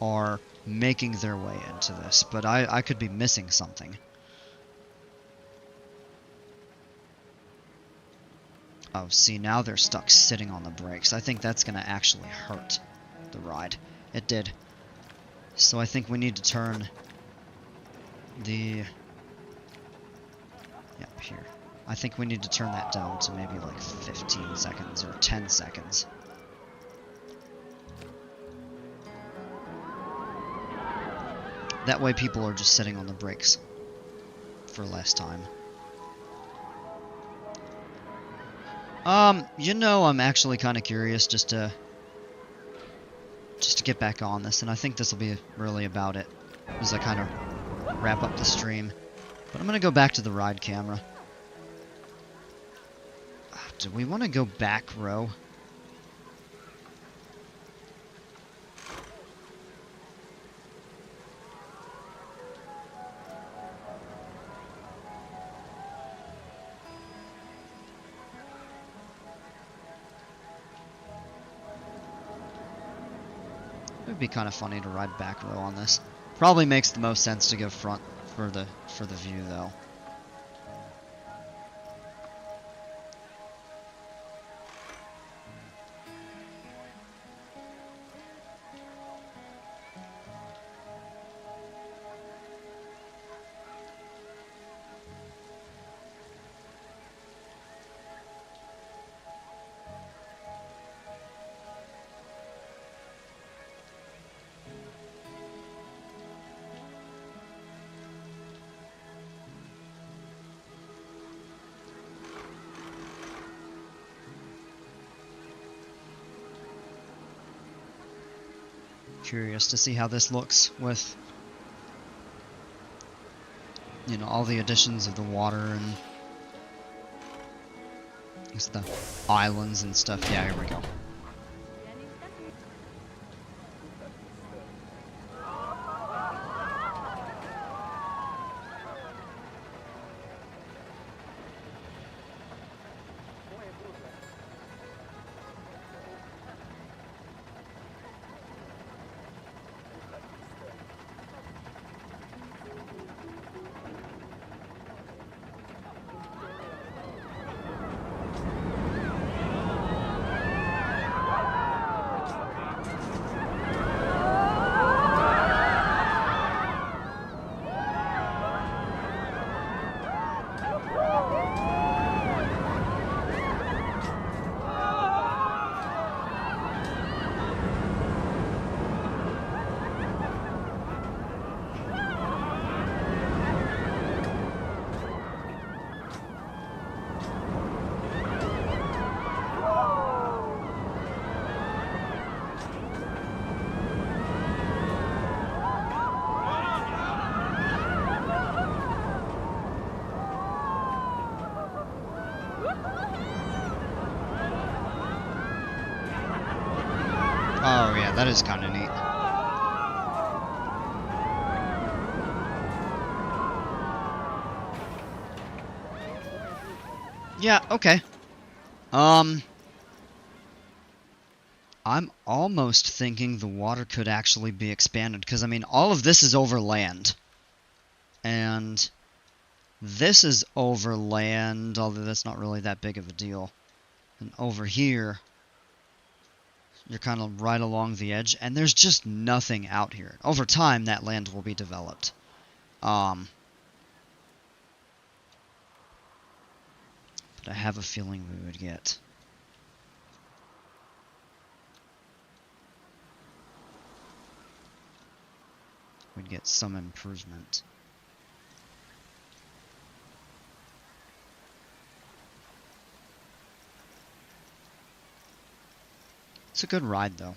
are making their way into this, but I could be missing something. Oh, see, now they're stuck sitting on the brakes. I think that's going to actually hurt the ride. It did. So I think we need to turn the... Yep, here. I think we need to turn that down to maybe like 15 seconds or 10 seconds. That way people are just sitting on the brakes for less time. You know, I'm actually kind of curious just to just to get back on this, and I think this will be really about it as I kind of wrap up the stream. But I'm going to go back to the ride camera. Do we want to go back row? It would be kind of funny to ride back row on this. Probably makes the most sense to go front for the view though. Curious to see how this looks with, you know, all the additions of the water and just the islands and stuff. Yeah, here we go. Oh yeah, that is kind of neat. Yeah, okay. I'm almost thinking the water could actually be expanded, because I mean, all of this is over land. And this is over land, although that's not really that big of a deal. And over here, you're kind of right along the edge, and there's just nothing out here. Over time, that land will be developed. But I have a feeling we would get... we'd get some improvement. It's a good ride, though.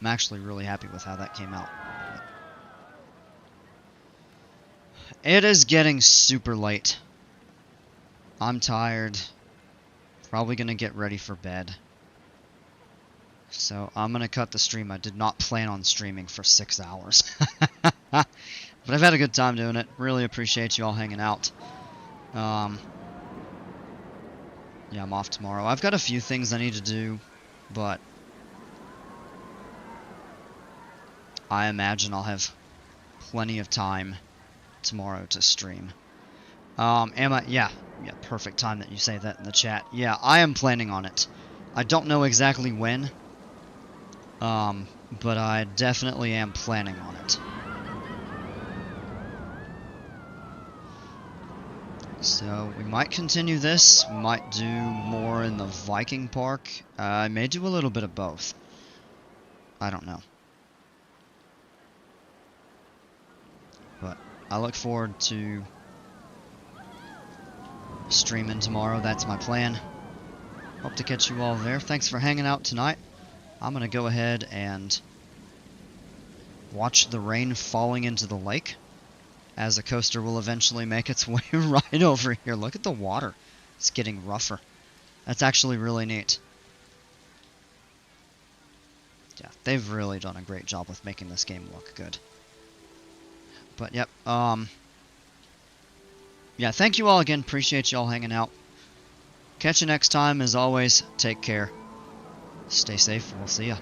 I'm actually really happy with how that came out. It is getting super late. I'm tired. Probably gonna get ready for bed. So I'm gonna cut the stream. I did not plan on streaming for 6 hours. But I've had a good time doing it. Really appreciate you all hanging out. Yeah, I'm off tomorrow. I've got a few things I need to do, but I imagine I'll have plenty of time tomorrow to stream. Yeah, perfect time that you say that in the chat. Yeah, I am planning on it. I don't know exactly when, but I definitely am planning on it. So we might continue this, we might do more in the Viking Park. I may do a little bit of both. I don't know. But I look forward to streaming tomorrow, that's my plan. Hope to catch you all there. Thanks for hanging out tonight. I'm going to go ahead and watch the rain falling into the lake, as the coaster will eventually make its way right over here. Look at the water. It's getting rougher. That's actually really neat. Yeah, they've really done a great job with making this game look good. But yep, yeah, thank you all again. Appreciate you all hanging out. Catch you next time. As always, take care. Stay safe. We'll see ya.